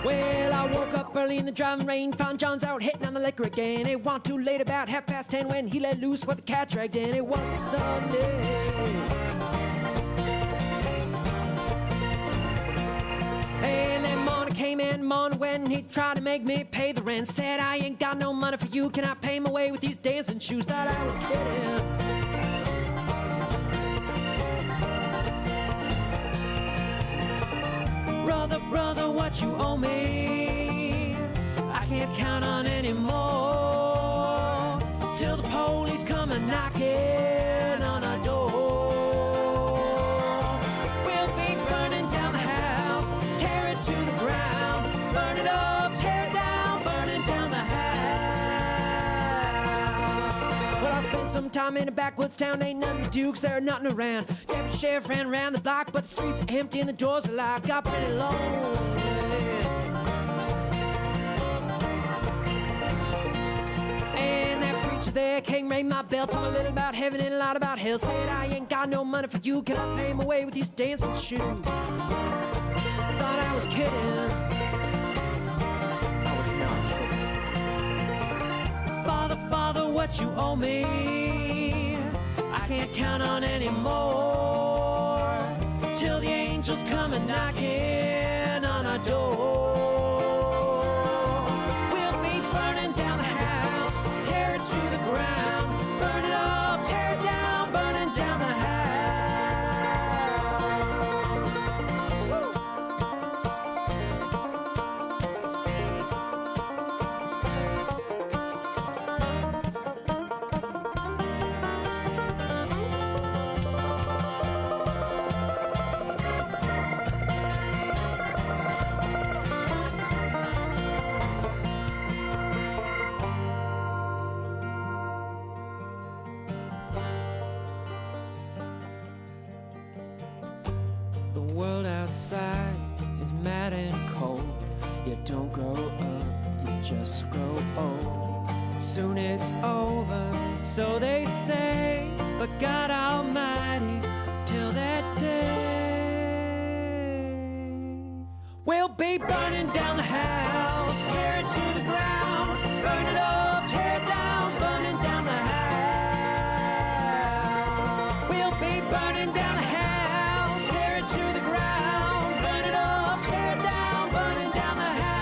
Well, I woke up early in the driving rain, found John's out hitting on the liquor again. It wasn't too late, about 10:30 when he let loose what the cat dragged in. It was a Sunday. And then morning came in, morning when he tried to make me pay the rent. Said, I ain't got no money for you, can I pay my way with these dancing shoes? Thought I was kidding. Brother, brother, what you owe me, I can't count on anymore, till the police come and knocking on our door. We'll be burning down the house, tear it to the ground, burn it up, tear it down, burning down the house. Well, I spent some time in a backwoods town, ain't nothing to do 'cause there ain't nothing around. Deputy sheriff ran around the block, but the streets are empty and the doors are locked. Got pretty lonely. And that preacher there came, rang my bell, told me a little about heaven and a lot about hell. Said, I ain't got no money for you, can I pay my way with these dancing shoes? Thought I was kidding. I was not kidding. Father, Father, what you owe me, I can't count on anymore, till the angels come and knocking on our door. We'll be burning down the house, tear it to the ground, burn it up, tear it down, burning down the house. The world outside is mad and cold. You don't grow up, you just grow old. Soon it's over, so they say, but God Almighty, till that day, we'll be burning down the house, tear it to the ground, burn it up, tear it down, burning down the house. We'll be burning down the house, tear it to the ground, burn it up, tear it down, burning down the house.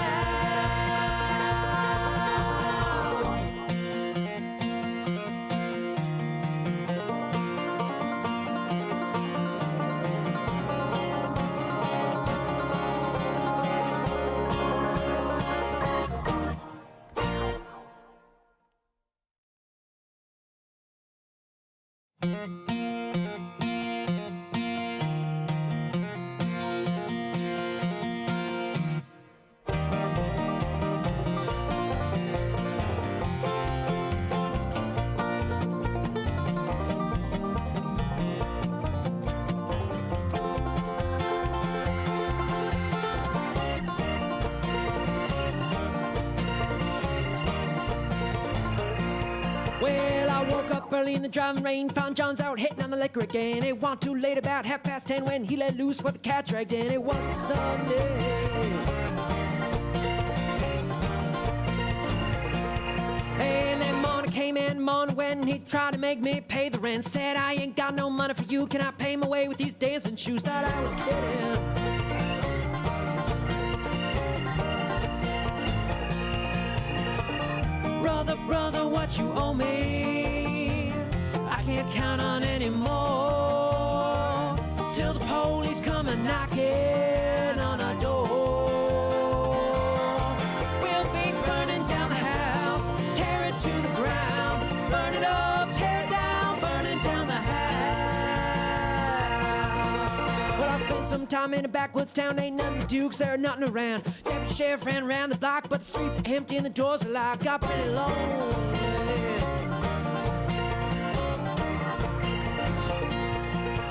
Well, I woke up early in the driving rain, found John's out hitting on the liquor again. It wasn't too late, about 10:30 when he let loose what the cat dragged in. It was a Sunday. And then morning came in, morning when he tried to make me pay the rent. Said, I ain't got no money for you, can I pay my way with these dancing shoes? Thought I was kidding. Brother, brother, what you owe me, I can't count on anymore, till the police come and knocking on our door. We'll be burning down the house, tear it to the ground, burn it up, tear it down, burning down the house. Well, I spent some time in a backwoods town, ain't nothing to do 'cause there ain't nothing around. Deputy sheriff ran around the block, but the streets are empty and the doors are locked. Got pretty lonely.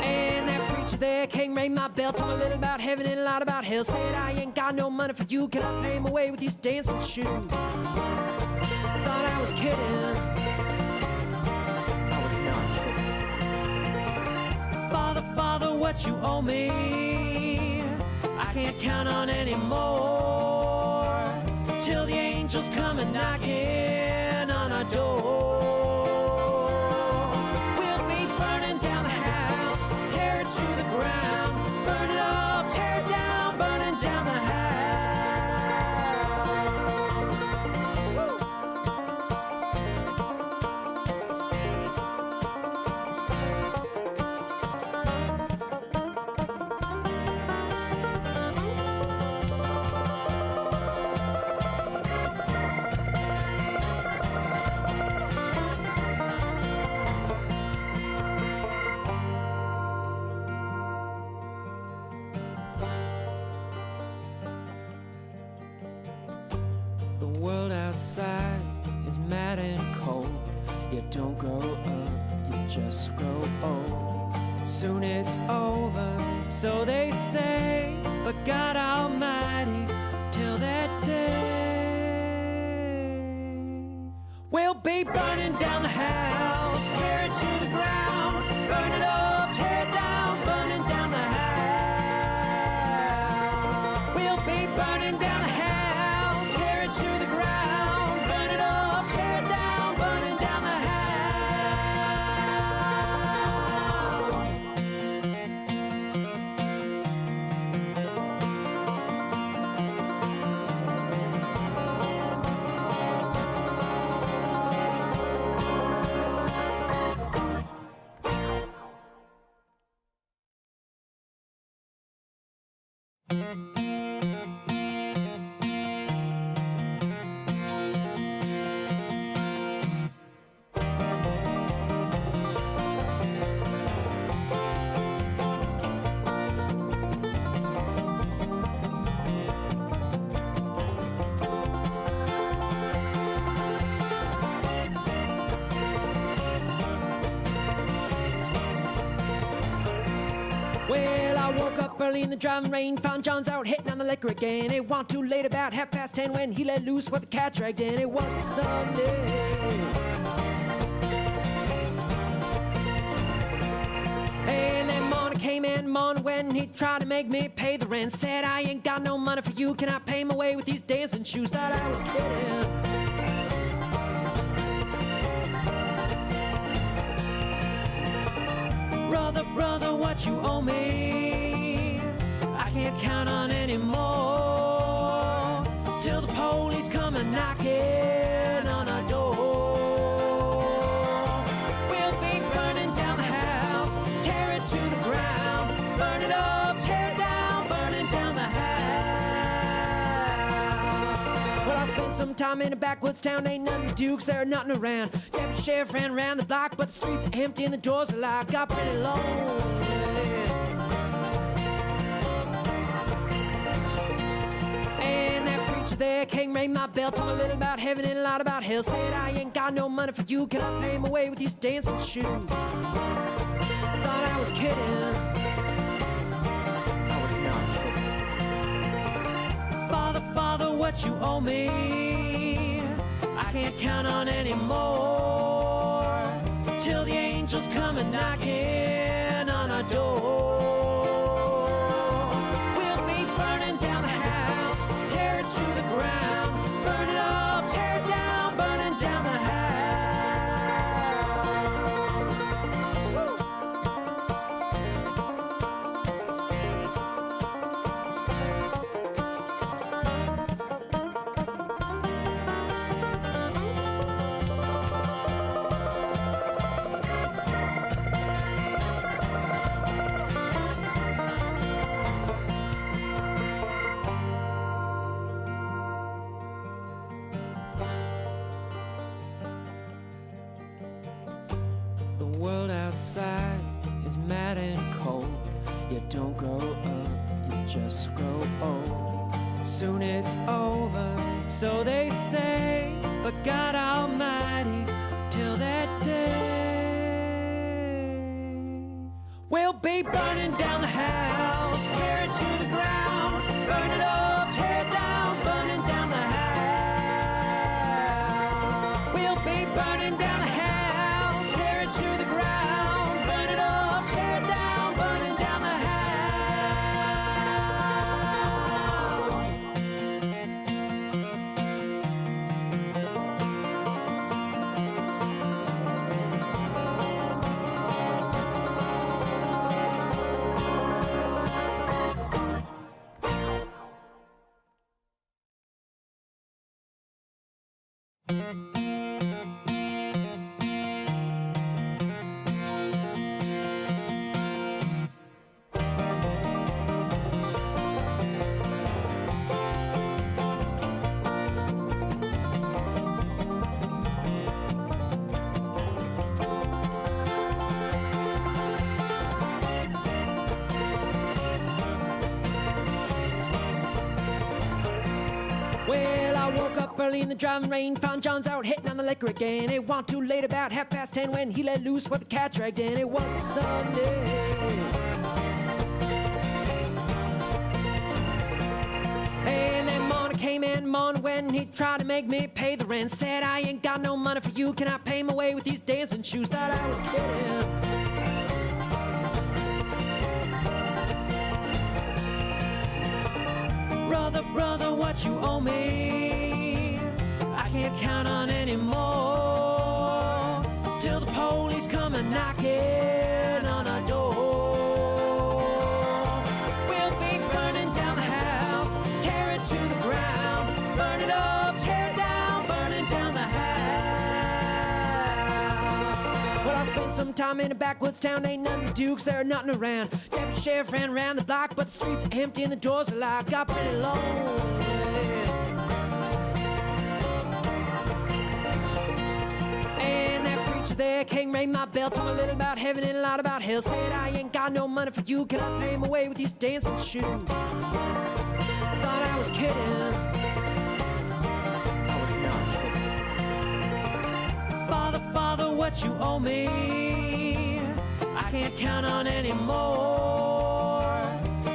And that preacher there came, rang my bell, told me a little about heaven and a lot about hell. Said, I ain't got no money for you, can I pay my way with these dancing shoes? Thought I was kidding. I was not kidding. Father, Father, what you owe me, I can't count on anymore, till the angels come a knocking on our door. We'll be burning down the house, tear it to the ground, burn it up, tear it down, burning down the house. The world outside is mad and cold. You don't grow up, you just grow old. Soon it's over, so they say, but God Almighty, till that day, we'll be burning down the house, tear it to the ground, burn it up, tear it down, burning down the house. We'll be burning down the house, tear it to the ground, burn it up, tear it down, burning down the house. Well, I woke up early in the driving rain, found John's out hitting on the liquor again. It wasn't too late, about 10:30 when he let loose with the cat dragged in. It was a Sunday. And then morning came in, morning when he tried to make me pay the rent. Said, I ain't got no money for you, can I pay my way with these dancing shoes? Thought I was kidding. Brother, brother, what you owe me, I can't count on anymore, till the police come and knocking on our door. We'll be burning down the house, tear it to the ground, burn it up, tear it down, burning down the house. Well, I spent some time in a backwoods town, ain't nothing to do 'cause there ain't nothing around. Deputy sheriff ran around the block, but the streets are empty and the doors are locked. Got pretty lonely. And that preacher there came, rang my bell, told me a little about heaven and a lot about hell. Said, I ain't got no money for you, can I pay my way with these dancing shoes? Thought I was kidding. I was not kidding. Father, Father, what you owe me, I can't count on anymore, till the angels come and knocking on our door. We'll be burning down the house, tear it to the ground, burn it up, tear it down, burning down the house. The world outside is mad and cold. You don't grow up, you just grow old. Soon it's over, so they say, but God Almighty, till that day, we'll be burning down the house, tear it to the ground, burn it up, tear it down, burning down the house. We'll be burning down the house, tear it to the ground, burn it up, tear it down, burning down the house. Well, I woke up early in the driving rain, found John's out hitting on the liquor again. It wasn't too late, about 10:30 when he let loose with the cat dragged in. It was a Sunday. And then morning came in, morning when he tried to make me pay the rent. Said, I ain't got no money for you, can I pay my way with these dancing shoes? Thought I was kidding. Brother, what you owe me, I can't count on anymore, till the police come and knocking on our door. We'll be burning down the house, tear it to the ground, burn it up, tear it down, burning down the house. Well, I spent some time in a backwoods town, ain't nothing to do 'cause there ain't nothing around. Deputy sheriff ran around the block, but the streets are empty and the doors are locked. Got pretty lonely. And that preacher there came, rang my bell, told me a little about heaven and a lot about hell. Said, I ain't got no money for you, can I pay my way with these dancing shoes? Thought I was kidding. I was not kidding. Father, what you owe me, I can't count on anymore,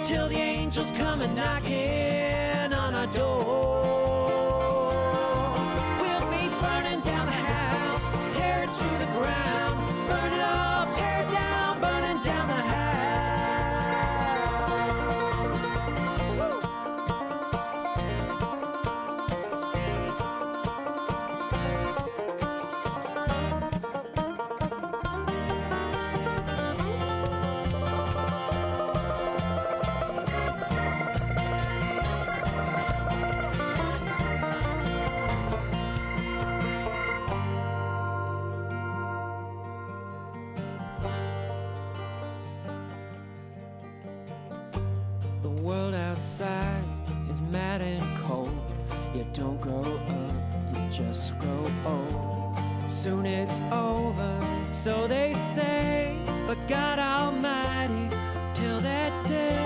till the angels come and knocking on our door. We'll be burning down the house, tear it to the ground, burn it up, tear it down, burning down the house. The world outside is mad and cold. You don't grow up, you just grow old. Soon it's over, so they say, but God Almighty, till that day,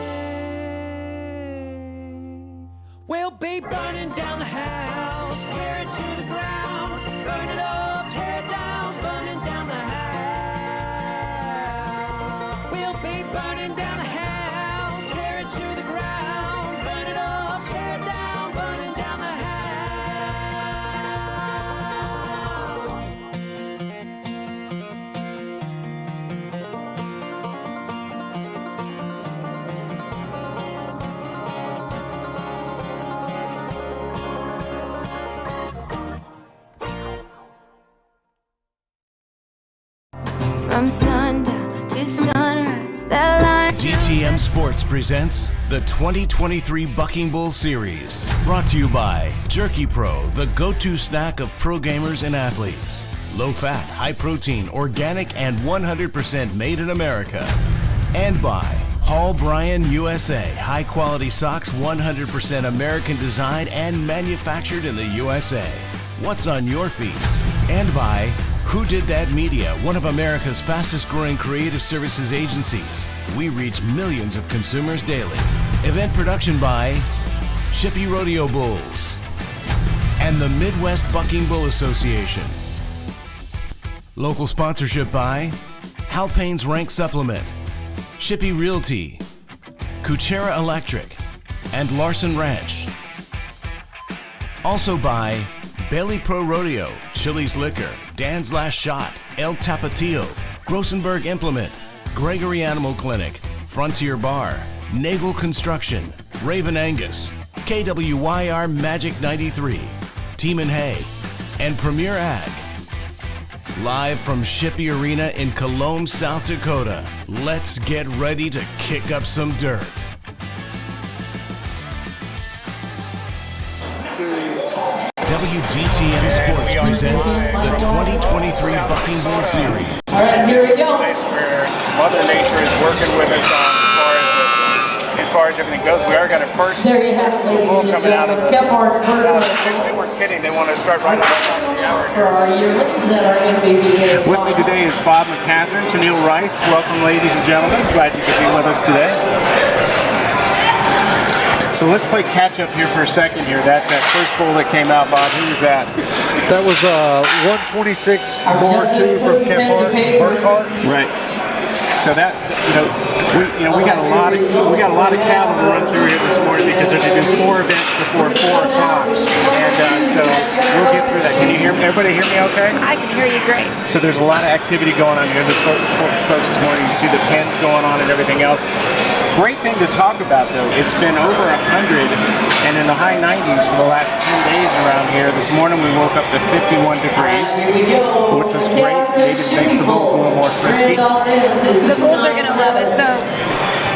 we'll be burning down the house, tear it to the ground, burn it up, tear it down, burning down the house. We'll be burning down the house, tear it to the ground, burn it up, tear it down, burning down the house. From sundown to sunrise, that line. DTM Sports presents the 2023 Bucking Bull Series. Brought to you by Jerky Pro, the go-to snack of pro gamers and athletes. Low-fat, high-protein, organic, and 100% made in America. And by Hall Bryan USA, high-quality socks, 100% American designed and manufactured in the USA. What's on your feet? And by Who Did That Media, one of America's fastest-growing creative services agencies. We reach millions of consumers daily. Event production by Shippy Rodeo Bulls and the Midwest Bucking Bull Association. Local sponsorship by Hal Payne's Rank Supplement, Shippy Realty, Kuchera Electric, and Larson Ranch. Also by Bailey Pro Rodeo, Chili's Liquor, Dan's Last Shot, El Tapatio, Grossenberg Implement, Gregory Animal Clinic, Frontier Bar, Nagel Construction, Raven Angus, KWYR Magic 93, Team and Hay, and Premier Ag. Live from Shippy Arena in Cologne, South Dakota, let's get ready to kick up some dirt. WDTM Sports presents the 2023 Bucking Bull Series. All right, here we go. Place where Mother Nature is working with us on as far as everything goes. We are got a first bull coming out of the. They weren't kidding. They want to start right on the hour. For our yearlings that are MBBA. With me today is Bob and Catherine, Tennille Rice. Welcome, ladies and gentlemen. Glad you could be with us today. So let's play catch up here for a second here. That first bull that came out, Bob, who was that? That was 126 more 2 from Kemp Hart. Right. So that we got a lot of cattle to run through here this morning because they're going to do 4 events before 4 o'clock, and so we'll get through that. Can you hear me? Everybody hear me okay? I can hear you great. So there's a lot of activity going on here. This folks this morning, you see the pens going on and everything else. Great thing to talk about though. It's been over 100 and in the high 90s for the last 10 days around here. This morning we woke up to 51 degrees, which was great. Maybe it makes the bulls a little more crispy. The bulls are going to love it. So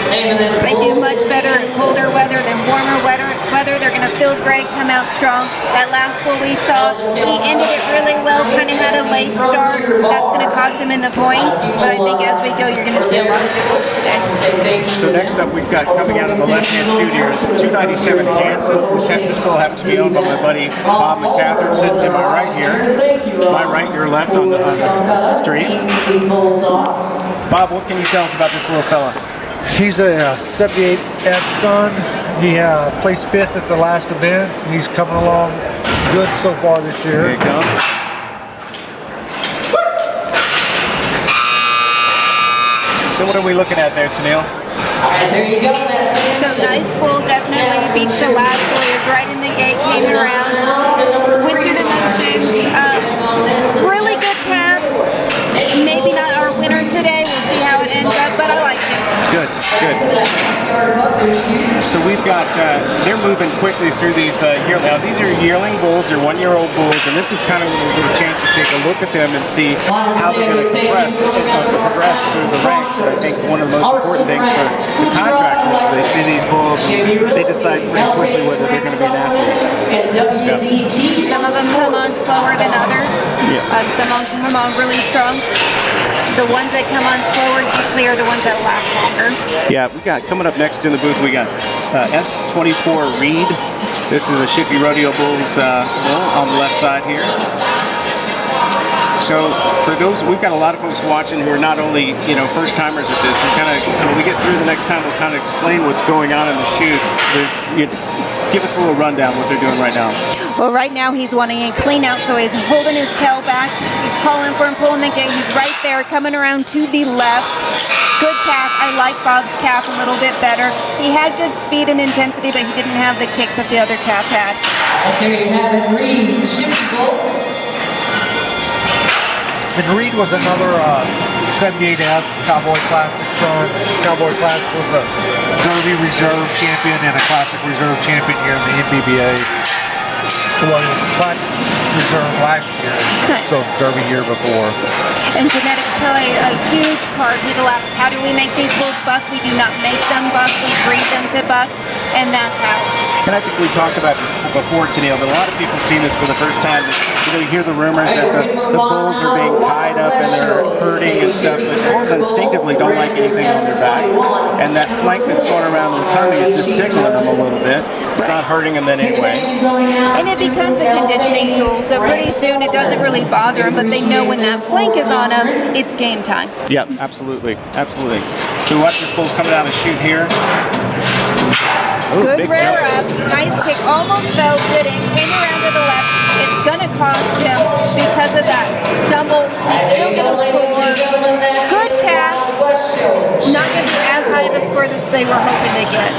they do much better in colder weather than warmer weather. They're going to feel great, come out strong. That last bull we saw, he ended it really well, kind of had a late start. That's going to cost him in the points. But I think as we go, you're going to see a lot of good bulls today. So next up we've got coming out of the left-hand chute here is 297 Cancel. This bull happens to be owned by my buddy Bob and Catherine, sitting to my right here. My right, your left on the street. Bob, what can you tell us about this little fella? He's a 78 F son. He placed 5th at the last event. He's coming along good so far this year. There you go. So what are we looking at there, Tennille? There you go. So nice bull, definitely beats the last bull. He was right in the gate, came around, went through the motions. Really good calf. Maybe not our winner today. We'll see how it ends up, but I like him. Good. So we've got, they're moving quickly through these yearling. Now these are yearling bulls, they're 1-year-old bulls, and this is kind of when we get a chance to take a look at them and see how they're going to progress through the ranks. And I think one of the most important things for the contractors is they see these bulls and they decide pretty quickly whether they're going to be an athlete. Yeah. Some of them come on slower than others. Yeah. Some of them come on really strong. The ones that come on slower usually are the ones that last longer. Yeah, we got coming up next in the booth. We got S24 Reed. This is a Shippy Rodeo Bulls bull on the left side here. So for those, we've got a lot of folks watching who are not only first timers at this. We kind of when we get through the next time, we'll kind of explain what's going on in the chute. Give us a little rundown what they're doing right now. Well, right now he's wanting a clean out, so he's holding his tail back. He's calling for him, pulling the gate. He's right there, coming around to the left. Good calf. I like Bob's calf a little bit better. He had good speed and intensity, but he didn't have the kick that the other calf had. There you have it, Reed, Shippy bull. And Reed was another 78F Cowboy Classic son. Cowboy Classic was a Derby Reserve champion and a Classic Reserve champion here in the MBBA. Well, it was Classic Reserve last year, nice. So Derby year before. And genetics play a huge part. People ask, how do we make these bulls buck? We do not make them buck, we breed them to buck, and that's how. And I think we talked about this before, Tennille, but a lot of people see this for the first time. You hear the rumors that the bulls are being tied up and they're hurting and stuff, but bulls instinctively don't like anything on their back. And that flank that's going around the tummy is just tickling them a little bit. It's not hurting them then anyway. And it becomes a conditioning tool, so pretty soon it doesn't really bother them, but they know when that flank is on them, it's game time. Yeah, absolutely. So watch this bull coming down the chute here. Ooh, good rear up, nice kick, almost belted and came around to the left. It's going to cost him because of that stumble. He's still going to score. Good calf. Not going to be as high of a score as they were hoping to get.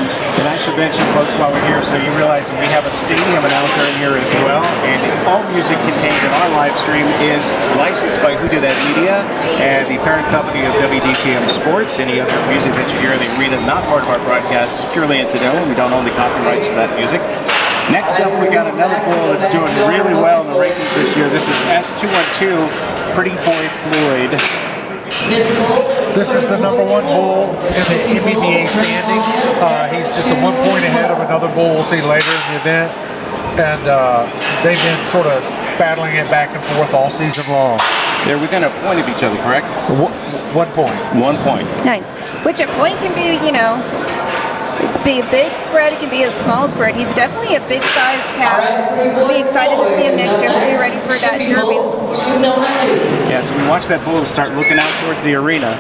And I should mention, folks, while we're here, so you realize that we have a stadium announcer in here as well, and all music contained in our live stream is licensed by Who Did That Media and the parent company of WDTM Sports. Any other music that you hear in the arena not part of our broadcast is purely incidental. We don't own the copyrights to that music. Next up, we got another bull that's doing really well in the rankings this year. This is S212, Pretty Boy Floyd. This is the #1 bull in the MBBA standings. He's just a 1 point ahead of another bull we'll see later in the event. And they've been sort of battling it back and forth all season long. They're within a point of each other, correct? 1 point. 1 point. Nice. Which a point can be, you know, be a big spread, it can be a small spread. He's definitely a big size calf. We'll be excited to see him next year. We'll be ready for that derby. Yeah, so we watched that bull start looking out towards the arena.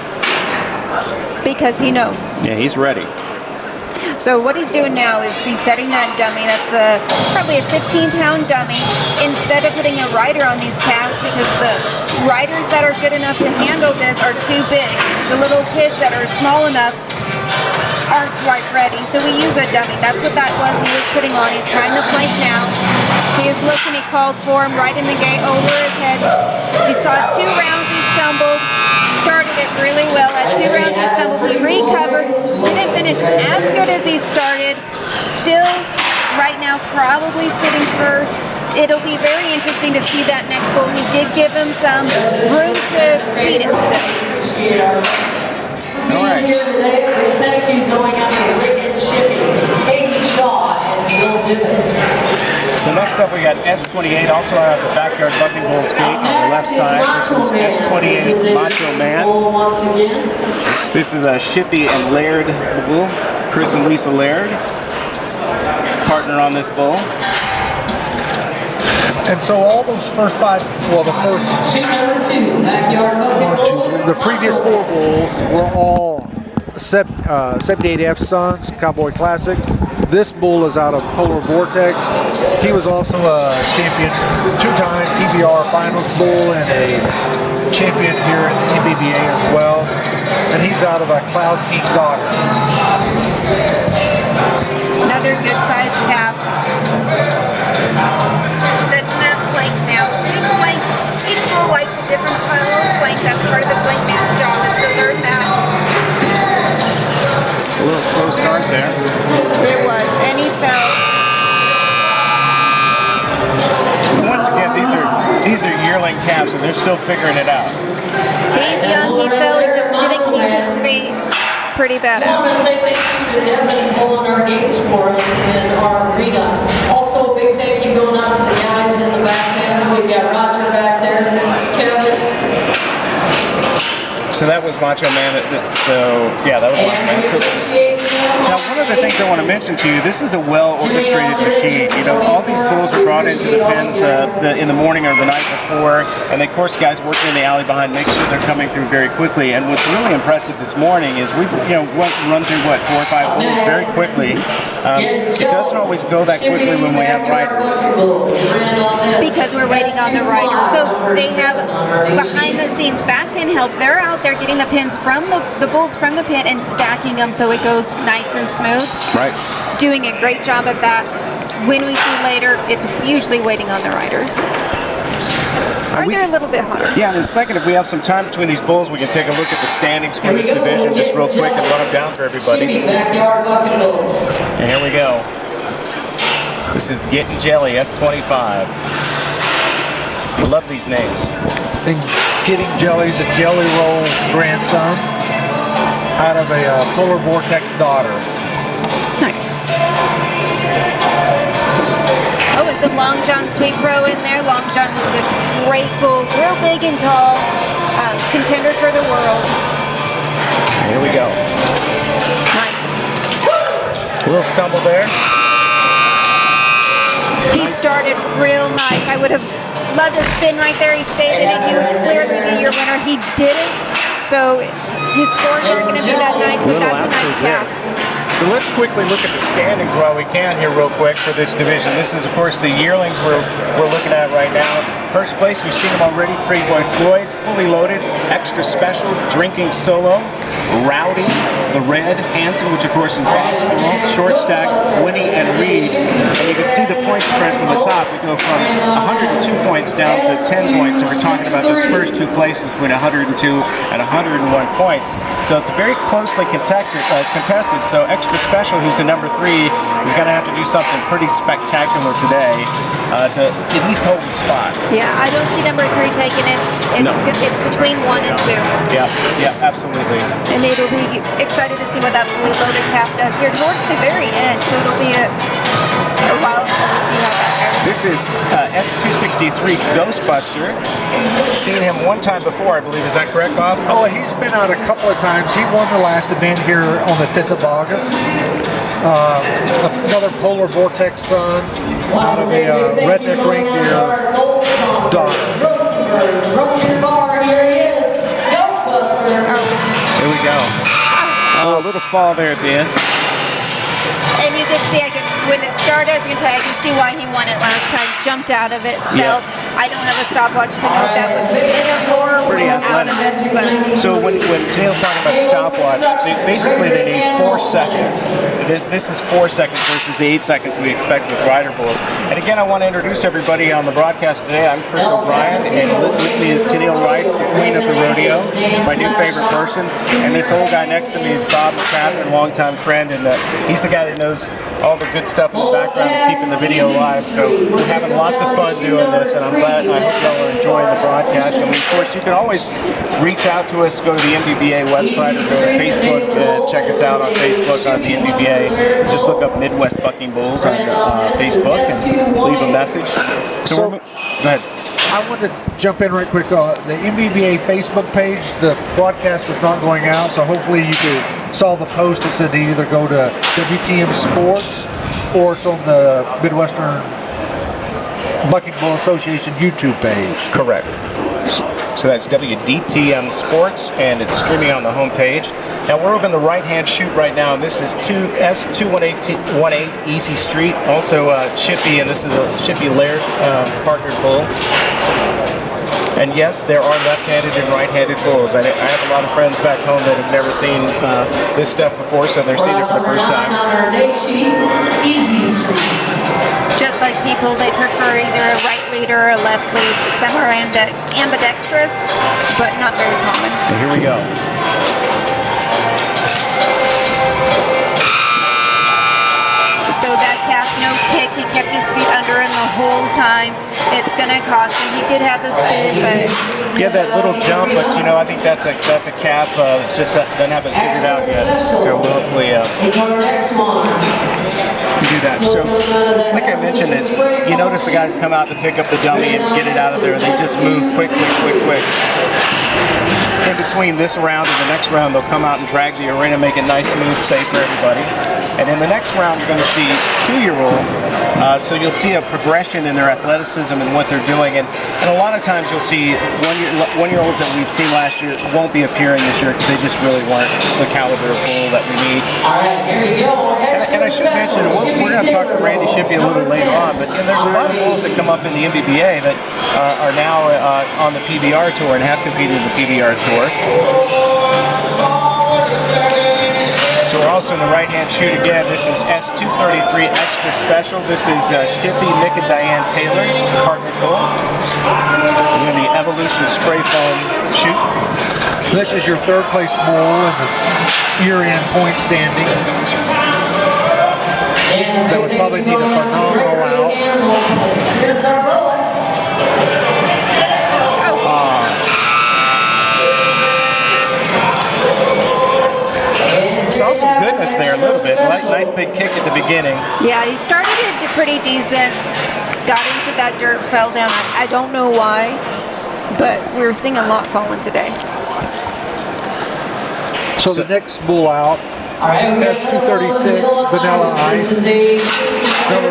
Because he knows. Yeah, he's ready. So what he's doing now is he's setting that dummy. That's probably a 15-pound dummy. Instead of putting a rider on these calves, because the riders that are good enough to handle this are too big. The little kids that are small enough aren't quite ready. So we use a dummy. That's what that was he was putting on. He's tying the flank now. He is looking, he called for him right in the gate over his head. You saw 2 rounds he stumbled. Started it really well. At 2 rounds he stumbled. He recovered. Didn't finish as good as he started. Still, right now, probably sitting first. It'll be very interesting to see that next bull. He did give him some room to beat him today. All right. Here today, so thank you going out to Rick and Shipping, Katie Shaw, and Bill Gibbons. So next up we got S28, also out of the backyard bucking bulls gate on the left side. This is S28 Macho Man. Once again. This is a Shippy and Laird bull. Chris and Lisa Laird, partner on this bull. And so all those first 5, well, the first Shoot number 2, backyard bucket. the previous 4 bulls were all 78F Sons, Cowboy Classic. This bull is out of Polar Vortex. He was also a champion, 2-time PBR Finals bull and a champion here in MBBA as well. And he's out of a Cloud King daughter. Another good sized calf. Setting that flank now. Each bull likes a different style of flank. That's part of the flank man's job, is to learn that. A little slow start there. It was, and he fell. Once again, these are yearling calves, and they're still figuring it out. He's young, he fell, he just didn't keep his feet pretty bad I out. want to say thank you to Devin pulling our gates for us in our arena. Also, a big thank you going out to the guys in the back end. We've got Roger back there, Kevin. So that was Macho Man. So yeah, that was Macho Man. So, now one of the things I want to mention to you, this is a well-orchestrated machine. You know, all these bulls are brought into the pens in the morning or the night before, and of course guys working in the alley behind make sure they're coming through very quickly. And what's really impressive this morning is we've run through 4 or 5 bulls very quickly. It doesn't always go that quickly when we have riders. Because we're waiting on the rider. So they have behind the scenes back pin help. They're out there getting the pins from the bulls from the pin and stacking them so it goes nice and smooth. Right. Doing a great job of that. When we see later, it's usually waiting on the riders. They're a little bit hotter. Yeah, and in a second, if we have some time between these bulls, we can take a look at the standings for this division just real quick and run them down for everybody. Backyard bucket bulls. And here we go. This is Getting Jelly, S25. I love these names. And Getting Jelly's a Jelly Roll grandson out of a Polar Vortex daughter. Nice. Oh, it's a Long John Sweet Pro in there. Long John was a great bull, real big and tall, contender for the world. Here we go. Nice. A little stumble there. He started real nice. I would have loved to spin right there. He stayed in it. He would clearly be your winner. He didn't. So his scores aren't going to be that nice, but that's a nice calf. So let's quickly look at the standings while we can here real quick for this division. This is, of course, the Yearlings we're looking at right now. First place, we've seen them already. Pretty Boy Floyd, fully loaded. Extra Special, Drinking Solo. Rowdy, the Red, Hanson, which of course is Bob's bull. Short Stack, Winnie, and Reed. And you can see the point spread from the top. We go from 102 points down to 10 points. So we're talking about those first 2 places between 102 and 101 points. So it's very closely contested. So Extra Special, who's a number 3, is going to have to do something pretty spectacular today to at least hold the spot. Yeah, I don't see number 3 taking it. It's between 1 and 2. Yeah, absolutely. And it'll be excited to see what that fully loaded calf does here towards the very end. So it'll be a while until we see how that goes. This is S263 Ghostbuster. Seen him one time before, I believe. Is that correct, Bob? Oh, he's been out a couple of times. He won the last event here on the 5th of August. Another Polar Vortex son out of the Redneck Reindeer daughter. Here we go. Oh, a little fall there at the end. And you can see, when it started, I can tell you, I can see why he won it last time. Jumped out of it, felt. I don't have a stopwatch to know if that was within or Pretty out of it. But so when Neil's talking about stopwatch, basically they need 4 seconds. This is 4 seconds versus the 8 seconds we expect with rider bulls. And again, I want to introduce everybody on the broadcast today. I'm Chris O'Brien, and with me is Tennille Rice, the queen of the rodeo, my new favorite person. And this old guy next to me is Bob McCaffrey, longtime friend, and he's the guy that knows all the good stuff in the background of keeping the video live. So we're having lots of fun doing this, and I'm glad. I hope y'all are enjoying the broadcast. And of course, you can always reach out to us. Go to the MBBA website or go to Facebook. Check us out on Facebook on the MBBA. Just look up Midwest Bucking Bulls on Facebook and leave a message. So go ahead. I want to jump in right quick. The MBBA Facebook page, the broadcast is not going out, so hopefully you saw the post. It said to either go to WTM Sports or it's on the Midwestern Bucking Bull Association YouTube page. Correct. So that's WDTM Sports, and it's streaming on the homepage. Now we're over in the right-hand chute right now, and this is S218 Easy Street. Also Chippy, and this is a Chippy Laird partnered bull. And yes, there are left-handed and right-handed bulls. I have a lot of friends back home that have never seen this stuff before, so they're seeing it for the first time. just like people, they prefer either a right lead or a left lead. Some are ambidextrous, but not very common. And here we go. So that calf, no kick, he kept his feet under him the whole time. It's going to cost him. He did have the speed, but... He had that little jump, but you know, I think that's a calf. It's just doesn't have it figured out yet. So we'll hopefully do that. So, like I mentioned, you notice the guys come out to pick up the dummy and get it out of there. They just move quick. In between this round and the next round, they'll come out and drag the arena, make it nice, smooth, safe for everybody. And in the next round, you're going to see 2-year-olds. So you'll see a progression in their athleticism and what they're doing. And a lot of times you'll see one-year-olds that we've seen last year won't be appearing this year because they just really weren't the caliber of bull that we need. All right, here you go. And I should mention, we're going to talk to Randy Shippey a little later on, but there's a lot of bulls that come up in the MBBA that are now on the PBR Tour and have competed in the PBR Tour. So we're also in the right-hand chute again. This is S233 Extra Special. This is Shippey, Nick, and Diane Taylor, partner bull. We're in the Evolution Spray Foam chute. This is your third place bull in the year-end point standing. That would probably need a phenomenal out. Here's our bull. Saw some goodness there a little bit. Nice big kick at the beginning. Yeah, he started it pretty decent. Got into that dirt, fell down. I don't know why, but we were seeing a lot falling today. So the next bull out, S236 Vanilla Ice, another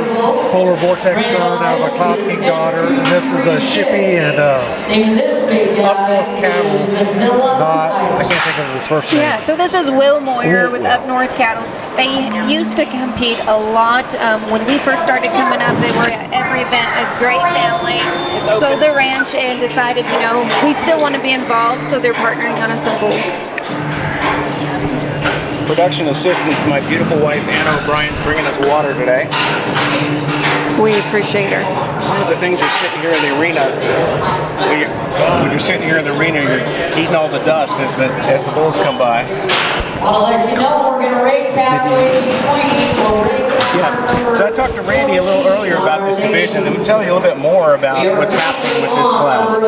Polar Vortex son out of a Cloud King daughter, and this is a Shippey and Up North Cattle. I can't think of his first name. Yeah, so this is Will Moyer with Up North Cattle. They used to compete a lot. When we first started coming up, they were at every event, a great family. Sold their ranch and decided, we still want to be involved, so they're partnering on us some bulls. Production assistance, my beautiful wife Anna O'Brien's bringing us water today. We appreciate her. One of the things you're sitting here in the arena, when you're sitting here in the arena, you're eating all the dust as the bulls come by. I'll let you know we're going to rate pathway between. Yeah. So I talked to Randy a little earlier about this division, and we'll tell you a little bit more about what's happening with this class.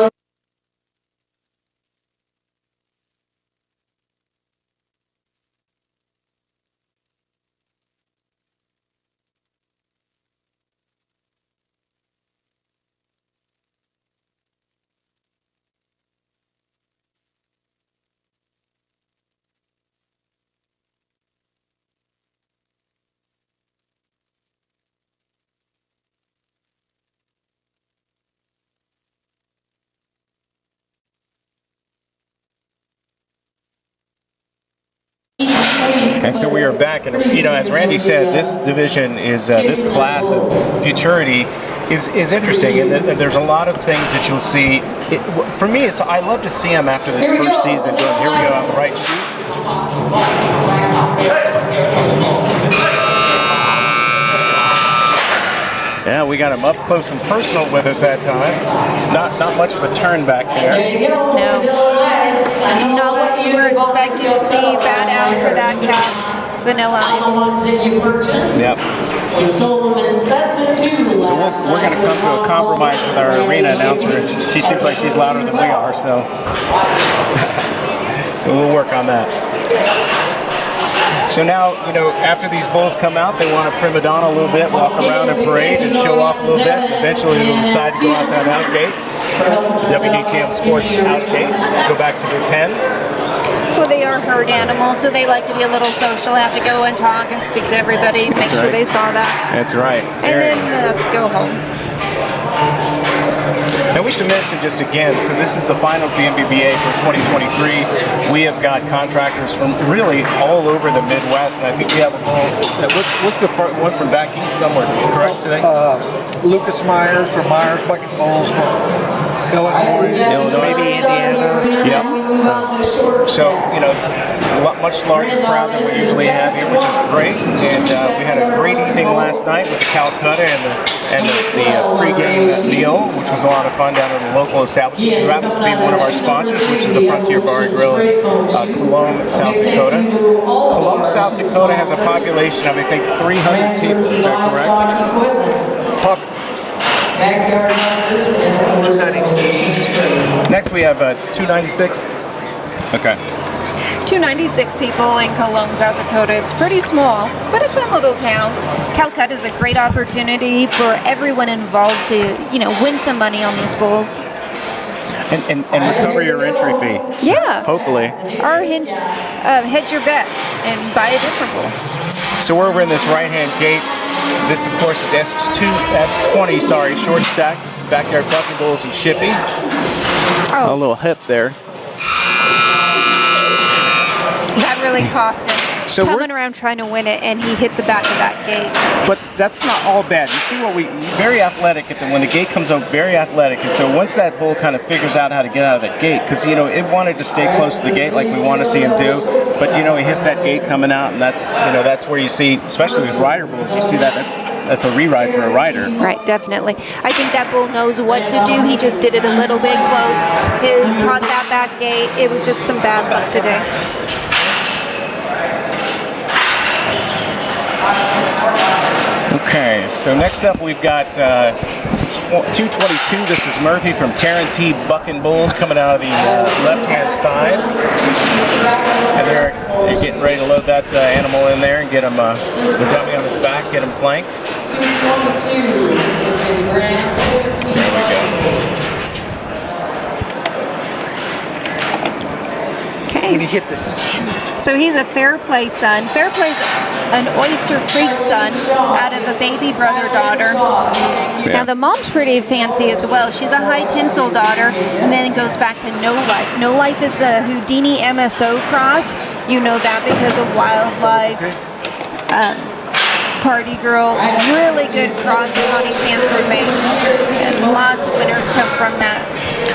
And so we are back, and as Randy said, this division is this class of Futurity is interesting, and there's a lot of things that you'll see. For me, I love to see them after this first season. Here we go on the right shoot. Yeah, we got him up close and personal with us that time. Not much of a turn back there. No. Not what you were expecting to see. Bad out for that calf. Vanilla Ice. Yep. So we're going to come to a compromise with our arena announcer. She seems like she's louder than we are, so we'll work on that. So now, after these bulls come out, they want to prima donna a little bit, walk around and parade and show off a little bit. Eventually, they'll decide to go out that out gate, WDTM Sports out gate, go back to their pen. Well, they are herd animals, so they like to be a little social, have to go and talk and speak to everybody, make sure they saw that. That's right. And then let's go home. And we should mention just again, so this is the finals of the MBBA for 2023. We have got contractors from really all over the Midwest, and I think we have a bull. What's the one from back east somewhere, correct today? Lucas Myers from Myers Bucking Bulls from Illinois, maybe Indiana. Yep. So, much larger crowd than we usually have here, which is great. And we had a great evening last night with the Calcutta and the pregame meal, which was a lot of fun down at the local establishment. Who happens to be one of our sponsors, which is the Frontier Bar and Grill in Cologne, South Dakota. Cologne, South Dakota has a population of, I think, 300 people. Is that correct? 296. Next we have 296. Okay. 296 people in Cologne, South Dakota. It's pretty small, but a fun little town. Calcutta is a great opportunity for everyone involved to, win some money on these bulls. And recover your entry fee. Yeah. Hopefully. Or hedge your bet and buy a different bull. So we're over in this right-hand gate. This, of course, is S20, short stack. This is Backyard Bucking Bulls and Shippy. Oh. A little hip there. That really cost him. So coming around trying to win it, and he hit the back of that gate. But that's not all bad. You see very athletic when the gate comes up, very athletic. And so once that bull kind of figures out how to get out of that gate, because, it wanted to stay close to the gate like we want to see him do. But, he hit that gate coming out, and that's where you see, especially with rider bulls, you see that's a re-ride for a rider. Right, definitely. I think that bull knows what to do. He just did it a little bit close. He caught that back gate. It was just some bad luck today. Okay, so next up we've got 222. This is Murphy from Tarrantee Bucking Bulls coming out of the left-hand side. And they're getting ready to load that animal in there and get him the dummy on his back, get him flanked. 222. This is Grant. There we go. Okay. When he hit this. So he's a Fairplay son. Fairplay's an Oyster Creek son out of a baby brother-daughter. Yeah. Now the mom's pretty fancy as well. She's a high tinsel daughter, and then it goes back to No Life. No Life is the Houdini MSO cross. You know that because of Wildlife. Party Girl, really good cross that Monty Sanford made, and lots of winners come from that.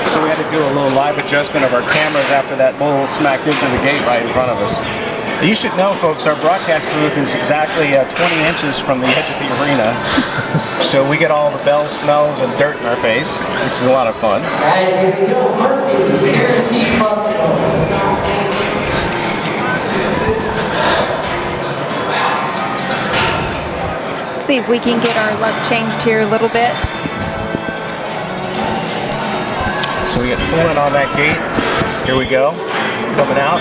So we had to do a little live adjustment of our cameras after that bull smacked into the gate right in front of us. You should know, folks, our broadcast booth is exactly 20 inches from the edge of the arena. So we get all the bells, smells, and dirt in our face, which is a lot of fun. All right, here we go. Murphy, Tarrantee Bucking Bulls. See if we can get our luck changed here a little bit. So we get pulling on that gate. Here we go. Coming out.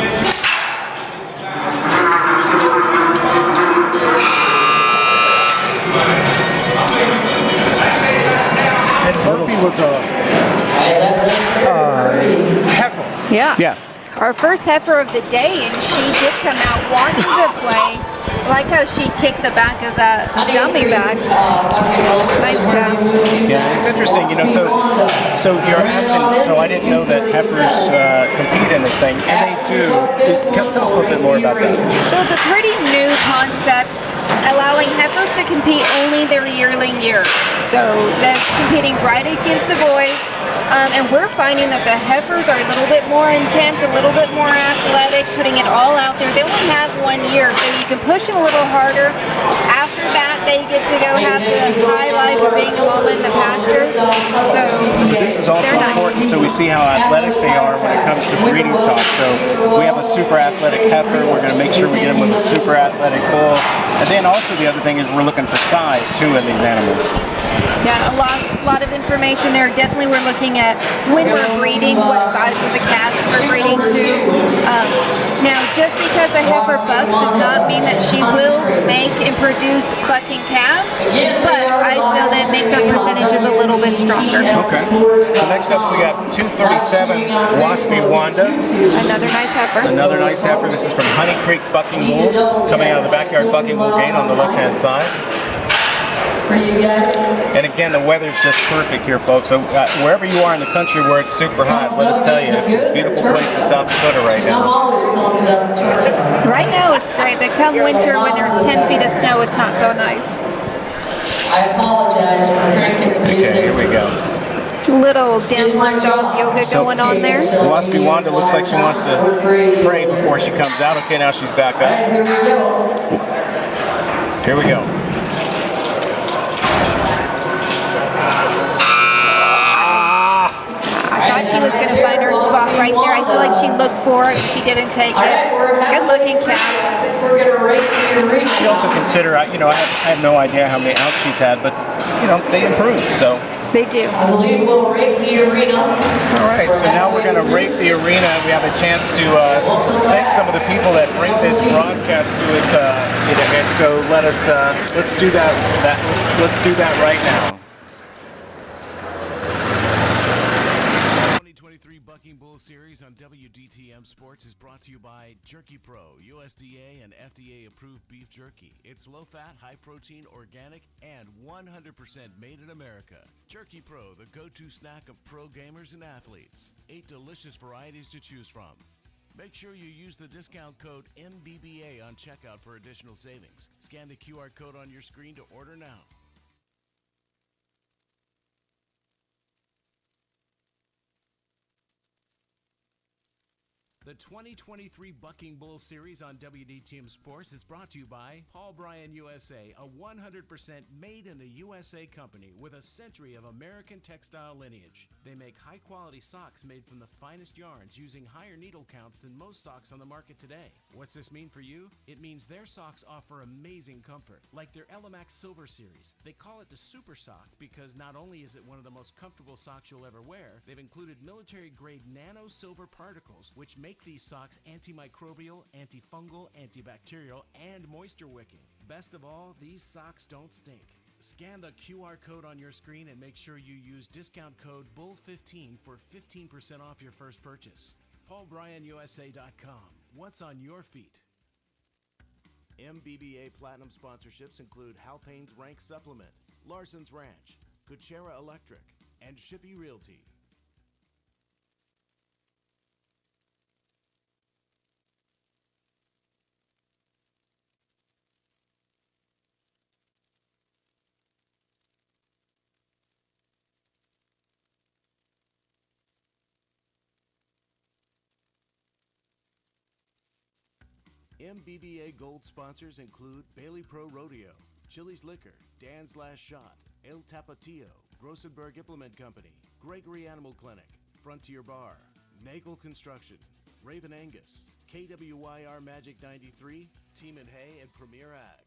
And Murphy was a heifer. Yeah. Yeah. Our first heifer of the day, and she did come out wanting to play. I liked how she kicked the back of that dummy back. Nice job. Yeah, it's interesting, you know. So you're asking. So I didn't know that heifers compete in this thing, and they do. Tell us a little bit more about that. So it's a pretty new concept, allowing heifers to compete only their yearling year. So that's competing right against the boys. And we're finding that the heifers are a little bit more intense, a little bit more athletic, putting it all out there. They only have 1 year, so you can push them a little harder. After that, they get to go have the high life of being a woman in the pastures. So this is also nice. important, so we see how athletic they are when it comes to breeding stock. So if we have a super athletic heifer, we're going to make sure we get them with a super athletic bull. And then also the other thing is we're looking for size too in these animals. Yeah, a lot of information there. Definitely we're looking at when we're breeding, what size of the calves we're breeding to. Now, just because a heifer bucks does not mean that she will make and produce bucking calves, but I feel that it makes our percentages a little bit stronger. Okay. So next up we got 237 Waspy Wanda. Another nice heifer. Another nice heifer. This is from Honey Creek Bucking Bulls, coming out of the backyard bucking bull gate on the left-hand side. And again, the weather's just perfect here, folks. So wherever you are in the country where it's super hot, let us tell you, it's a beautiful place in South Dakota right now. Right now it's great, but come winter when there's 10 feet of snow, it's not so nice. I apologize for drinking the music. Okay, here we go. Little downward dog yoga going on there. Waspy Wanda looks like she wants to pray before she comes out. Okay, now she's back up. Here we go. Here we go. I thought she was going to find her spot right there. I feel like she looked for it. She didn't take it. Good looking calf. I think we're going to rate the arena. You also consider, you know, I have no idea how many outs she's had, but, you know, they improve, so. They do. I believe we'll rate the arena. All right, so now we're going to rate the arena. We have a chance to thank some of the people that bring this broadcast to us, and so let's do that. Let's do that right now. 2023 Bucking Bull Series on WDTM Sports is brought to you by Jerky Pro, USDA and FDA approved beef jerky. It's low fat, high protein, organic, and 100% made in America. Jerky Pro, the go-to snack of pro gamers and athletes. 8 delicious varieties to choose from. Make sure you use the discount code MBBA on checkout for additional savings. Scan the QR code on your screen to order now. The 2023 Bucking Bull Series on WDTM Sports is brought to you by Paul Bryan USA, a 100% made in the USA company with a century of American textile lineage. They make high-quality socks made from the finest yarns using higher needle counts than most socks on the market today. What's this mean for you? It means their socks offer amazing comfort, like their Elemax Silver Series. They call it the Super Sock because not only is it one of the most comfortable socks you'll ever wear, they've included military-grade nano silver particles, which make these socks antimicrobial, antifungal, antibacterial, and moisture wicking. Best of all, these socks don't stink. Scan the QR code on your screen and make sure you use discount code BULL15 for 15% off your first purchase. PaulBryanUSA.com. What's on your feet? MBBA Platinum sponsorships include Halpane's Rank Supplement, Larson's Ranch, Kuchera Electric, and Shippey Realty. MBBA Gold sponsors include Bailey Pro Rodeo, Chili's Liquor, Dan's Last Shot, El Tapatio, Grossenberg Implement Company, Gregory Animal Clinic, Frontier Bar, Nagel Construction, Raven Angus, KWYR Magic 93, Team and Hay, and Premier Ag.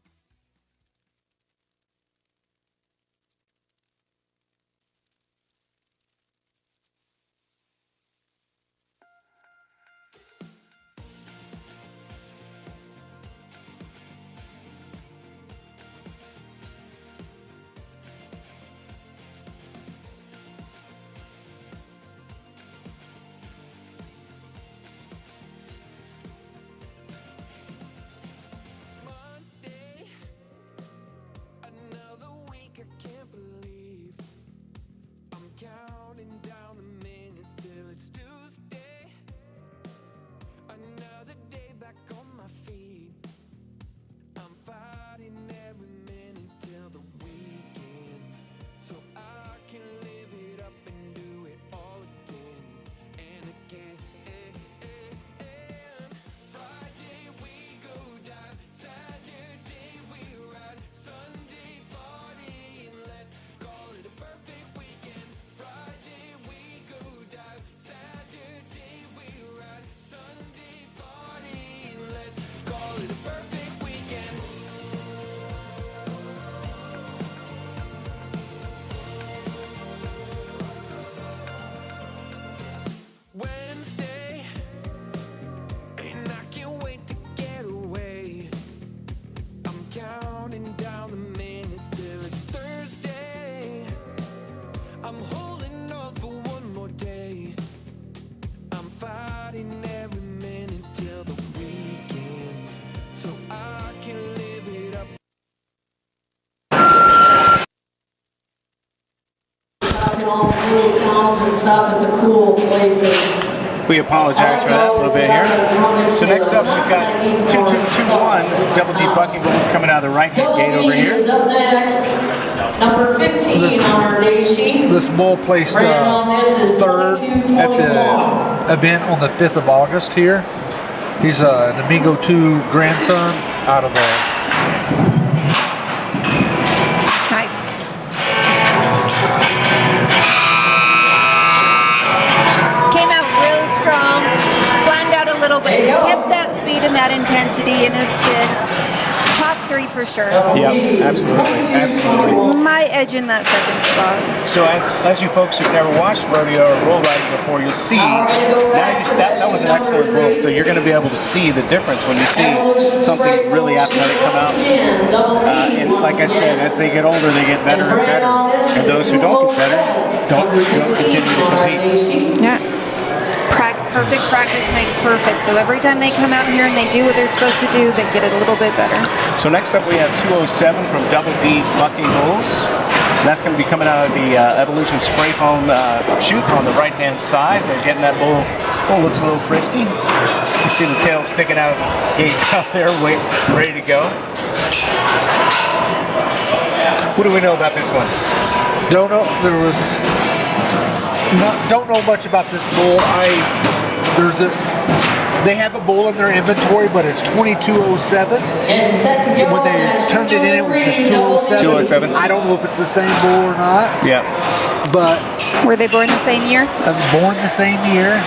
in all the little towns and stuff at the cool places. We apologize for that a little bit here. So next up, we've got 2221. This is Double D Bucking Bulls coming out of the right-hand gate over here. Is up next. Number 15 on our data sheet. This bull placed third at the event on the 5th of August here. He's an Amigo 2 grandson out of Nice. Came out real strong, flattened out a little bit, kept that speed and that intensity in his spin. Top 3 for sure. Yep, absolutely. My edge in that second spot. So as you folks who've never watched rodeo or bull riding before, you'll see that was an excellent bull. So you're going to be able to see the difference when you see something really athletic come out. And like I said, as they get older, they get better and better. And those who don't get better don't continue to compete. Yeah. Perfect practice makes perfect. So every time they come out here and they do what they're supposed to do, they get it a little bit better. So next up we have 207 from Double D Bucking Bulls. That's going to be coming out of the Evolution Spray Foam chute on the right-hand side. They're getting that bull. Bull looks a little frisky. You see the tail sticking out of the gate out there, ready to go. What do we know about this one? don't know. Don't know much about this bull. They have a bull in their inventory, but it's 2207. When they turned it in, it was just 207. 207. I don't know if it's the same bull or not. Yeah. But were they born the same year? Born the same year.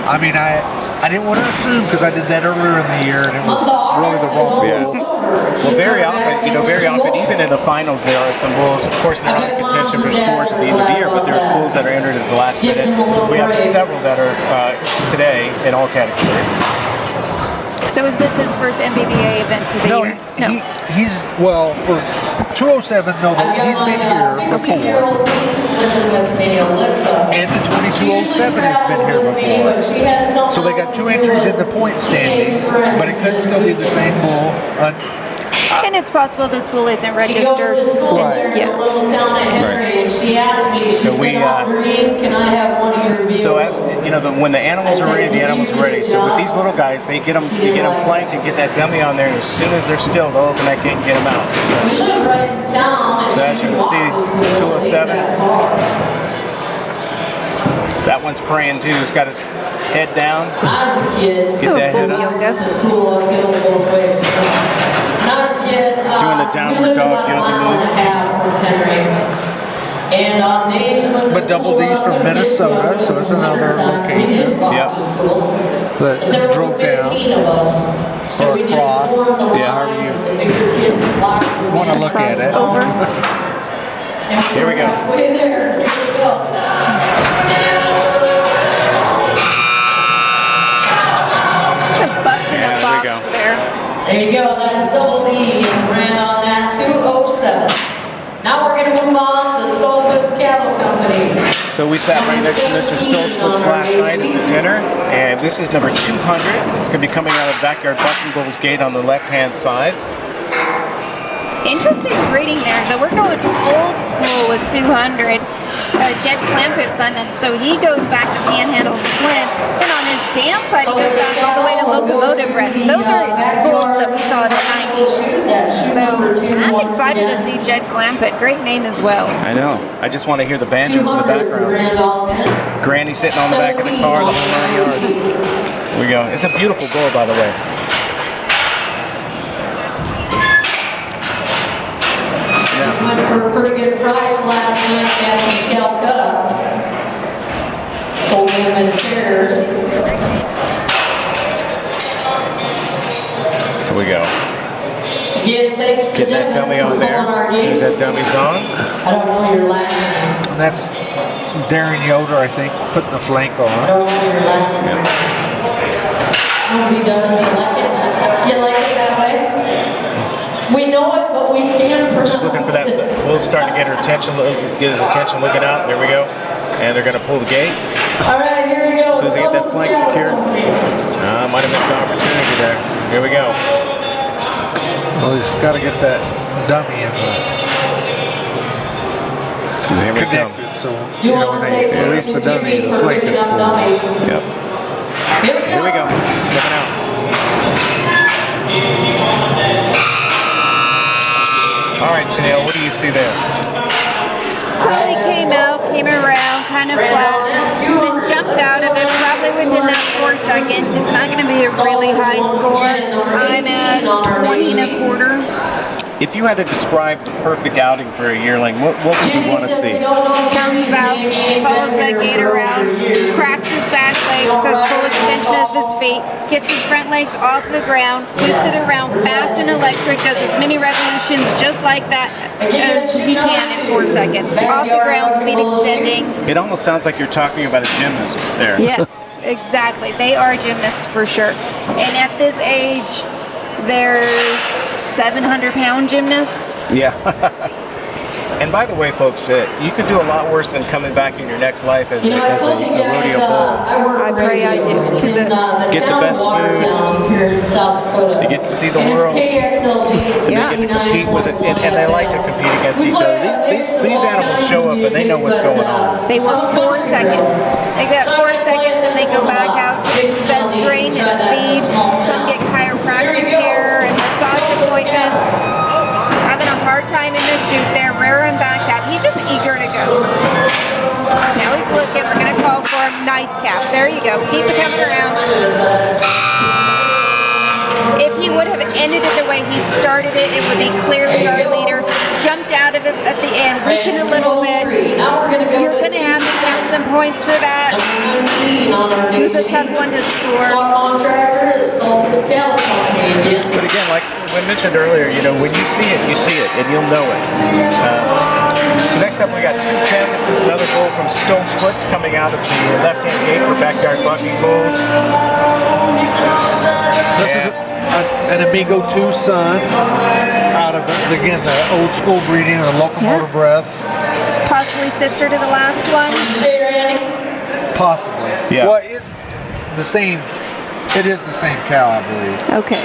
I mean, I didn't want to assume because I did that earlier in the year, and it was really the wrong bull. Well, very often, even in the finals, there are some bulls. Of course, they're not in contention for scores at the end of the year, but there's bulls that are entered at the last minute. We have several that are today in all categories. So is this his first MBBA event of the year? No. He's, well, for 207, no, he's been here before. And the 2207 has been here before. So they got 2 entries in the point standings, but it could still be the same bull. And it's possible this bull isn't registered. Right. Yeah. So as you know, when the animals are ready, the animals are ready. So with these little guys, they get them flanked and get that dummy on there, and as soon as they're still, they'll open that gate and get them out. So as you can see, 207. That one's praying too. He's got his head down. Get that head up. Doing the downward dog yoga move. But Double D's from Minnesota, so that's another location. Yep. That drove down or across. Yeah, however you want to look at it. Here we go. There you go, that's Double D and brand on that 207. Now we're going to move on to Stolfus Cattle Company. So we sat right next to Mr. Stolfus last night at the dinner, and this is number 200. It's going to be coming out of Backyard Bucking Bulls gate on the left-hand side. Interesting breeding there. So we're going old school with 200. Jed Clampett's son, and so he goes back to Panhandle Slim. And on his dam side, he goes back all the way to Locomotive Bred. Those are bulls that we saw in the 90s. So I'm excited to see Jed Clampett. Great name as well. I know. I just want to hear the banjos in the background. Granny sitting on the back of the car, the whole 9 yards. Here we go. It's a beautiful bull, by the way. Went for a pretty good price last night at the Calcutta. Sold them in pairs. Here we go. Again, thanks to Get that dummy on there. As soon as that dummy's on. I don't know your last name. And that's Darren Yoder, I think, putting the flank on. I don't know your last name. Nobody does. You like it? You like it that way? We know it, but we can't pronounce it. Just looking for that. We'll start to get her attention, get his attention looking out. There we go. And they're going to pull the gate. All right, here we go. As soon as they get that flank secured. Might have missed the opportunity there. Here we go. Well, he's got to get that dummy in the Here we go. connected so when they release the dummy, the flank is pulled. Yep. Here we go. Stepping out. All right, Chanel, what do you see there? Really came around, kind of flat, then jumped out of it probably within that 4 seconds. It's not going to be a really high score. I'm at 20 1/4. If you had to describe the perfect outing for a yearling, what would you want to see? Comes out, follows that gate around, cracks his back legs, has full extension of his feet, gets his front legs off the ground, keeps it around fast and electric, does as many revolutions just like that as he can in 4 seconds. Off the ground, feet extending. It almost sounds like you're talking about a gymnast there. Yes, exactly. They are gymnasts for sure. And at this age, they're 700-pound gymnasts. Yeah. And by the way, folks, you could do a lot worse than coming back in your next life as a rodeo bull. I pray I do. Get the best food. You get to see the world. And they get to compete with it, and they like to compete against each other. These animals show up and they know what's going on. They work 4 seconds. They got 4 seconds, then they go back out, get the best grain and feed. Some get chiropractic care and massage appointments. Having a hard time in the chute there, rear and back out. He's just eager to go. Now he's looking. We're going to call for him. Nice calf. There you go. Keep it coming around. If he would have ended it the way he started it, it would be clearly our leader. Jumped out of it at the end, weakened a little bit. You're going to have to count some points for that. It was a tough one to score. But again, like we mentioned earlier, when you see it, and you'll know it. So next up we got 210. This is another bull from Stone Splits coming out of the left-hand gate for Backyard Bucking Bulls. This is an Amigo 2 son out of, again, the old school breeding, the locomotive breath. Possibly sister to the last one. Possibly. Yeah. Well, it's the same. It is the same cow, I believe. Okay.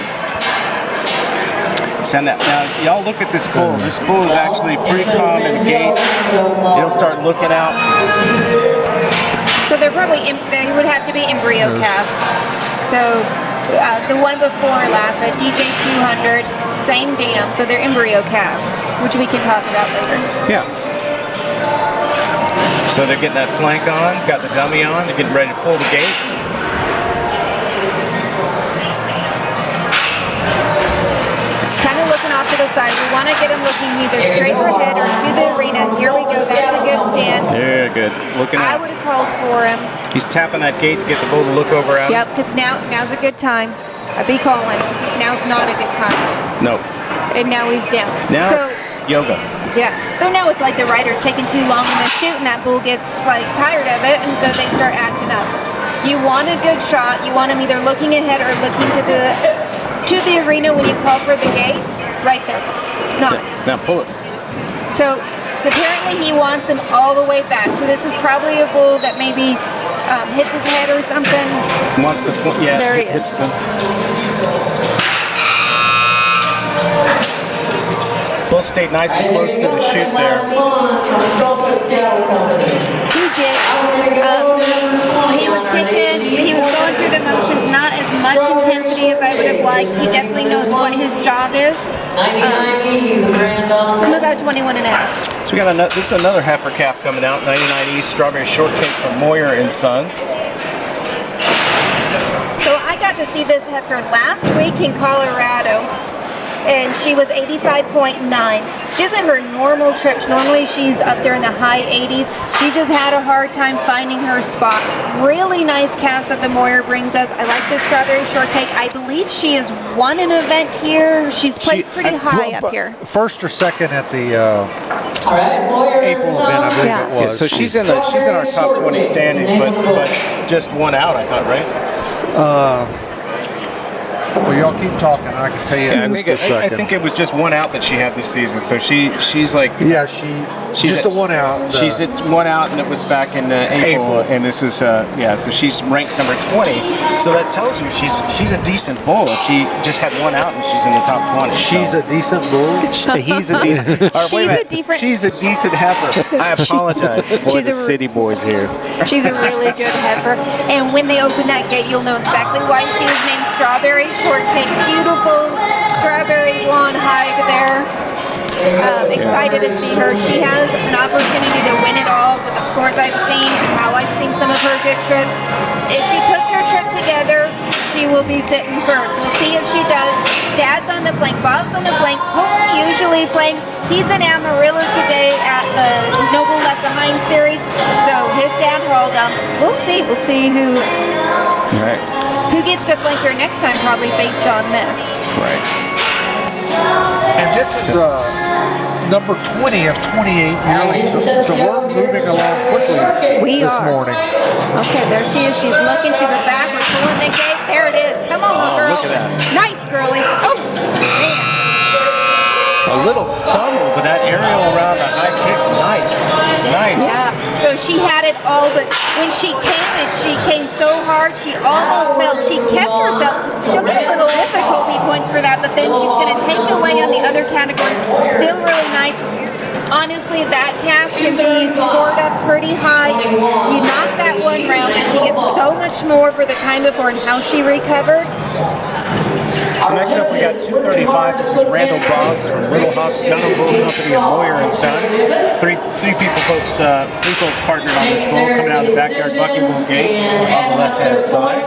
Send that. Now, y'all look at this bull. This bull is actually pretty calm in the gate. He'll start looking out. So they're probably, they would have to be embryo calves. So the one before last, that DJ 200, same dam. So they're embryo calves, which we can talk about later. Yeah. So they're getting that flank on, got the dummy on, they're getting ready to pull the gate. It's kind of looking off to the side. We want to get him looking either straight ahead or to the arena. Here we go. That's a good stand. Yeah, good. Looking I out. would have called for him. He's tapping that gate to get the bull to look over at him. Yep, because now's a good time. I'd be calling. Now's not a good time. No. And now he's down. Now So, it's yoga. yeah. So now it's like the rider's taking too long in the chute, and that bull gets like tired of it, and so they start acting up. You want a good shot. You want him either looking ahead or looking to the arena when you call for the gate. Right there. Not. Now pull it. So apparently he wants him all the way back. So this is probably a bull that maybe hits his head or something. Wants to, yeah. There he hits is. them. Bull stayed nice and close to the chute there. He did. He was kicking. He was going through the motions. Not as much intensity as I would have liked. He definitely knows what his job is. I'm about 21 and a half. So we got this is another heifer calf coming out, 99E Strawberry Shortcake from Moyer and Sons. So I got to see this heifer last week in Colorado, and she was 85.9. She isn't her normal trips. Normally she's up there in the high 80s. She just had a hard time finding her spot. Really nice calves that the Moyer brings us. I like this Strawberry Shortcake. I believe she has won an event here. She's placed pretty high up here. First or second at the All right, Moyer April event, I believe Yeah. it was. So she's in our top 20 standings, but just one out, I thought, right? Well, y'all keep talking. I can tell you Yeah, in just a I second. think it was just one out that she had this season. So she's like, Yeah, she's just at- a one out. she's at one out, and it was back in April. And this is so she's ranked number 20. So that tells you she's a decent bull. If she just had one out and she's in the top 20. She's a decent bull. He's a decent. She's a decent heifer. I apologize for She's the a- city boys here. She's a really good heifer. And when they open that gate, you'll know exactly why she is named Strawberry Shortcake. Beautiful strawberry blonde hide there. Excited to see her. She has an opportunity to win it all with the scores I've seen, how I've seen some of her good trips. If she puts her trip together, she will be sitting first. We'll see if she does. Dad's on the flank, Bob's on the flank. Holton usually flanks. He's in Amarillo today at the Noble Left Behind series, so his dad hauled him. We'll see. We'll see who Right. gets to flank her next time, probably based on this. Right. And this is number 20 of 28 yearlings. So we're moving along quickly We this are. morning. Okay, there she is. She's looking. She's a back. We're pulling the gate. There it is. Come on, little girl. look at that. Nice, girlie. Oh, man. A little stumble, but that aerial around the high kick, nice. Yeah. So she had it all, but when she came so hard, she almost fell. She kept herself. She'll get a little difficulty points for that, but then she's going to take away on the other categories. Still really nice. Honestly, that calf can be scored up pretty high. You knock that one round, and she gets so much more for the time before and how she recovered. So next up we got 235. This is Randall Boggs from Little Hawk Gunner Bull Company of Moyer and Sons. Three folks partnered on this bull coming out of the backyard bucking bull gate on the left-hand side.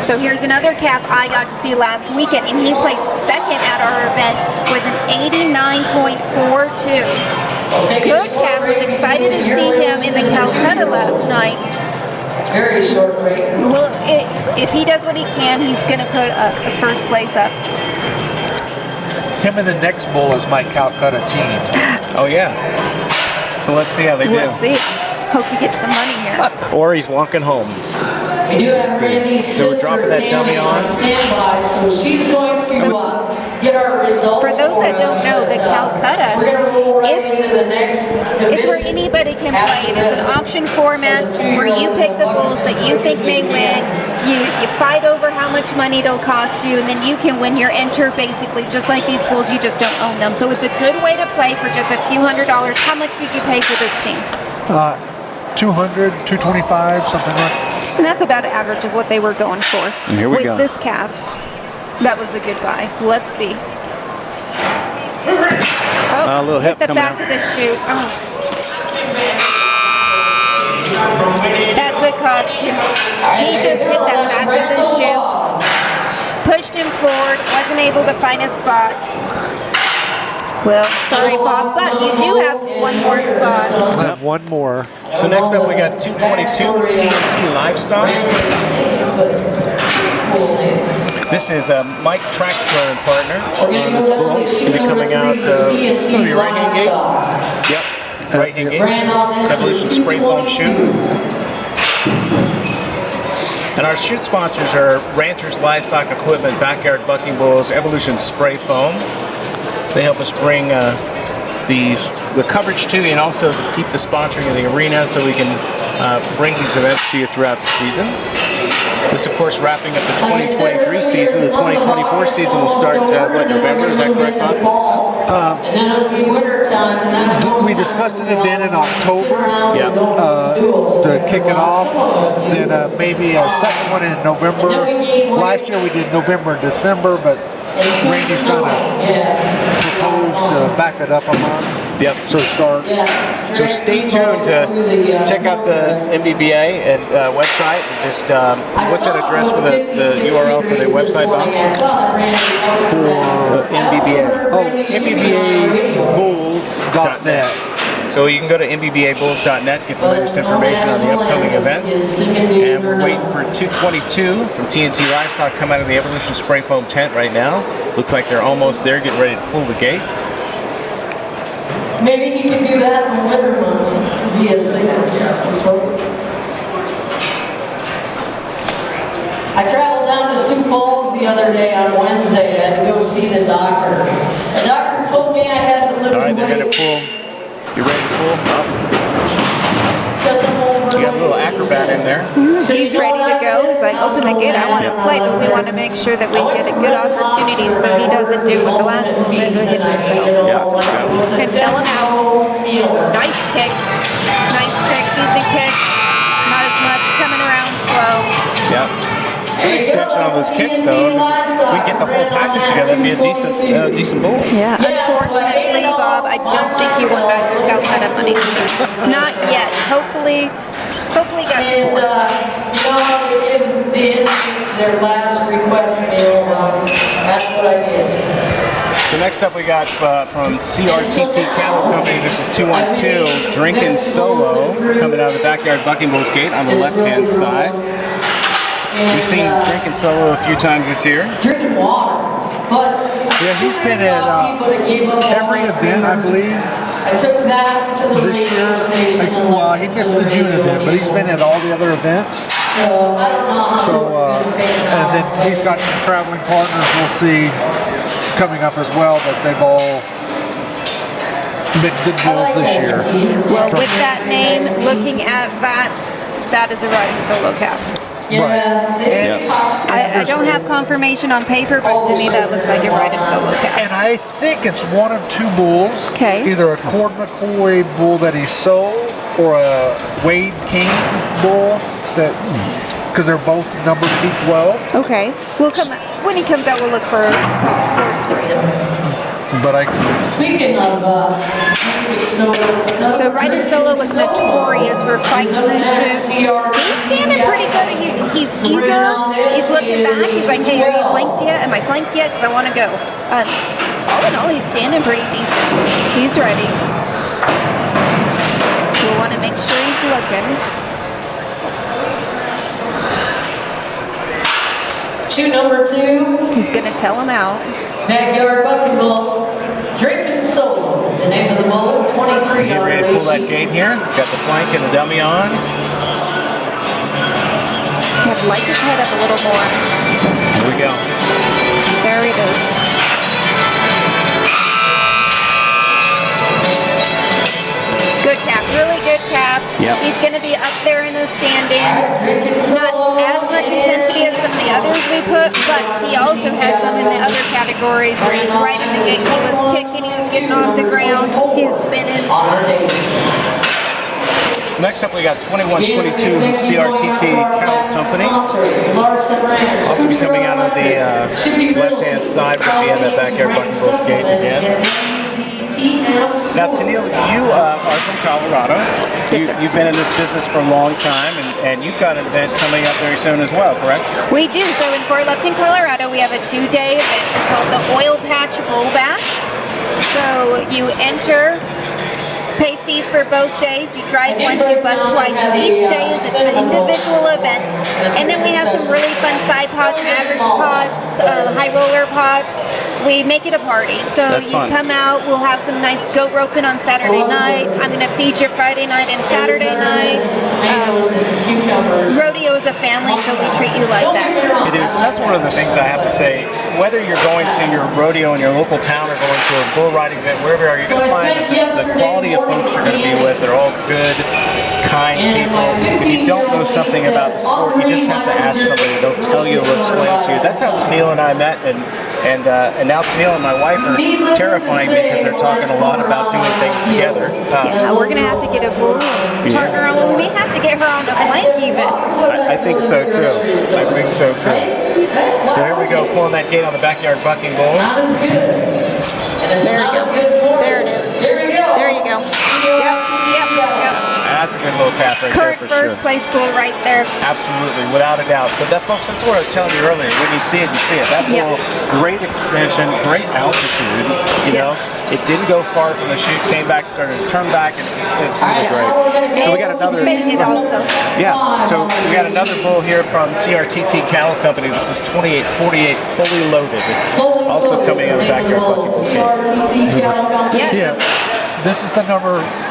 So here's another calf I got to see last weekend, and he placed second at our event with an 89.42. Good calf. Was excited to see him in the Calcutta last night. Very short break. Well, if he does what he can, he's going to put a first place up. Him and the next bull is my Calcutta team. Oh yeah. So let's see how they do. Let's see. Hope he gets some money here. Or he's walking home. We do have Randy's So we're sister dropping that Tammy dummy on. standby, so she's going to get our results. For those that don't know, the Calcutta, we're gonna roll right into the next it's where anybody can play it. It's an auction format where you pick the bulls that you think may win. You fight over how much money it'll cost you, and then you can win. You're entered basically just like these bulls. You just don't own them. So it's a good way to play for just a few $100s. How much did you pay for this team? 200, 225, something like that. And that's about average of what they were going for. And here we with go. this calf. That was a good buy. Let's see. A little hip hit the coming back out. of the chute. Oh. That's what cost you. He just hit that back of the chute, pushed him forward, wasn't able to find a spot. Well, sorry, Bob, but you do have one more spot. I have one more. So next up we got 222 TNT Livestock. This is Mike Traxler and partner on this bull. It's going to be coming out. This is going to be right hand gate. Yep, right hand gate. Evolution spray foam chute. And our chute sponsors are Ranchers Livestock Equipment, Backyard Bucking Bulls, Evolution Spray Foam. They help us bring the coverage to you and also keep the sponsoring of the arena so we can bring these events to you throughout the season. This, of course, wrapping up the 2023 season. The 2024 season will start, November? Is that correct, Bob? And then it'll be winter time. And that's We discussed an event in October Yeah. to kick it off. Then maybe a second one in November. Last year we did November and December, but Randy's going to propose to back it up a month. Yep. So start. So stay tuned to check out the MBBA and website. And just what's that address for the URL for the website, Bob? For MBBA. Oh, MBBABulls.net. So you can go to MBBABulls.net, get the latest information on the upcoming events. And we're waiting for 222 from TNT Livestock come out of the Evolution Spray Foam tent right now. Looks like they're almost there, getting ready to pull the gate. Maybe he can do that in the winter months via signal. I traveled down to Sioux Falls the other other day on Wednesday. I had to go see the doctor. The doctor told me I had to lose All right, they're weight. going to pull. You ready to pull? Because I'm You got a little overweight. acrobat in there. He's ready to go. He's like, open the gate, I want to play, but we want to make sure that we get a good opportunity so he doesn't do what the last move did to hit himself. And tell him out. Nice kick. Nice kick, decent kick. Not as much, coming around slow. Yep. An extension on those kicks, though. We can get the whole package together. It'd be a decent bull. Yeah. Unfortunately, Bob, I don't think you won back your Calcutta money. Not yet. Hopefully got some And, more. you know how they give the Indians their last request meal? That's what I did. So next up we got from CRTT Cattle Company, this is 212, Drinkin' Solo, coming out of the Backyard Bucking Bulls gate on the left-hand side. We've seen Drinkin' Solo a few times this year. Drinking water. But Yeah, he's been at every event, I believe, I took that to the this year. radio station. Well, he missed the June event, but he's been at all the other events. So I don't know how So, this is gonna pan and out. then he's got some traveling partners we'll see coming up as well, but they've all been good bulls this year. Well, with that name, looking at that, that is a riding solo calf. Yeah, Right. they Yes. I don't have confirmation on paper, but to me that looks like a riding solo calf. And I think it's one of two bulls. Okay. Either a Cord McCoy bull that he sold or a Wade King bull that, because they're both number 212. Okay, we'll come when he comes out. We'll look for words for him. But I Speaking of, So riding solo was notorious for fighting the shoot. He's standing pretty good. He's eager. He's looking back. He's like, hey, are you flanked yet? Am I flanked yet? Because I want to go. All in all, he's standing pretty decent. He's ready. We'll want to make sure he's looking. shoot number 2, He's gonna tell him out. Backyard Bucking Bulls, Drinking Solo. The name of the bull, 23 Get ready to pull that gate here. Got the flank and the dummy on. Have to light his head up a little more. Here we go. There it is. Good calf, really good calf. Yep. He's going to be up there in the standings. Not as much intensity as some of the others we put, but he also had some in the other categories where he was right in the gate. He was kicking, he was getting off the ground, he was spinning. So next up we got 2122 CRTT Cattle Company. Also be coming out of the left-hand side, but be in the Backyard Bucking Bulls gate again. Now, Tennille, you are from Colorado. Yes, sir. You've been in this business for a long time, and you've got an event coming up very soon as well, correct? We do. So in Fort Lupton, Colorado, we have a 2-day event called the Oil Patch Bull Bash. So you enter, pay fees for both days. You drive once, you buck twice. Each day is its individual event. And then we have some really fun side pods, average pods, high roller pods. We make it a party. So That's you fun. come out, we'll have some nice goat roping on Saturday night. I'm going to feed you Friday night and Saturday night. Rodeo is a family, so we treat you like that. It is. That's one of the things I have to say. Whether you're going to your rodeo in your local town or going to a bull riding event, wherever you are, you're going to find that the quality of folks you're going to be with are all good, kind people. If you don't know something about the sport, you just have to ask somebody. They'll tell you or explain it to you. That's how Tennille and I met, and now Tennille and my wife are terrifying me because they're talking a lot about doing things together. Yeah, we're gonna have to get a bull partner on. We may have to get her on the flank even. I think so too. I think so too. So here we go, pulling that gate on the Backyard Bucking Bulls. Not as good. And it's There not you as go. good for There it you. is. There we go. There you go. Yep. That's a good little calf right Current there for first sure. place bull right there. Absolutely, without a doubt. So that, folks, that's what I was telling you earlier. When you see it, you see it. That Yep. bull, great extension, great altitude. You know, it didn't go far from the chute. Came back, started to turn back, and it's really great. So we got another. Fitted also. Yeah. So we got another bull here from CRTT Cattle Company. This is 2848, fully loaded. Also coming out of the Backyard Bucking Bulls gate. Yes. Yeah. This is the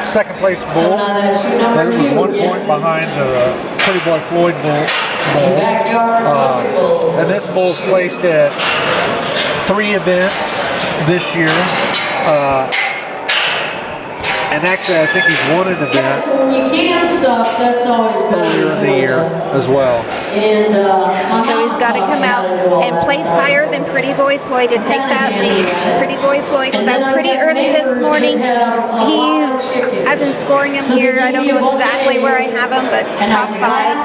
second place bull. That was 1 point behind the Pretty Boy Floyd bull. bull. And this bull's placed at 3 events this year. And actually, I think he's won an event earlier in the year as well. So he's got to come out and place higher than Pretty Boy Floyd to take that lead. Pretty Boy Floyd was out pretty early this morning. I've been scoring him here. I don't know exactly where I have him, but top 5.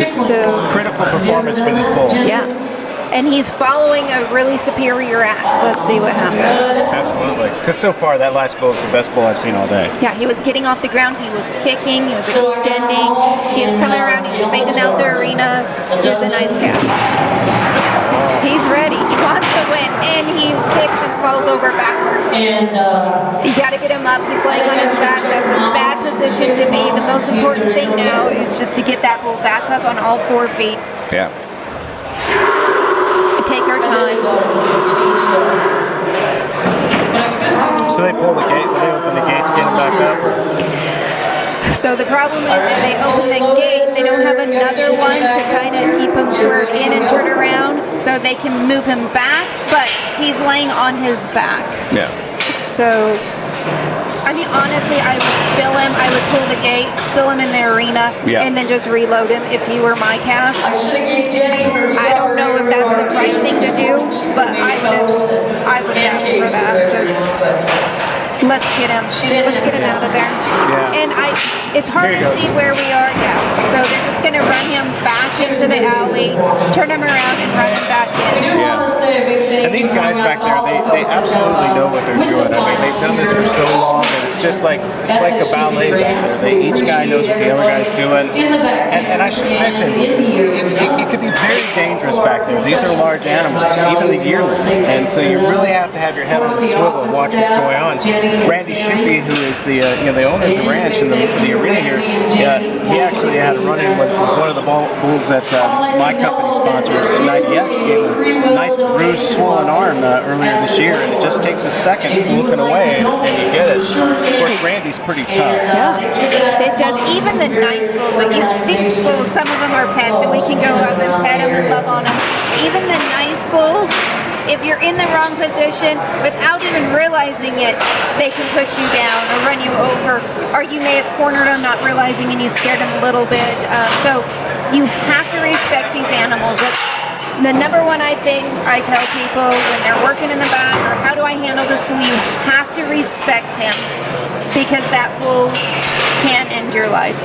So critical performance for this bull. yeah. And he's following a really superior act. Let's see what happens. Absolutely. Because so far, that last bull is the best bull I've seen all day. Yeah, he was getting off the ground, he was kicking, he was extending, he was coming around, he was fading out the arena. It was a nice calf. He's ready, he wants to win, and he kicks and falls over backwards. You gotta get him up, he's laying on his back, that's a bad position to be. The most important thing now is just to get that bull back up on all 4 feet. Yeah. Take our time. So they pull the gate, they open the gate to get him back up? So the problem is when they open the gate, they don't have another one to kind of keep him squared in and turn around so they can move him back, but he's laying on his back. Yeah. So, I mean, honestly, I would spill him. I would pull the gate, spill him in the arena, and then just reload him if he were my calf. I don't know if that's the right thing to do, but I would ask for that. Just let's get him out of there. Yeah. And it's hard to see where we are now. So they're just going to run him back into the alley, turn him around, and run him back in. Yeah. And these guys back there, they absolutely know what they're doing. I mean, they've done this for so long, and it's just like a ballet back there. Each guy knows what the other guy's doing. And I should mention, it could be very dangerous back there. These are large animals, even the yearlings. And so you really have to have your head on the swivel and watch what's going on. Randy Shippey, who is the owner of the ranch and the arena here, he actually had a run-in with one of the bulls that my company sponsors, 90X, gave him a nice bruised, swollen arm earlier this year, and it just takes a second looking away and you get it. Of course, Randy's pretty tough. Yeah, it does. Even the nice bulls, these bulls, some of them are pets, and we can go up and pet them and love on them. Even the nice bulls, if you're in the wrong position, without even realizing it, they can push you down or run you over, or you may have cornered them not realizing and you scared them a little bit. So you have to respect these animals. That's the number one thing I tell people when they're working in the back, or how do I handle this bull? You have to respect him, because that bull can end your life.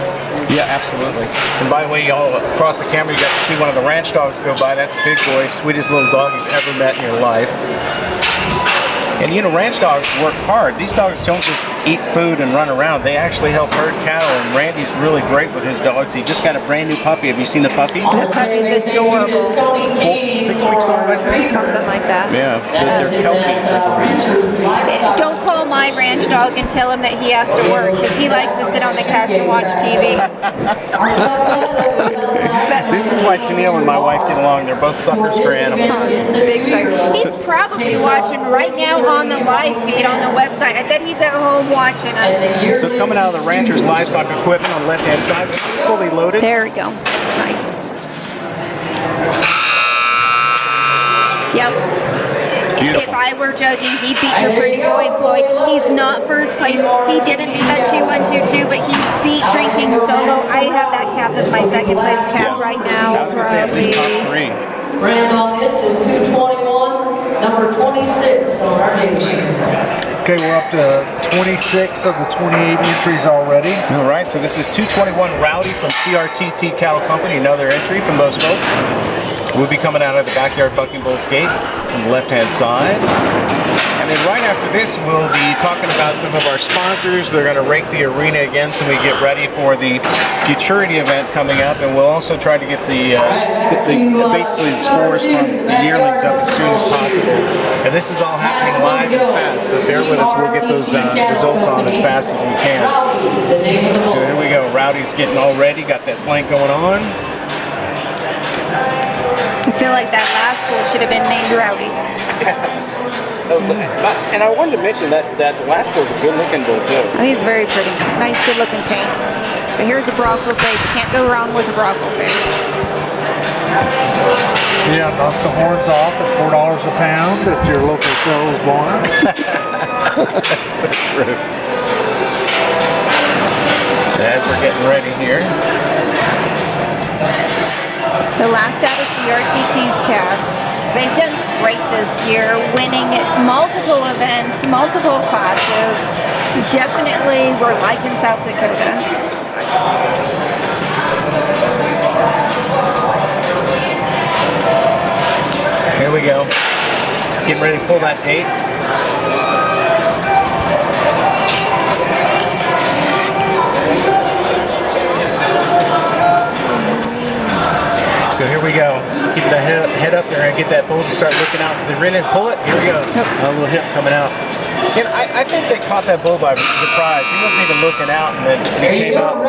Yeah, absolutely. And by the way, y'all across the camera, you got to see one of the ranch dogs go by. That's Big Boy, sweetest little dog you've ever met in your life. And ranch dogs work hard. These dogs don't just eat food and run around. They actually help herd cattle, and Randy's really great with his dogs. He just got a brand new puppy. Have you seen the puppy? The puppy's adorable. 6 weeks old, I think? Something like that. Yeah, they're Kelpies, I believe. Don't call my ranch dog and tell him that he has to work, because he likes to sit on the couch and watch TV. This is why Tennille and my wife get along. They're both suckers for animals. Big sucker. He's probably watching right now on the live feed on the website. I bet he's at home watching us. So coming out of the rancher's livestock equipment on the left-hand side, this is fully loaded. There we go. Nice. Yep. Beautiful. If I were judging, he beat your Pretty Boy Floyd. He's not first place. He didn't beat that 2-1-2-2, but he beat Drinking Solo. I have that calf as my second place calf right now. I was going to say at least top 3. Brand on this is 221, number 26 on our date sheet. Okay, we're up to 26 of the 28 entries already. All right, so this is 221 Rowdy from CRTT Cattle Company, another entry from those folks. We'll be coming out of the backyard Bucking Bulls gate on the left-hand side. And then right after this, we'll be talking about some of our sponsors. They're going to rake the arena again so we get ready for the Futurity event coming up. And we'll also try to get basically the scores from the Yearlings up as soon as possible. And this is all happening live and fast, so bear with us. We'll get those results on as fast as we can. So here we go. Rowdy's getting all ready. Got that flank going on. I feel like that last bull should have been named Rowdy. And I wanted to mention that the last bull's a good-looking bull too. Oh, he's very pretty. Nice, good-looking paint. But here's a bronco face. Can't go wrong with a bronco face. Yeah, knock the horns off at $4 a pound if your local show is born. That's so true. As we're getting ready here. The last out of CRTT's calves. They've done great this year, winning multiple events, multiple classes. Definitely were like in South Dakota. Here we go. Getting ready to pull that gate. So here we go. Keep the head up there and get that bull to start looking out to the rear and pull it. Here we go. A little hip coming out. And I think they caught that bull by surprise. He wasn't even looking out, and then he came out.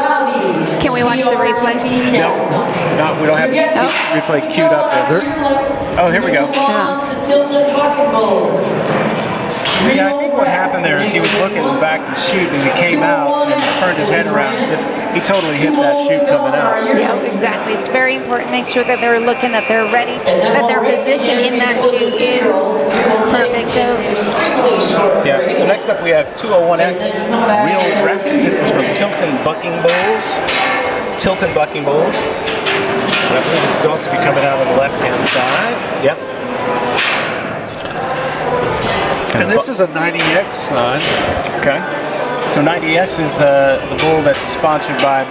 Can we watch the replay? No, we don't have the replay queued up there. Oh, here we go. Yeah, I think what happened there is he was looking back to shoot, and he came out and turned his head around, and he totally hit that chute coming out. Yeah, exactly. It's very important to make sure that they're looking, that they're ready, that their position in that chute is perfect. Yeah, so next up we have 201X Real Wreck. This is from Tilton Bucking Bulls. Tilton Bucking Bulls. And I believe this is also be coming out on the left-hand side. Yep. And this is a 90X son. Okay. So 90X is the bull that's sponsored by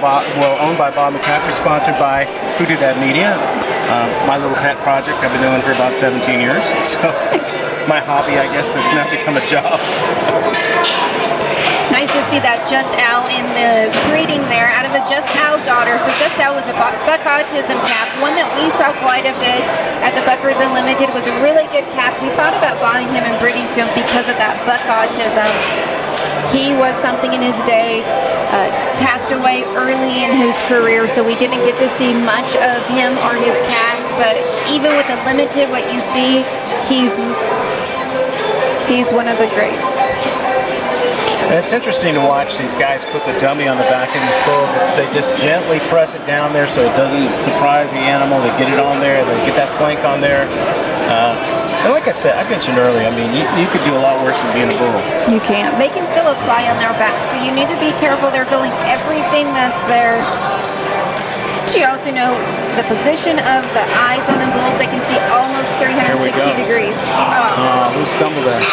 owned by Bob McCaffrey, sponsored by Who Did That Media. My little pet project I've been doing for about 17 years. So my hobby, I guess, that's now become a job. Nice to see that Just Al in the breeding there out of a Just Al daughter. So Just Al was a buck autism calf, one that we saw quite a bit at the Buckers Unlimited. Was a really good calf. We thought about buying him and breeding to him because of that buck autism. He was something in his day, passed away early in his career, so we didn't get to see much of him or his calves, but even with the limited, what you see, he's one of the greats. And it's interesting to watch these guys put the dummy on the back of these bulls. They just gently press it down there so it doesn't surprise the animal. They get it on there, they get that flank on there. And like I said, I mentioned earlier, I mean, you could do a lot worse than being a bull. You can't. They can feel a fly on their back, so you need to be careful. They're feeling everything that's there. You also know the position of the eyes on the bulls. They can see almost 360 degrees. Who stumbled there?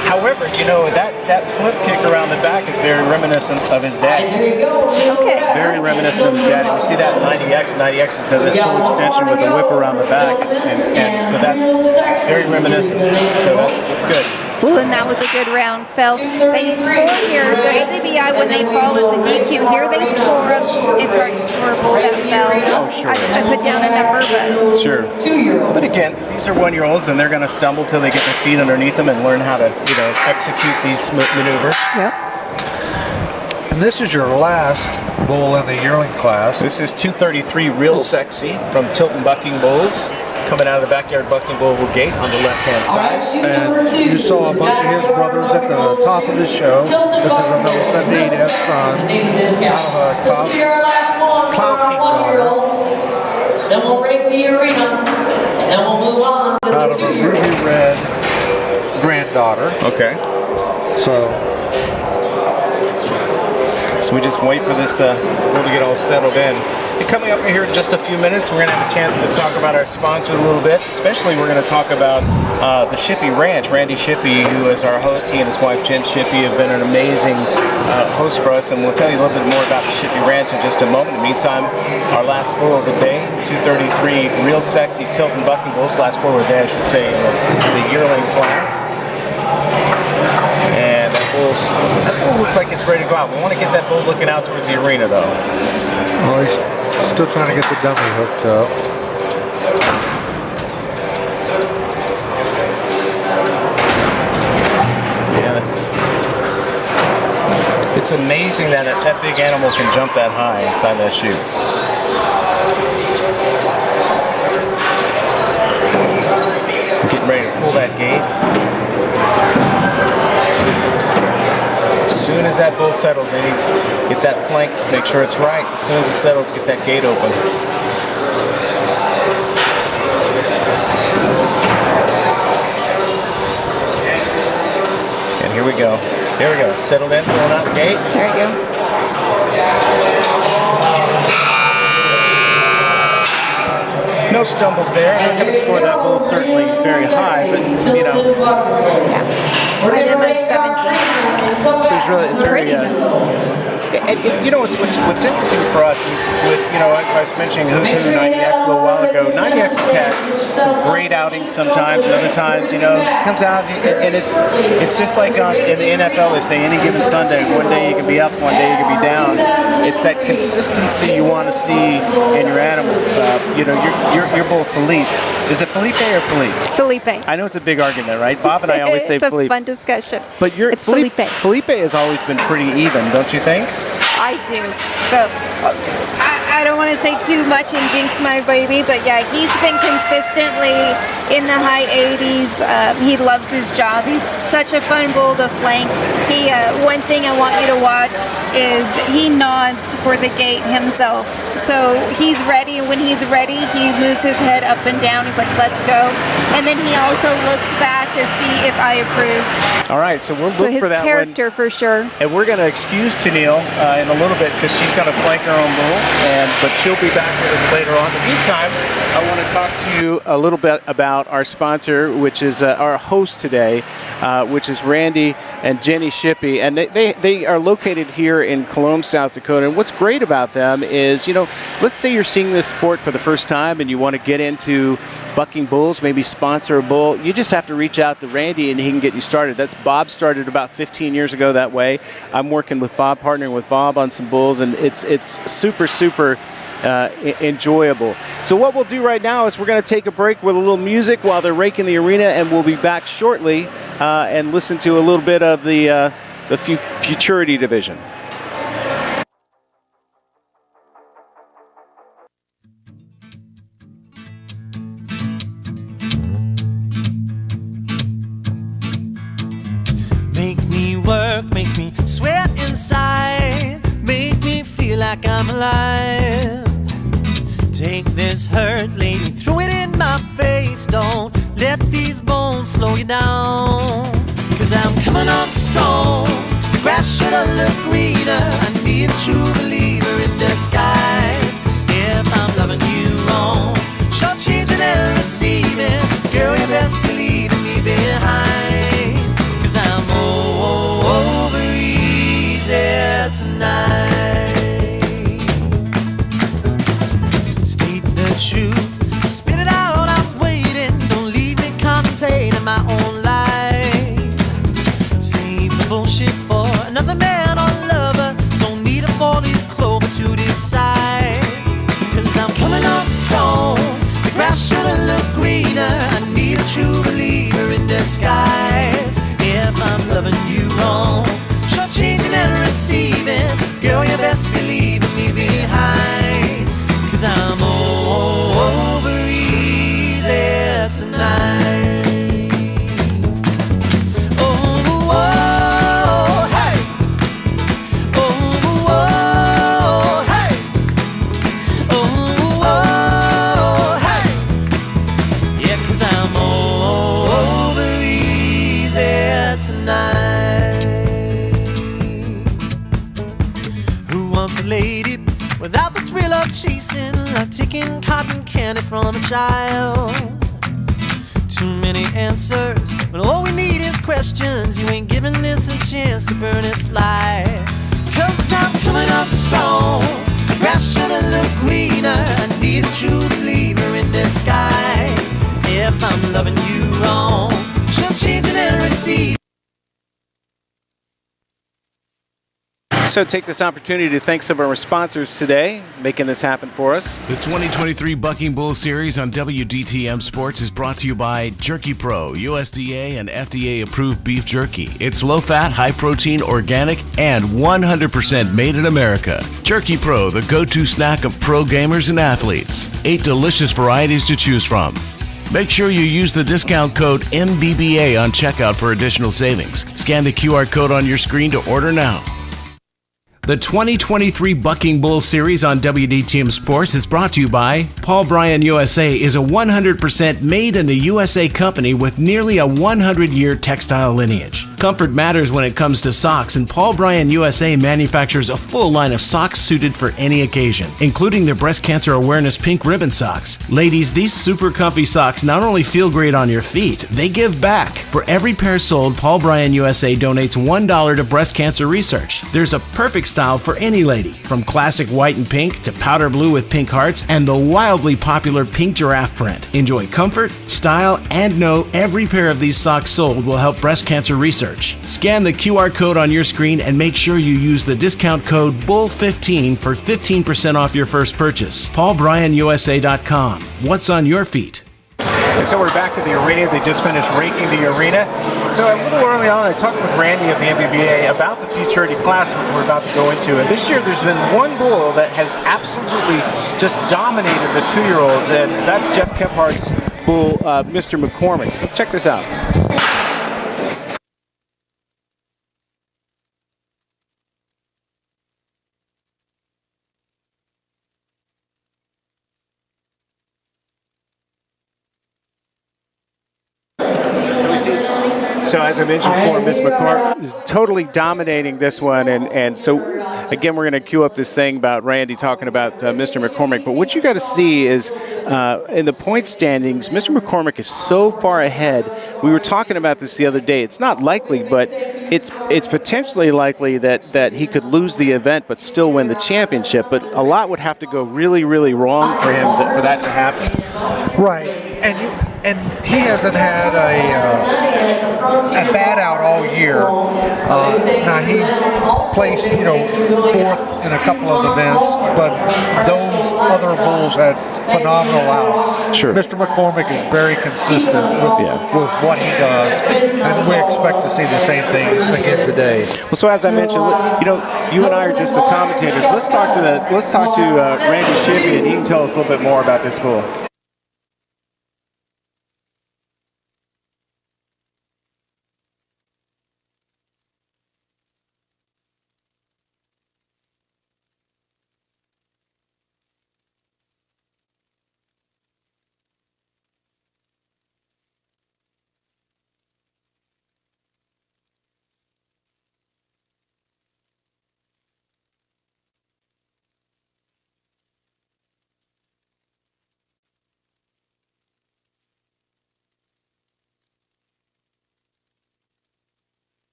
However, you know, that flip kick around the back is very reminiscent of his daddy. Okay. Very reminiscent of his daddy. We see that in 90X. 90X does that full extension with the whip around the back. And so that's very reminiscent. So that's good. Well, and that was a good round, Phil. They score here. So MBBA, when they fall, it's a DQ. Here they score. It's hard to score a bull that fell. Oh, sure. I put down a number, but... Sure. But again, these are 1-year-olds, and they're going to stumble till they get their feet underneath them and learn how to, execute these maneuvers. Yep. And this is your last bull in the yearling class. This is 233 Real Sexy from Tilton Bucking Bulls, coming out of the backyard Bucking Bull gate on the left-hand side. And you saw a bunch of his brothers at the top of the show. This is another 78F son out of a Cloud King daughter. Then we'll rake the arena, and then we'll move on to Out of a ruby red granddaughter. Okay. So we just wait for this bull to get all settled in. And coming up here in just a few minutes, we're going to have a chance to talk about our sponsor a little bit. Especially, we're going to talk about the Shippey Ranch. Randy Shippey, who is our host, he and his wife Jen Shippey have been an amazing host for us, and we'll tell you a little bit more about the Shippey Ranch in just a moment. In the meantime, our last bull of the day, 233 Real Sexy Tilton Bucking Bulls. Last bull of the day, I should say, in the Yearling class. And that bull looks like it's ready to go out. We want to get that bull looking out towards the arena, though. well, he's still trying to get the dummy hooked up. Yeah. It's amazing that that big animal can jump that high inside that chute. We're getting ready to pull that gate. soon as that bull settles, get that flank, make sure it's right. As soon as it settles, get that gate open. And here we go. Here we go. Settled in, pulling out the gate. There you go. No stumbles there. I'm not going to score that bull certainly very high, but you know. I did my 17. So it's very. You know what's interesting for us with I was mentioning Who's Who 90X a little while ago. 90X has had some great outings sometimes, and other times it comes out and it's just like in the NFL they say any given Sunday, one day you can be up, one day you can be down. It's that consistency you want to see in your animals. Your bull Felipe. Is it Felipe or Philippe? Felipe. I know it's a big argument, right? Bob and I always say Felipe. It's a fun discussion. But it's Felipe. Felipe has always been pretty even, don't you think? I do. So I don't want to say too much and jinx my baby, but yeah, he's been consistently in the high 80s. He loves his job. He's such a fun bull to flank. One thing I want you to watch is he nods for the gate himself. So he's ready. When he's ready, he moves his head up and down. He's like, let's go. And then he also looks back to see if I approved. All right, so we'll look for that one. His character for sure. And we're going to excuse Tennille in a little bit because she's going to flank her own bull, but she'll be back with us later on. In the meantime, I want to talk to you a little bit about our sponsor, which is our host today, which is Randy and Jenny Shippey, and they are located here in Cologne, South Dakota. And what's great about them is, let's say you're seeing this sport for the first time and you want to get into bucking bulls, maybe sponsor a bull. You just have to reach out to Randy and he can get you started. That's Bob started about 15 years ago that way. I'm working with Bob, partnering with Bob on some bulls, and it's super enjoyable. So what we'll do right now is we're going to take a break with a little music while they're raking the arena, and we'll be back shortly and listen to a little bit of the Futurity division. Make me work, make me sweat inside, make me feel like I'm alive. Take this hurt, lady, throw it in my face. Don't let these bones slow you down. 'Cause I'm coming on strong, the grass should have looked greener. I need a true believer in disguise. If I'm loving you wrong, short-changing and receiving, girl, you best believe in me behind. 'Cause I'm over easy tonight. State the truth, spit it out, I'm waiting. Don't leave me contemplating my own life. Save the bullshit for another man or lover. Don't need a four-leaf clover to decide. 'Cause I'm coming on strong, the grass should have looked greener. I need a true believer in disguise. If I'm loving you wrong, short-changing and receiving, girl, you best believe in me behind. 'Cause I'm over easy tonight. Oh, hey. Oh, hey. Oh, hey. Yeah, 'cause I'm over easy tonight. Who wants a lady without the thrill of chasing, like taking cotton candy from a child? Too many answers when all we need is questions. You ain't giving this a chance to burn its light. 'Cause I'm coming up strong, the grass should have looked greener. I need a true believer in disguise. If I'm loving you wrong, she'll change it and receive. So take this opportunity to thank some of our sponsors today, making this happen for us. The 2023 Bucking Bull Series on WDTM Sports is brought to you by Jerky Pro, USDA and FDA approved beef jerky. It's low-fat, high-protein, organic, and 100% made in America. Jerky Pro, the go-to snack of pro gamers and athletes. 8 delicious varieties to choose from. Make sure you use the discount code MBBA on checkout for additional savings. Scan the QR code on your screen to order now. The 2023 Bucking Bull Series on WDTM Sports is brought to you by Paul Bryan USA is a 100% made in the USA company with nearly a 100-year textile lineage. Comfort matters when it comes to socks, and Paul Bryan USA manufactures a full line of socks suited for any occasion, including their breast cancer awareness pink ribbon socks. Ladies, these super comfy socks not only feel great on your feet, they give back. For every pair sold, Paul Bryan USA donates $1 to breast cancer research. There's a perfect style for any lady, from classic white and pink to powder blue with pink hearts and the wildly popular pink giraffe print. Enjoy comfort, style, and know every pair of these socks sold will help breast cancer research. Scan the QR code on your screen and make sure you use the discount code BULL15 for 15% off your first purchase. PaulBryanUSA.com. What's on your feet? And so we're back at the arena. They just finished raking the arena. So a little early on, I talked with Randy of the MBBA about the Futurity class, which we're about to go into. And this year, there's been one bull that has absolutely just dominated the 2-year-olds, and that's Jeff Kephardt's bull, Mr. McCormick. So let's check this out. So as I mentioned before, Ms. McCart is totally dominating this one, and so again we're going to cue up this thing about Randy talking about Mr. McCormick. But what you got to see is in the point standings, Mr. McCormick is so far ahead. We were talking about this the other day. It's not likely, but it's potentially likely that he could lose the event but still win the championship. But a lot would have to go really, really wrong for him for that to happen. Right, and he hasn't had a bad out all year. Now he's placed, fourth in a couple of events, but those other bulls had phenomenal outs. Sure. Mr. McCormick is very consistent with what he does, and we expect to see the same thing again today. Well, so as I mentioned, you and I are just the commentators. Let's talk to Randy Shivy, and he can tell us a little bit more about this bull.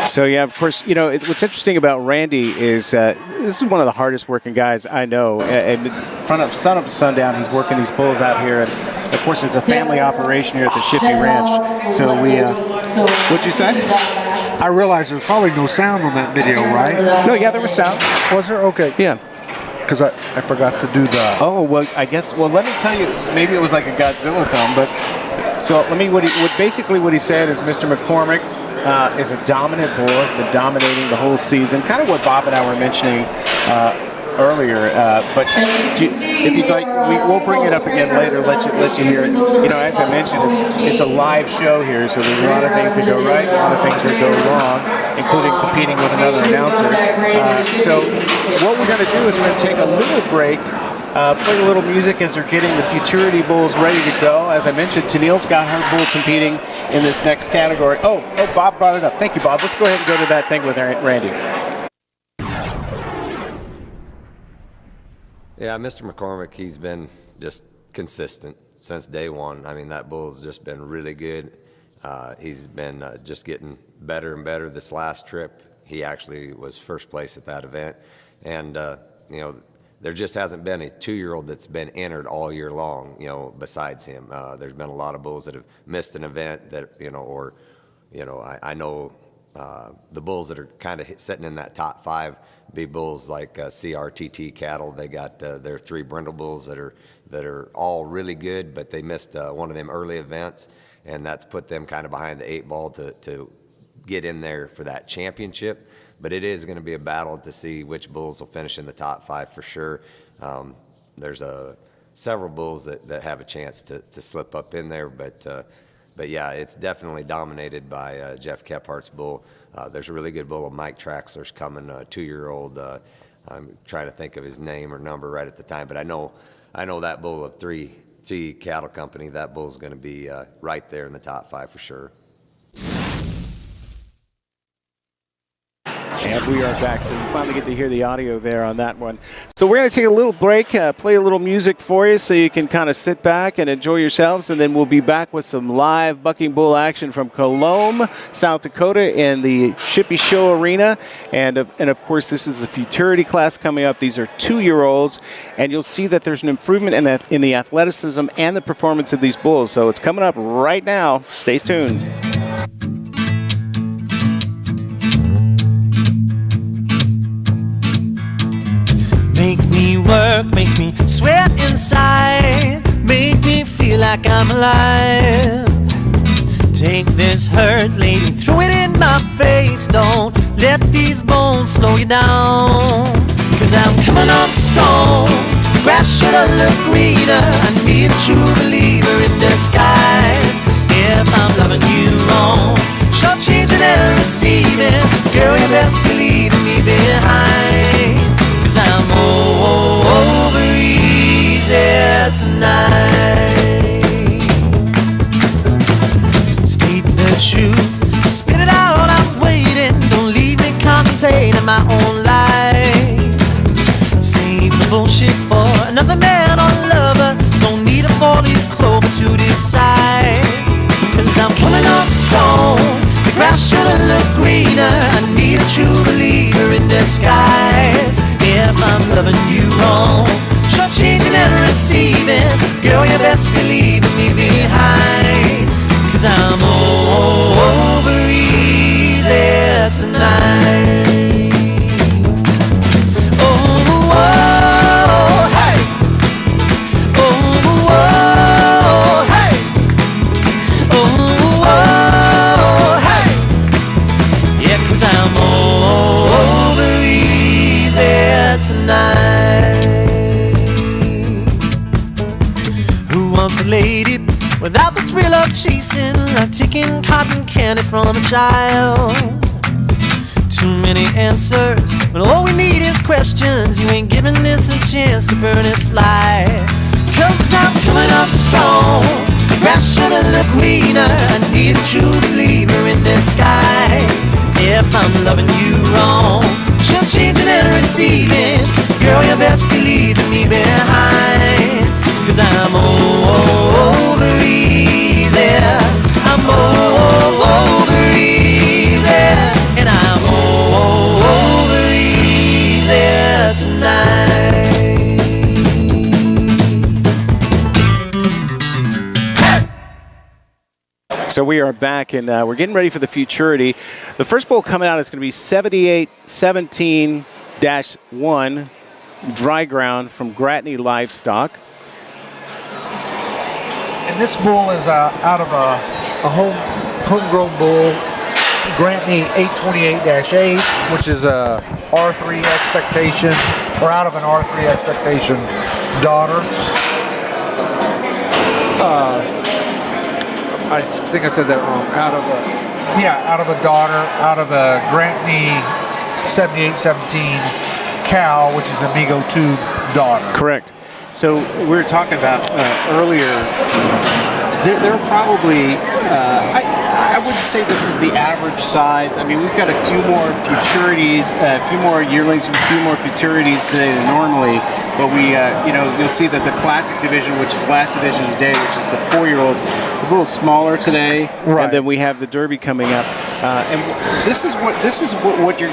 So yeah, of course, what's interesting about Randy is this is one of the hardest working guys I know. And front of sun up to sundown, he's working these bulls out here, and of course, it's a family operation here at the Shippey Ranch. So what'd you say? I realize there's probably no sound on that video, right? No, yeah, there was sound. Was there? Okay. Yeah. Because I forgot to do that. Oh, well, I guess, let me tell you, maybe it was like a Godzilla film, but so basically what he said is Mr. McCormick is a dominant bull, has been dominating the whole season, kind of what Bob and I were mentioning earlier, but if you'd like, we'll bring it up again later, let you hear it. As I mentioned, it's a live show here, so there's a lot of things that go right, a lot of things that go wrong, including competing with another announcer. So what we're going to do is we're going to take a little break, play a little music as they're getting the Futurity bulls ready to go. As I mentioned, Tennille's got her bull competing in this next category. Oh, Bob brought it up. Thank you, Bob. Let's go ahead and go to that thing with Randy. Yeah, Mr. McCormick, he's been just consistent since day one. I mean, that bull's just been really good. He's been just getting better and better this last trip. He actually was first place at that event. And, you know, there just hasn't been a 2-year-old that's been entered all year long, you know, besides him. There's been a lot of bulls that have missed an event that, you know, or, you know, I know the bulls that are kind of sitting in that top 5 be bulls like CRTT cattle. They got their 3 brindle bulls that are all really good, but they missed one of them early events, and that's put them kind of behind the 8 ball to get in there for that championship. But it is going to be a battle to see which bulls will finish in the top 5 for sure. There's several bulls that have a chance to slip up in there, but yeah, it's definitely dominated by Jeff Kephardt's bull. There's a really good bull of Mike Traxler's coming, a 2-year-old. I'm trying to think of his name or number right at the time, but I know that bull of 3T Cattle Company. That bull's going to be right there in the top 5 for sure. And we are back, so you finally get to hear the audio there on that one. So we're going to take a little break, play a little music for you so you can kind of sit back and enjoy yourselves, and then we'll be back with some live bucking bull action from Colome, South Dakota in the Shippey Show Arena. And of course, this is the Futurity class coming up. These are 2-year-olds, and you'll see that there's an improvement in the athleticism and the performance of these bulls. So it's coming up right now. Stay tuned. Make me work, make me sweat inside, make me feel like I'm alive. Take this hurt, lady, throw it in my face. Don't let these bones slow you down. 'Cause I'm coming on strong, the grass should have looked greener. I need a true believer in disguise. If I'm loving you wrong, short-changing and receiving, girl, you best believe in me behind. 'Cause I'm over easy tonight. State the truth, spit it out, I'm waiting. Don't leave me contemplating my own life. Save the bullshit for another man or lover. Don't need a 4-leaf clover to decide. 'Cause I'm coming on strong, the grass should've looked greener. I need a true believer in disguise. If I'm loving you wrong, short-changing and receiving, girl, you best believe in me behind. 'Cause I'm over easy tonight. Oh, oh, hey. Oh, oh, hey. Oh, oh, hey. Yeah, 'cause I'm over easy tonight. Who wants a lady without the thrill of chasing, like taking cotton candy from a child? Too many answers, but all we need is questions. You ain't giving this a chance to burn its light. 'Cause I'm coming up strong, the grass should've looked greener. I need a true believer in disguise. If I'm loving you wrong, changing and receiving, girl, you best believe in me behind. 'Cause I'm over easy, I'm over easy, and I'm over easy tonight. So we are back, and we're getting ready for the Futurity. The first bull coming out is going to be 7817-1 Dry Ground from Gratney Livestock. And this bull is out of a homegrown bull, Gratney 828-8, which is a R3 expectation, or out of an R3 expectation daughter. I think I said that wrong. Out of a daughter, out of a Gratney 7817 cow, which is Amigo 2 daughter. Correct. So we were talking about earlier, there are probably, I would say this is the average size. I mean, we've got a few more Futurities, a few more Yearlings, a few more Futurities today than normally. But we, you'll see that the classic division, which is the last division of the day, which is the 4-year-olds, is a little smaller today. Right. And then we have the Derby coming up. And this is what you're.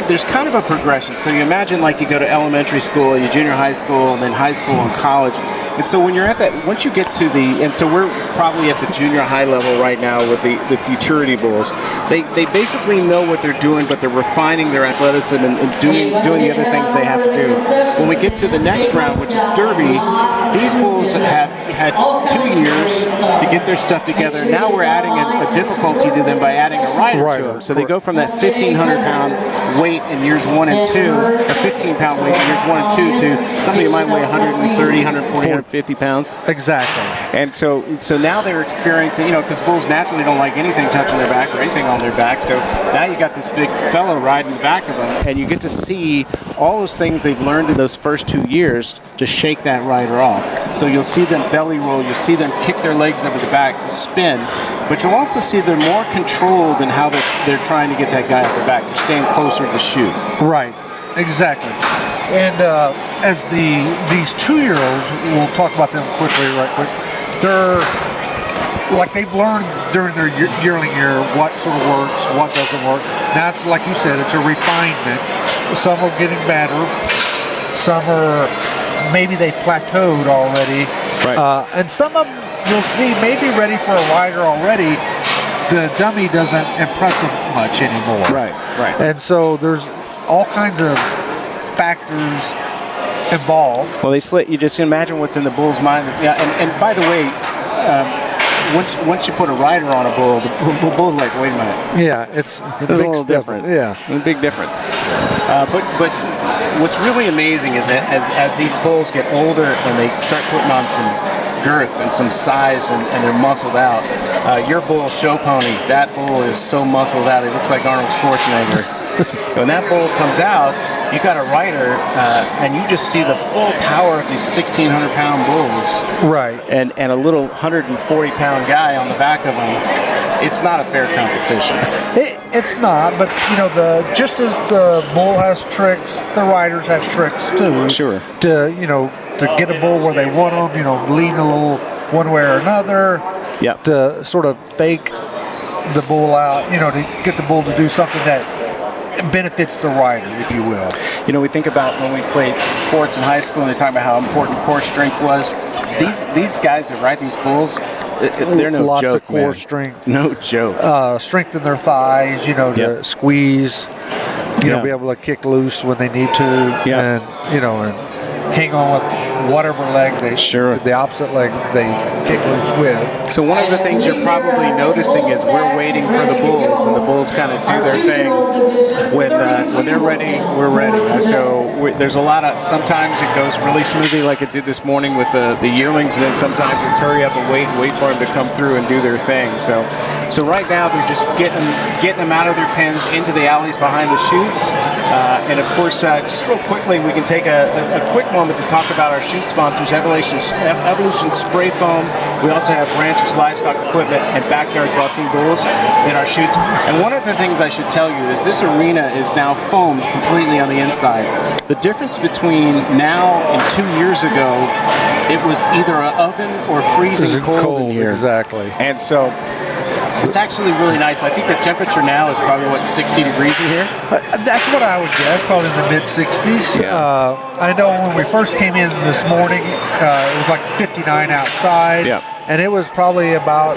There's kind of a progression. So you imagine like you go to elementary school, you junior high school, and then high school and college. And so when you're at that, once you get to and so we're probably at the junior high level right now with the Futurity bulls. They basically know what they're doing, but they're refining their athleticism and doing the other things they have to do. When we get to the next round, which is Derby, these bulls have had 2 years to get their stuff together. Now we're adding a difficulty to them by adding a rider to them. So they go from that 1,500-pound weight in years 1 and 2, or 15-pound weight in years 1 and 2, to somebody who might weigh 130, 140, 150 pounds. Exactly. And so now they're experiencing, because bulls naturally don't like anything touching their back or anything on their back. So now you got this big fellow riding the back of them, and you get to see all those things they've learned in those first 2 years to shake that rider off. So you'll see them belly roll, you'll see them kick their legs over the back and spin, but you'll also see they're more controlled in how they're trying to get that guy off the back. They're staying closer to shoot. Right, exactly. And as these 2-year-olds, we'll talk about them right quick, they're like they've learned during their yearling year what sort of works, what doesn't work. Now it's like you said, it's a refinement. Some are getting better, some are maybe they plateaued already, right. And some of them you'll see maybe ready for a rider already. The dummy doesn't impress them much anymore. Right. And so there's all kinds of factors involved. Well, you just imagine what's in the bull's mind. Yeah, and by the way, once you put a rider on a bull, the bull's like, wait a minute. Yeah, it's a little different. Yeah, a big difference. But what's really amazing is that as these bulls get older and they start putting on some girth and some size and they're muscled out. Your bull, Show Pony, that bull is so muscled out, it looks like Arnold Schwarzenegger. When that bull comes out, you got a rider, and you just see the full power of these 1,600-pound bulls. Right. And a little 140-pound guy on the back of them. It's not a fair competition. It's not, but just as the bull has tricks, the riders have tricks too. Sure. To get a bull where they want them, lean a little one way or another. Yep. To sort of fake the bull out, to get the bull to do something that benefits the rider, if you will. We think about when we played sports in high school and they talk about how important core strength was. These guys that ride these bulls, they're no Lots joke, of core man. strength. No joke. Strengthen their thighs, to squeeze, be able to kick loose when they need to, and hang on with whatever leg the opposite leg they kick loose with. So one of the things you're probably noticing is we're waiting for the bulls, and the bulls kind of do their thing. When they're ready, we're ready. So there's a lot of, sometimes it goes really smoothly like it did this morning with the yearlings, and then sometimes it's hurry up and wait for them to come through and do their thing. So right now they're just getting them out of their pens into the alleys behind the chutes. And of course, just real quickly, we can take a quick moment to talk about our chute sponsors, Evolution Spray Foam. We also have Ranchers Livestock Equipment and Backyard Bucking Bulls in our chutes. And one of the things I should tell you is this arena is now foamed completely on the inside. The difference between now and 2 years ago, it was either an oven or freezing cold in here. Exactly. And so it's actually really nice. I think the temperature now is probably, 60 degrees in here? That's what I would guess, probably in the mid-60s. Yeah. I know when we first came in this morning, it was like 59 outside. Yeah. And it was probably about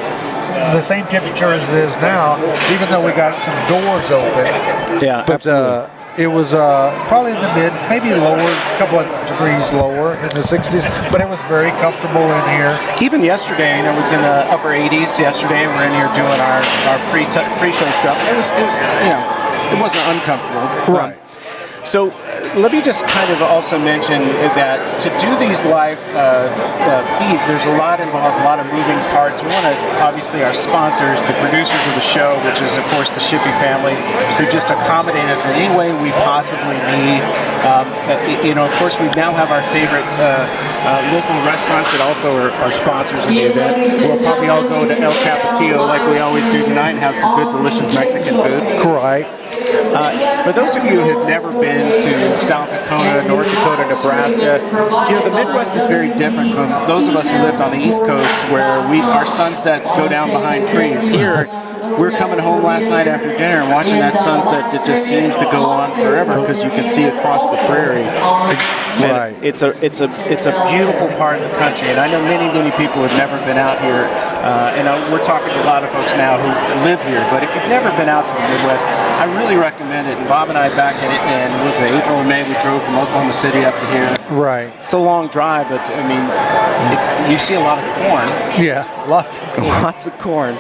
the same temperature as it is now, even though we got some doors open. Yeah, but it was probably in the mid, maybe lower, a couple of degrees lower in the 60s, but it was very comfortable in here. Even yesterday, it was in the upper 80s. Yesterday, we're in here doing our pre-show stuff. It wasn't uncomfortable. Right. So let me just kind of also mention that to do these live feeds, there's a lot involved, a lot of moving parts. We want to, obviously, our sponsors, the producers of the show, which is, of course, the Shippey family, who just accommodate us in any way we possibly need. Of course, we now have our favorite local restaurants that also are sponsors of the event. We'll probably all go to El Capitillo like we always do tonight and have some good, delicious Mexican food. Right. For those of you who have never been to South Dakota, North Dakota, Nebraska, the Midwest is very different from those of us who lived on the East Coast where our sunsets go down behind trees. Here, we were coming home last night after dinner and watching that sunset that just seems to go on forever because you can see across the prairie. Right. It's a beautiful part of the country, and I know many people have never been out here. We're talking to a lot of folks now who live here, but if you've never been out to the Midwest, I really recommend it. And Bob and I back in it, and it was April or May, we drove from Oklahoma City up to here. Right. It's a long drive, but I mean, you see a lot of corn. Yeah, lots of corn. Lots of corn.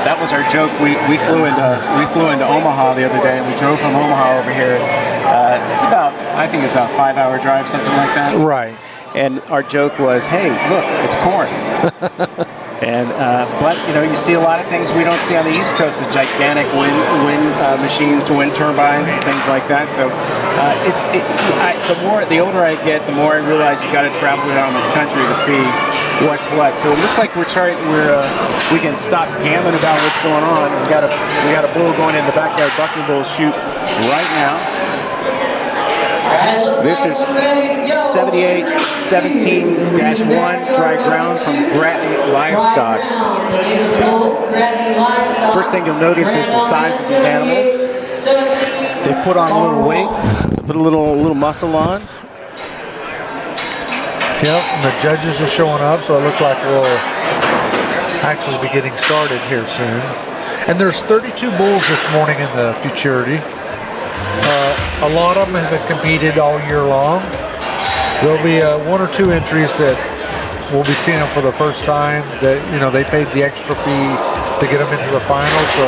That was our joke. We flew into Omaha the other day, and we drove from Omaha over here. I think it's about a 5-hour drive, something like that. Right. And our joke was, hey, look, it's corn. But you see a lot of things we don't see on the East Coast, the gigantic wind machines, wind turbines, and things like that. So the older I get, the more I realize you got to travel around this country to see what's what. So it looks like we can stop gammon about what's going on. We got a bull going in the backyard bucking bull shoot right now. This is 78-17-1 dry ground from Grattan Livestock. First thing you'll notice is the size of these animals. They put on a little weight, put a little muscle on. Yep, and the judges are showing up, so it looks like we'll actually be getting started here soon. And there's 32 bulls this morning in the Futurity. A lot of them have competed all year long. There'll be 1 or 2 entries that we'll be seeing them for the first time. That they paid the extra fee to get them into the final, so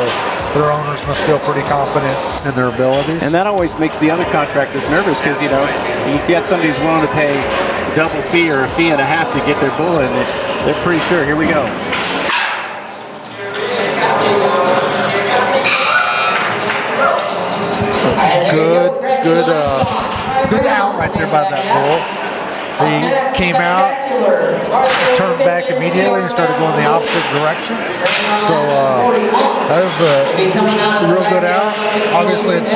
their owners must feel pretty confident in their abilities. And that always makes the other contractors nervous because you get somebody who's willing to pay double fee or a fee and a half to get their bull in. They're pretty sure. Here we go. Good out right there by that bull. He came out, turned back immediately, and started going the opposite direction. So that was a real good out. Obviously, it's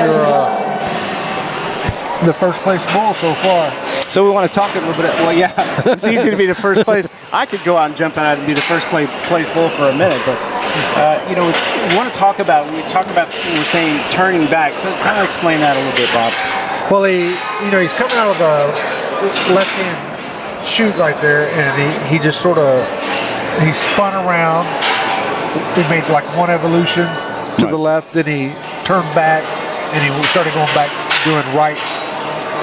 the first place bull so far. So we want to talk a little bit. Well, yeah, it's easy to be the first place. I could go out and jump out and be the first place bull for a minute, but we want to talk about. We're saying turning back. So kind of explain that a little bit, Bob. Well, he's coming out of the left-hand chute right there, and he just sort of spun around. He made like one evolution to the left, then he turned back, and he started going back, doing right.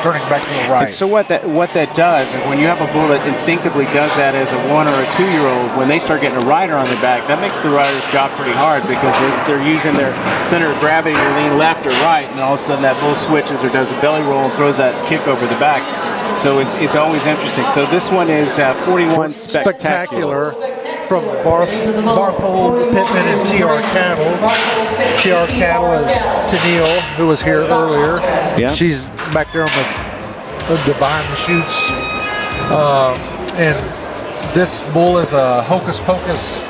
Turning back to the right. And so what that does is when you have a bull that instinctively does that as a 1 or a 2-year-old, when they start getting a rider on their back, that makes the rider's job pretty hard because they're using their center of gravity to lean left or right, and all of a sudden that bull switches or does a belly roll and throws that kick over the back. So it's always interesting. So this one is 41 Spectacular from Barthold Pittman and TR Cattle. TR Cattle is Tennille, who was here earlier. Yeah. She's back there on the behind the chutes. And this bull is a Hocus Pocus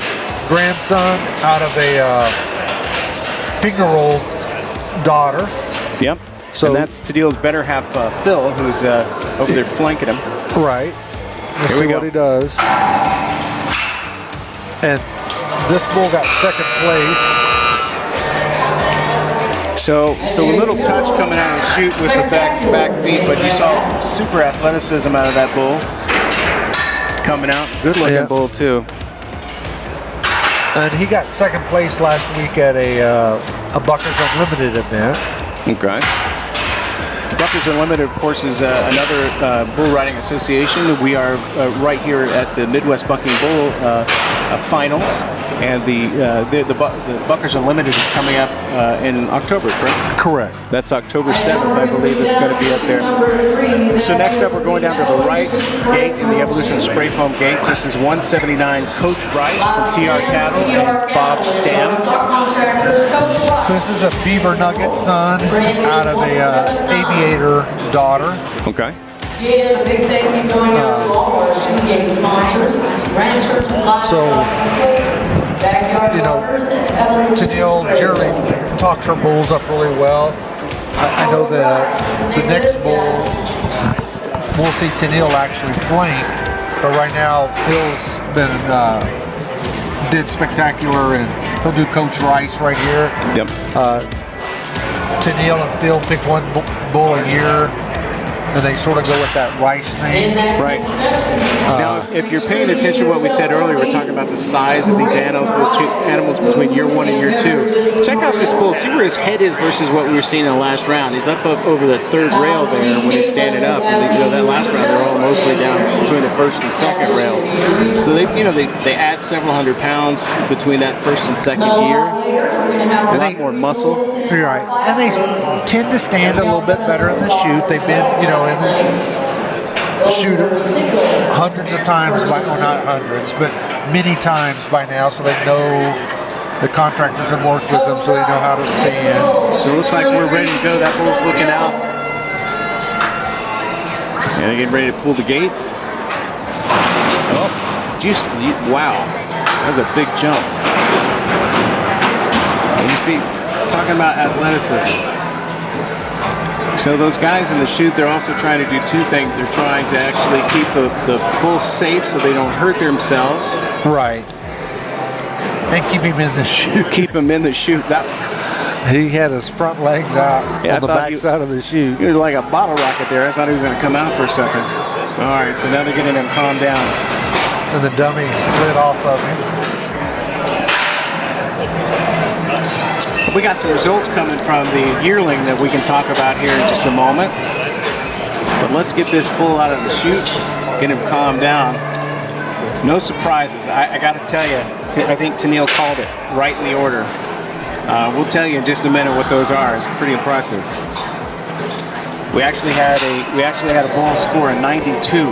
grandson out of a finger roll daughter. Yep. So and that's Tennille's better half, Phil, who's over there flanking him. Right. Let's see what he does. And this bull got second place. So a little touch coming out of the chute with the back feet, but you saw some super athleticism out of that bull coming out. Good looking bull too. And he got second place last week at a Buckers Unlimited event. Okay. Buckers Unlimited, of course, is another bull riding association. We are right here at the Midwest Bucking Bull finals, and the Buckers Unlimited is coming up in October, correct? Correct. That's October 7th, I believe. It's going to be up there. So next up, we're going down to the right gate in the Evolution Spray Foam gate. This is 179 Coach Rice from TR Cattle and Bob Stam. This is a Beaver Nugget son out of a Aviator daughter. Okay. Yeah, a big thank you going out to all our game sponsors, ranchers, Tennille Yearling talks her bulls up really well. I know that the next bull, we'll see Tennille actually flank, but right now Phil's did spectacular and he'll do Coach Rice right here. Yep. Tennille and Phil pick one bull a year, and they sort of go with that Rice name. Right. Now, if you're paying attention to what we said earlier, we're talking about the size of these animals between year 1 and year 2. Check out this bull. See where his head is versus what we were seeing in the last round. He's up over the 3rd rail there when he's standing up. And that last round, they're all mostly down between the 1st and 2nd rail. So they add several hundred pounds between that 1st and 2nd year. A lot more muscle. You're right. And they tend to stand a little bit better in the chute. They've been, in the chute hundreds of times well, not hundreds, but many times by now, so they know the contractors have worked with them, so they know how to stand. So it looks like we're ready to go. That bull's looking out. And getting ready to pull the gate. Oh, wow. That was a big jump. And you see, talking about athleticism. So those guys in the chute, they're also trying to do 2 things. They're trying to actually keep the bull safe so they don't hurt themselves. Right. And keep him in the chute. Keep him in the chute. He had his front legs out on the back side of the chute. He was like a bottle rocket there. I thought he was going to come out for a second. All right, so now they're getting him calmed down. And the dummy slid off of him. We got some results coming from the yearling that we can talk about here in just a moment. But let's get this bull out of the chute, get him calmed down. No surprises. I got to tell you, I think Tennille called it right in the order. We'll tell you in just a minute what those are. It's pretty impressive. We actually had a bull score a 92.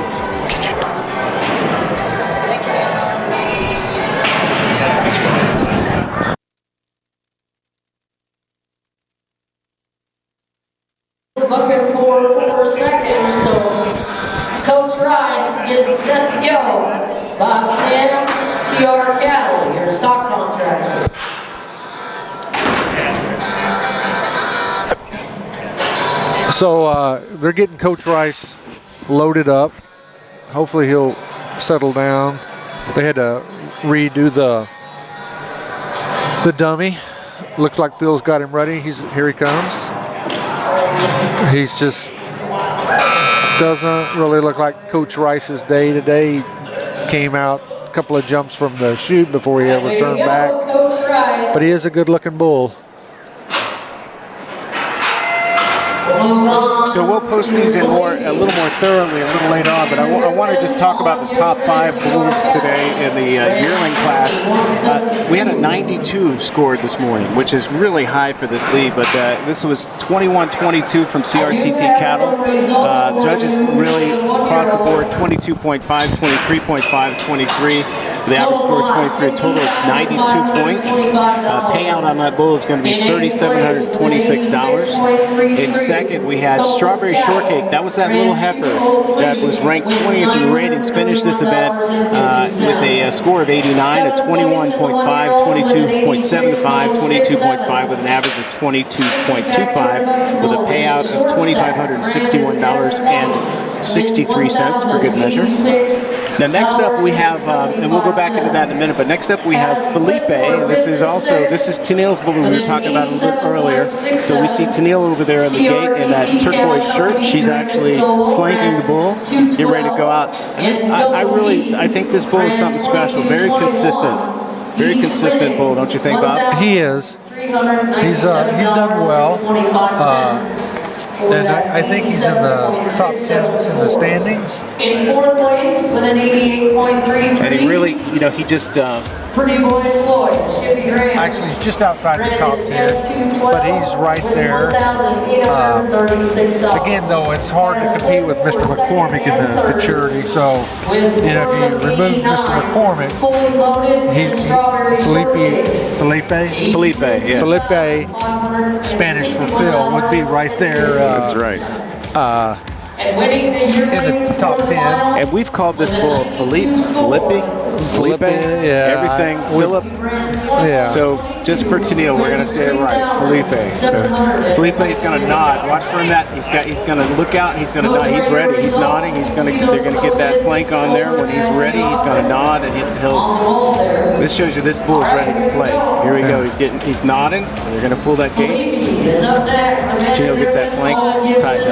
Bucket for 4 seconds, so Coach Rice getting set to go. Bob Stan, TR Cattle, your stock contractor. So they're getting Coach Rice loaded up. Hopefully he'll settle down. They had to redo the dummy. Looks like Phil's got him ready. Here he comes. He's just doesn't really look like Coach Rice's day today. Came out a couple of jumps from the chute before he ever turned back. But he is a good-looking bull. So we'll post these in a little more thoroughly a little later on, but I want to just talk about the top 5 bulls today in the yearling class. We had a 92 scored this morning, which is really high for this league, but this was 21-22 from CRTT Cattle. Judges really across the board, 22.5, 23.5, 23. The average score of 23, a total of 92 points. Payout on that bull is going to be $3,726. In second, we had Strawberry Shortcake. That was that little heifer that was ranked 20th in the ratings. Finished this event with a score of 89, a 21.5, 22.75, 22.5 with an average of 22.25 with a payout of $2,561.63 for good measure. Now next up we have, and we'll go back into that in a minute, but next up we have Felipe, and this is Tennille's bull we were talking about a little bit earlier. So we see Tennille over there in the gate in that turquoise shirt. She's actually flanking the bull, getting ready to go out. I think this bull is something special, very consistent bull, don't you think, Bob? He is. He's done well. And I think he's in the top 10 in the standings. In 4th place with an 88.33. And he really, he just... Pretty Boy Floyd, Shippy Graham. Actually, he's just outside the top 10, but he's right there. Again, though, it's hard to compete with Mr. McCormick in the Futurity. So, if you remove Mr. McCormick, Felipe, Spanish for Phil, would be right there. That's right. In the top 10. And we've called this bull Felipe. Felipe, everything. Philip. Yeah. So just for Tennille, we're gonna say it right, Felipe. So Felipe's gonna nod. Watch for him. He's gonna look out. And he's gonna nod. He's ready. He's nodding. They're gonna get that flank on there. When he's ready, he's gonna nod and he'll. This shows you this bull's ready to play. Here we go. He's nodding. They're gonna pull that gate. Tennille gets that flank tied up.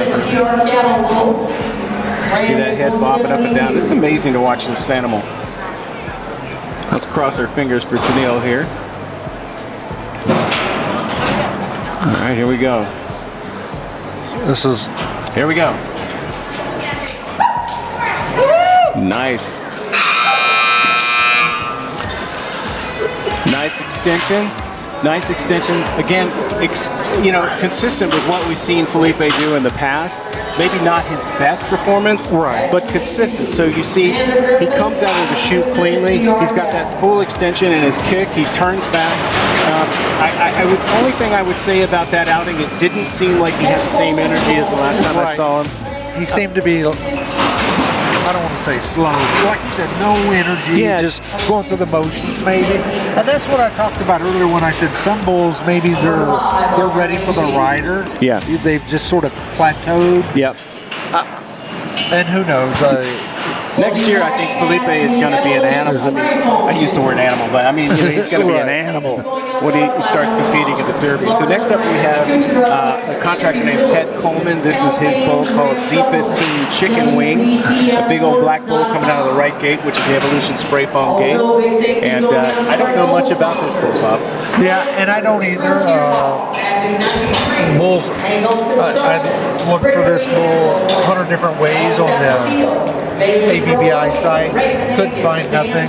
See that head bobbing up and down. This is amazing to watch this animal. Let's cross our fingers for Tennille here. All right, here we go. Here we go. Nice. Nice extension. Nice extension. Again, consistent with what we've seen Felipe do in the past. Maybe not his best performance, right, but consistent. So you see, he comes out of the chute cleanly. He's got that full extension in his kick. He turns back. Only thing I would say about that outing, it didn't seem like he had the same energy as the last time I saw him. He seemed to be, I don't want to say slow, like you said, no energy, just going through the motions maybe. And that's what I talked about earlier when I said some bulls, maybe they're ready for the rider. Yeah. They've just sort of plateaued. Yep. And who knows? Next year, I think Felipe is going to be an animal. I mean, I use the word animal, but I mean, he's going to be an animal when he starts competing at the Derby. So next up, we have a contractor named Ted Coleman. This is his bull called Z15 Chicken Wing, a big old black bull coming out of the right gate, which is the Evolution Spray Foam gate. And I don't know much about this bull, Bob. Yeah, and I don't either. Bulls, I looked for this bull 100 different ways on the ABBI site, couldn't find nothing.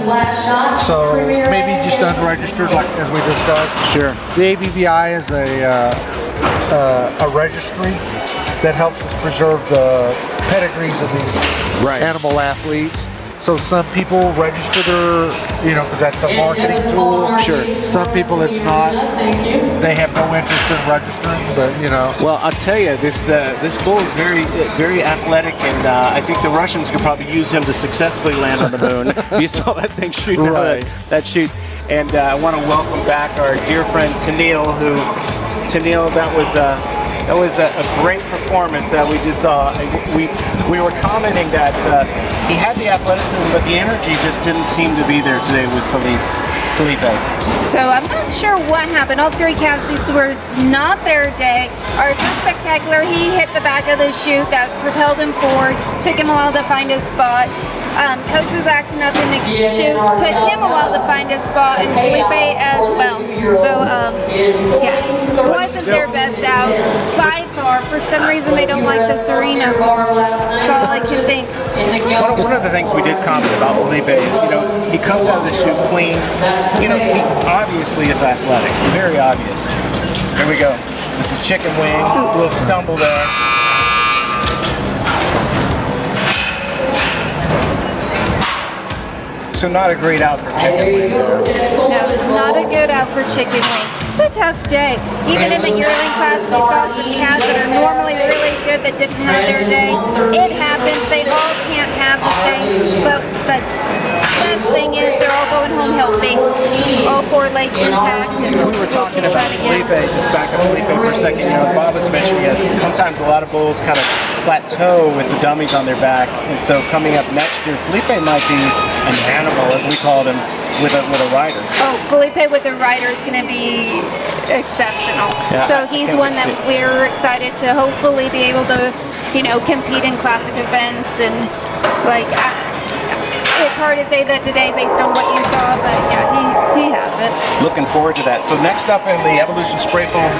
So maybe just unregistered, like as we discussed. Sure. The ABBI is a registry that helps us preserve the pedigrees of these animal athletes. So some people register their, because that's a marketing tool. Sure. Some people it's not. They have no interest in registering, but Well, I'll tell you, this bull is very, very athletic, and I think the Russians could probably use him to successfully land on the moon. You saw that thing shooting out that chute. And I want to welcome back our dear friend Tennille, that was a great performance that we just saw. We were commenting that he had the athleticism, but the energy just didn't seem to be there today with Felipe. So I'm not sure what happened. All three calves, these were not their day. Our first spectacular, he hit the back of the chute that propelled him forward, took him a while to find his spot. Coach was acting up in the chute, took him a while to find his spot, and Felipe as well. So, it wasn't their best out by far. For some reason, they don't like this arena. That's all I can think. One of the things we did comment about Felipe is, he comes out of the chute clean. He obviously is athletic, very obvious. Here we go. This is Chicken Wing, a little stumble there. So not a great out for Chicken Wing there. No, not a good out for Chicken Wing. It's a tough day. Even in the yearling class, we saw some calves that are normally really good that didn't have their day. It happens. They all can't have the same. But the best thing is they're all going home healthy. All four legs intact. And we were talking about Felipe, just back up Felipe for a second. Bob was mentioning sometimes a lot of bulls kind of plateau with the dummies on their back. And so coming up next year, Felipe might be an animal, as we called him, with a rider. Oh, Felipe with a rider is going to be exceptional. Yeah, so he's one that we're excited to hopefully be able to, compete in classic events. And it's hard to say that today based on what you saw, but he has it. Looking forward to that. So next up in the Evolution Spray Foam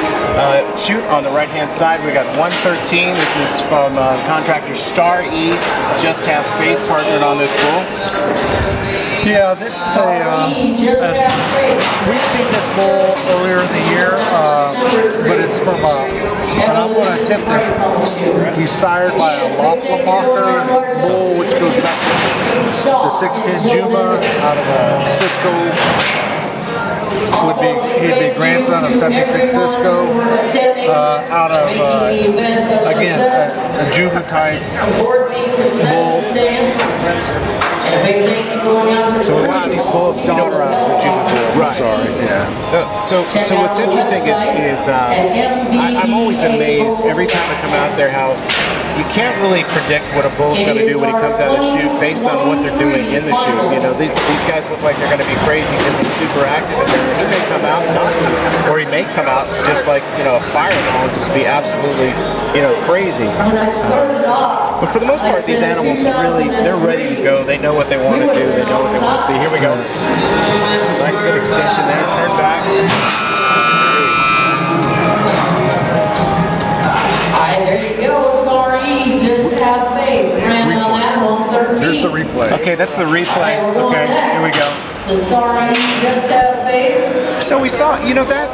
chute on the right-hand side, we got 113. This is from contractor Star E. Just Have Faith partnered on this bull. Yeah, this is we've seen this bull earlier in the year, but it's from and I'm going to tip this. He's sired by a Laflamacher bull, which goes back to the 610 Juma out of Cisco. He'd be grandson of 76 Cisco, out of again a Juma type bull. And a big thank you going out to the So watch these bulls daughter out of the Junior Bull. Right. Sorry. Yeah. So what's interesting is I'm always amazed every time I come out there how you can't really predict what a bull's going to do when he comes out of the chute based on what they're doing in the chute. You know, these guys look like they're going to be crazy because he's super active in there. He may come out not, or he may come out just like, you know, a fireball and just be absolutely, you know, crazy. But for the most part, these animals really, they're ready to go. They know what they want to do. They know what they want to see. Here we go. Nice good extension there. Turn back. There you go, sorry, just have faith. Ran on that 113. Here's the replay. Okay, that's the replay. Okay, here we go. Sorry, just have faith. So we saw, you know, that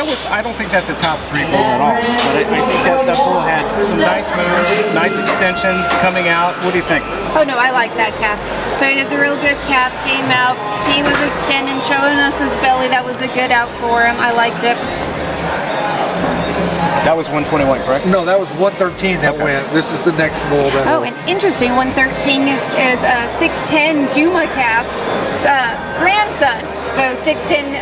was, I don't think that's a top 3 bull at all. But I think that bull had some nice moves, nice extensions coming out. What do you think? Oh no, I like that calf. So he has a real good calf, came out, he was extending, showing us his belly. That was a good out for him. I liked it. That was 121, correct? No, that was 113 that went. This is the next bull. That Oh, and interesting, 113 is a 6'10 Juma calf, grandson. So 6'10,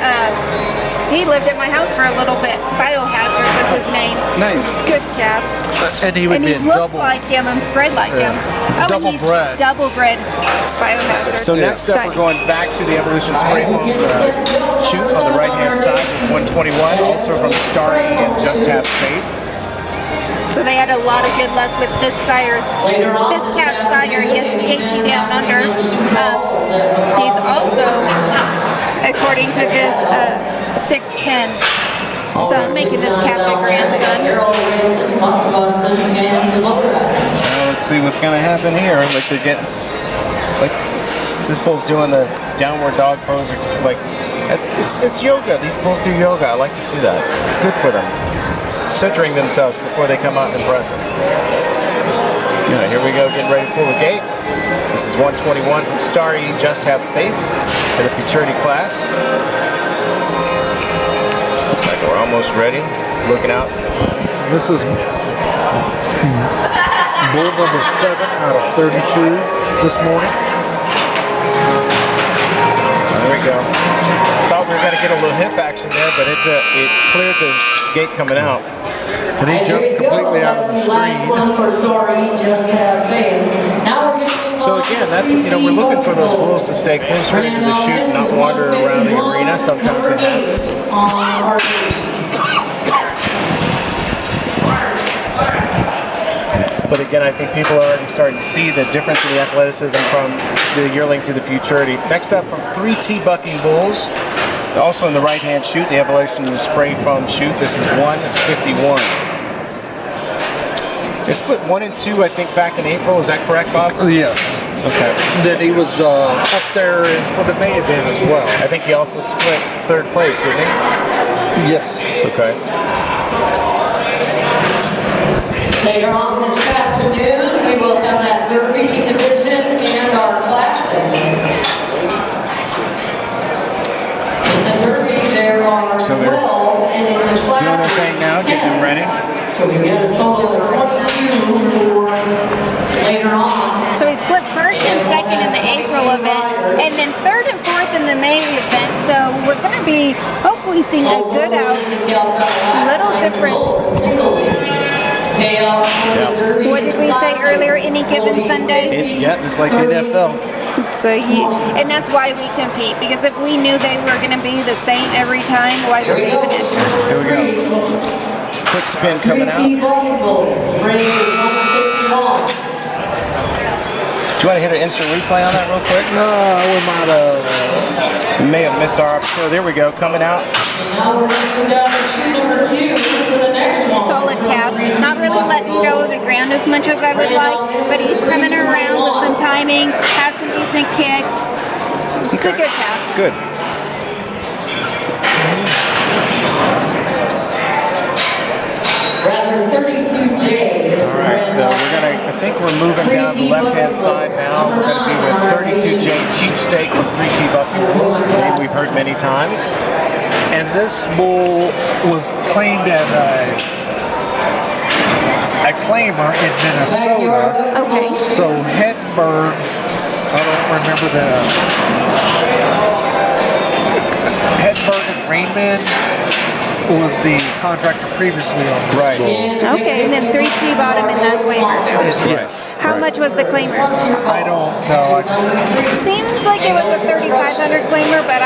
he lived at my house for a little bit. Biohazard was his name. Nice. Good calf. And he would And be he in looks double. like him and bred like him. Oh, Double and he's bred. Double bred. Biohazard. So next up, we're going back to the Evolution Spray Foam chute on the right-hand side, 121, also from Starry and Just Have Faith. So they had a lot of good luck with this sire's, this calf's sire gets you down under. He's also, according to this 6'10 son, making this calf a grandson. So let's see what's going to happen here. Like they're getting, like this bull's doing the downward dog pose. Like it's yoga. These bulls do yoga. I like to see that. It's good for them. Centering themselves before they come out and impress us. Yeah, here we go, getting ready to pull the gate. This is 121 from Starry, Just Have Faith for the Futurity class. Looks like we're almost ready. He's looking out. This is bull number 7 out of 32 this morning. There we go. Thought we were going to get a little hip action there, but it cleared the gate coming out. And he jumped completely out of the screen. So again, that's, you know, we're looking for those bulls to stay closer into the chute and not wander around the arena. Sometimes it happens. But again, I think people are already starting to see the difference in the athleticism from the yearling to the Futurity. Next up, from 3T bucking bulls, also in the right-hand chute, the Evolution Spray Foam chute. This is 151. They split 1 and 2, I think, back in April. Is that correct, Bob? Yes. Okay. Then he was up there for the May event as well. I think he also split 3rd place, didn't he? Yes. Okay. Later on this afternoon, we will have that Derby division and our classic. In the Derby, there are So they're 12, and in the classic, doing their thing now, getting them ready. so we get a total of 22 for later on. So he split 1st and 2nd in the April event, and then 3rd and 4th in the May event. So we're going to be hopefully seeing a good out, a little different. What did we say earlier? Any given Sunday? Yeah, just like the NFL. So and that's why we compete, because if we knew they were going to be the same every time, why would we even enter? Here we go. Quick spin coming out. Do you want to hit an instant replay on that real quick? No, we might have. We may have missed our opportunity. There we go, coming out. Now we're going to go down to chute number 2 for the next one. Solid calf. Not really letting go of the ground as much as I would like, but he's coming around with some timing, has some decent kick. It's a good calf. Good. Rather 32J. All right, so we're gonna. I think we're moving down the left-hand side now. We're gonna be with 32J Cheapsteak from 3T Bucking Bulls. A name we've heard many times. And this bull was claimed at a claimer in Minnesota. Okay. So Hettenberg don't remember the Hedberg and Rainman was the contractor previously on this bull. Okay, and then 3C bought him in that claimer. Yes. How much was the claimer? I don't know. Seems like it was a 3,500 claimer, but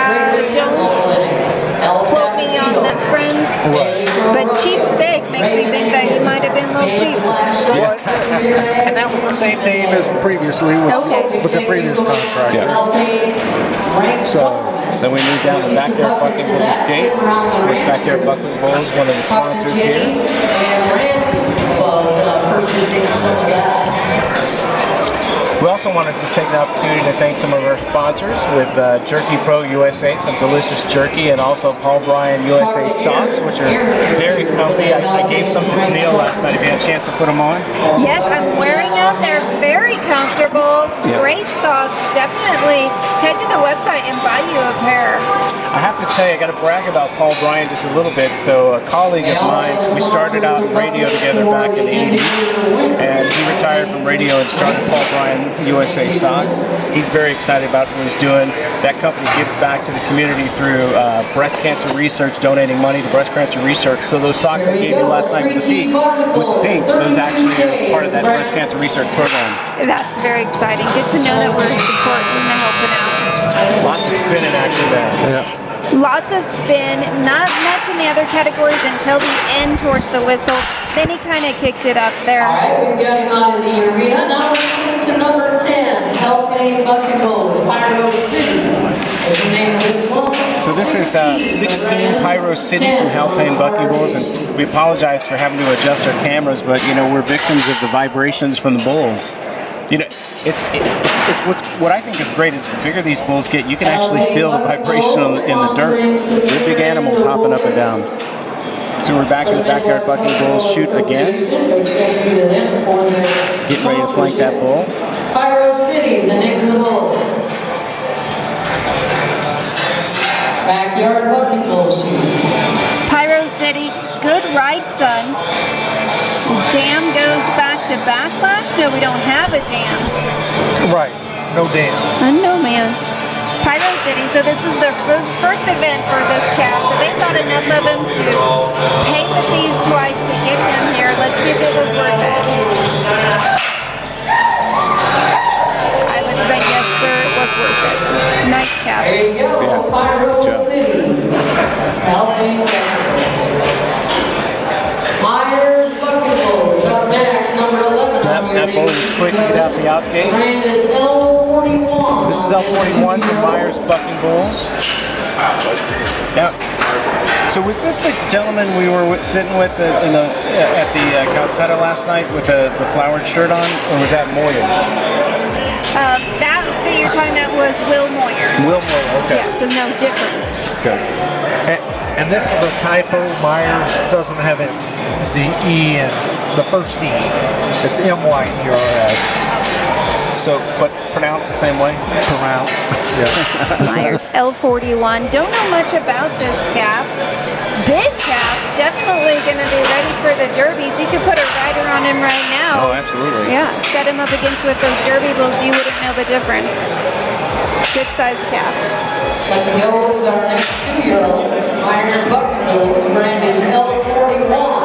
don't quote me on that, friends. Right. But cheap steak makes me think that he might have been a little cheap. And that was the same name as previously with the previous contractor. So we moved down the backyard bucking bulls gate. First backyard bucking bulls, one of the sponsors here. Purchasing some of that. We also want to just take the opportunity to thank some of our sponsors with Jerky Pro USA, some delicious jerky, and also Paul Bryan USA socks, which are very comfy. I gave some to Tennille last night. If you had a chance to put them on. Yes, I'm wearing them. They're very comfortable. Great socks. Definitely head to the website and buy you a pair. I have to tell you, I got to brag about Paul Bryan just a little bit. So a colleague of mine, we started out in radio together back in the 80s, and he retired from radio and started Paul Bryan USA Socks. He's very excited about what he's doing. That company gives back to the community through breast cancer research, donating money to breast cancer research. So those socks I gave you last night with the pink, those actually are part of that breast cancer research program. That's very exciting. Good to know that we're supporting and helping out. Lots of spinning action there. Yeah. Lots of spin, not much in the other categories until the end towards the whistle. Then he kind of kicked it up there. All right, we've got him out of the arena. Now let's move to number 10, Helping Bucking Bulls, Pyro City. What's the name of this one? So this is 16 Pyro City from Halpane Bucking Bulls, and we apologize for having to adjust our cameras, but you know we're victims of the vibrations from the bulls. You know, it's what I think is great is the bigger these bulls get, you can actually feel the vibration in the dirt. They're big animals hopping up and down. So we're back in the backyard bucking bulls shoot again. Getting ready to flank that bull. Pyro City, the name of the bull. Backyard bucking bull shoot. Pyro City, good right, son. Dam goes back to backlash. No, we don't have a dam. Right. No dam. No, man. Pyro City, so this is their first event for this calf, so they thought enough of him to pay the fees twice to get him here. Let's see if it was worth it. I would say yes, sir, it was worth it. Nice calf. There you go, Pyro City. Myers Bucking Bulls up next, number 11. That bull is quick to get out the out gate. Brand is L41. This is L41 from Myers Bucking Bulls. Yeah. So was this the gentleman we were sitting with at the Calcutta last night with the flowered shirt on, or was that Moyer? That you're talking about was Will Moyer. Will Moyer, okay. Yeah, so no, different. Okay. And this is a typo. Myers doesn't have it, the E in the first E. It's M-Y-E-R-S. So, but it's pronounced the same way? Pronounced, yes. Myers L41. Don't know much about this calf. Big calf, definitely going to be ready for the derbies. You could put a rider on him right now. Oh, absolutely. Yeah, set him up against with those derby bulls, you wouldn't know the difference. Good size calf. Set to go with our next 2-year-old. Myers Bucking Bulls, brand is L41.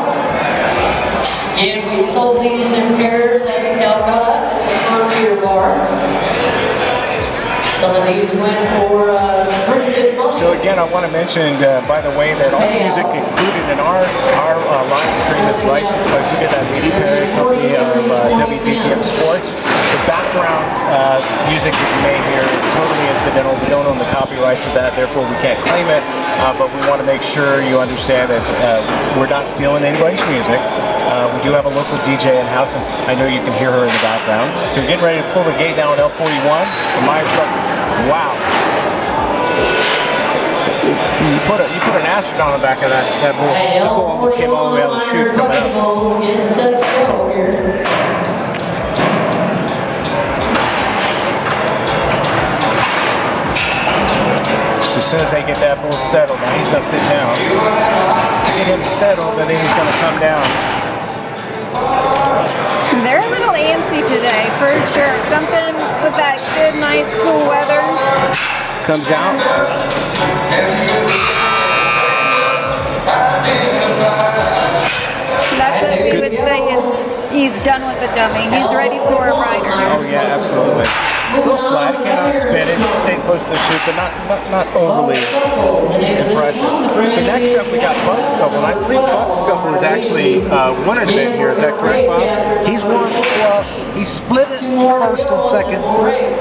Again, we sold these in pairs at Calcutta at the Frontier Bar. Some of these went for pretty good money. So again, I want to mention, by the way, that all music included in our live stream is licensed by that media company of WDTM Sports. The background music that you may hear is totally incidental. We don't own the copyrights of that, therefore we can't claim it. But we want to make sure you understand that we're not stealing anybody's music. We do have a local DJ in house, and I know you can hear her in the background. So we're getting ready to pull the gate down on L41. Wow. You put an asterisk on the back of that bull. That bull almost came all the way out of the chute coming up. So as soon as they get that bull settled, now he's going to sit down. To get him settled, and then he's going to come down. they're a little antsy today, for sure. Something with that good, nice, cool weather. Comes out. That's what we would say is he's done with the dummy. He's ready for a rider. Oh yeah, absolutely. A little flat, cannot spin it, stay close to the chute, but not overly impressive. So next up we got Bug Scuffle, and I believe Bug Scuffle is actually won an event here, is that correct, Bob? He's won, well, he split it first and second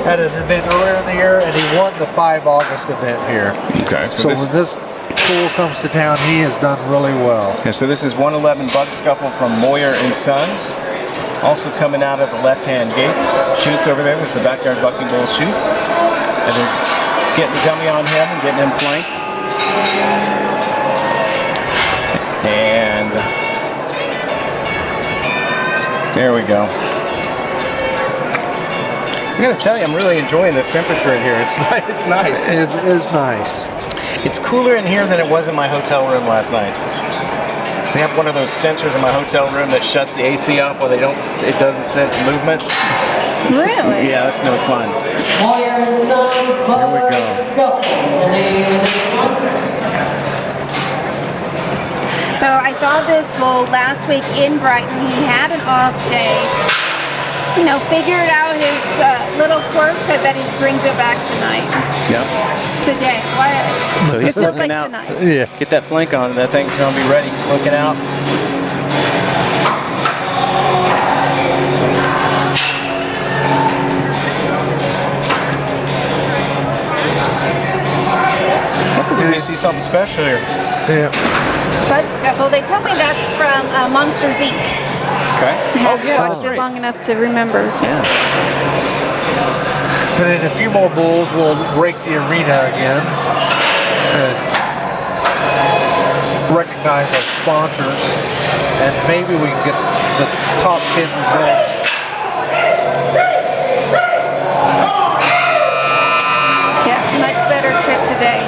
at an event earlier in the year, and he won the 5 August event here. Okay. So when this fool comes to town, he has done really well. Yeah, so this is 111 Bug Scuffle from Moyer and Sons. Also coming out of the left-hand gates. Chutes over there. This is the backyard bucking bull chute. And they're getting the dummy on him and getting him flanked. And there we go. I gotta tell you, I'm really enjoying this temperature in here. It's nice. It is nice. It's cooler in here than it was in my hotel room last night. They have one of those sensors in my hotel room that shuts the AC off while it doesn't sense movement. Really? Yeah, that's no fun. Moyer and Sons, Here we go. Scuffle, the name of this one. So I saw this bull last week in Brighton. He had an off day. You know, figured out his little quirks. I bet he brings it back tonight. Yep. Today. So he's it feels looking like out. tonight. Yeah. Get that flank on, and that thing's gonna be ready. He's looking out. We're gonna see something special here. Yeah. Bug Scuffle. They tell me that's from Monsters Inc. Okay. I haven't watched it long enough to remember. Yeah. And in a few more bulls, we'll break the arena again and recognize our sponsors, and maybe we can get the top 10 results. Yes, much better trip today.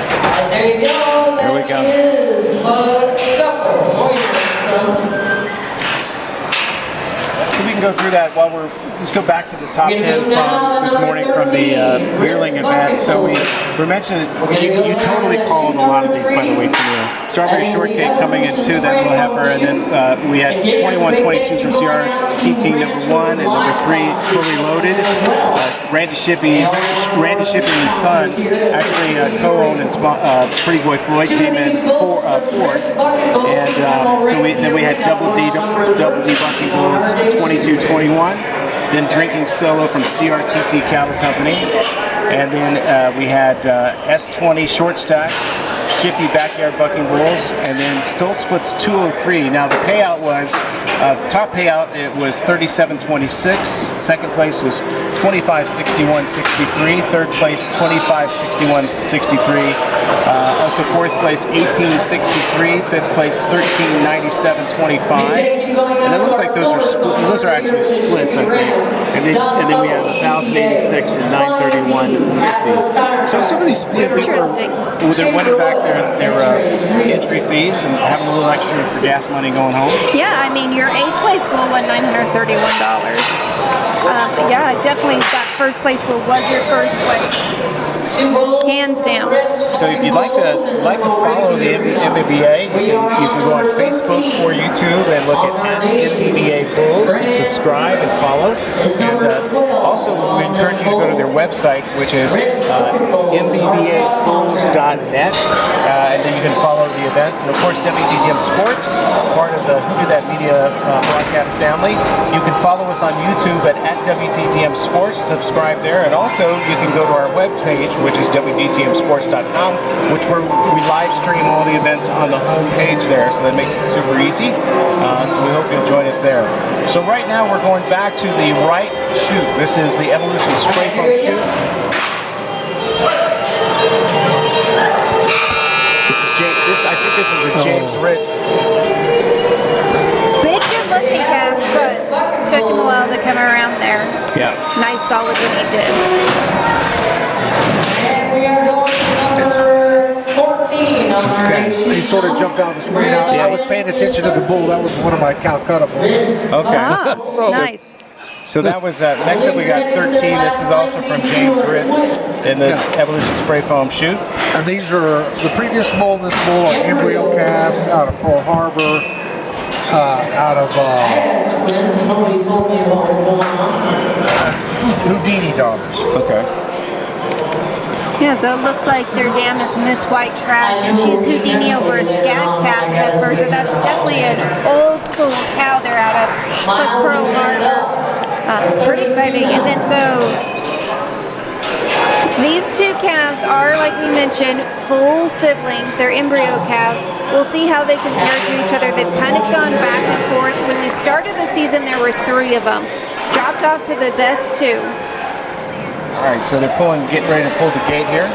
There you go. There we go. That is Bug Scuffle, Moyer and Sons. So we can go through that while let's go back to the top 10 from this morning from the Yearling event. So we mentioned, you totally called a lot of these, by the way, Camille. Strawberry Shortcake coming in 2, that little heifer, and then we had 21-22 from CRTT number 1, and number 3, Fully Loaded. Randy Shippey's son actually co-owned and Pretty Boy Floyd came in fourth. And so then we had Double D Bucking Bulls 22-21. Then Drinking Solo from CRTT Cattle Company. And then we had S20 Short Stack, Shippey Backyard Bucking Bulls, and then Stoltzfoot's 203. Now the payout was, top payout, it was 37.26. Second place was 25.61.63. Third place 25.61.63. Also fourth place 18.63. Fifth place 13.97.25. And it looks like those are actually splits, I think. And then we have 1,086 and 931.50. So some of these people, they're winning back their entry fees and having a little extra for gas money going home. Yeah, I mean, your 8th place bull won $931. Yeah, definitely that first place bull was your first place. Hands down. So if you'd like to follow the MBBA, you can go on Facebook or YouTube and look at MBBA Bulls and subscribe and follow. And also, we encourage you to go to their website, which is mbbabulls.net, and then you can follow the events. And of course, WDDM Sports, part of the Who Do That Media broadcast family. You can follow us on YouTube at WDDM Sports, subscribe there, and also you can go to our webpage, which is WDTMsports.com, which we live stream all the events on the home page there, so that makes it super easy. So we hope you'll join us there. So right now we're going back to the right chute. This is the Evolution Spray Foam chute. I think this is a James Ritz. Big, good-looking calf, but took him a while to come around there. Yeah. Nice, solid when he did. And we are going to number 14 on our nation. He sort of jumped out the screen. I was paying attention to the bull. That was one of my Calcutta bulls. Okay. Ah, So- nice. So that was, next up we got 13. This is also from James Ritz in the Evolution Spray Foam Shoot. And these are, the previous bull and this bull are embryo calves out of Pearl Harbor, out of Somebody told me what was going on. Houdini daughters. Okay. Yeah, so it looks like their dam is Miss White Trash, and she's Houdini over a scat calf heifer, so that's definitely an old school cow they're out of. Plus Pearl Harbor. Pretty exciting. And then so these two calves are, like we mentioned, full siblings. They're embryo calves. We'll see how they compare to each other. They've kind of gone back and forth. When we started the season, there were 3 of them. Dropped off to the best 2. All right, so they're getting ready to pull the gate here.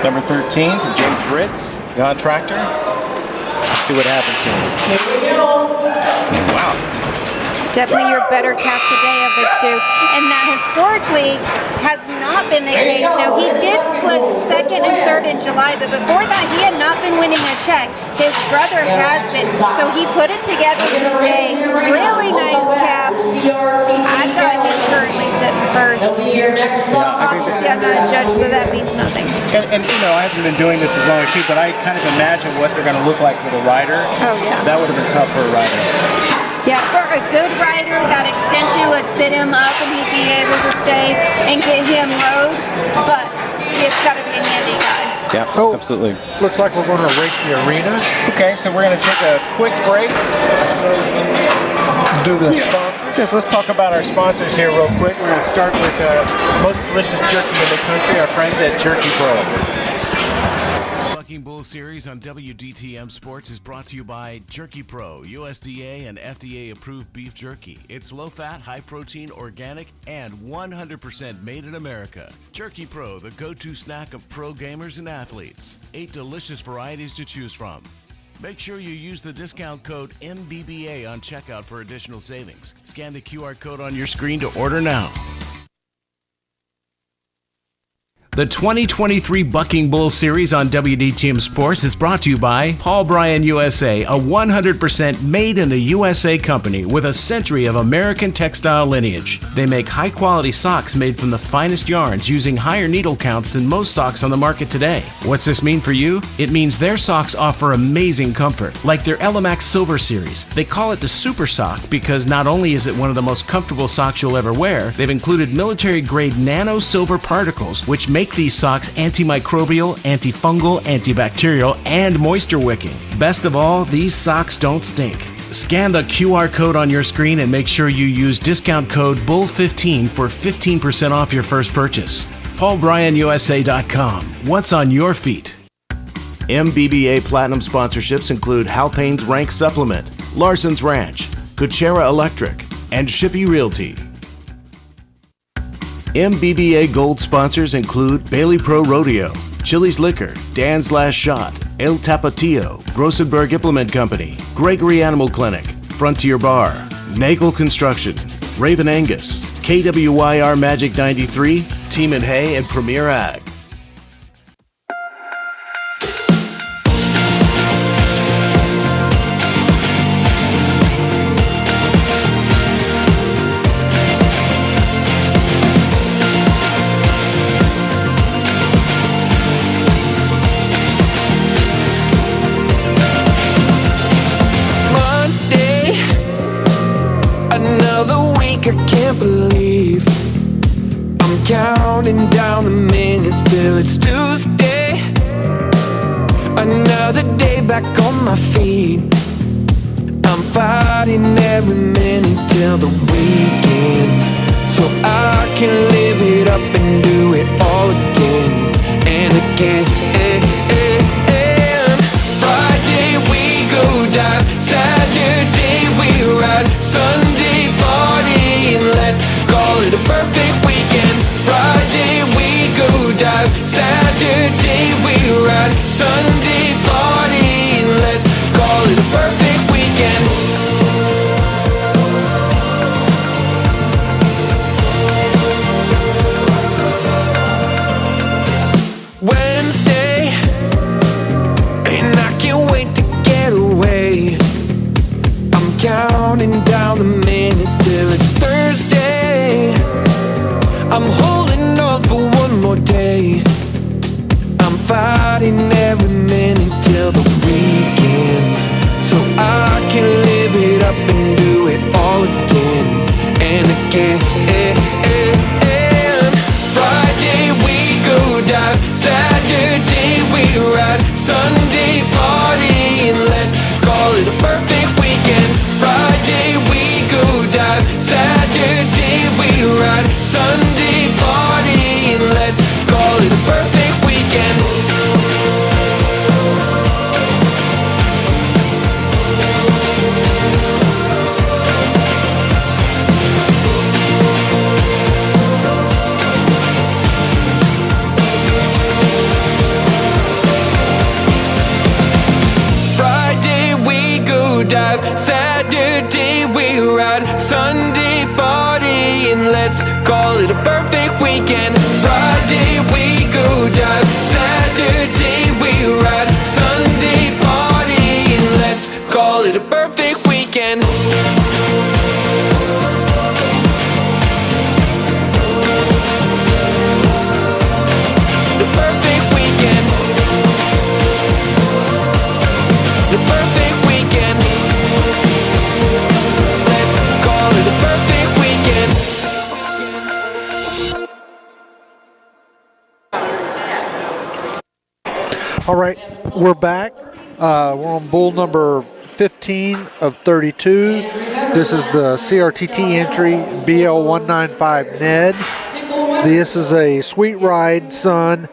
Number 13 from James Ritz, he's a contractor. Let's see what happens here. Here we go. Wow. Definitely your better calf today of the 2. And that historically has not been the case. Now, he did split 2nd and 3rd in July, but before that, he had not been winning a check. His brother has been. So he put it together today. Really nice calf. I've got him currently sitting first. Obviously, I'm not a judge, so that means nothing. And you know, I haven't been doing this as long as you, but I kind of imagine what they're going to look like for the rider. Oh, yeah. That would have been tough for a rider. Yeah, for a good rider, that extension would sit him up and he'd be able to stay and get him rode, but it's got to be a handy guy. Yeah, absolutely. Looks like we're going to rake the arena. Okay, so we're going to take a quick break. Do the sponsors. Yes, let's talk about our sponsors here real quick. We're going to start with the most delicious jerky in the country, our friends at Jerky Pro. Bucking Bull Series on WDTM Sports is brought to you by Jerky Pro, USDA and FDA approved beef jerky. It's low fat, high protein, organic, and 100% made in America. Jerky Pro, the go-to snack of pro gamers and athletes. 8 delicious varieties to choose from. Make sure you use the discount code MBBA on checkout for additional savings. Scan the QR code on your screen to order now. The 2023 Bucking Bull Series on WDTM Sports is brought to you by Paul Bryan USA, a 100% made in the USA company with a century of American textile lineage. They make high-quality socks made from the finest yarns using higher needle counts than most socks on the market today. What's this mean for you? It means their socks offer amazing comfort, like their Elemax Silver Series. They call it the Super Sock because not only is it one of the most comfortable socks you'll ever wear, they've included military-grade nano silver particles, which make these socks antimicrobial, antifungal, antibacterial, and moisture wicking. Best of all, these socks don't stink. Scan the QR code on your screen and make sure you use discount code BULL15 for 15% off your first purchase. PaulBryanUSA.com. What's on your feet? MBBA Platinum sponsorships include Hal Payne's Rank Supplement, Larson's Ranch, Kuchera Electric, and Shippey Realty. MBBA Gold sponsors include Bailey Pro Rodeo, Chili's Liquor, Dan's Last Shot, El Tapatio, Grossenberg Implement Company, Gregory Animal Clinic, Frontier Bar, Nagel Construction, Raven Angus, KWYR Magic 93, Team and Hay, and Premier Ag. I can't believe I'm counting down the minutes till it's Tuesday. Another day back on my feet. I'm fighting every minute till the weekend, so I can live it up and do it all again and again. Friday we go dive, Saturday we ride, Sunday party and let's call it a perfect weekend. Friday we go dive, Saturday we ride, Sunday party and let's call it a perfect weekend. Wednesday, and I can't wait to get away. I'm counting down the minutes till it's Thursday. so I can live it up and do it all again and again. Friday we go dive, Saturday we ride, Sunday party, and let's call it a perfect weekend. Friday we go dive, Saturday we ride, Sunday party, and let's call it a perfect weekend. Dive, Saturday we ride, Sunday party, and let's call it a perfect weekend. Friday we go dive, Saturday we ride, Sunday party, and let's call it a perfect weekend. The perfect weekend. The perfect weekend. Let's call it a perfect weekend. All right, we're back. We're on bull number 15 of 32. This is the CRTT entry BL195 Ned. This is a sweet ride son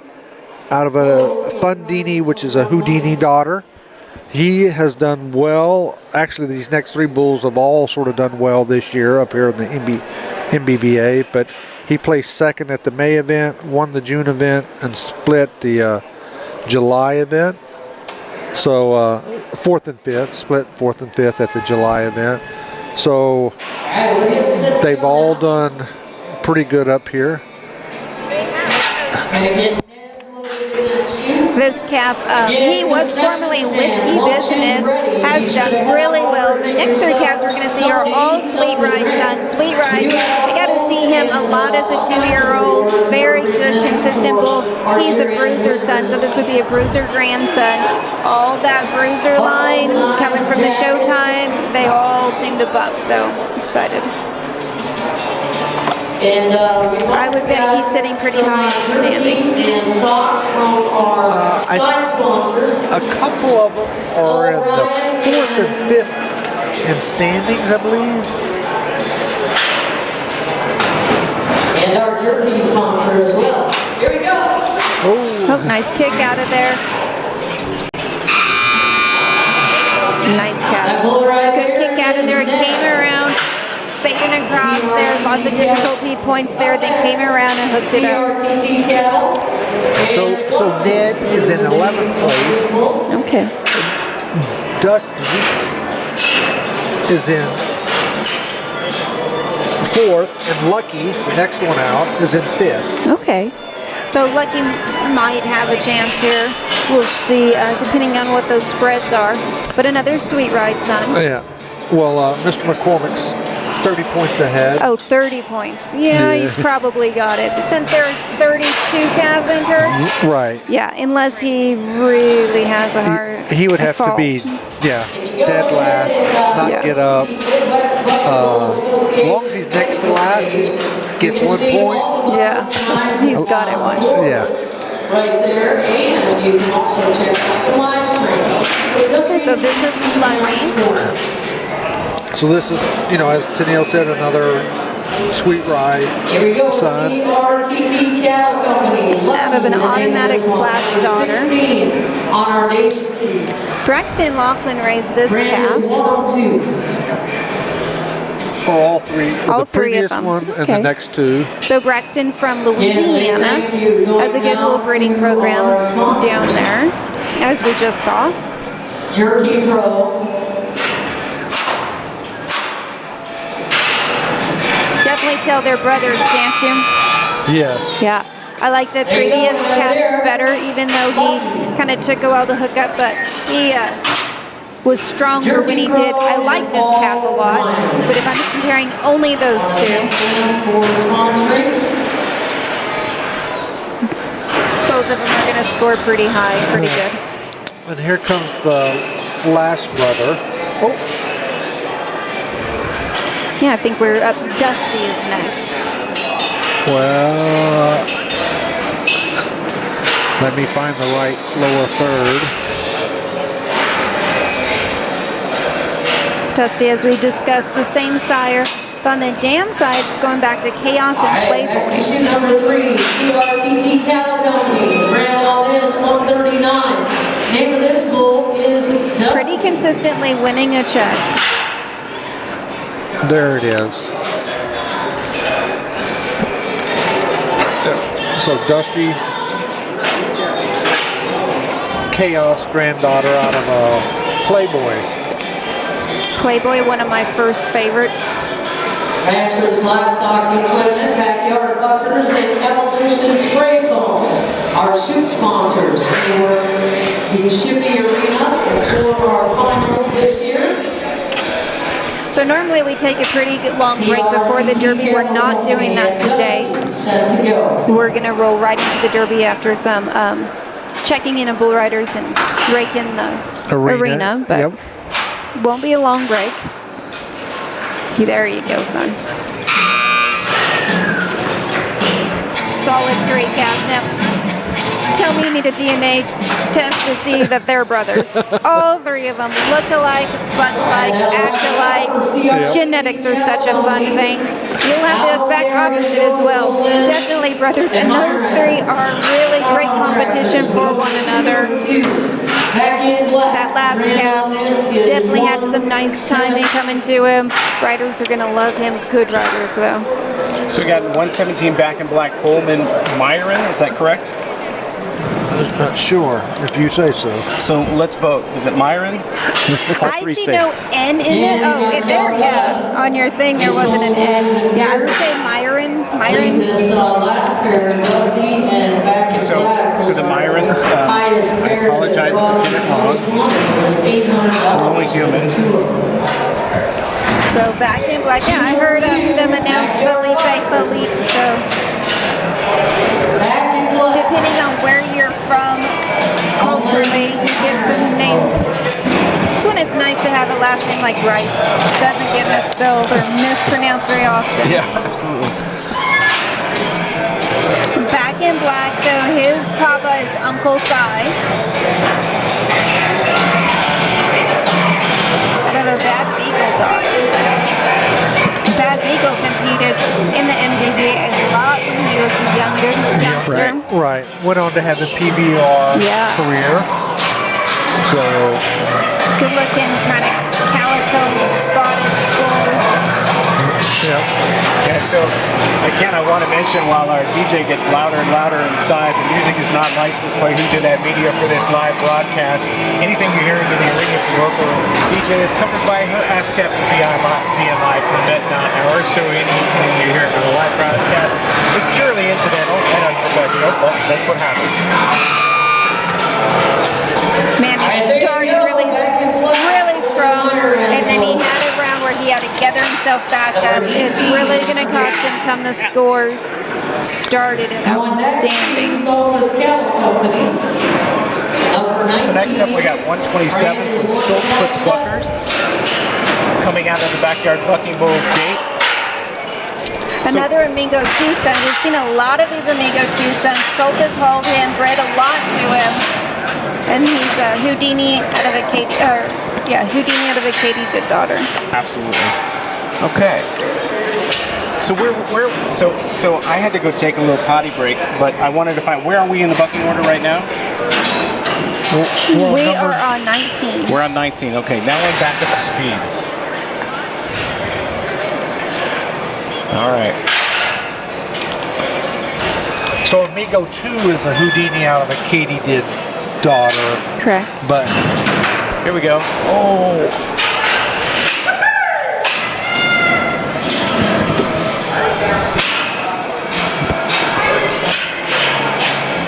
out of a Fundini, which is a Houdini daughter. He has done well. Actually, these next three bulls have all sort of done well this year up here in the MBBA, but he placed second at the May event, won the June event, and split the July event. So fourth and fifth, split fourth and fifth at the July event. So they've all done pretty good up here. This calf, he was formerly Whiskey Business, has done really well. The next three calves we're going to see are all Sweet Ride sons. Sweet Ride, I got to see him a lot as a 2-year-old. Very good, consistent bull. He's a bruiser son, so this would be a bruiser grandson. All that bruiser line coming from the Showtime, they all seem to buck, so excited. And I would bet he's sitting pretty high in the standings. A couple of them are in the fourth and fifth in standings, I believe. And our Jersey sponsor as well. Here we go. Oh, nice kick out of there. Nice cat. Good kick out of there. It came around, fading across there. Lots of difficulty points there. Then came around and hooked it up. So Ned is in 11th place. Okay. Dusty is in 4th, and Lucky, the next one out, is in 5th. Okay. So Lucky might have a chance here. We'll see, depending on what those spreads are. But another Sweet Ride son. Yeah. Well, Mr. McCormick's 30 points ahead. Oh, 30 points. Yeah, he's probably got it. Since there's 32 calves entered. Right. Yeah, unless he really has a hard He would have to be, dead last, not get up. As long as he's next to last, gets 1 point. Yeah, he's got it one. Yeah. Right there, and you can also check out the live stream. Okay, so this is Lucky. So this is, as Tennille said, another Sweet Ride son. Out of an automatic flash daughter. Braxton Laughlin raised this calf. For all three. All the three previous of them. one Okay. and the next two. So Braxton from Louisiana has a good little breeding program down there, as we just saw. Jerky Pro. Definitely tell they're brothers, can't you? Yes. Yeah. I like the previous calf better, even though he kind of took a while to hook up, but he was stronger when he did. I like this calf a lot, but if I'm comparing only those two, both of them are going to score pretty high, pretty good. And here comes the last brother. Oh, Yeah, I think we're up. Dusty is next. well, let me find the right lower third. Dusty, as we discussed, the same sire. But on the dam side, it's going back to Chaos and Playboy. Exhibition number 3, CRTT Cattle Company, Grand Aldez 139. Name of this bull is Dusty. Pretty consistently winning a check. There it is. So Dusty, Chaos granddaughter out of Playboy. Playboy, one of my first favorites. Ranchers, livestock equipment, backyard buffers, and evolution spray foam are shoot sponsors for the Shippey Arena and for our finals this year. So normally we take a pretty long break before the Derby. We're not doing that today. Set to go. We're going to roll right into the Derby after some checking in of bull riders and raking the arena, but Yep. won't be a long break. There you go, son. Solid 3 calves. Now, tell me you need a DNA test to see that they're brothers. All 3 of them look alike, butt alike, act alike. Genetics are such a fun thing. You'll have the exact opposite as well. Definitely brothers, and those 3 are really great competition for one another. That last calf definitely had some nice timing coming to him. Riders are going to love him. Good riders, though. So we got 117 back in black Coleman Myron, is that correct? I'm not sure if you say so. So let's vote. Is it Myron? I see no N in it. Oh, there, yeah. On your thing, there wasn't an N. Yeah, I would say Myron. Myron. This last pair, Dusty and back in black. So the Myrons, I apologize if I get it wrong. We're only human. So back in black. Yeah, I heard them announce Felipe. So Back in black. depending on where you're from, culturally, you get some names. That's when it's nice to have a last name like Rice. Doesn't get misspelled or mispronounced very often. Yeah, absolutely. Back in black, so his papa is Uncle Si. Out of a Bad Beagle daughter. Bad Beagle competed in the MBBA a lot when he was a youngster. Right. Went on to have a PBR career. So Good looking, kind of calico spotted bull. Yeah, so again, I want to mention while our DJ gets louder and louder inside, the music is not licensed by Who Did That Media for this live broadcast. Anything you're hearing in the arena from local DJ is covered by her ASCAP BMI permit, not ours. So anything you hear on the live broadcast is purely incidental and unprofessional, but that's what happens. Man, he started really strong, and then he had a round where he had to gather himself back up. It's really going to cost him come the scores. Started it outstanding. So next up we got 127 from Stoltz Puts Buckers coming out of the backyard Bucking Bulls gate. Another Amigo 2 son. We've seen a lot of these Amigo 2 sons. Stoltz has hauled him, bred a lot to him. And he's a Houdini out of a Houdini out of a katydid daughter. Absolutely. Okay. So so I had to go take a little potty break, but I wanted to find, where are we in the bucking order right now? We are on 19. We're on 19. Okay, now I'm back up to speed. All right. So Amigo 2 is a Houdini out of a katydid daughter. Correct. But here we go. Oh.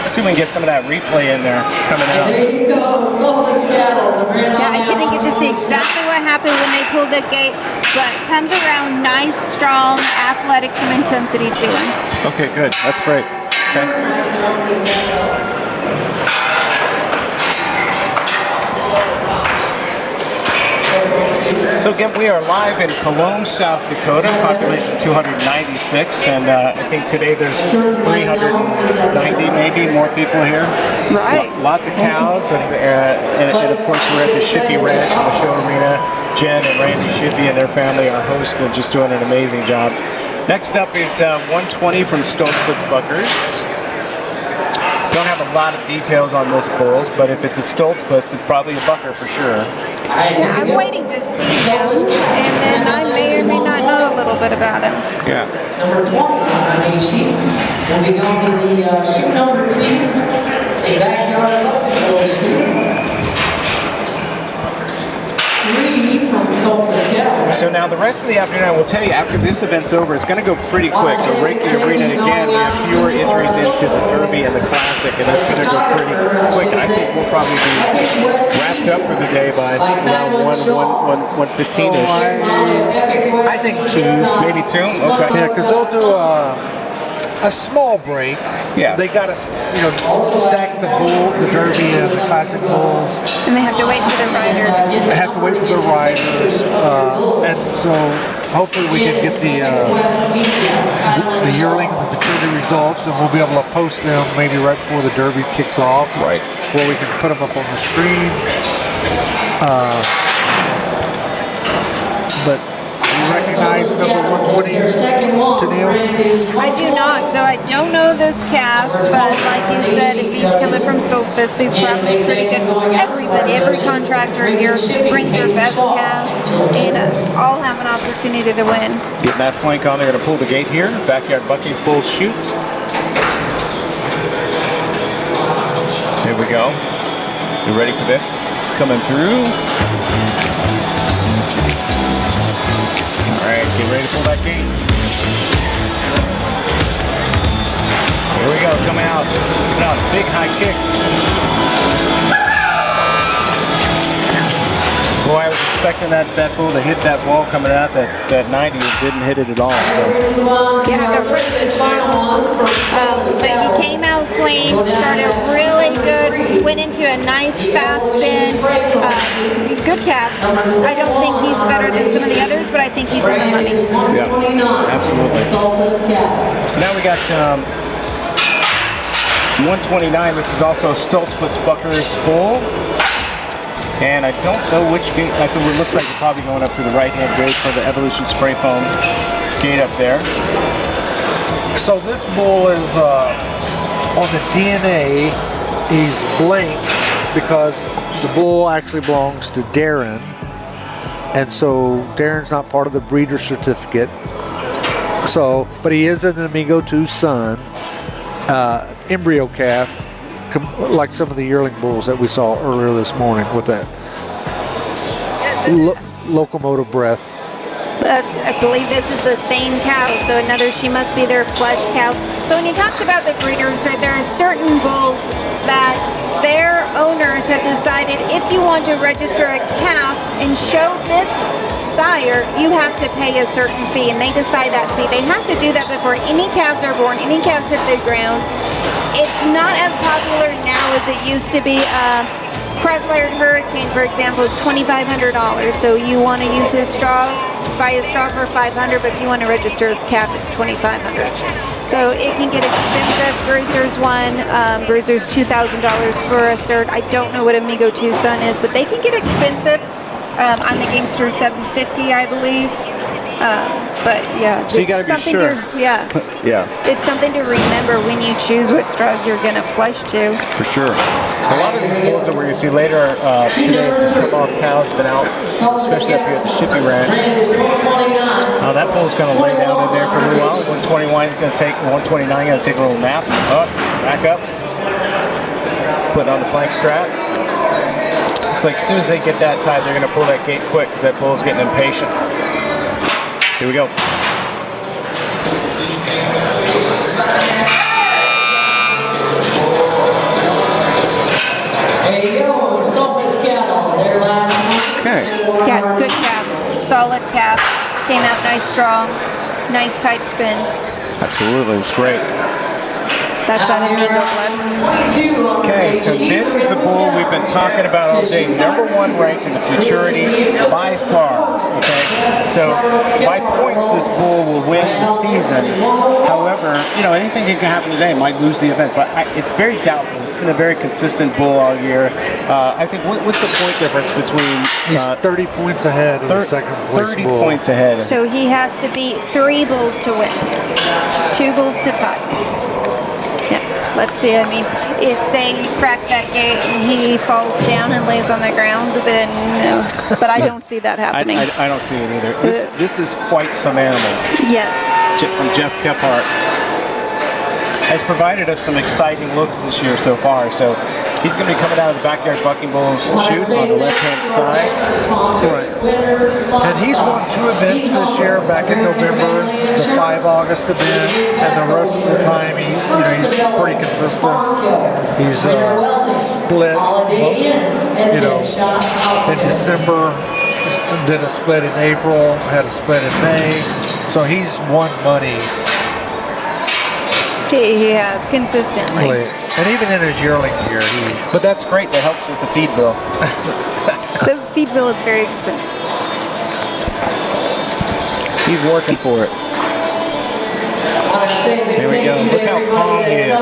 See if we can get some of that replay in there coming out. There you go, Stoltz Cattle, the brand Yeah, I didn't get to see exactly what happened when they pulled the gate, but comes around nice, strong, athletic, some intensity to him. Okay, good. That's great. Okay. So again, we are live in Cologne, South Dakota, population 296, and I think today there's 390 maybe more people here. Right. Lots of cows, and of course we're at the Shippey Ranch in the show arena. Jen and Randy Shippey and their family are hosts and just doing an amazing job. Next up is 120 from Stoltzfus Buckers. Don't have a lot of details on this bulls, but if it's a Stoltzfus, it's probably a bucker for sure. Yeah, I'm waiting to see him, and then I may or may not know a little bit about him. Yeah. Number 20 on the sheet will be going to the shoot number 2, the backyard buffalo shoot. 3 from Stoltzfus Cattle. So now the rest of the afternoon, I will tell you, after this event's over, it's going to go pretty quick. To rake the arena again, we have fewer entries into the Derby and the Classic, and that's going to go pretty quick. And I think we'll probably be wrapped up for the day by around 1:15ish. I think 2. Maybe 2? Okay. Yeah, because they'll do a small break. Yeah. They got to, stack the Derby and the Classic bulls. And they have to wait for the riders. They have to wait for the riders, and so hopefully we can get the Yearling and the Futurity results, and we'll be able to post them maybe right before the Derby kicks off. Right. Where we can put them up on the screen. But you recognize number 120 Tennille? I do not, so I don't know this calf, but like you said, if he's coming from Stoltzfus, he's probably pretty good. Every contractor here brings their best calves, and all have an opportunity to win. Getting that flank on, they're going to pull the gate here. Backyard Bucky's Bulls shoots. There we go. You ready for this? Coming through. All right, get ready to pull that gate. Here we go, coming out. Big high kick. Boy, I was expecting that bull to hit that wall coming out, that 90, it didn't hit it at all. So. Yeah, the first but he came out clean, started really good, went into a nice fast spin. Good calf. I don't think he's better than some of the others, but I think he's in the money. Yeah, absolutely. So now we got 129. This is also Stoltzfus Buckers bull. And I don't know which gate. I think it looks like you're probably going up to the right-hand gate for the Evolution Spray Foam gate up there. So this bull is on the DNA. He's blank because the bull actually belongs to Darren, and so Darren's not part of the breeder certificate. So, but he is an Amigo 2 son, embryo calf, like some of the yearling bulls that we saw earlier this morning with that locomotive breath. I believe this is the same cow, so she must be their flesh cow. So when he talks about the breeders, right, there are certain bulls that their owners have decided if you want to register a calf and show this sire, you have to pay a certain fee, and they decide that fee. They have to do that before any calves are born, any calves hit the ground. It's not as popular now as it used to be. Crosswired Hurricane, for example, is $2,500. So you want to use his straw, buy his straw for $500, but if you want to register his calf, it's $2,500. So it can get expensive. Bruiser's one. Bruiser's $2,000 for a cert. I don't know what Amigo 2 Son is, but they can get expensive. I'm a Gangster $750, I believe. But yeah, so you gotta be sure. Yeah. It's something to remember when you choose what straws you're gonna flush to. For sure. A lot of these bulls that we're gonna see later today have just come off cows, been out, especially up here at the Shippey Ranch. That bull's gonna lay down in there for a little while. 129 gonna take a little nap. Up, back up. Put on the flank strap. Looks like as soon as they get that tied, they're gonna pull that gate quick because that bull's getting impatient. Here we go. There you go, Stoltzfus Cattle, their last one. Okay. Yeah, good calf, solid calf, came out nice strong, nice tight spin. Absolutely, it's great. That's that Amigo blood. Okay, so this is the bull we've been talking about all day. #1 ranked in the Futurity by far. So by points, this bull will win the season. However, anything can happen today. Might lose the event, but it's very doubtful. It's been a very consistent bull all year. I think what's the point difference between? He's 30 points ahead of the second place 30 bull. points ahead. So he has to beat 3 bulls to win, 2 bulls to tie. Yeah, let's see. I mean, if they crack that gate and he falls down and lays on the ground, then no. But I don't see that happening. I don't see it either. This is quite some animal. Yes. From Jeff Kephart. Has provided us some exciting looks this year so far. So he's going to be coming out of the Backyard Bucking Bulls shoot on the left-hand side. Right. And he's won 2 events this year, back in November, the 5 August event, and the rest of the time he's pretty consistent. He's split, in December, did a split in April, had a split in May. So he's won money. He has consistently. And even in his yearling year, but that's great. That helps with the feed bill. The feed bill is very expensive. He's working for it. There we go. Look how calm he is.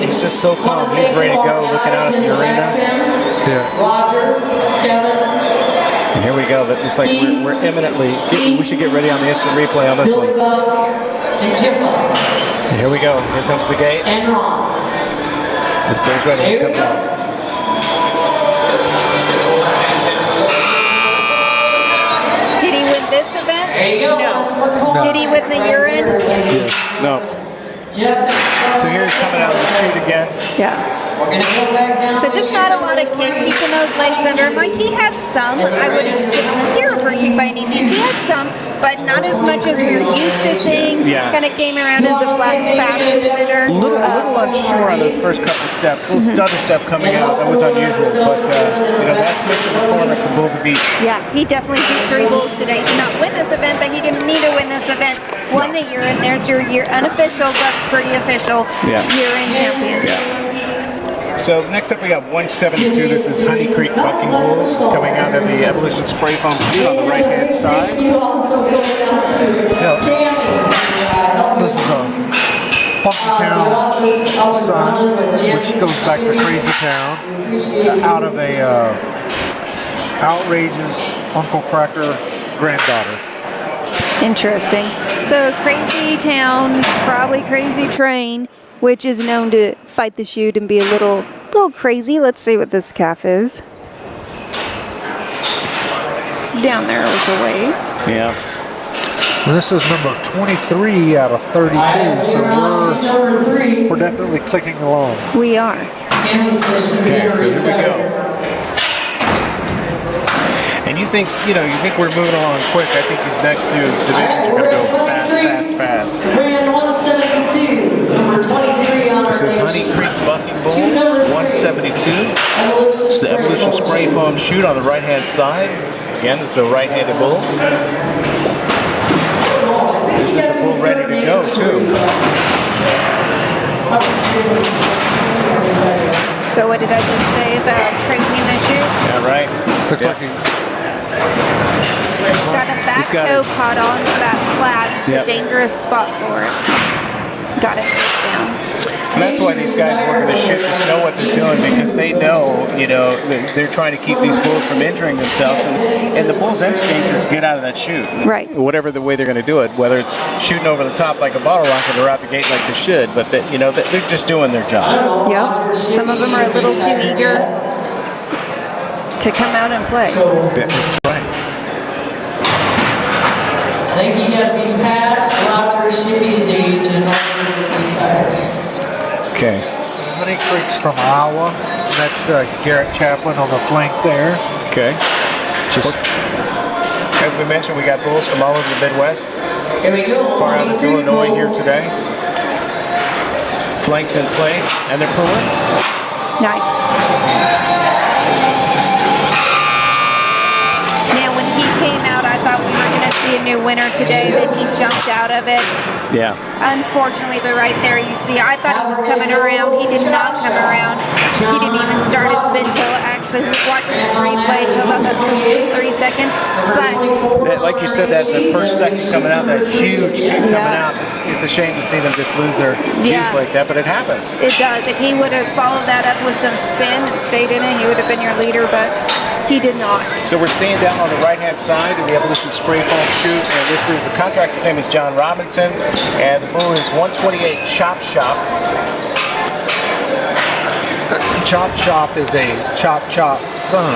He's just so calm. He's ready to go, looking out at the arena. Yeah. Roger, Kevin. And here we go. That looks like we're imminently. We should get ready on the instant replay on this one. And Jimbo. Here we go. Here comes the gate. And Ron. This bull's ready. Here comes out. Did he win this event? There you go. No. Did he win the urine? Yes. No. So here he's coming out of the chute again. Yeah. We're going to go back down. So just not a lot of kick, keeping those legs under him. Like he had some. I wouldn't give him 0 for kick by any means. He had some, but not as much as we were used to seeing. Yeah. Kind of came around as a fast spinner. A little unsure on those first couple of steps. A little stutter step coming out. That was unusual, but that's Mr. McCormick, the bull to beat. Yeah, he definitely beat 3 bulls today. He did not win this event, but he didn't need to win this event. Won the year, and there's your year unofficial but pretty official year-end champion. Yeah. So next up we got 172. This is Honey Creek Bucking Bulls. It's coming out of the Evolution Spray Foam chute on the right-hand side. This is a Funky Town son, which goes back to Crazy Town, out of a outrageous Uncle Cracker granddaughter. Interesting. So Crazy Town, probably Crazy Train, which is known to fight the chute and be a little crazy. Let's see what this calf is. It's down there a ways. Yeah. And this is number 23 out of 32, so we're definitely clicking along. We are. Okay, so here we go. And you think we're moving along quick. I think these next 2 divisions are going to go fast. Brand 172, number 23 on our This is Honey Creek Bucking Bulls, 172. It's the Evolution Spray Foam chute on the right-hand side. Again, this is a right-handed bull. This is a bull ready to go, too. So what did I just say about Crazy in the chute? Yeah, right. Looks like He's got a back toe caught on that slab. It's a dangerous spot for it. Got it down. And that's why these guys working the chute just know what they're doing, because they know, they're trying to keep these bulls from injuring themselves. And the bull's instinct is get out of that chute. Right. Whatever the way they're going to do it, whether it's shooting over the top like a bottle rocket or out the gate like they should, but they're just doing their job. Yep. Some of them are a little too eager to come out and play. That's right. I think he got to be past Roger Shippy's age in order to retire. Okay. Honey Creek's from Iowa. That's Garrett Chaplin on the flank there. Okay. Just as we mentioned, we got bulls from all over the Midwest. Here we go. Far out of Illinois here today. Flanks in place, and they're pulling. Nice. Now, when he came out, I thought we were going to see a new winner today, then he jumped out of it. Yeah. Unfortunately, but right there you see, I thought he was coming around. He did not come around. He didn't even start his spin till actually watching this replay till about the 3 seconds. But Like you said, that the first second coming out, that huge kick coming out, it's a shame to see them just lose their juice like that, but it happens. it does. If he would have followed that up with some spin and stayed in it, he would have been your leader, but he did not. So we're staying down on the right-hand side of the Evolution Spray Foam chute, and this is, the contractor's name is John Robinson, and the bull is 128 Chop Shop. Chop Shop is a Chop Chop son,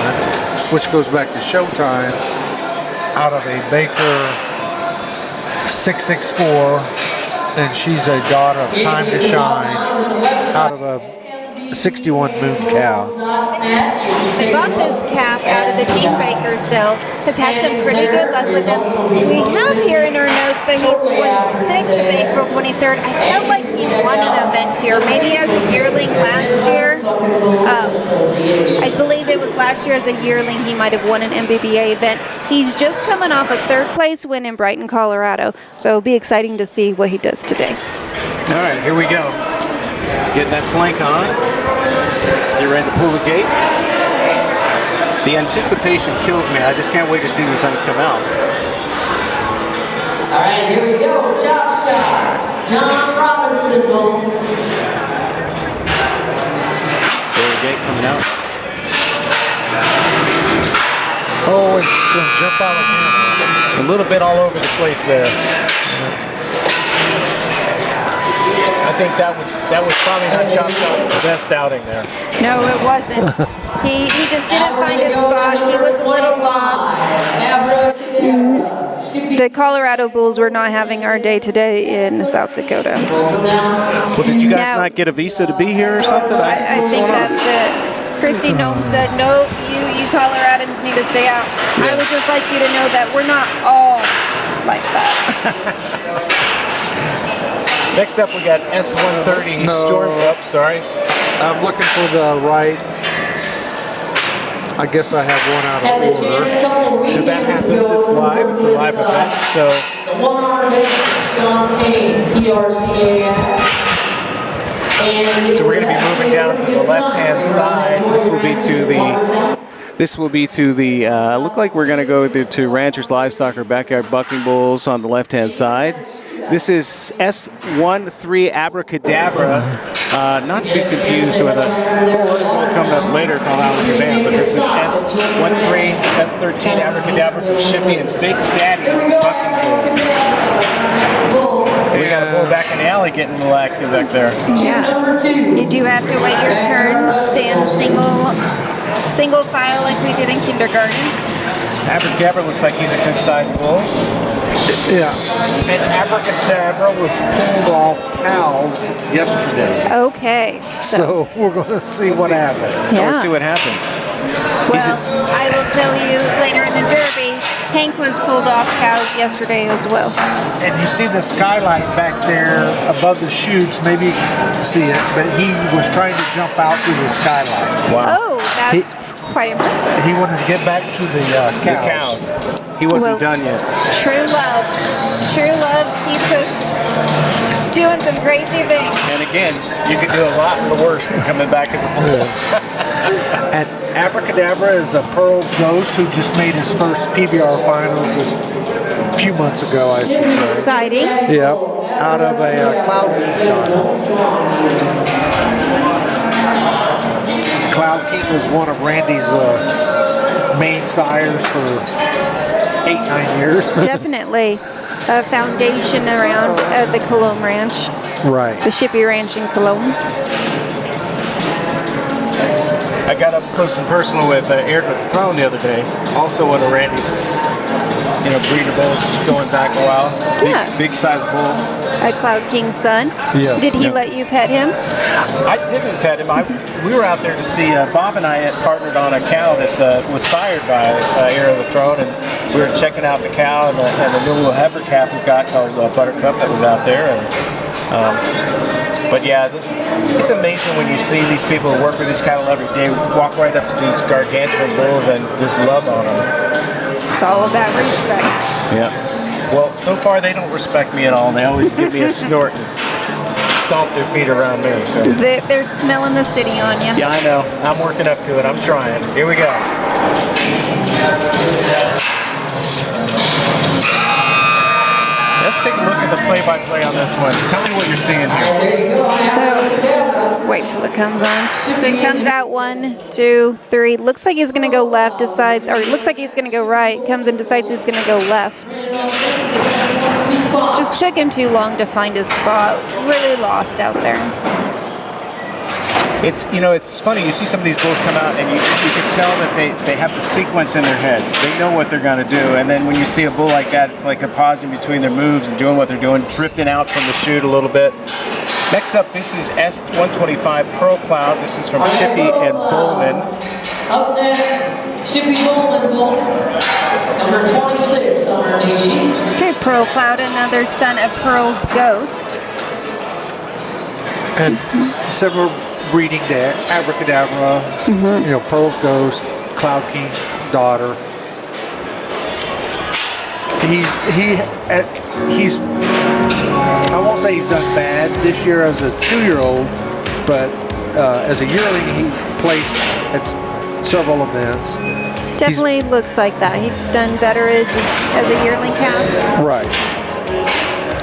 which goes back to Showtime, out of a Baker 664, and she's a daughter of Time to Shine, out of a 61 Moon Cow. They bought this calf out of the Gene Baker cell, has had some pretty good luck with him. We have here in our notes that he's won 6th of April 23rd. I felt like he won an event here, maybe as a yearling last year. I believe it was last year as a yearling he might have won an MBBA event. He's just coming off a 3rd place win in Brighton, Colorado, so it'll be exciting to see what he does today. All right, here we go. Getting that flank on. You're ready to pull the gate. The anticipation kills me. I just can't wait to see these things come out. All right, here we go. Chop Shop. John Robinson bulls. Pull the gate coming out. Oh, it's going to jump out of the A little bit all over the place there. I think that was probably not Chop Chop's best outing there. No, it wasn't. He just didn't find his spot. He was a little lost. The Colorado Bulls were not having our day today in South Dakota. Well, did you guys not get a visa to be here or something? I think that's it. Christy Nome said, no, you Coloradans need to stay out. I would just like you to know that we're not all like that. Next up, we got S130 Storm. Oh, sorry. I'm looking for the right. I guess I have one out of order. So that happens. It's live. It's a live event. So The 1 hour event, John Payne, PRCAF. we're going to be moving down to the left-hand side. This will be to the. Look like we're going to go to Ranchers Livestock or Backyard Bucking Bulls on the left-hand side. This is S13 Abracadabra, not to be confused with a whole other one coming up later called Alakazam, but this is S13, S13 Abracadabra from Shippy and Big Daddy Bucking Bulls. We got a bull back in the alley getting a little active back there. Yeah. You do have to wait your turn, stand single file like we did in kindergarten. Abracadabra looks like he's a good sized bull. Yeah, and Abracadabra was pulled off cows yesterday. Okay. So we're going to see what happens. So we'll see what happens. Well, I will tell you later in the Derby, Hank was pulled off cows yesterday as well. And you see the skylight back there above the chutes. Maybe you can see it, but he was trying to jump out through the skylight. Wow. Oh, that's quite impressive. He wanted to get back to the cows. He wasn't done yet. True love. True love keeps us doing some crazy things. And again, you can do a lot worse than coming back as a bull. And Abracadabra is a Pearl Ghost who just made his first PBR finals a few months ago, I should say. Exciting. Yep, out of a Cloud King. Cloud King was one of Randy's main sires for 8-9 years. Definitely a foundation around the Cologne Ranch. Right. The Shippy Ranch in Cologne. I got up close and personal with Eric with the Throne the other day. Also one of Randy's, breeder bulls going back a while. Big size bull. A Cloud King's son. Yes. Did he let you pet him? I didn't pet him. We were out there to see. Bob and I had partnered on a cow that was sired by Heir of the Throne, and we were checking out the cow and the new little heifer calf we got called Buttercup that was out there. But yeah, it's amazing when you see these people who work with these cattle every day walk right up to these gargantuan bulls and just love on them. It's all about respect. Yeah. Well, so far they don't respect me at all. They always give me a snort and stomp their feet around me. So They're smelling the city on you. yeah, I know. I'm working up to it. I'm trying. Here we go. Let's take a look at the play-by-play on this one. Tell me what you're seeing here. So, wait till it comes on. So he comes out 1, 2, 3. Looks like he's going to go left, decides, or looks like he's going to go right. Comes and decides he's going to go left. Just took him too long to find his spot. Really lost out there. It's, you know, it's funny. You see some of these bulls come out, and you can tell that they have the sequence in their head. They know what they're going to do. And then when you see a bull like that, it's like they're pausing between their moves and doing what they're doing, drifting out from the chute a little bit. Next up, this is S125 Pearl Cloud. This is from Shippey and Bowman. Up next, Shippey Bowman bull, number 26 on our nation. Okay, Pearl Cloud, another son of Pearl's Ghost. And similar breeding to Abracadabra, you know, Pearl's Ghost, Cloud King daughter. He's I won't say he's done bad this year as a 2-year-old, but as a yearling he placed at several events. Definitely looks like that. He's done better as a yearling calf. Right.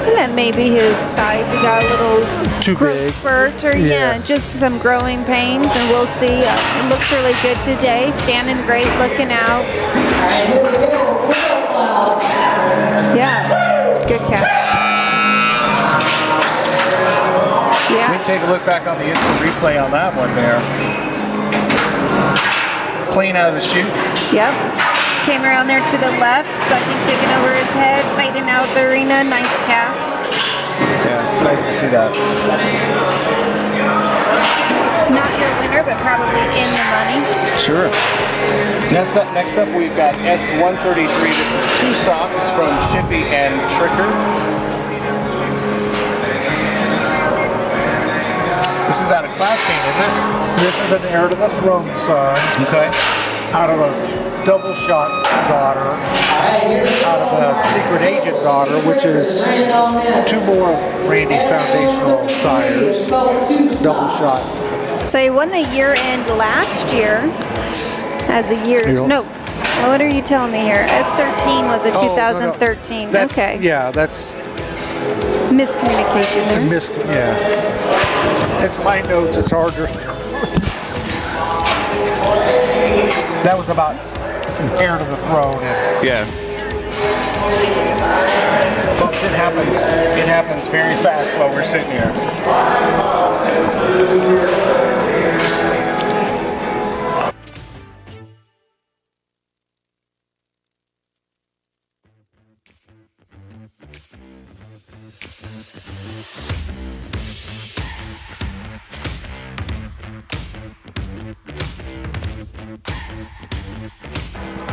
And then maybe his size, he got a little Too growth big. spurt, or yeah, just some growing pains, and we'll see. It looks really good today. Standing great, looking out. All right, here we go. Pearl Cloud. Yeah, good calf. Let me Yeah, take a look back on the instant replay on that one there. Clean out of the chute. yep. Came around there to the left, got him kicking over his head, fading out the arena. Nice calf. Yeah, it's nice to see that. Not your winner, but probably in the money. Sure. Next up we've got S133. This is 2 socks from Shippey and Tricker. This is out of Class King, isn't it? This is an heir to the throne son. Okay. Out of a double shot daughter, out of a secret agent daughter, which is 2 more of Randy's foundational sires. Double shot. So he won the year end last year as a year. Yearling? No. What are you telling me here? S13 was a Oh, no, no. 2013. That's, Okay. Yeah, that's Miscommunication there. yeah. It's my notes. It's hard to. That was about heir to the throne. Yeah. Folks, it happens. It happens very fast while we're sitting here.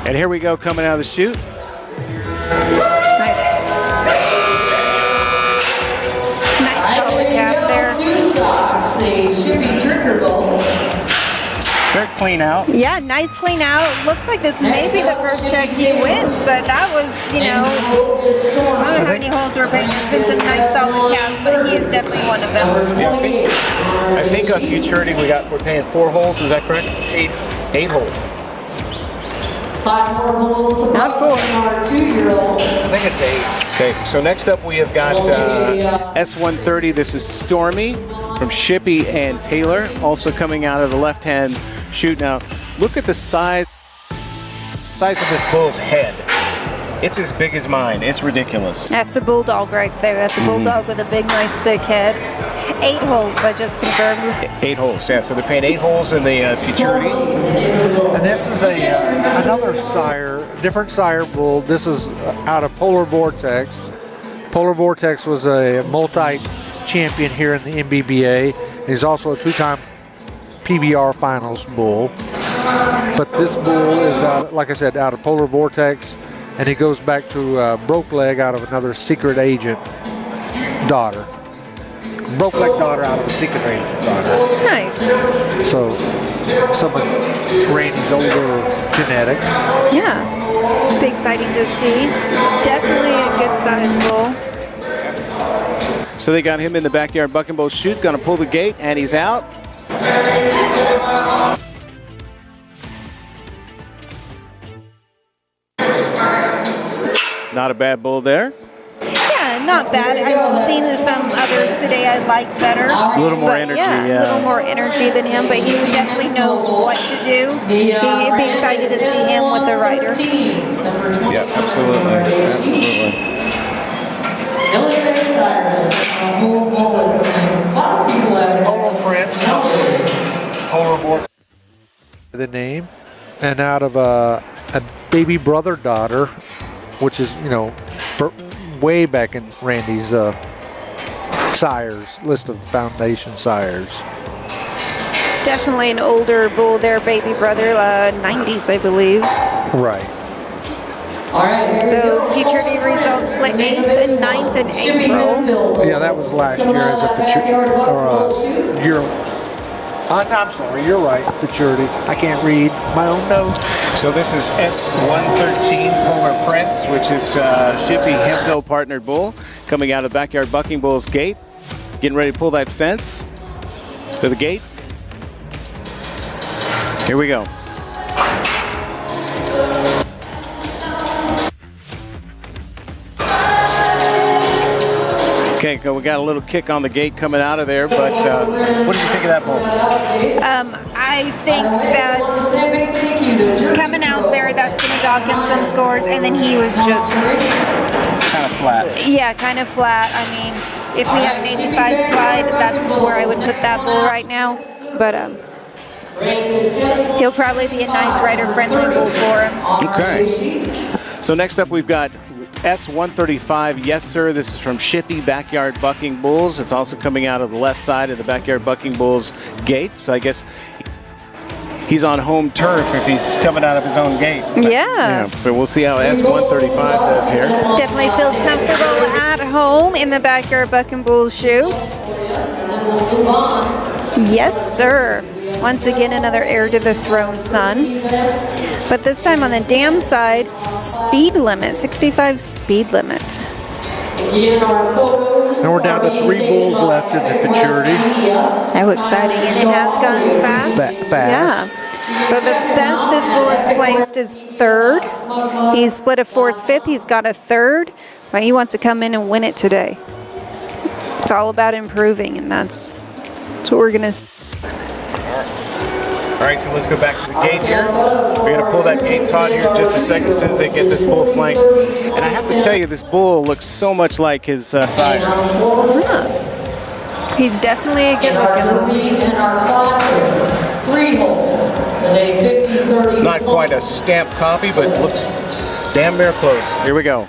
And here we go, coming out of the chute. Nice. Nice solid calf there. 2 stocks, the Shippey Tricker bull. Very clean out. Yeah, nice clean out. Looks like this may be the first check he wins, but that was, you know, I don't know how many holes we're paying. There's been some nice solid calves, but he is definitely one of them. I think on Futurity we're paying 4 holes. Is that correct? 8 holes. 5 more bulls to Not buck 4. from our 2-year-old. I think it's 8. Okay, so next up we have got S130. This is Stormy from Shippey and Taylor, also coming out of the left-hand chute. Now, look at the size of this bull's head. It's as big as mine. It's ridiculous. That's a bulldog right there. That's a bulldog with a big, nice, thick head. 8 holes, I just confirmed. 8 holes, yeah. So they're paying 8 holes in the Futurity. And this is another sire, different sire bull. This is out of Polar Vortex. Polar Vortex was a multi-champion here in the MBBA. He's also a 2-time PBR Finals bull. But this bull is, like I said, out of Polar Vortex, and he goes back to Broke Leg out of another secret agent daughter. Broke Leg daughter out of a secret agent daughter. Nice. So some of Randy's older genetics. Yeah. Big exciting to see. Definitely a good size bull. So they got him in the backyard bucking bull chute, gonna pull the gate, and he's out. Not a bad bull there. Yeah, not bad. I've seen some others today I like better. A little more energy, yeah. A little more energy than him, but he definitely knows what to do. He'd be excited to see him with the rider. Yeah, absolutely. Absolutely. This is Polo Prince. Polo Board. The name, and out of a baby brother daughter, which is, you know, for way back in Randy's sires list of foundation sires. Definitely an older bull there, baby brother, 90s, I believe. Right. All right. So Futurity results split 8th and 9th in April. Yeah, that was last year as a I'm sorry, you're right, Futurity. I can't read my own notes. So this is S113 Polar Prince, which is Shippy Hemphill partnered bull, coming out of Backyard Bucking Bull's gate, getting ready to pull that fence to the gate. Here we go. Okay, we got a little kick on the gate coming out of there, but what did you think of that bull? I think that coming out there, that's going to dock him some scores, and then he was just Kind of flat. yeah, kind of flat. I mean, if we had an 85 slide, that's where I would put that bull right now. But he'll probably be a nice rider-friendly bull for him. Okay. So next up, we've got S135, yes sir, this is from Shippy Backyard Bucking Bulls. It's also coming out of the left side of the Backyard Bucking Bulls gate, so I guess he's on home turf if he's coming out of his own gate. Yeah. So we'll see how S135 does here. Definitely feels comfortable at home in the Backyard Bucking Bulls chute. Yes sir. Once again, another heir to the throne son. But this time on the dam side, speed limit, 65 speed limit. Now we're down to 3 bulls left in the Futurity. How exciting, and it has gone fast. Fast. Yeah. So the best this bull has placed is 3rd. He's split a 4th, 5th. He's got a 3rd, but he wants to come in and win it today. It's all about improving, and that's what we're going to. All right, so let's go back to the gate here. We're going to pull that gate taut here in just a second as soon as they get this bull flanked. And I have to tell you, this bull looks so much like his sire. Yeah. He's definitely a good-looking bull. Not quite a stamped copy, but looks damn near close. Here we go.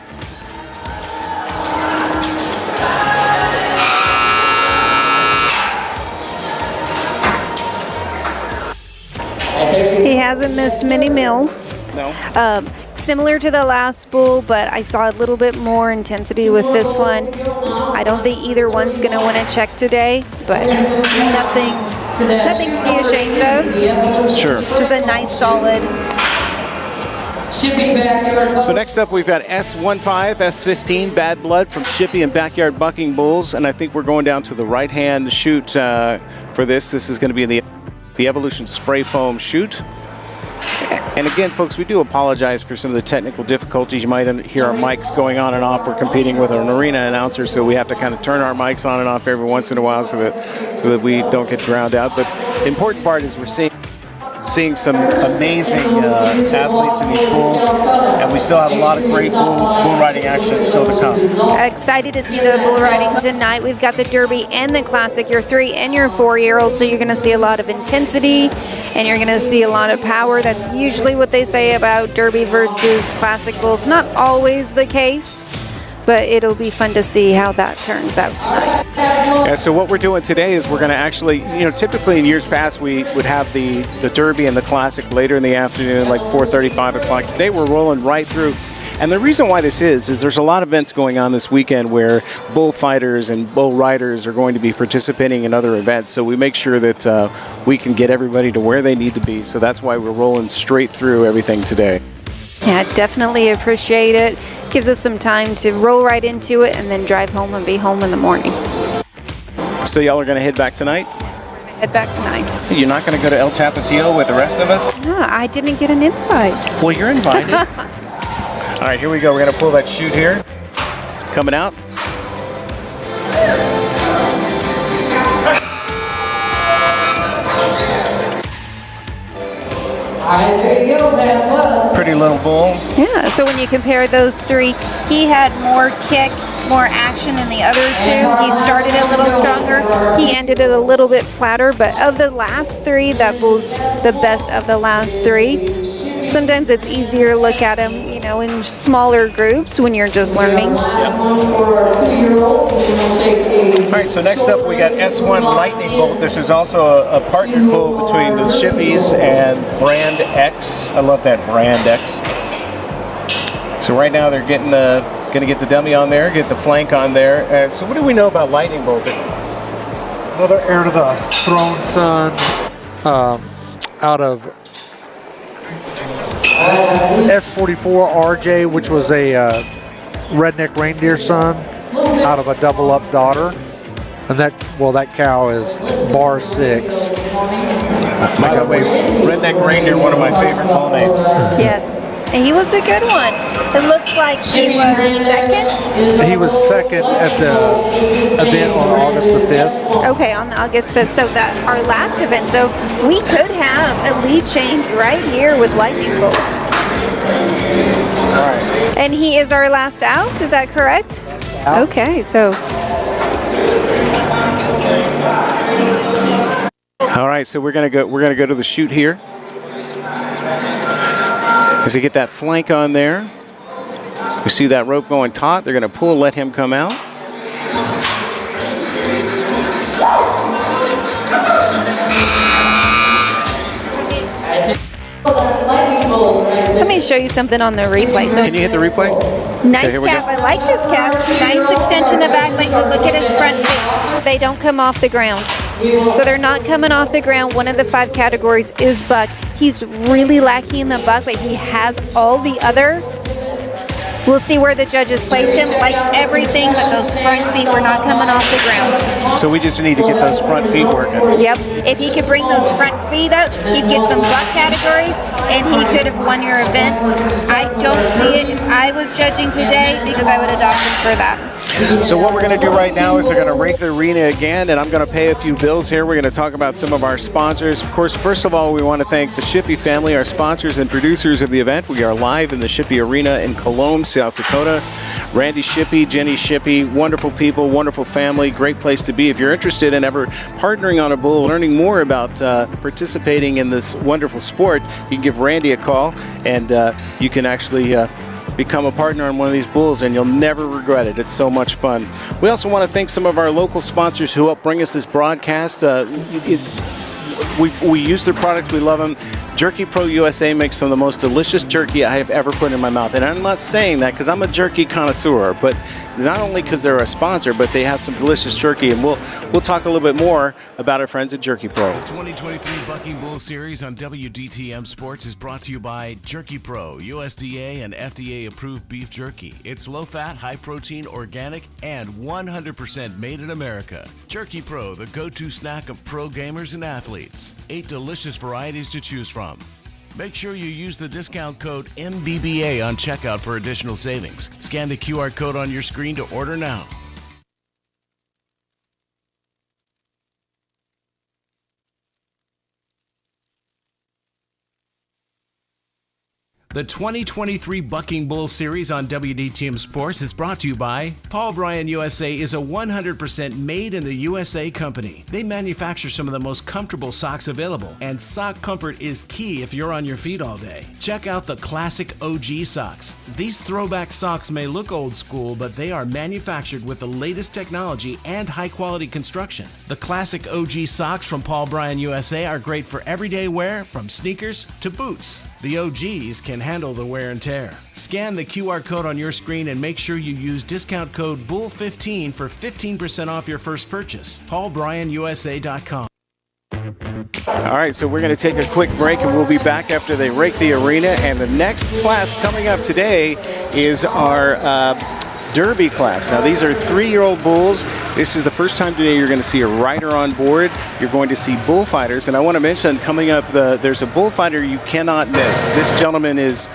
He hasn't missed many mills. No. Similar to the last bull, but I saw a little bit more intensity with this one. I don't think either one's going to win a check today, but nothing to be ashamed of. Sure. Just a nice, solid. So next up, we've got S15, S15, Bad Blood from Shippy and Backyard Bucking Bulls, and I think we're going down to the right-hand chute for this. This is going to be in the Evolution Spray Foam chute. And again, folks, we do apologize for some of the technical difficulties. You might hear our mics going on and off. We're competing with an arena announcer, so we have to kind of turn our mics on and off every once in a while so that we don't get drowned out. But the important part is we're seeing some amazing athletes in these bulls, and we still have a lot of great bull riding action still to come. Excited to see the bull riding tonight. We've got the Derby and the Classic, your 3 and your 4-year-old, so you're going to see a lot of intensity, and you're going to see a lot of power. That's usually what they say about Derby versus Classic bulls. Not always the case, but it'll be fun to see how that turns out tonight. Yeah, so what we're doing today is we're going to actually, typically in years past we would have the Derby and the Classic later in the afternoon, like 4:30, 5 o'clock. Today we're rolling right through. And the reason why this is there's a lot of events going on this weekend where bullfighters and bull riders are going to be participating in other events. So we make sure that we can get everybody to where they need to be. So that's why we're rolling straight through everything today. Yeah, definitely appreciate it. Gives us some time to roll right into it and then drive home and be home in the morning. So y'all are going to head back tonight? Head back tonight. You're not going to go to El Tapatio with the rest of us? No, I didn't get an invite. Well, you're invited. All right, here we go. We're going to pull that chute here. Coming out. All right, there you go, that was. Pretty little bull. Yeah, so when you compare those three, he had more kick, more action than the other two. He started a little stronger. He ended it a little bit flatter, but of the last three, that bull's the best of the last three. Sometimes it's easier to look at him, you know, in smaller groups when you're just learning. All All right, so next up we got S1 Lightning Bolt. This is also a partner pull between the Shippies and Brand X. I love that Brand X. So right now they're getting going to get the dummy on there, get the flank on there. And so what do we know about Lightning Bolt? Another heir to the throne son, out of S44 RJ, which was a redneck reindeer son, out of a double-up daughter. And that cow is bar 6. By the way, Redneck Reindeer, one of my favorite call names. Yes, and he was a good one. It looks like he was second. He was second at the event on August the 5th. Okay, on August 5th. So that our last event. So we could have a lead change right here with Lightning Bolt. All right. And he is our last out. Is that correct? Out. Okay, so. All right, so we're gonna go to the chute here. As they get that flank on there, we see that rope going taut. They're gonna pull, let him come out. Let me show you something on the replay. So Can you hit the replay? nice Okay, here we calf. go. I like this calf. Nice extension in the back leg. But look at his front feet. They don't come off the ground. So they're not coming off the ground. One of the 5 categories is buck. He's really lacking in the buck, but he has all the other. We'll see where the judges placed him. Like everything, but those front feet were not coming off the ground. So we just need to get those front feet working. Yep. If he could bring those front feet up, he'd get some buck categories, and he could have won your event. I don't see it. If I was judging today, because I would adopt him for that. So what we're going to do right now is they're going to rake the arena again, and I'm going to pay a few bills here. We're going to talk about some of our sponsors. Of course, first of all, we want to thank the Shippey family, our sponsors and producers of the event. We are live in the Shippey Arena in Cologne, South Dakota. Randy Shippey, Jenny Shippey, wonderful people, wonderful family, great place to be. If you're interested in ever partnering on a bull, learning more about participating in this wonderful sport, you can give Randy a call, and you can actually become a partner on one of these bulls, and you'll never regret it. It's so much fun. We also want to thank some of our local sponsors who help bring us this broadcast. We use their products. We love them. Jerky Pro USA makes some of the most delicious jerky I have ever put in my mouth. And I'm not saying that because I'm a jerky connoisseur, but not only because they're a sponsor, but they have some delicious jerky. And we'll talk a little bit more about our friends at Jerky Pro. The 2023 Bucking Bull Series on WDTM Sports is brought to you by Jerky Pro, USDA and FDA approved beef jerky. It's low fat, high protein, organic, and 100% made in America. Jerky Pro, the go-to snack of pro gamers and athletes. 8 delicious varieties to choose from. Make sure you use the discount code MBBA on checkout for additional savings. Scan the QR code on your screen to order now. The 2023 Bucking Bull Series on WDTM Sports is brought to you by Paul Bryan USA is a 100% made in the USA company. They manufacture some of the most comfortable socks available, and sock comfort is key if you're on your feet all day. Check out the classic OG socks. These throwback socks may look old school, but they are manufactured with the latest technology and high quality construction. The classic OG socks from Paul Bryan USA are great for everyday wear, from sneakers to boots. The OGs can handle the wear and tear. Scan the QR code on your screen and make sure you use discount code BULL15 for 15% off your first purchase. PaulBryanUSA.com. All right, so we're going to take a quick break and we'll be back after they rake the arena. And the next class coming up today is our Derby class. Now these are 3-year-old bulls. This is the first time today you're going to see a rider on board. You're going to see bullfighters, and I want to mention coming up there's a bullfighter you cannot miss. This gentleman is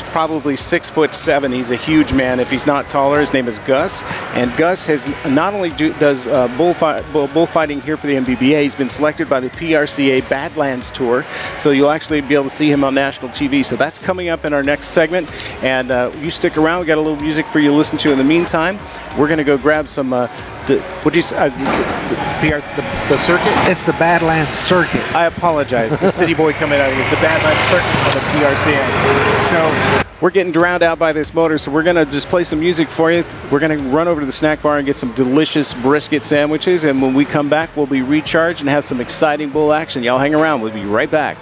probably 6'7". He's a huge man if he's not taller. His name is Gus, and Gus has not only does bullfighting here for the MBBA. He's been selected by the PRCA Badlands Tour, so you'll actually be able to see him on national TV. So that's coming up in our next segment, and you stick around. We got a little music for you to listen to in the meantime. We're going to go grab some what'd you say? The circuit? It's the Badlands Circuit. I apologize. The city boy coming out. It's a Badlands Circuit on the PRCA. So we're getting drowned out by this motor, so we're going to just play some music for you. We're going to run over to the snack bar and get some delicious brisket sandwiches, and when we come back, we'll be recharged and have some exciting bull action. Y'all hang around. We'll be right back.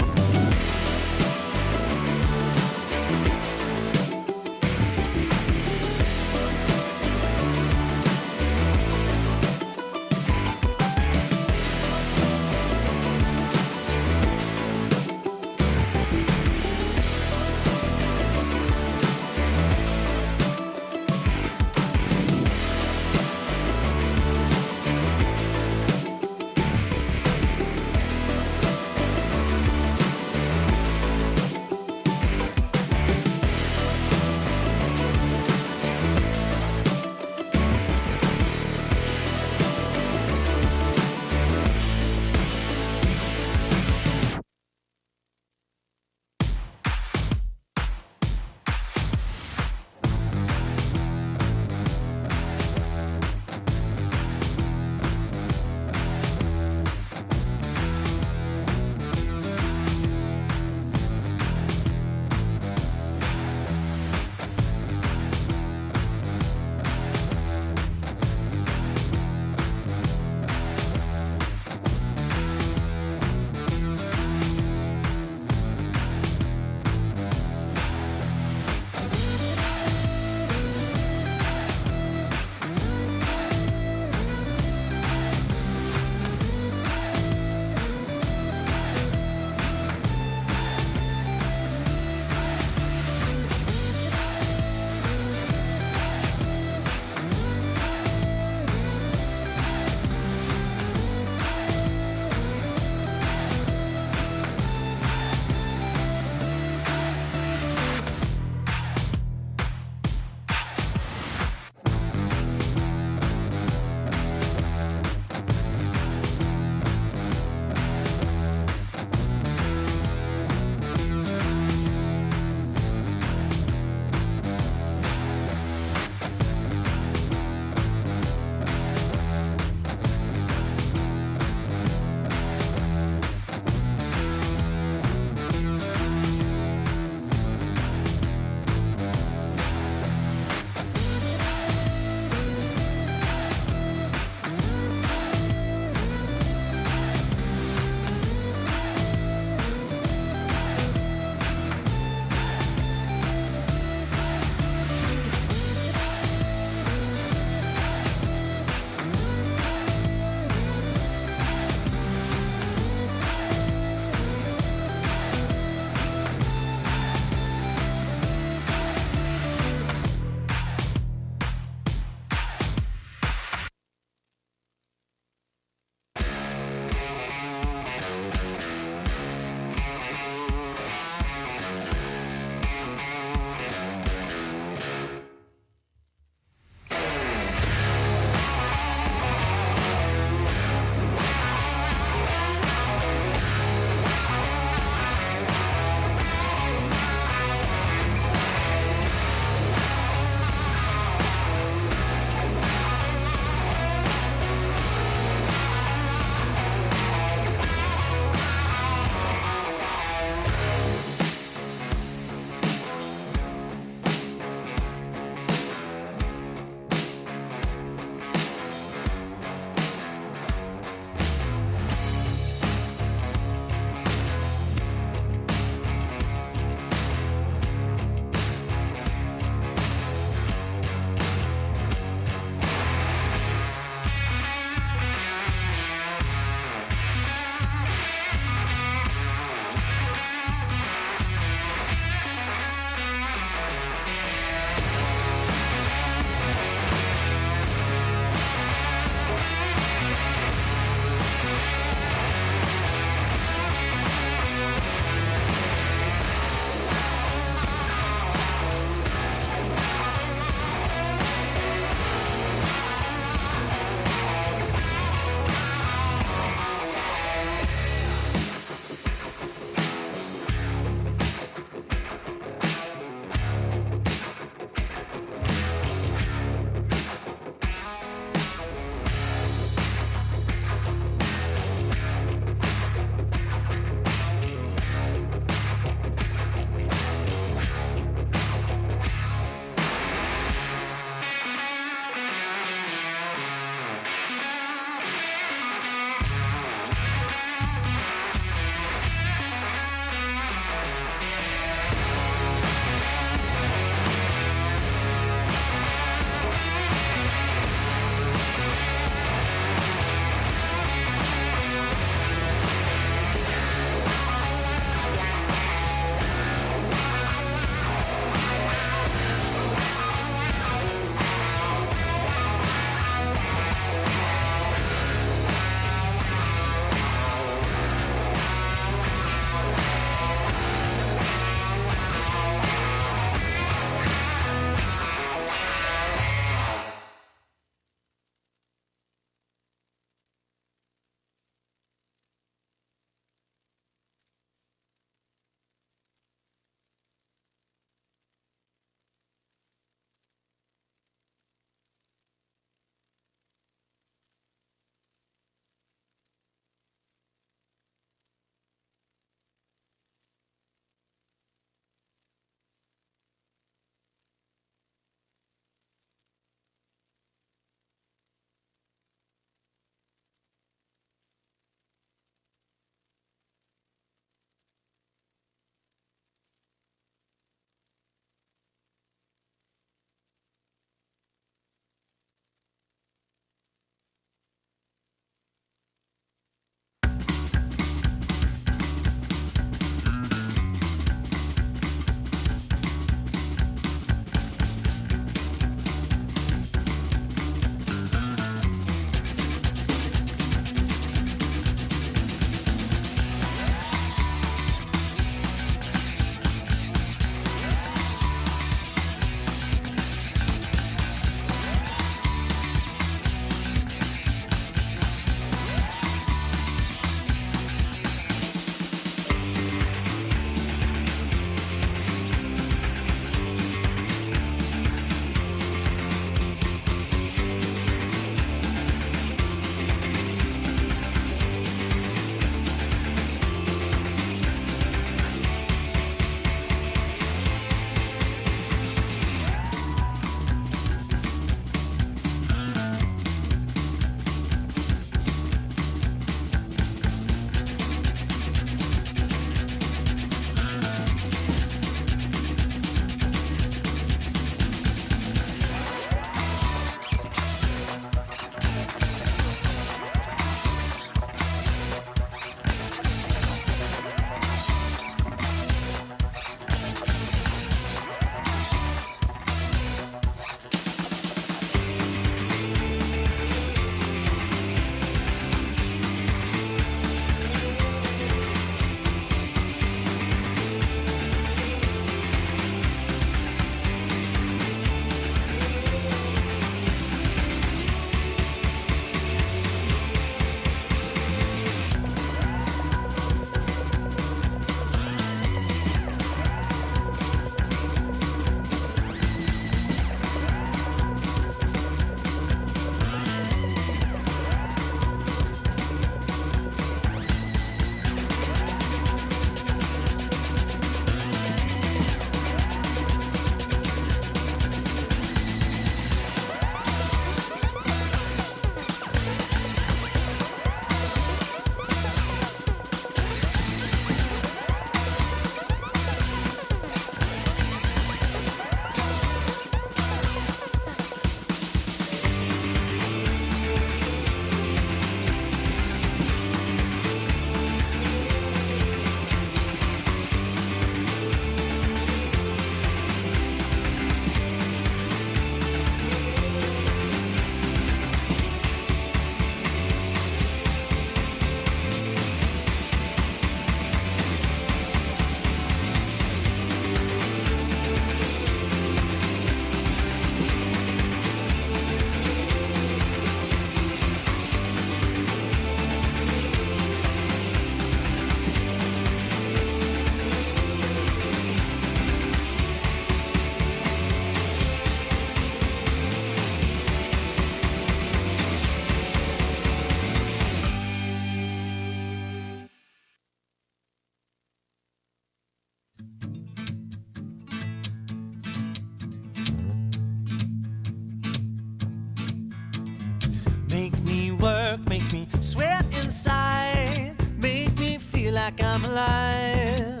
work, make me sweat inside, make me feel like I'm alive.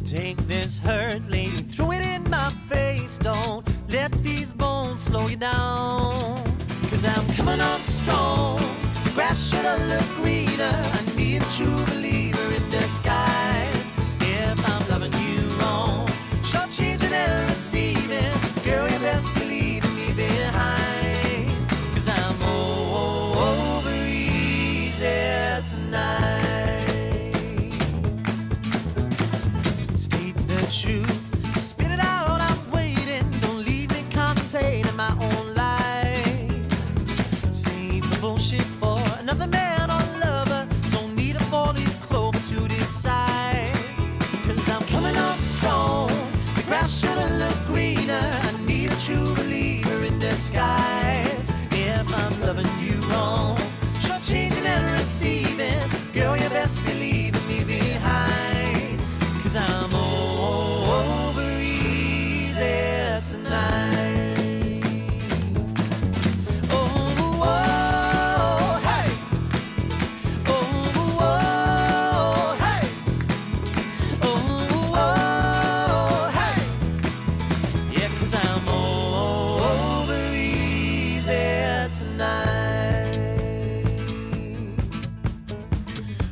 Take this hurt, lady, throw it in my face. Don't let these bones slow you down. 'Cause I'm coming on strong. Grass should have looked greener. I need a true believer in disguise. If I'm loving you wrong, short-changing and receiving, girl, you best believe me behind. 'Cause I'm over easy tonight. State the truth, spit it out, I'm waiting. Don't leave me contemplating my own life. Save the bullshit for another man or lover. Don't need a four-leaf clover to decide. 'Cause I'm coming on strong. The grass should have looked greener. I need a true believer in disguise. If I'm loving you wrong, short-changing and receiving, girl, you best believe me behind. 'Cause I'm over easy tonight. Oh, oh, hey. Oh, oh, hey. Oh, oh, hey. Yeah, 'cause I'm over easy tonight.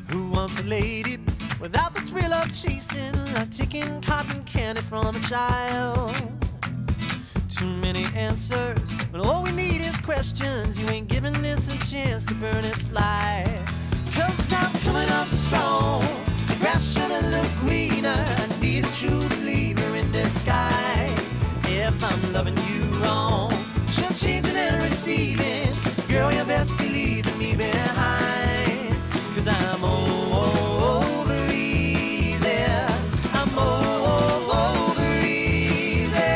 Who wants a lady without the thrill of chasing, like taking cotton candy from a child? Too many answers when all we need is questions. You ain't giving this a chance to burn its light. 'Cause I'm coming up strong. The grass should have looked greener. I need a true believer in disguise. If I'm loving you wrong, short-changing and receiving, girl, you best believe me behind. 'Cause I'm over easy. I'm over easy.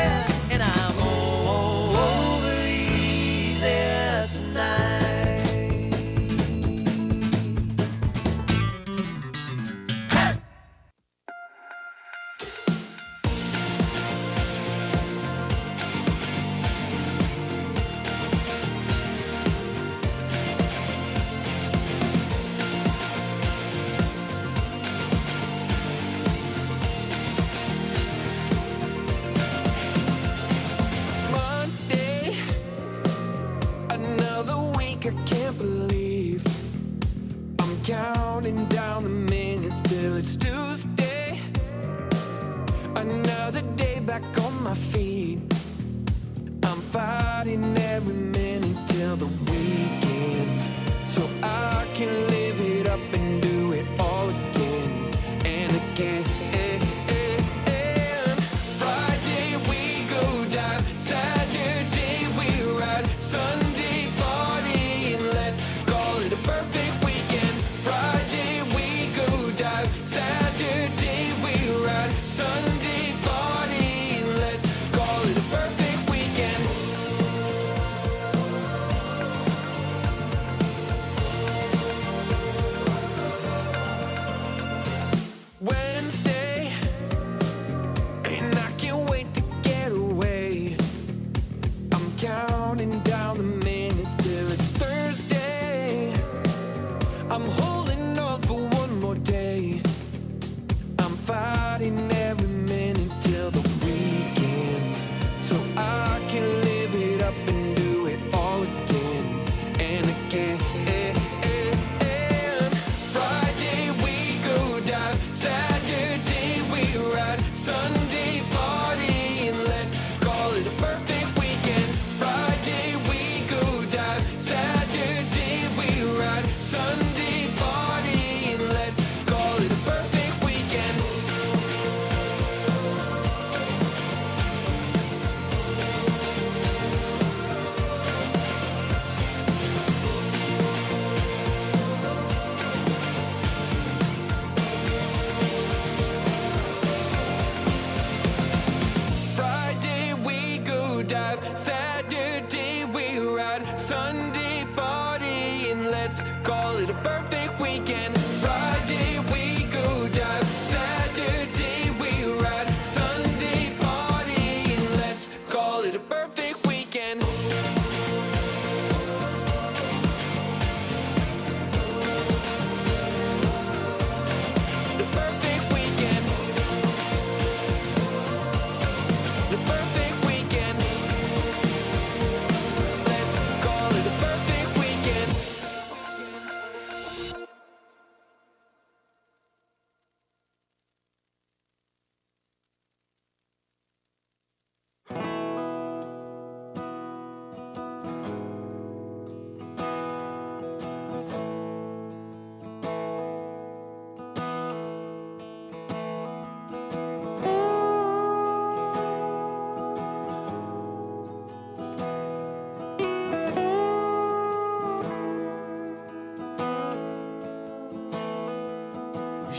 And I'm over easy tonight.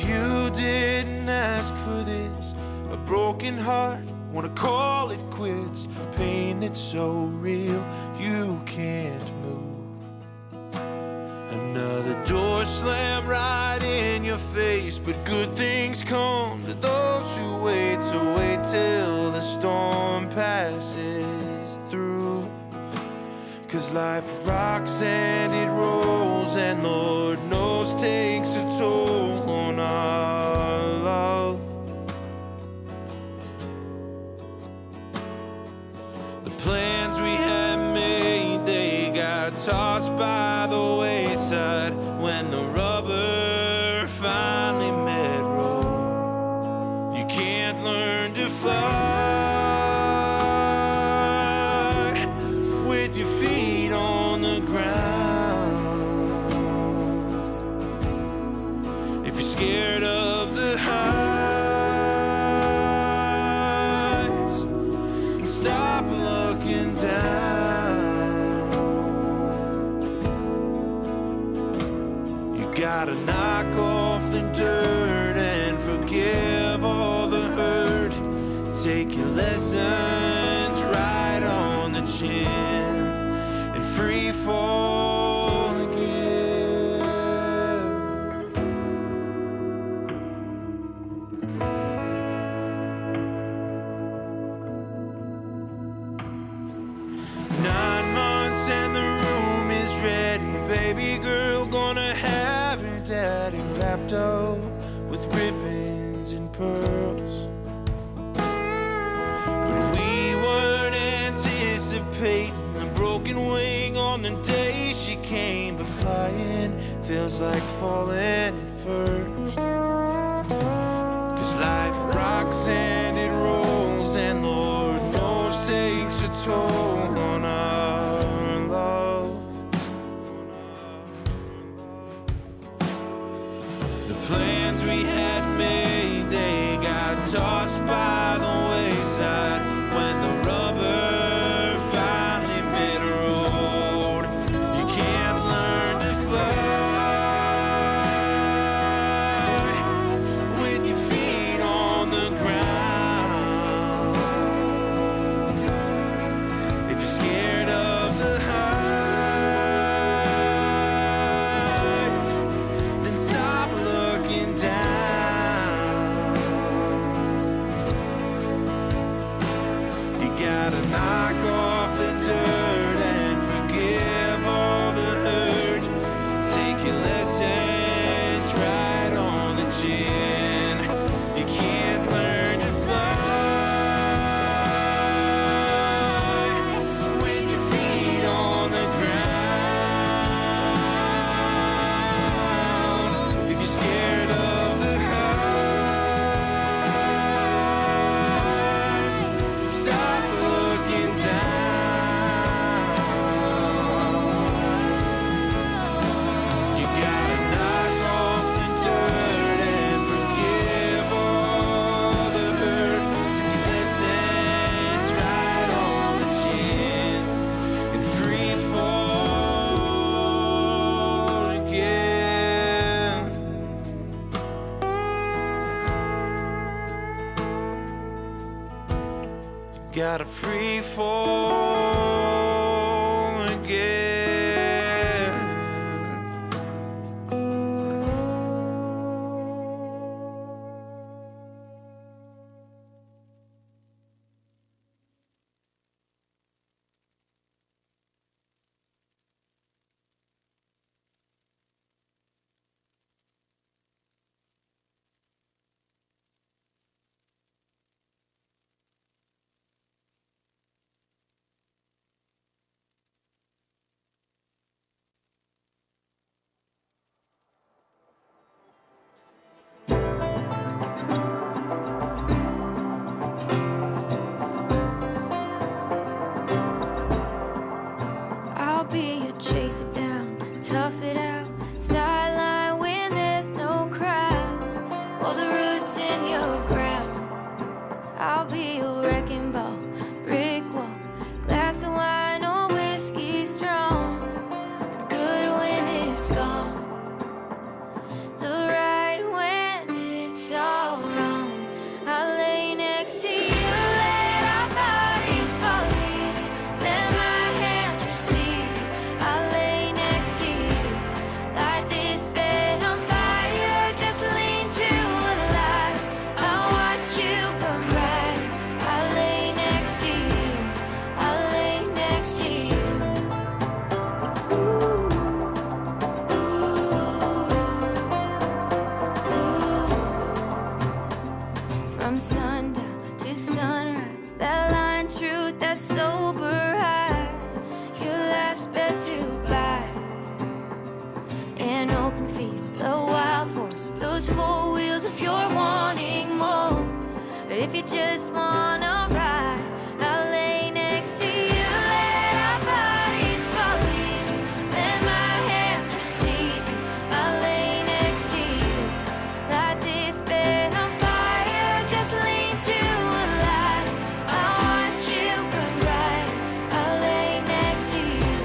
You didn't ask for this. A broken heart, wanna call it quits. Pain that's so real you can't move. Another door slammed right in your face. But good things come to those who wait. So wait till the storm passes through. 'Cause life rocks and it rolls, and Lord knows takes a toll on our love. The plans we had made, they got tossed by the wayside when the rubber finally met road. You can't learn to fly with your feet on the ground. If you're scared of the heights, stop looking down. You gotta knock off the dirt and forgive all the hurt. Take your lessons right on the chin and free fall again. Nine months and the room is ready. Baby girl gonna have her daddy wrapped up with ribbons and pearls. But we weren't anticipating a broken wing on the day she came. But flying feels like falling at first. 'Cause life rocks and it rolls, and Lord knows takes a toll on our love. The plans we had made, they got tossed by the wayside when the rubber finally met road. You can't learn to fly with your feet on the ground. If you're scared of the heights, then stop looking down. You gotta knock off the dirt and forgive all the hurt. Take your lessons right on the chin. You can't learn to fly with your feet on the ground. If you're scared of the heights, stop looking down. You gotta knock off the dirt and forgive all the hurt. Take your lessons right on the chin and free fall again. You gotta free fall again. I'll be your chase it down, tough it out, sideline when there's no crowd, or the roots in your ground. I'll be your wrecking ball, brick wall, glass of wine or whiskey strong. The good when it's gone, the right when wheels if you're wanting more. If you just wanna ride, I'll lay next to you. Let our bodies fall easy, let my hands receive you. I'll lay next to you. Light this bed on fire, gasoline to a light. I watch you burn bright. I'll lay next to you.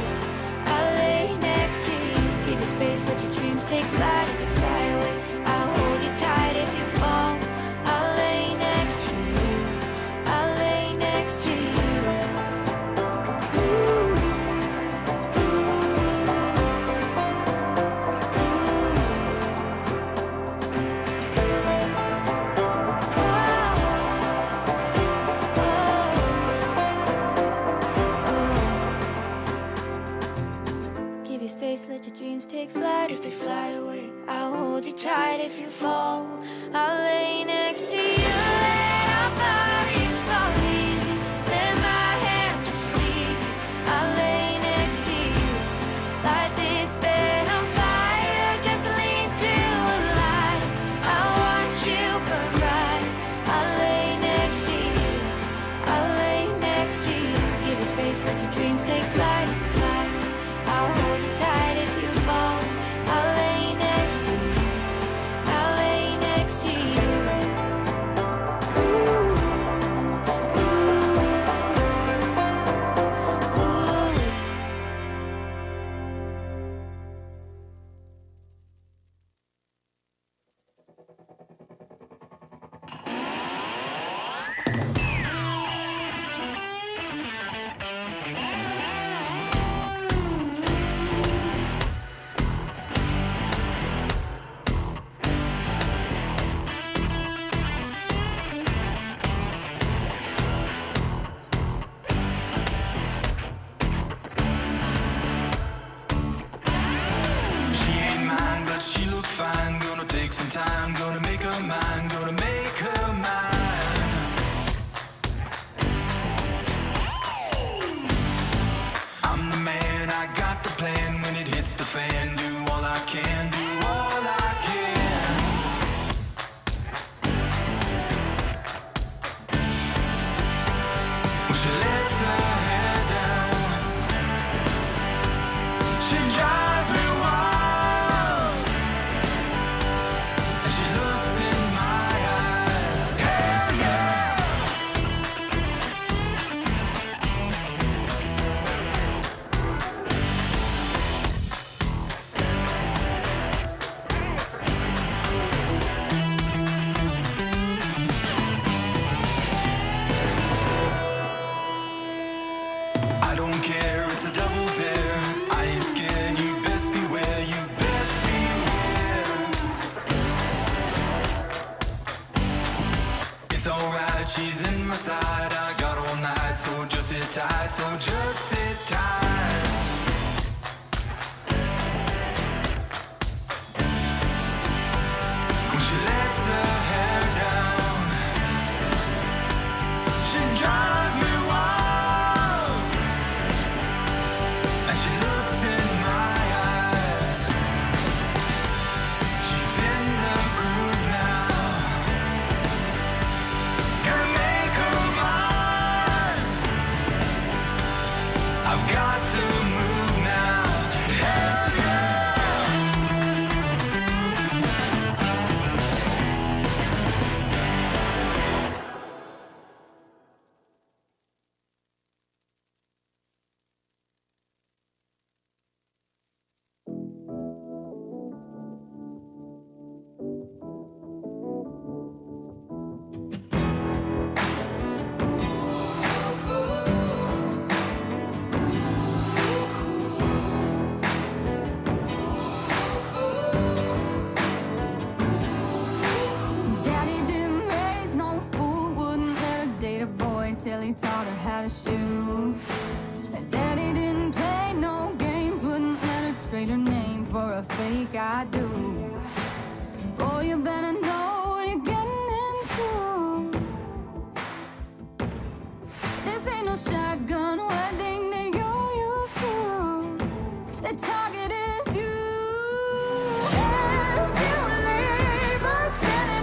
I'll lay next to you. Give you space, let your dreams take flight. If you fly away, I'll hold you tight. If you fall, I'll lay next to you. I'll lay next to you. Give you space, let your dreams take flight. If they fly away, I'll hold you tight. If you fall, I'll lay next to you. Let our bodies fall easy, let my hands receive you. I'll lay next to you. Light this bed on fire, gasoline to a light. I'll watch you burn bright. I'll lay next to you. I'll lay next to you. Give you space, let your dreams take flight. If you fly, I'll hold you tight. If you fall, I'll lay next to you. I'll lay next to you. She ain't mine, but she looks fine. Gonna take some time, gonna make her mine, gonna make her mine. I'm the man, I got the plan. When it hits the fan, do all I can, do all I can. When she lets her hair down, she drives me wild. And she looks in my eyes. Hell yeah! I don't care, it's a double dare. I ain't scared, you best beware, you best beware. It's alright, she's in my side. I got all night, so just sit tight, so just sit tight. When she lets her hair down, she drives me wild. And she looks in my eyes. She's in the groove now. Gonna make her mine. I've got to move now. Hell yeah! Daddy didn't raise no fool, wouldn't let her date a boy till he taught her how to shoot. And Daddy didn't play no games, wouldn't let her trade her name for a fake I do. Boy, you better know what you're getting into. This ain't no shotgun wedding that you're used to. The target is you. If you leave her standing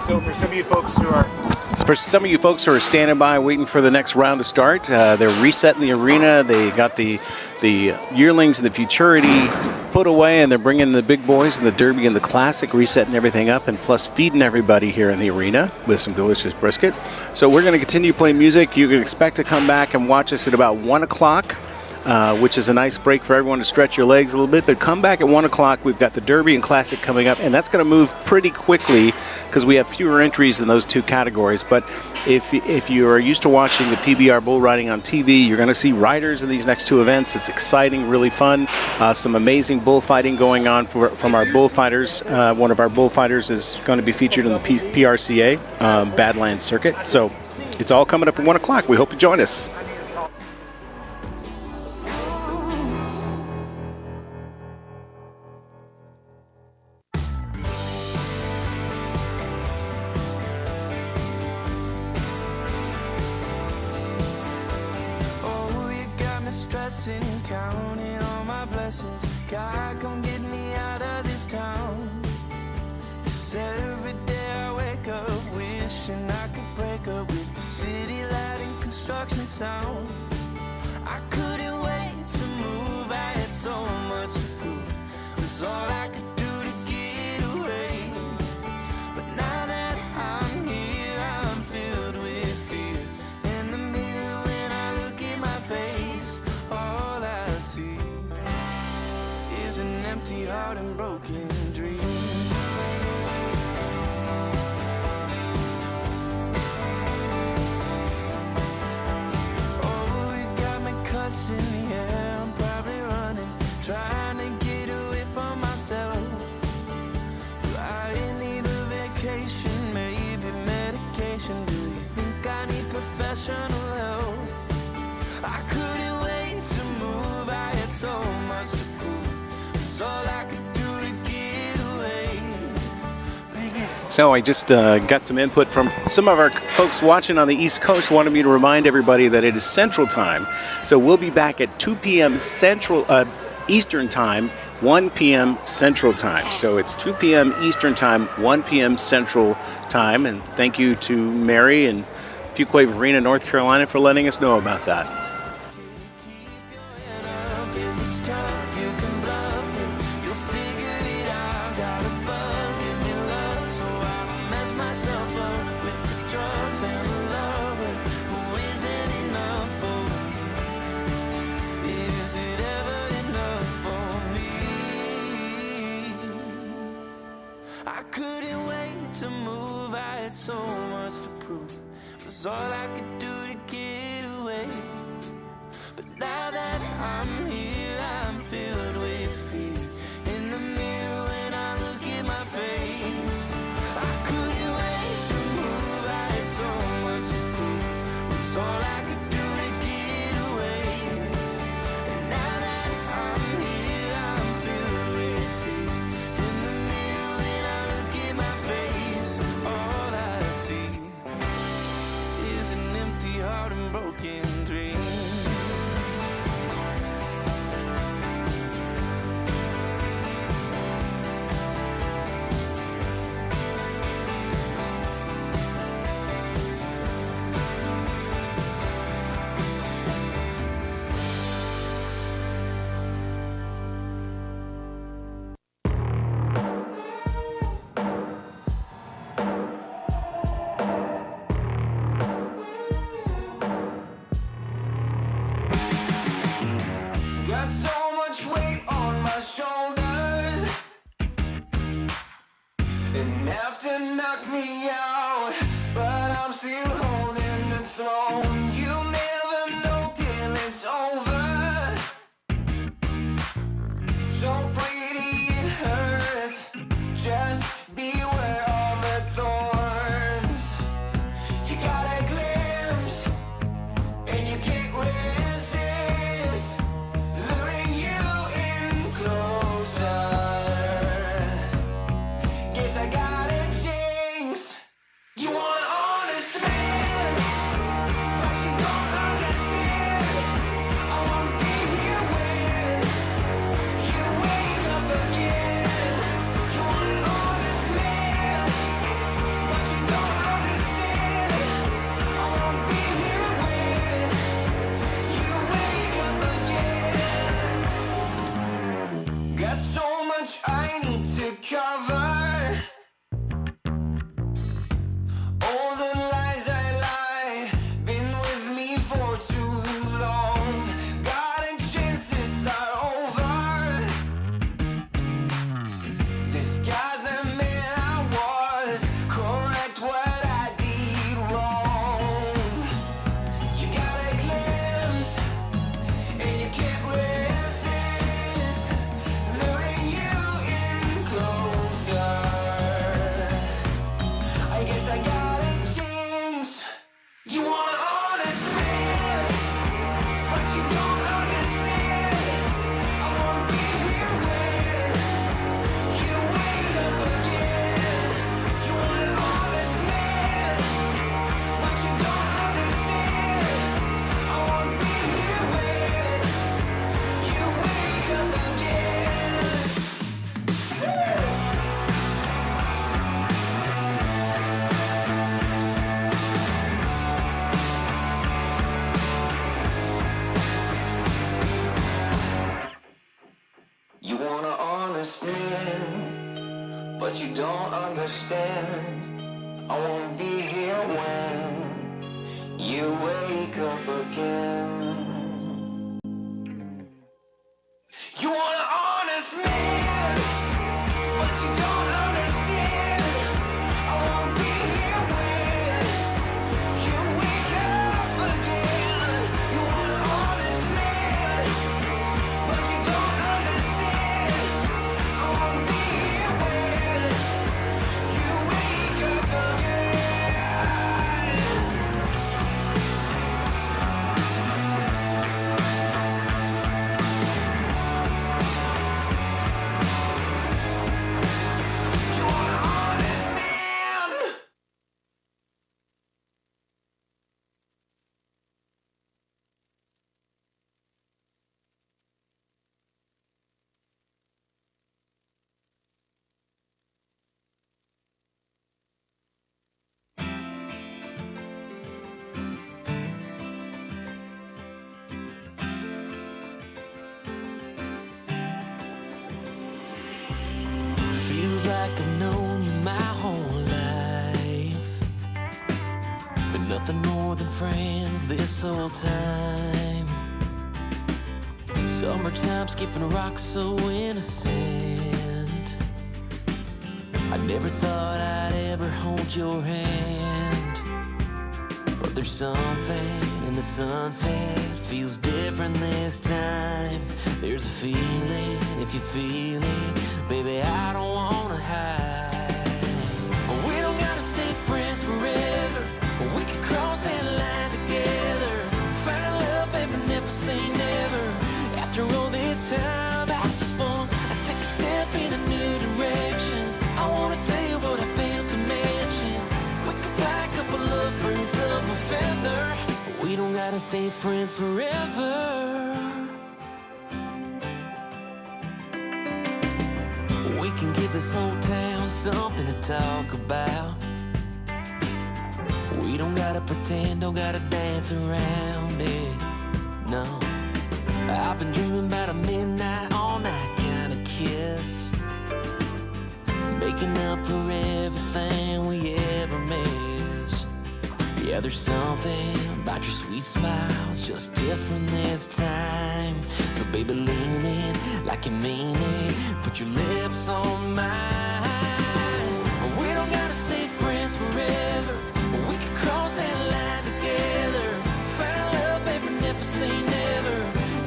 So for some of you folks who are standing by waiting for the next round to start, they're resetting the arena. They got the Yearlings and the Futurity put away, and they're bringing the big boys and the Derby and the Classic, resetting everything up, and plus feeding everybody here in the arena with some delicious brisket. So we're going to continue playing music. You can expect to come back and watch us at about 1 o'clock. Which is a nice break for everyone to stretch your legs a little bit. But come back at 1 o'clock. We've got the Derby and Classic coming up, and that's going to move pretty quickly because we have fewer entries in those two categories. But if you are used to watching the PBR bull riding on TV, you're going to see riders in these next two events. It's exciting, really fun. Some amazing bullfighting going on from our bullfighters. One of our bullfighters is going to be featured in the PRCA Badlands Circuit. So it's all coming up at 1 o'clock. We hope you join us. Stressing, counting all my blessings. God, come get me out of this town. 'Cause every day I wake up wishing I could break up with the city light and construction sound. I couldn't wait to move, I had so much to prove. It was all I could do to get away. But now that I'm here, I'm filled with fear. In the mirror when I look at my face, all I see is an empty heart and broken dreams. Oh, you got me cussing, yeah, I'm probably running, trying to get away from myself. Do I need a vacation, maybe medication? Do you think I need professional help? I couldn't wait to move, I had so much to prove. It's all I could do to get away. So I just got some input from some of our folks watching on the East Coast. Wanted me to remind everybody that it is Central Time. So we'll be back at 2 p.m. Eastern Time, 1 p.m. Central Time. So it's 2 p.m. Eastern Time, 1 p.m. Central Time. And thank you to Mary and Fuquay Arena, North Carolina, for letting us know about that. I couldn't wait to move, I had so much to prove. It was all I could do to get away. But now that I'm here, I'm filled with fear. In the mirror when I look at my face, I couldn't wait to move, I had so much to prove. It was all I could do to get away. And now that I'm here, I'm filled with fear. In the mirror when I look at my face, all I see is an empty heart and broken dreams. Got so much weight on my shoulders, enough to knock me out, but I'm still holding the throne. You'll never know till it's over. So pretty it hurts, just beware of the thorns. You got a glimpse, and you can't resist, luring you in closer. Guess I got a jinx, I need to cover all the lies I lied. Been with me for too long. Got a chance to start over. Disguise the man I was. Correct what I did wrong. You got a glimpse and you can't resist. Luring you in closer. I guess I got a jinx. You want an honest man, but you don't understand. I won't be here when you wake up again. You want an honest man, but you don't understand. I won't be here when you wake up again. You want an honest man, but you don't understand. I won't be here when you wake up again. You want an honest man, but you don't understand. I won't be here when you wake up again. You want an honest man, but you don't understand. I won't be here when you wake up again. You want an honest man. Feels like I've known you my whole life, but nothing more than friends this whole time. Summertime skipping rocks so innocent. I never thought I'd ever hold your hand, but there's something in the sunset feels different this time. There's a feeling, if you feel it, baby, I don't wanna hide. We don't gotta stay friends forever. We can cross that line together. Find love, baby, never say never. After all this time, I just wanna take a step in a new direction. I wanna tell you what I failed to mention. We can fly a couple of birds of a feather. We don't gotta stay friends forever. We can give this whole town something to talk about. We don't gotta pretend, don't gotta dance around it, no. I've been dreaming about a midnight, all night kind of kiss, making up for everything we ever missed. Yeah, there's something about your sweet smile, it's just different this time. So baby, lean in like you mean it, put your lips on mine. We don't gotta stay friends forever. We can cross that line together. Find love, baby, never say never.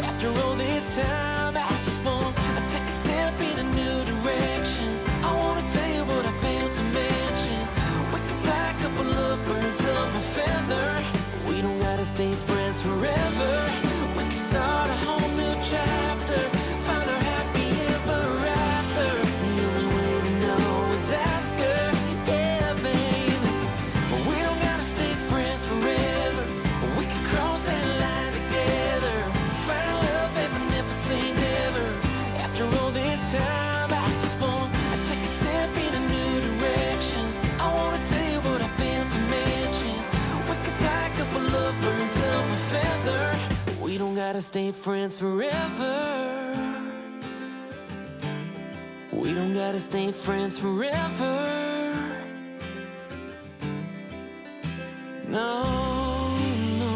After all this time, I just wanna take a step in a new direction. I wanna tell you what I failed to mention. We can fly a couple of birds of a feather. We don't gotta stay friends forever. We can start a whole new chapter, find our happy ever after. The only way to know is ask her, yeah, baby. We don't gotta stay friends forever. We can cross that line together. Find love, baby, never say never. After all this time, I just wanna take a step in a new direction. I wanna tell you what I failed to mention. We can fly a couple of birds of a feather. We don't gotta stay friends forever. We We don't gotta stay friends forever. No, no.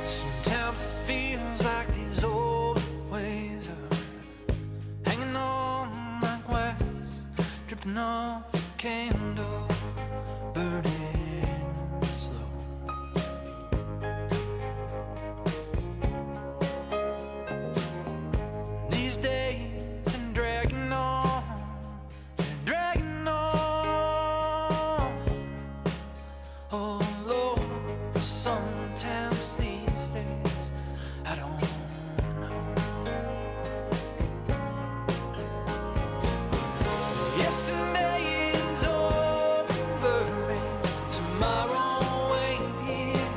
Sometimes it feels like these old ways are hanging on like wax, dripping off a candle, burning slow. These days and dragging on, and dragging on. Oh Lord, sometimes these days I don't know. Yesterday is over and tomorrow ain't here.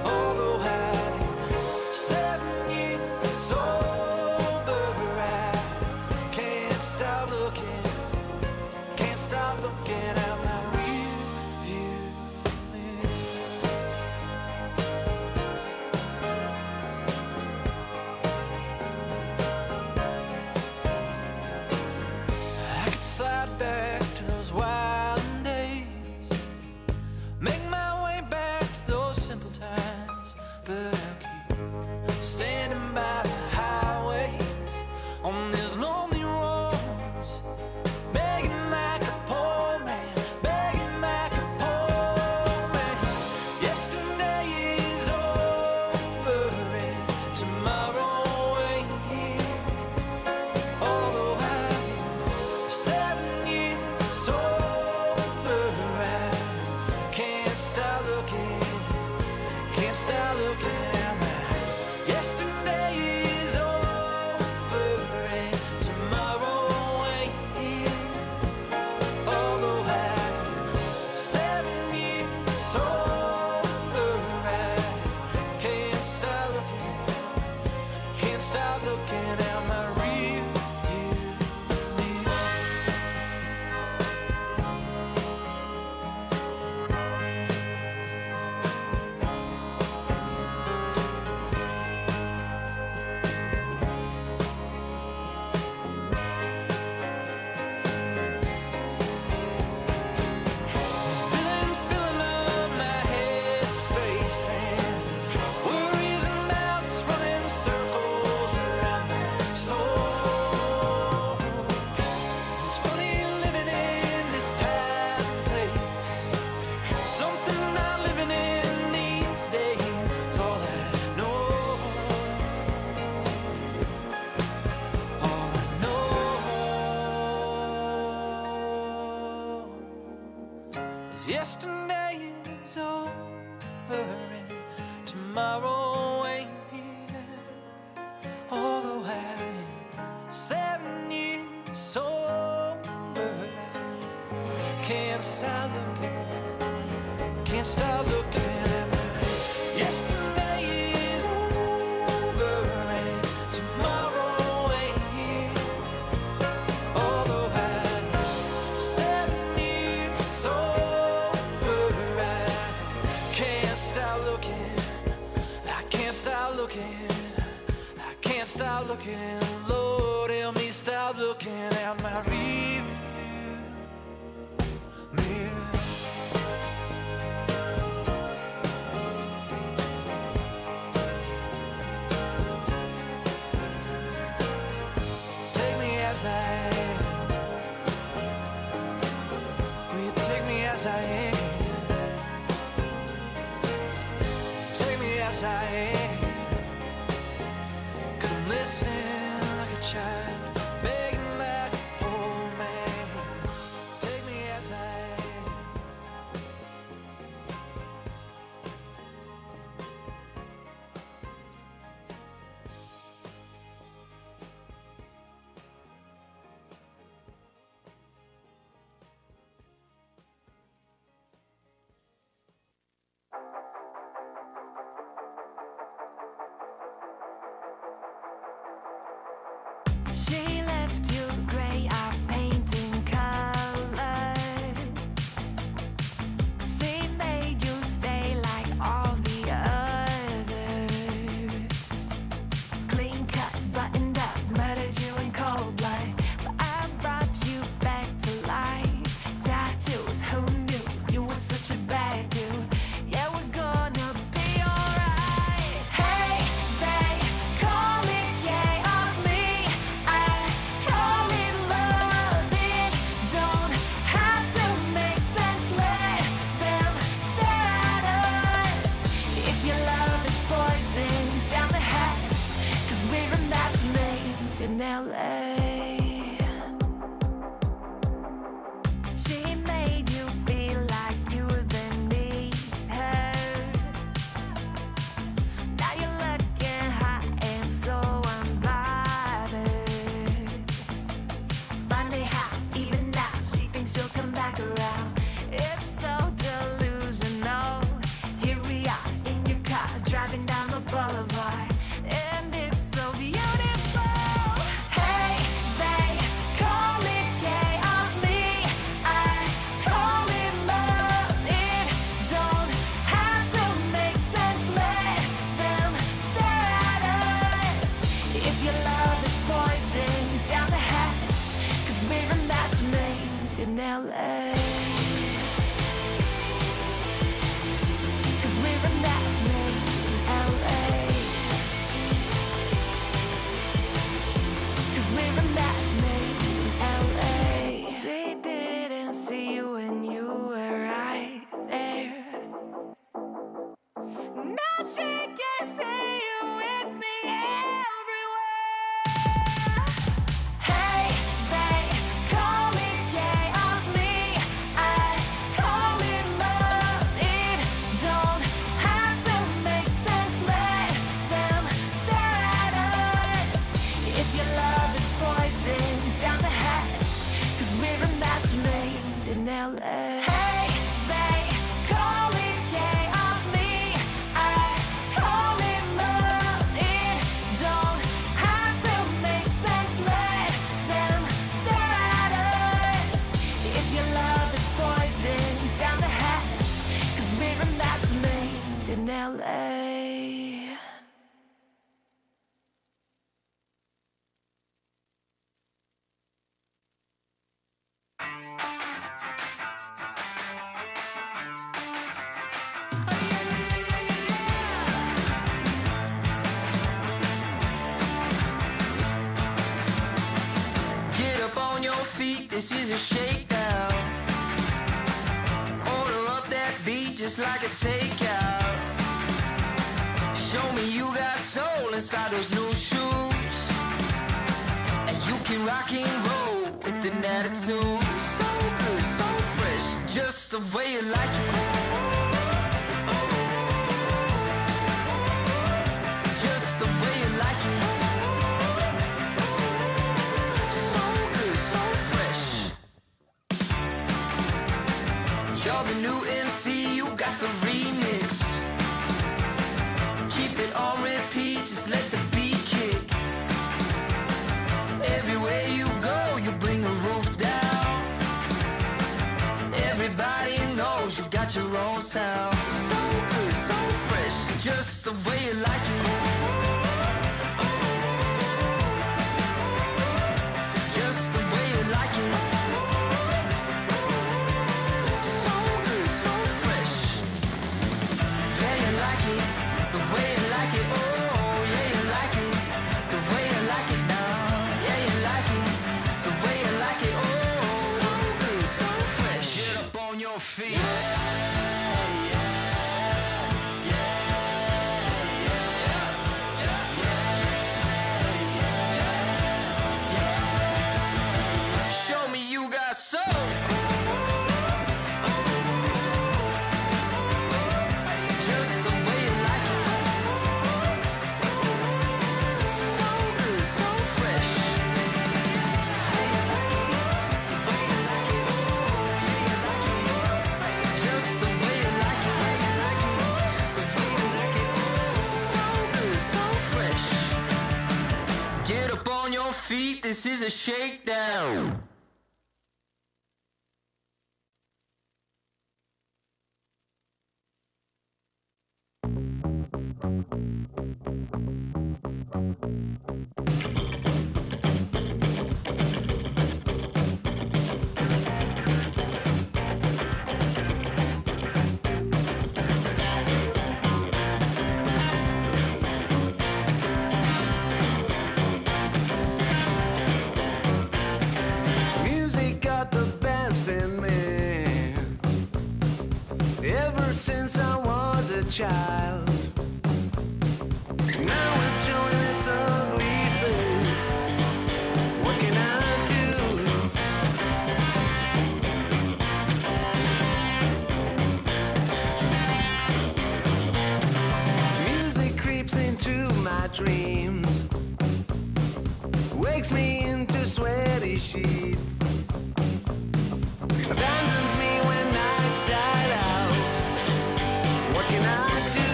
Although I'm 7 years sober, I can't stop looking at my rear view mirror. I could slide back to those wild days, make my way back to those simple times, but I'll keep standing by the highways on these lonely roads, begging like a poor man, begging like a poor man. Yesterday is over and tomorrow ain't here. Although I'm 7 years sober, I can't stop looking at my yesterday is over and tomorrow ain't here. Although I'm 7 years sober, I can't stop looking at my rear view mirror. There's villains filling up my head space, and worries and doubts running circles around my soul. It's funny living in this time and place, something not living in these days. All I know is yesterday is over and tomorrow ain't here. Although I'm 7 years sober, I can't stop looking at my yesterday is over and tomorrow ain't here. Although I'm 7 years sober, I can't stop looking. I can't stop looking. Lord, help me stop looking at my rear view mirror. Take me as I am. Will you take me as I am? Take me as I am. 'Cause I'm listening like a child, begging like a poor man. Take me as I am. LA. Get up on your feet, this is a shakedown. Order up that beat just like it's takeout. Show me you got soul inside those new shoes. And you can rock and roll with an attitude. So good, so fresh, just the way you like it. Just the way you like it. So good, so fresh. You're the new MC, you got the remix. Keep it on repeat, just let the beat kick. Everywhere you go, you bring the roof down. Everybody knows you got your own sound. So good, so fresh, just the way you like it. Just the way you like it. So good, so fresh. Yeah, you like it, the way you like it. Oh, yeah, you like it, the way you like it now. Yeah, you like it, the way you like it. Oh, so good, so fresh. Get up on your feet. Show me you got soul. Just the way you like it. So good, so fresh. Just the way you like it. The way you like it. So good, so fresh. Get up on your feet, this is a shakedown. Music got the best in me. Ever since I was a child. Now it's showing its ugly face. What can I do? Music creeps into my dreams. Wakes me into sweaty sheets. Abandons me when nights died out. What can I do?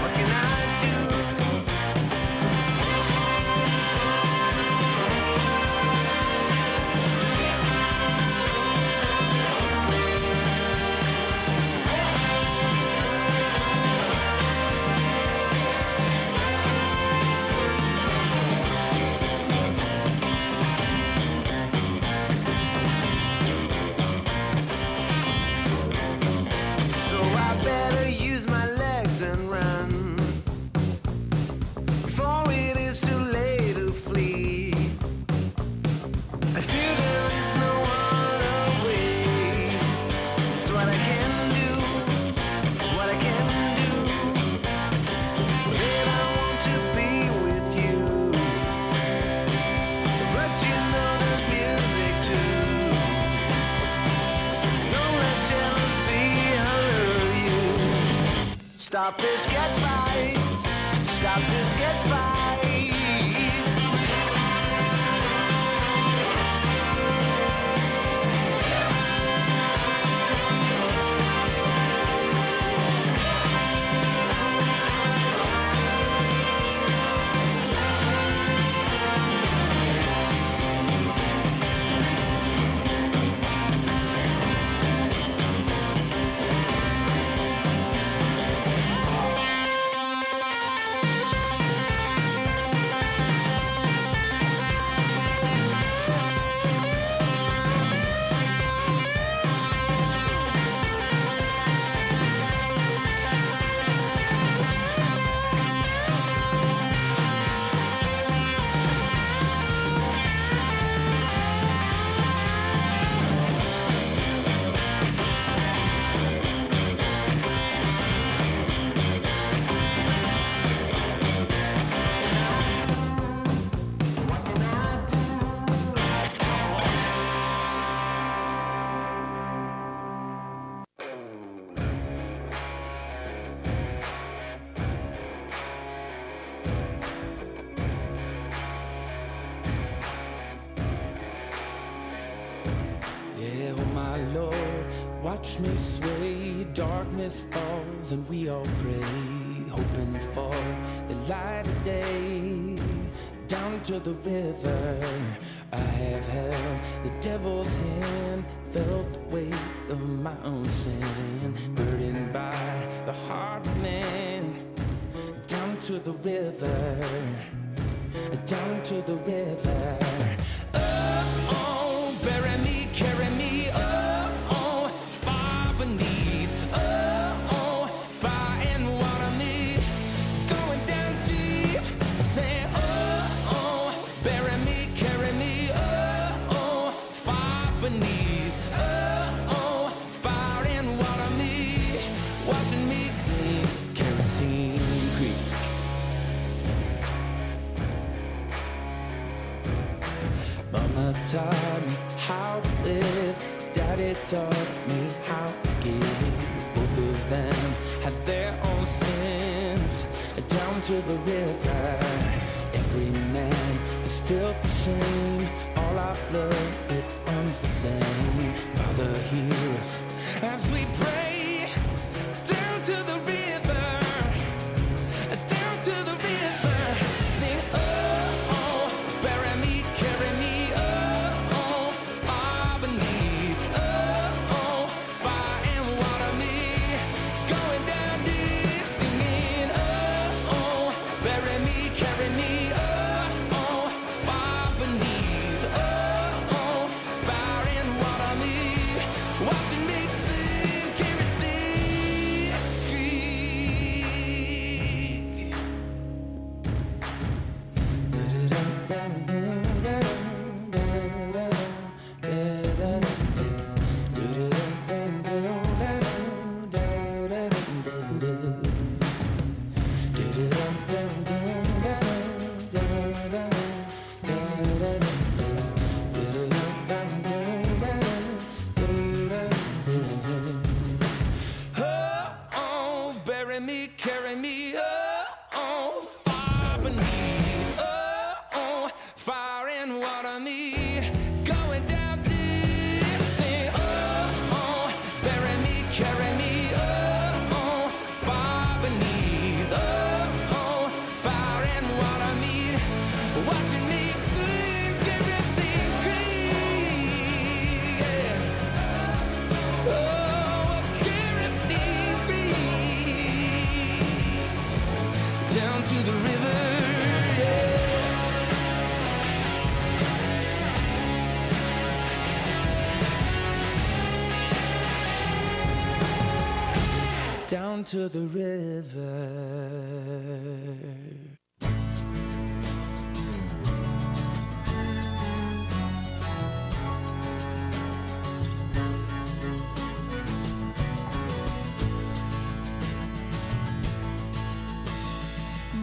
What can I do? So I better use my legs and run before it is too late to flee. I feel there is no other way. It's what I can do, what I can do. Babe, I want to be with you, but you know there's music too. Don't let jealousy alert you. Stop this, get right. Stop this, get right. watch me sway, darkness falls and we all pray, hoping for the light of day. Down to the river, I have held the devil's hand, felt the weight of my own sin, burdened by the heart of man. Down to the river, down to the river. Oh, oh, bury me, carry me, oh, oh, far beneath, oh, oh, fire and water me, going down deep, say, oh, oh, bury me, carry me, oh, oh, far beneath, oh, oh, fire and water me, washing me clean, kerosene creek. Mama taught me how to live, Daddy taught me how to give. Both of them had their own sins. Down to the river, every man has felt the shame. All our blood, it runs the same. Father, hear us as we pray. Down to the river, down to the river, sing, oh, oh, bury me, carry me, oh, oh, far beneath, oh, oh, fire and water me, going down deep, singing, oh, oh, bury me, carry me, oh, oh, far beneath, oh, oh, fire and water me, washing me clean, kerosene creek. Oh, oh, bury me, carry me, oh, oh, far beneath, oh, oh, fire and water me, going down deep, sing, oh, oh, bury me, carry me, oh, oh, far beneath, oh, oh, fire and water me, watching me clean, kerosene creek, yeah. Oh, kerosene creek, down to the river, yeah. Down to the river.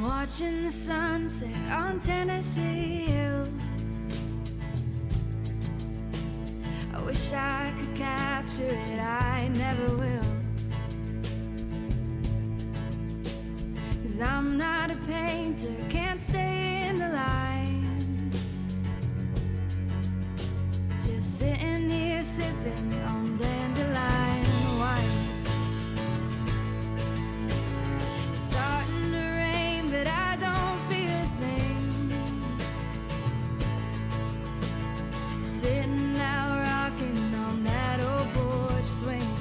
Watching the sunset on Tennessee hills. I wish I could capture it, I never will. 'Cause I'm not a painter, can't stay in the lines. Just sitting here sipping on dandelion wine. It's starting to rain, but I don't feel a thing. Sitting out rocking on that old porch swing.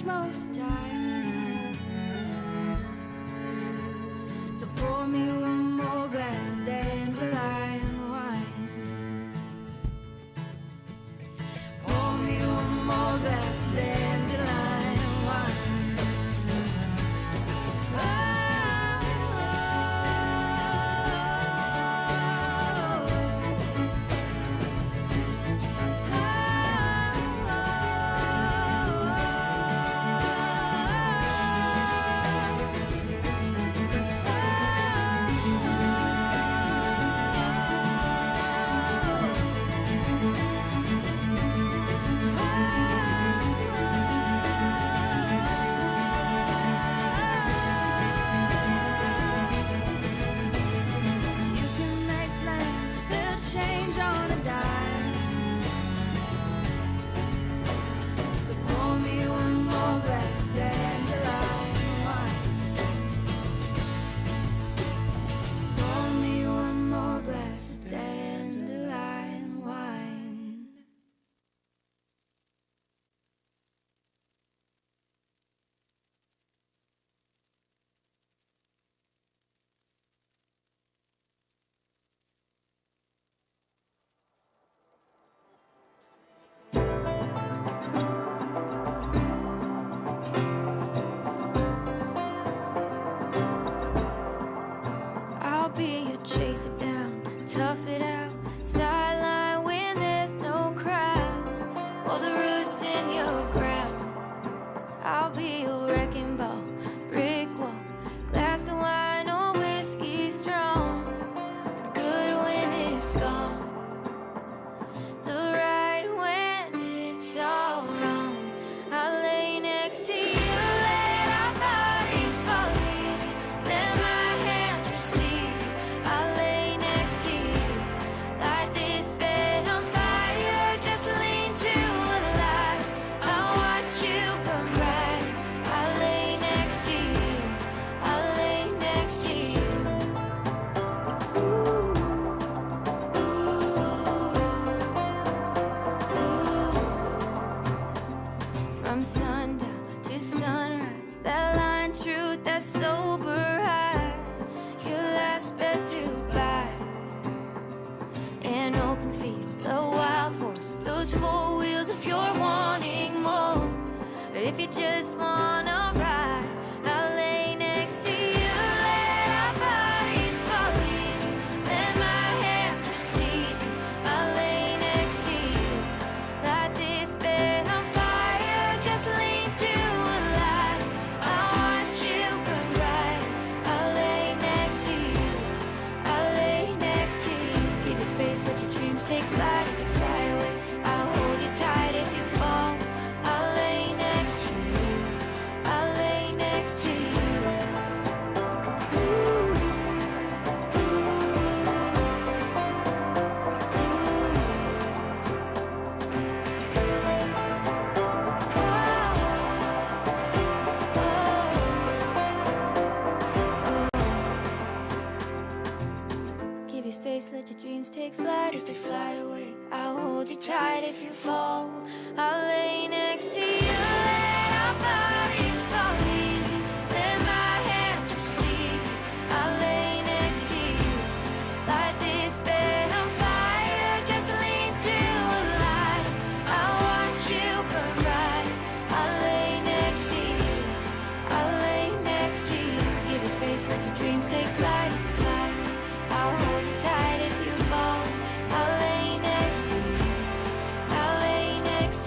most time. So pour me one more glass of dandelion wine. Pour me one more glass of dandelion wine. I'll be your chase it down, tough it out, sideline when there's no crowd, or the roots in your ground. I'll be your wrecking ball, brick wall, glass of wine or whiskey strong. The good when it's gone, the right when it's all wrong. I'll lay next to you, let our bodies fall easy, let my hands receive. I'll lay next to you, light this bed on fire, gasoline to a light. I'll watch you burn bright. I'll lay next to you, I'll lay next to you. From sundown to sunrise, that line truth, that sober high, your last bet to buy. An open field, a wild horse, those four wheels if you're wanting more. But if you just wanna ride, I'll lay next to you, let our bodies fall easy, let my hands receive. I'll lay next to you, light this bed on fire, gasoline to a light. I'll watch you burn bright. I'll lay next to you, I'll lay next to you. Give you space, let your dreams take flight. If you fly away, I'll hold you tight. If you fall, I'll lay next to you, I'll lay next to you. Give you space, let your dreams take flight. If they fly away, I'll hold you tight. If you fall, I'll lay next to you, let our bodies fall easy, let my hands receive. I'll lay next to you, light this bed on fire, gasoline to a light. I'll watch you burn bright. I'll lay next to you, I'll lay next to you. Give you space, let your dreams take flight. If you fly away, I'll hold you tight. If you fall, I'll lay next to you, I'll lay next to you.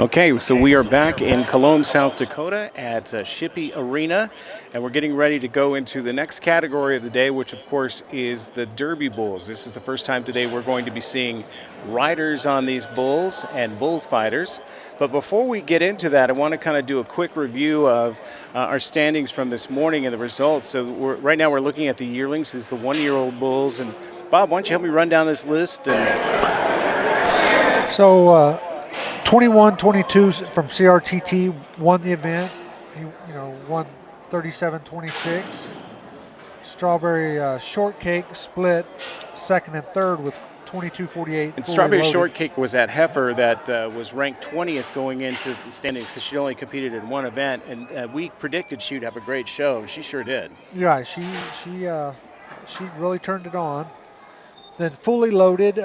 Okay, so we are back in Cologne, South Dakota at Shippey Arena, and we're getting ready to go into the next category of the day, which of course is the Derby Bulls. This is the first time today we're going to be seeing riders on these bulls and bullfighters. But before we get into that, I want to kind of do a quick review of our standings from this morning and the results. So right now we're looking at the Yearlings. This is the one-year-old bulls. And Bob, why don't you help me run down this list? So 21-22 from CRTT won the event. He won 37-26. Strawberry Shortcake split second and third with 22.48. And Strawberry Shortcake was that heifer that was ranked 20th going into the standings because she only competed in one event, and we predicted she would have a great show, and she sure did. Yeah, she really turned it on. Then Fully Loaded,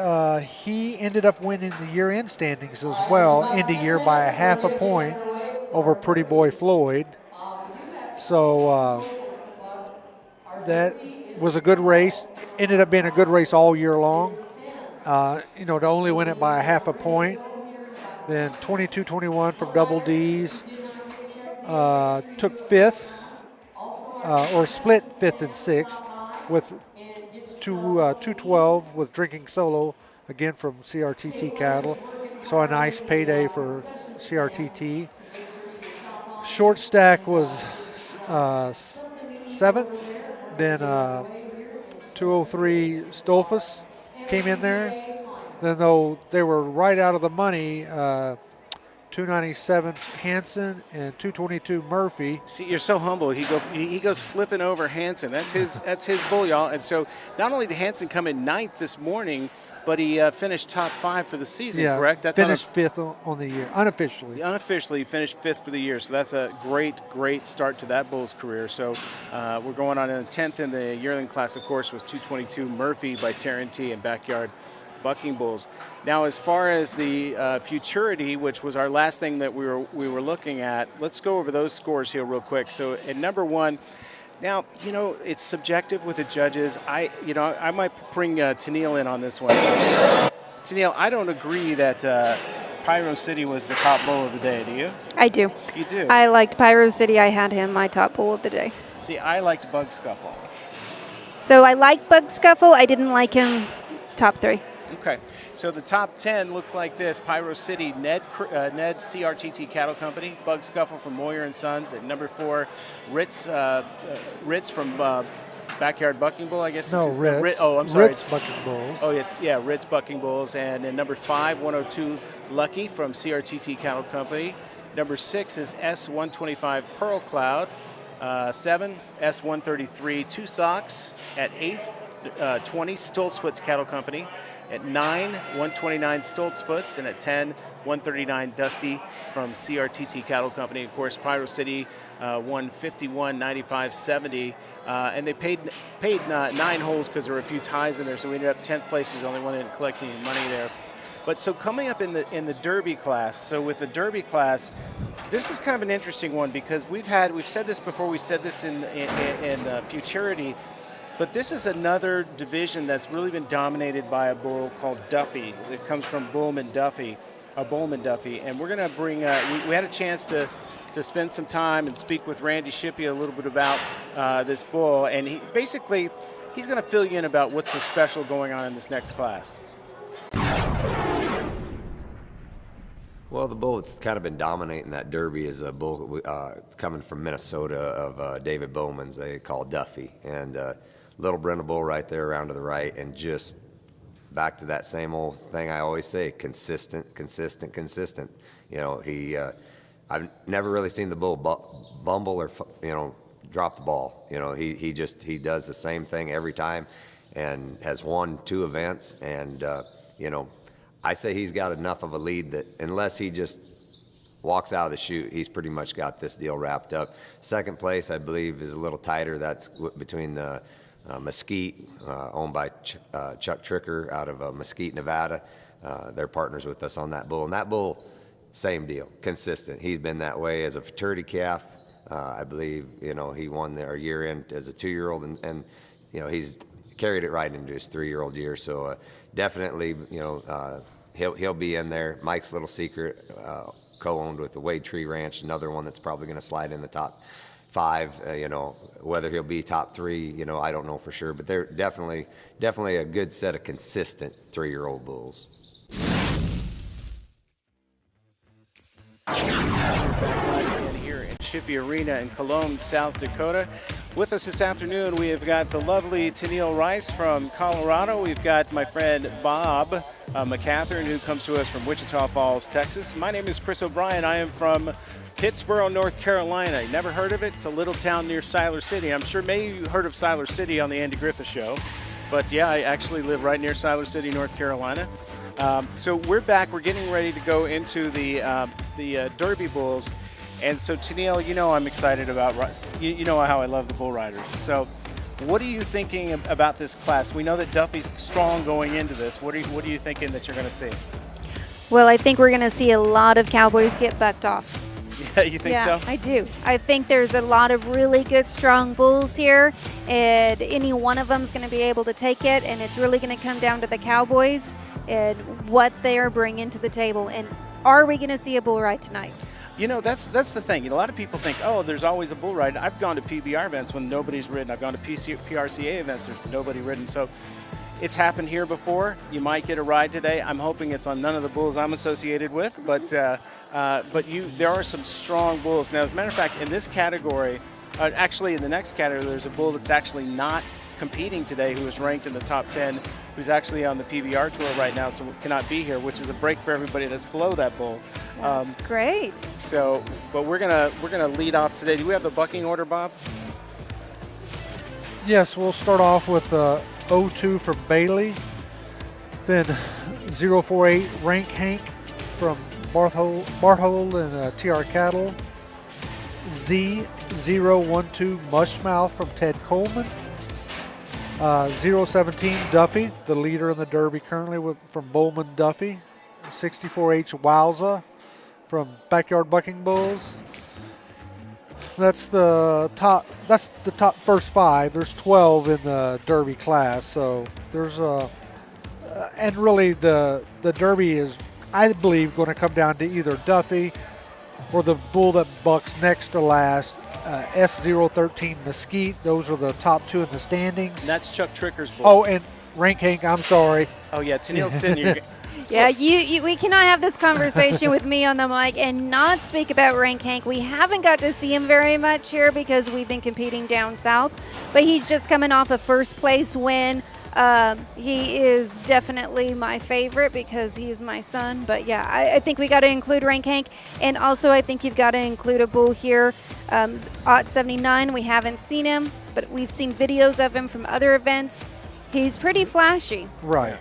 he ended up winning the year-end standings as well, end of year by a half a point over Pretty Boy Floyd. So that was a good race. Ended up being a good race all year long. To only win it by a half a point. Then 22-21 from Double D's. Took fifth, or split fifth and sixth with 212 with Drinking Solo, again from CRTT Cattle. So a nice payday for CRTT. Short stack was seventh. Then 203 Stolfus came in there. Then though they were right out of the money, 297 Hansen and 222 Murphy. See, you're so humble. He goes flipping over Hansen. That's his bull, y'all. And so not only did Hansen come in ninth this morning, but he finished top 5 for the season, correct? That's finished fifth on the year, unofficially. Unofficially finished fifth for the year, so that's a great start to that bull's career. So we're going on in the 10th in the yearling class, of course, was 222 Murphy by Tarrantee and Backyard Bucking Bulls. Now, as far as the Futurity, which was our last thing that we were looking at, let's go over those scores here real quick. So at number 1, now, it's subjective with the judges. I might bring Tennille in on this one. Tennille, I don't agree that Pyro City was the top bull of the day. Do you? I do. You do? I liked Pyro City. I had him my top bull of the day. See, I liked Bug Scuffle. So I liked Bug Scuffle. I didn't like him top 3. Okay, so the top 10 looked like this. Pyro City, Ned CRTT Cattle Company, Bug Scuffle from Moyer and Sons. At number 4, Ritz from Backyard Bucking Bull, I guess. No, Ritz. I'm sorry. Ritz Bucking Bulls. Oh, Ritz Bucking Bulls. And at number 5, 102 Lucky from CRTT Cattle Company. Number 6 is S125 Pearl Cloud. 7, S133 Two Socks. At 8th, 20 Stoltzfoots Cattle Company. At 9, 129 Stoltzfoots, and at 10, 139 Dusty from CRTT Cattle Company. Of course, Pyro City won 51, 95, 70, and they paid 9 holes because there were a few ties in there, so we ended up 10th place is the only one that didn't collect any money there. But so coming up in the Derby class, so with the Derby class, this is kind of an interesting one because we've said this before, we said this in Futurity. But this is another division that's really been dominated by a bull called Duffy. It comes from Bowman Duffy, and we're going to bring. We had a chance to spend some time and speak with Randy Shippey a little bit about this bull, and he's going to fill you in about what's so special going on in this next class. Well, the bull that's kind of been dominating that Derby is a bull. It's coming from Minnesota of David Bowman's. They call Duffy, and. Little brindle bull right there around to the right, and just back to that same old thing I always say, consistent. I've never really seen the bull bumble or, drop the ball. He does the same thing every time and has won 2 events. And, I say he's got enough of a lead that unless he just walks out of the chute, he's pretty much got this deal wrapped up. Second place, I believe, is a little tighter. That's between the Mesquite, owned by Chuck Tricker out of Mesquite, Nevada. They're partners with us on that bull. And that bull, same deal, consistent. He's been that way as a Futurity calf. I believe, he won our year end as a 2-year-old, and he's carried it right into his 3-year-old year. So definitely, he'll be in there. Mike's Little Secret, co-owned with the Wade Tree Ranch, another one that's probably going to slide in the top 5, whether he'll be top 3, I don't know for sure, but they're definitely a good set of consistent 3-year-old bulls. Here in Shippey Arena in Cologne, South Dakota. With us this afternoon, we have got the lovely Tennille Rice from Colorado. We've got my friend Bob McCatherine, who comes to us from Wichita Falls, Texas. My name is Chris O'Brien. I am from Pittsboro, North Carolina. Never heard of it? It's a little town near Siler City. I'm sure maybe you heard of Siler City on the Andy Griffith Show. but yeah, I actually live right near Siler City, North Carolina. So we're back. We're getting ready to go into the Derby Bulls. And so, Tennille, you know I'm excited about, you know how I love the bull riders. So what are you thinking about this class? We know that Duffy's strong going into this. What are you thinking that you're going to see? Well, I think we're going to see a lot of cowboys get bucked off. Yeah, you think so? Yeah, I do. I think there's a lot of really good, strong bulls here, and any one of them is going to be able to take it, and it's really going to come down to the cowboys and what they are bringing to the table. And are we going to see a bull ride tonight? You know, that's the thing. You know, a lot of people think, oh, there's always a bull ride. I've gone to PBR events when nobody's ridden. I've gone to PRCA events, there's nobody ridden. So it's happened here before. You might get a ride today. I'm hoping it's on none of the bulls I'm associated with, but there are some strong bulls. Now, as a matter of fact, in this category, actually in the next category, there's a bull that's actually not competing today who is ranked in the top 10, who's actually on the PBR tour right now, so cannot be here, which is a break for everybody that's below that bull. That's great. So, but we're gonna lead off today. Do we have the bucking order, Bob? Yes, we'll start off with 02 from Bailey, then 048 Rank Hank from Barthold and TR Cattle, Z012 Mushmouth from Ted Coleman, 017 Duffy, the leader in the Derby currently from Bowman Duffy, 64H Wowza from Backyard Bucking Bulls. That's the top first 5. There's 12 in the Derby class, so there's and really the Derby is, I believe, going to come down to either Duffy or the bull that bucks next to last, S013 Mesquite. Those are the top 2 in the standings. And that's Chuck Tricker's bull. Oh, and Rank Hank, I'm sorry. Oh yeah, Tennille Senior. Yeah, we cannot have this conversation with me on the mic and not speak about Rank Hank. We haven't got to see him very much here because we've been competing down south, but he's just coming off a first place win. He is definitely my favorite because he's my son. But yeah, I think we got to include Rank Hank, and also I think you've got to include a bull here. Ot 79, we haven't seen him, but we've seen videos of him from other events. He's pretty flashy. Right.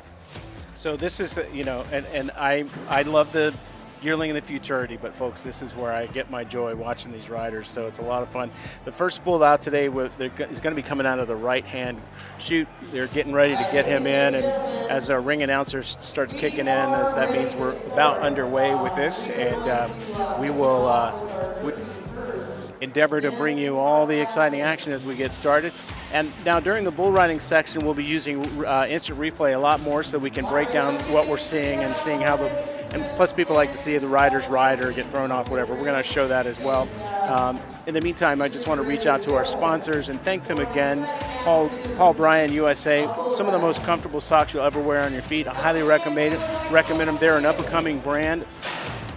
So this is, you know, and I love the Yearling and the Futurity, but folks, this is where I get my joy watching these riders, so it's a lot of fun. The first bull out today is going to be coming out of the right-hand chute. They're getting ready to get him in, and as our ring announcer starts kicking in, that means we're about underway with this, and we will endeavor to bring you all the exciting action as we get started. And now during the bull riding section, we'll be using instant replay a lot more so we can break down what we're seeing and seeing how and plus people like to see the riders ride or get thrown off, whatever. We're going to show that as well. In the meantime, I just want to reach out to our sponsors and thank them again. Paul Bryan USA, some of the most comfortable socks you'll ever wear on your feet. I highly recommend them. They're an up-and-coming brand.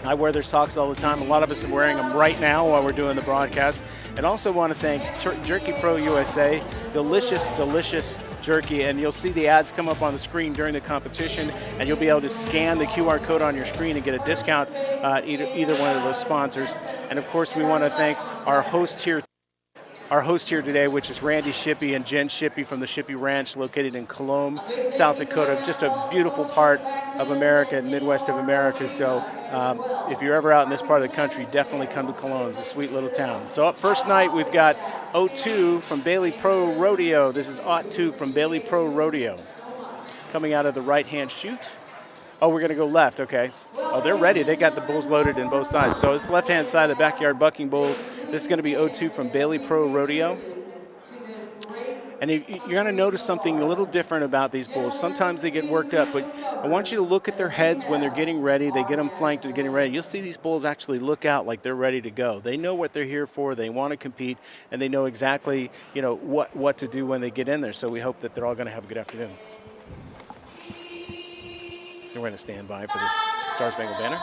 I wear their socks all the time. A lot of us are wearing them right now while we're doing the broadcast. And also want to thank Jerky Pro USA, delicious, delicious jerky. And you'll see the ads come up on the screen during the competition, and you'll be able to scan the QR code on your screen and get a discount at either one of those sponsors. And of course, we want to thank our hosts here today, which is Randy Shippey and Jen Shippey from the Shippey Ranch located in Colombe, South Dakota. Just a beautiful part of America and Midwest of America. So if you're ever out in this part of the country, definitely come to Cologne. It's a sweet little town. So up first night, we've got 02 from Bailey Pro Rodeo. This is OT2 from Bailey Pro Rodeo. Coming out of the right-hand chute. Oh, we're going to go left, okay. Oh, they're ready. They got the bulls loaded in both sides. So it's left-hand side of the Backyard Bucking Bulls. This is going to be 02 from Bailey Pro Rodeo. And you're going to notice something a little different about these bulls. Sometimes they get worked up, but I want you to look at their heads when they're getting ready. They get them flanked and getting ready. You'll see these bulls actually look out like they're ready to go. They know what they're here for. They want to compete, and they know exactly, you know, what to do when they get in there. So we hope that they're all going to have a good afternoon. So we're going to stand by for this Star Spangled Banner.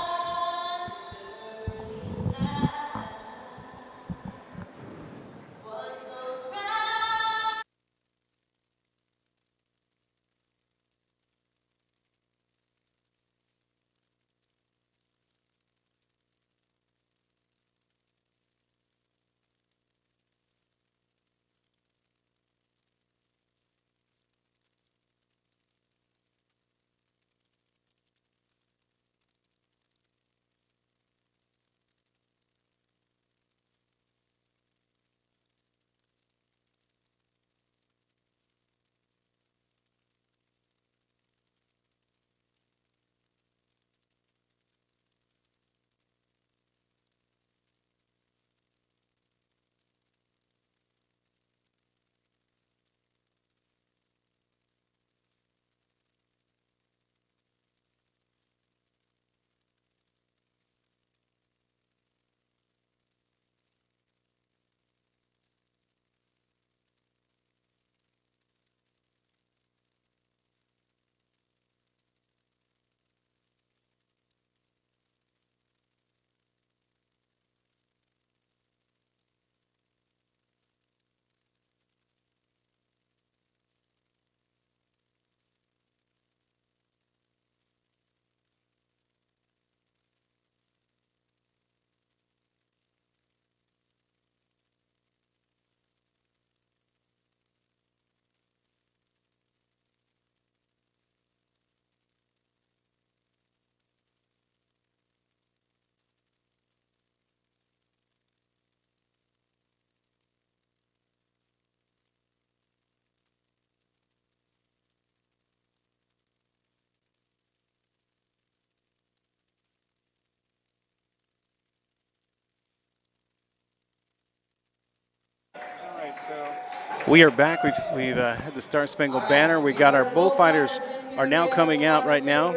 We are back. We've had the Star Spangled Banner. We got our bullfighters are now coming out right now.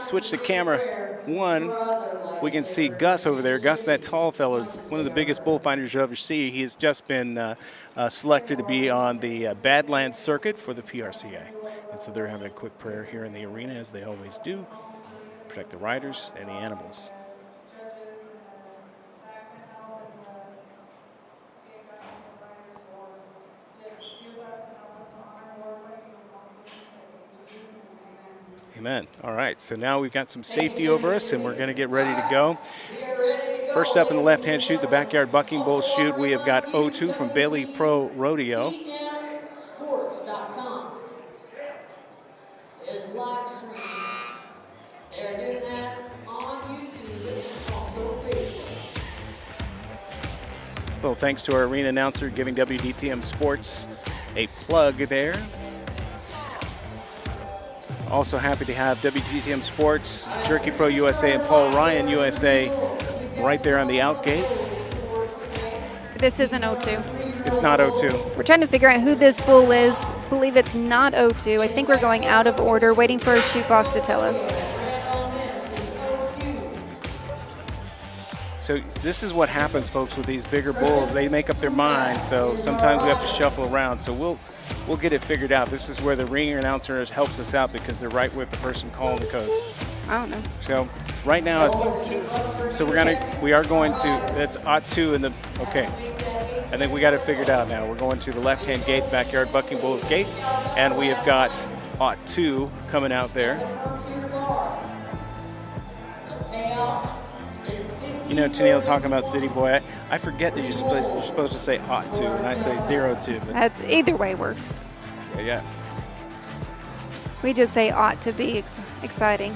Switch to camera 1. We can see Gus over there. Gus, that tall fellow, is one of the biggest bullfighters you'll ever see. He has just been selected to be on the Badlands circuit for the PRCA. And so they're having a quick prayer here in the arena, as they always do. Protect the riders and the animals. Amen. All right, so now we've got some safety over us, and we're going to get ready to go. First up in the left-hand chute, the backyard bucking bull chute, we have got O2 from Bailey Pro Rodeo. Sports.com is live streaming. They're doing that on YouTube and also Facebook. Well, thanks to our arena announcer giving WDTM Sports a plug there. Also happy to have WDTM Sports, Jerky Pro USA, and Paul Ryan USA right there on the out gate. This isn't O2. It's not O2. We're trying to figure out who this bull is. Believe it's not O2. I think we're going out of order, waiting for our chute boss to tell us. So this is what happens, folks, with these bigger bulls. They make up their mind, so sometimes we have to shuffle around. So we'll get it figured out. This is where the ring announcer helps us out, because they're right with the person calling the codes. I don't know. So right now it's, so we are going to, that's OT2 in the, okay. I think we got it figured out now. We're going to the left-hand gate, backyard bucking bulls gate, and we have got OT2 coming out there. You know, Tennille talking about City Boy, I forget that you're supposed to say OT2, and I say 02. But That's either way works. yeah. We just say ought to be exciting.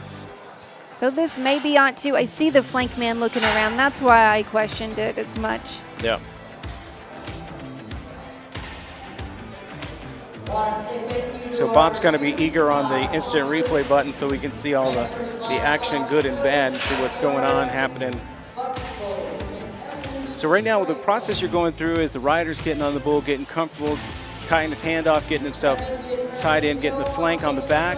So this may be ought to. I see the flank man looking around. That's why I questioned it as much. Yeah. So Bob's going to be eager on the instant replay button so we can see all the action, good and bad, and see what's going on happening. So right now, the process you're going through is the rider's getting on the bull, getting comfortable, tying his hand off, getting himself tied in, getting the flank on the back.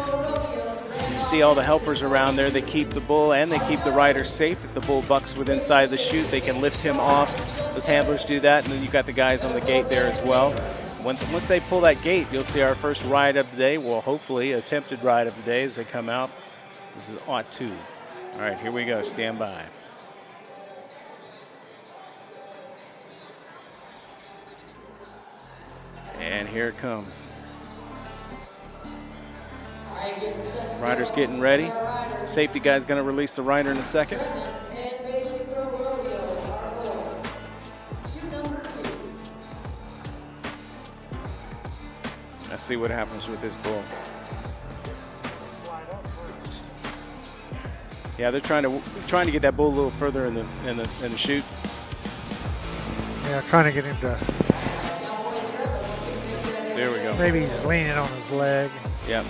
You see all the helpers around there. They keep the bull and they keep the rider safe. If the bull bucks with inside the chute, they can lift him off. Those handlers do that, and then you've got the guys on the gate there as well. Once they pull that gate, you'll see our first ride of the day. Well, hopefully, attempted ride of the day as they come out. This is OT2. All right, here we go. Stand by. And here it comes. Rider's getting ready. Safety guy's going to release the rider in a second. Let's see what happens with this bull. Yeah, they're trying to get that bull a little further in the chute. Yeah, trying to get him to. There we go. Maybe he's leaning on his leg. Yep.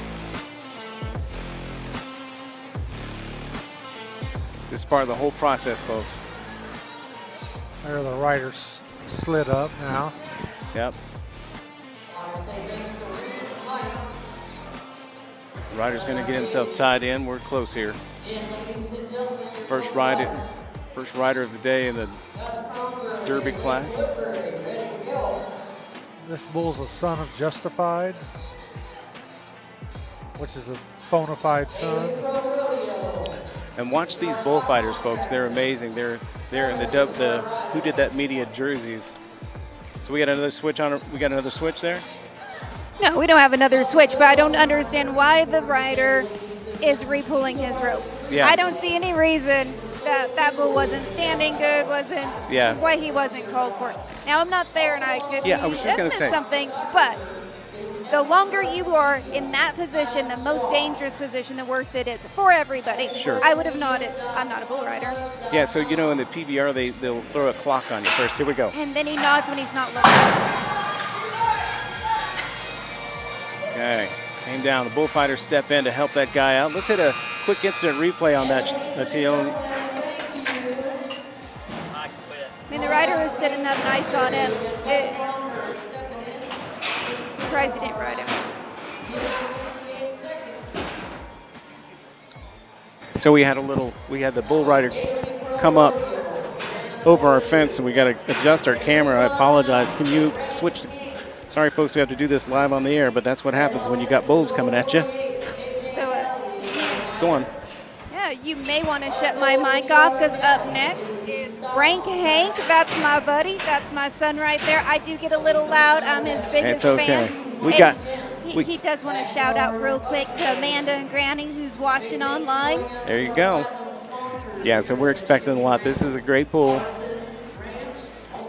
This is part of the whole process, folks. There, the rider's slid up now. Yep. Rider's going to get himself tied in. We're close here. First rider of the day in the Derby class. This bull's a son of Justified, which is a bona fide son. And watch these bullfighters, folks. They're amazing. They're in the Who Did That Media jerseys. So we got another switch on. We got another switch there. No, we don't have another switch, but I don't understand why the rider is re-pulling his rope. Yeah. I don't see any reason that bull wasn't standing good, why he wasn't called for. Now, I'm not there, and I could I was just going to say something, but the longer you are in that position, the most dangerous position, the worse it is for everybody. Sure. I would have nodded. I'm not a bull rider. Yeah, so you know in the PBR they'll throw a clock on you first. Here we go. And then he nods when he's not looking. Okay, came down. The bullfighters step in to help that guy out. Let's hit a quick instant replay on that, Teal. I mean, the rider was sitting up nice on him. surprised he didn't ride him. So we had the bull rider come up over our fence, and we got to adjust our camera. I apologize. Can you switch? Sorry, folks, we have to do this live on the air, but that's what happens when you got bulls coming at you. So, Go on. yeah, you may want to shut my mic off because up next is Rank Hank. That's my buddy. That's my son right there. I do get a little loud. I'm his biggest It's okay. fan. He does want to shout out real quick to Amanda and Granny who's watching online. There you go. Yeah, so we're expecting a lot. This is a great bull.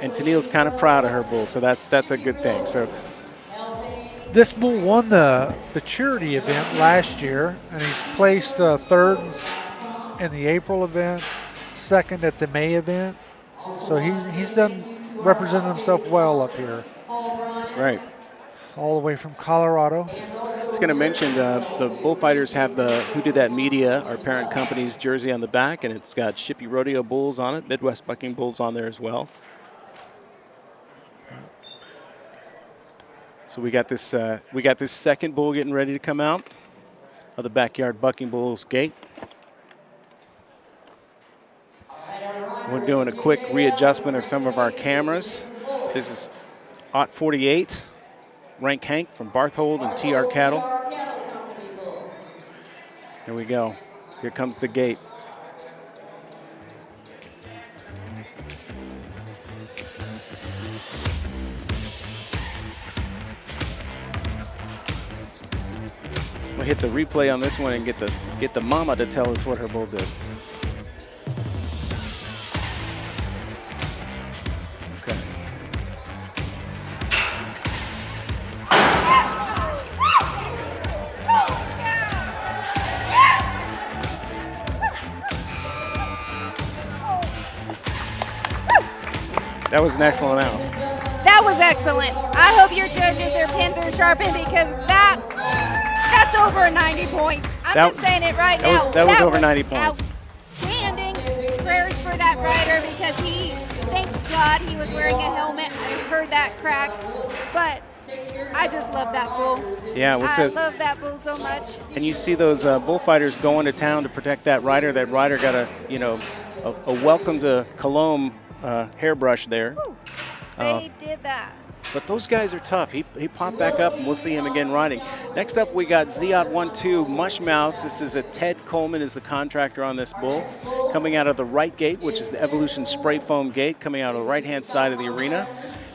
And Tennille's kind of proud of her bull, so that's a good thing. So This bull won the Futurity event last year, and he's placed third in the April event, second at the May event. So he's done represented himself well up here. that's great. All the way from Colorado. I was going to mention the bullfighters have the Who Did That Media, our parent company's jersey on the back, and it's got Shippey Rodeo bulls on it, Midwest Bucking bulls on there as well. So we got this second bull getting ready to come out of the Backyard Bucking Bulls gate. We're doing a quick readjustment of some of our cameras. This is OT 48. Rank Hank from Barthold and TR Cattle. Here we go. Here comes the gate. We'll hit the replay on this one and get the mama to tell us what her bull did. Okay. That was an excellent out. That was excellent. I hope your judges, their pins are sharpened because that's over a 90 point. I'm just saying it right now. That was over 90 points. Outstanding. Prayers for that rider because thank God he was wearing a helmet. I heard that crack, but I just love that bull. Yeah, I love that bull so much. And you see those bullfighters going to town to protect that rider. That rider got a welcome to Cologne hairbrush there. Woo. They did that. But those guys are tough. He popped back up, and we'll see him again riding. Next up, we got Ziot 1-2 Mushmouth. This is a Ted Coleman is the contractor on this bull. Coming out of the right gate, which is the Evolution Spray Foam gate, coming out of the right-hand side of the arena.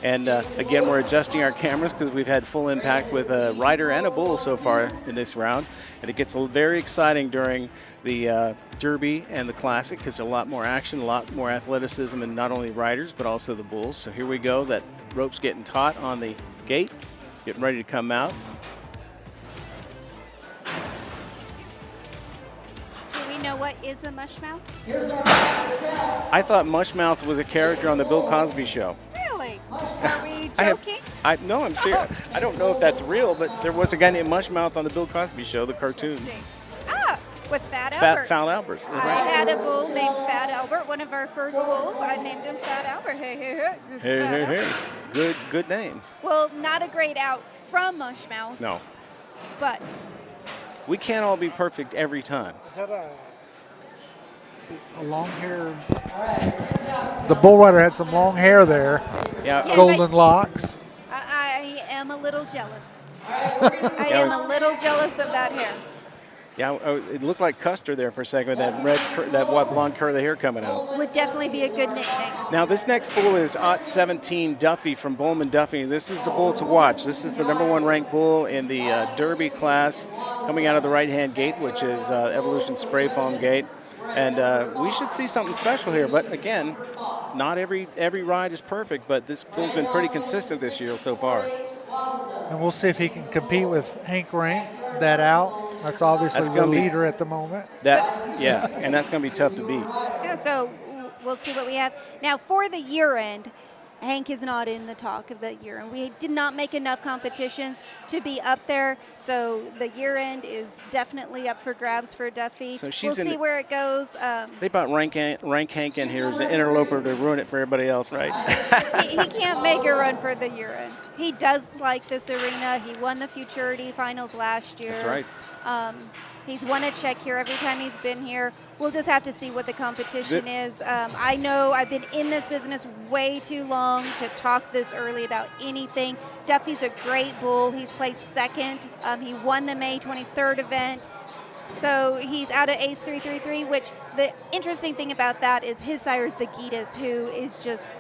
And again, we're adjusting our cameras because we've had full impact with a rider and a bull so far in this round. And it gets very exciting during the Derby and the Classic because there's a lot more action, a lot more athleticism, and not only riders but also the bulls. So here we go. That rope's getting taut on the gate, getting ready to come out. Do we know what is a mushmouth? I thought Mushmouth was a character on the Bill Cosby show. Really? Are we joking? No, I'm serious. I don't know if that's real, but there was a guy named Mushmouth on the Bill Cosby show, the cartoon. With Fat Albert. Fat Albert. I had a bull named Fat Albert, one of our first bulls. I named him Fat Albert. Hey. Good name. Well, not a great out from Mushmouth. No. But we can't all be perfect every time. Is that a long hair? The bull rider had some long hair there. Yeah. Yes, golden locks. I am a little jealous. I am a little jealous of that hair. Yeah, it looked like Custer there for a second with that blonde curly hair coming out. Would definitely be a good nickname. Now this next bull is OT 17 Duffy from Bowman Duffy. This is the bull to watch. This is the #1 ranked bull in the Derby class, coming out of the right-hand gate, which is Evolution Spray Foam gate. And we should see something special here. But again, not every ride is perfect, but this bull's been pretty consistent this year so far. And we'll see if he can compete with Hank Rank, that out. That's obviously the leader at the moment. And that's going to be tough to beat. Yeah, so we'll see what we have. Now for the year end, Hank is not in the talk of the year, and we did not make enough competitions to be up there. So the year end is definitely up for grabs for Duffy. So we'll see where it goes. They brought rank Hank in here as the interloper to ruin it for everybody else, right? he can't make a run for the year end. He does like this arena. He won the Futurity finals last year. That's right. He's won a check here every time he's been here. We'll just have to see what the competition is. I know I've been in this business way too long to talk this early about anything. Duffy's a great bull. He's placed second. He won the May 23rd event. So he's out of Ace 333, which the interesting thing about that is his sire is the Gitas, who is just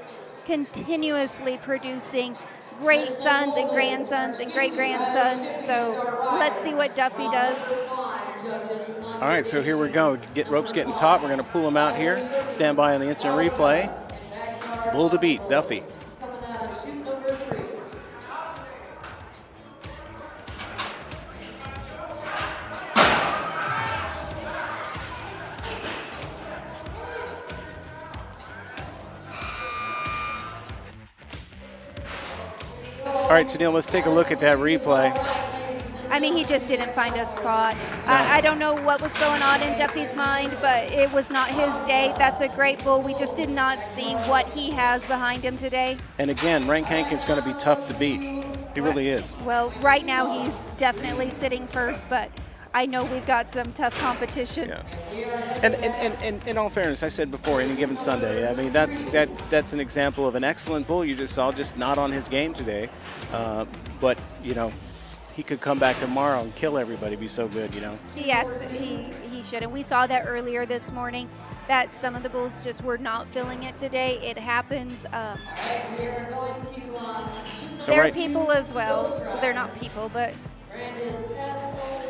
continuously producing great sons and grandsons and great-grandsons. So let's see what Duffy does. All right, so here we go. Rope's getting taut. We're going to pull him out here. Stand by on the instant replay. Bull to beat, Duffy. All right, Tennille, let's take a look at that replay. I mean, he just didn't find a spot. I don't know what was going on in Duffy's mind, but it was not his day. That's a great bull. We just did not see what he has behind him today. And again, Rank Hank is going to be tough to beat. He really is. Well, right now he's definitely sitting first, but I know we've got some tough competition. Yeah. And in all fairness, I said before, any given Sunday, I mean, that's an example of an excellent bull you just saw, just not on his game today. But, you know, he could come back tomorrow and kill everybody, be so good, you know. Yes, he should. And we saw that earlier this morning, that some of the bulls just were not feeling it today. It happens. They're people as well. They're not people, but...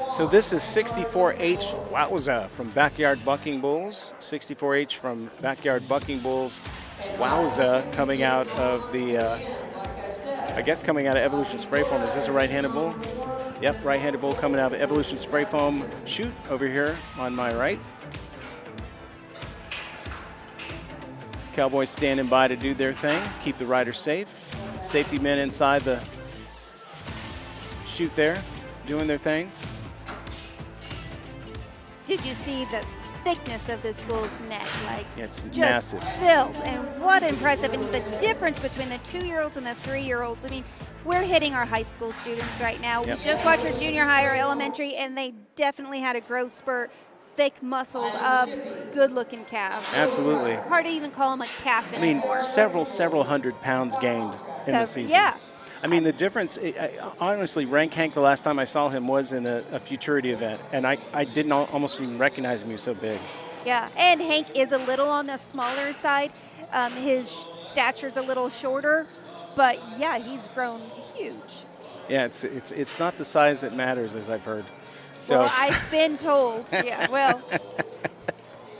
So this is 64H, wowza, from Backyard Bucking Bulls. 64H from Backyard Bucking Bulls, wowza, coming out of the, I guess coming out of Evolution Spray Foam. Is this a right-handed bull? Yep, right-handed bull coming out of Evolution Spray Foam chute over here on my right. Cowboys standing by to do their thing, keep the rider safe. Safety men inside the chute there, doing their thing. Did you see the thickness of this bull's neck? Like, yeah, it's just massive. Filled, and what impressive. And the difference between the 2-year-olds and the 3-year-olds, I mean, we're hitting our high school students right now. Yep. We just watched our junior high or elementary, and they definitely had a growth spurt. Thick, muscled up, good-looking calf. Absolutely. Hard to even call him a calf anymore. I mean, several hundred pounds gained in the season. Yeah. I mean, the difference, honestly, Rank Hank, the last time I saw him was in a Futurity event, and I didn't almost even recognize him. He was so big. Yeah, and Hank is a little on the smaller side. His stature's a little shorter, but yeah, he's grown huge. Yeah, it's not the size that matters, as I've heard. So. Well, I've been told. Yeah, well,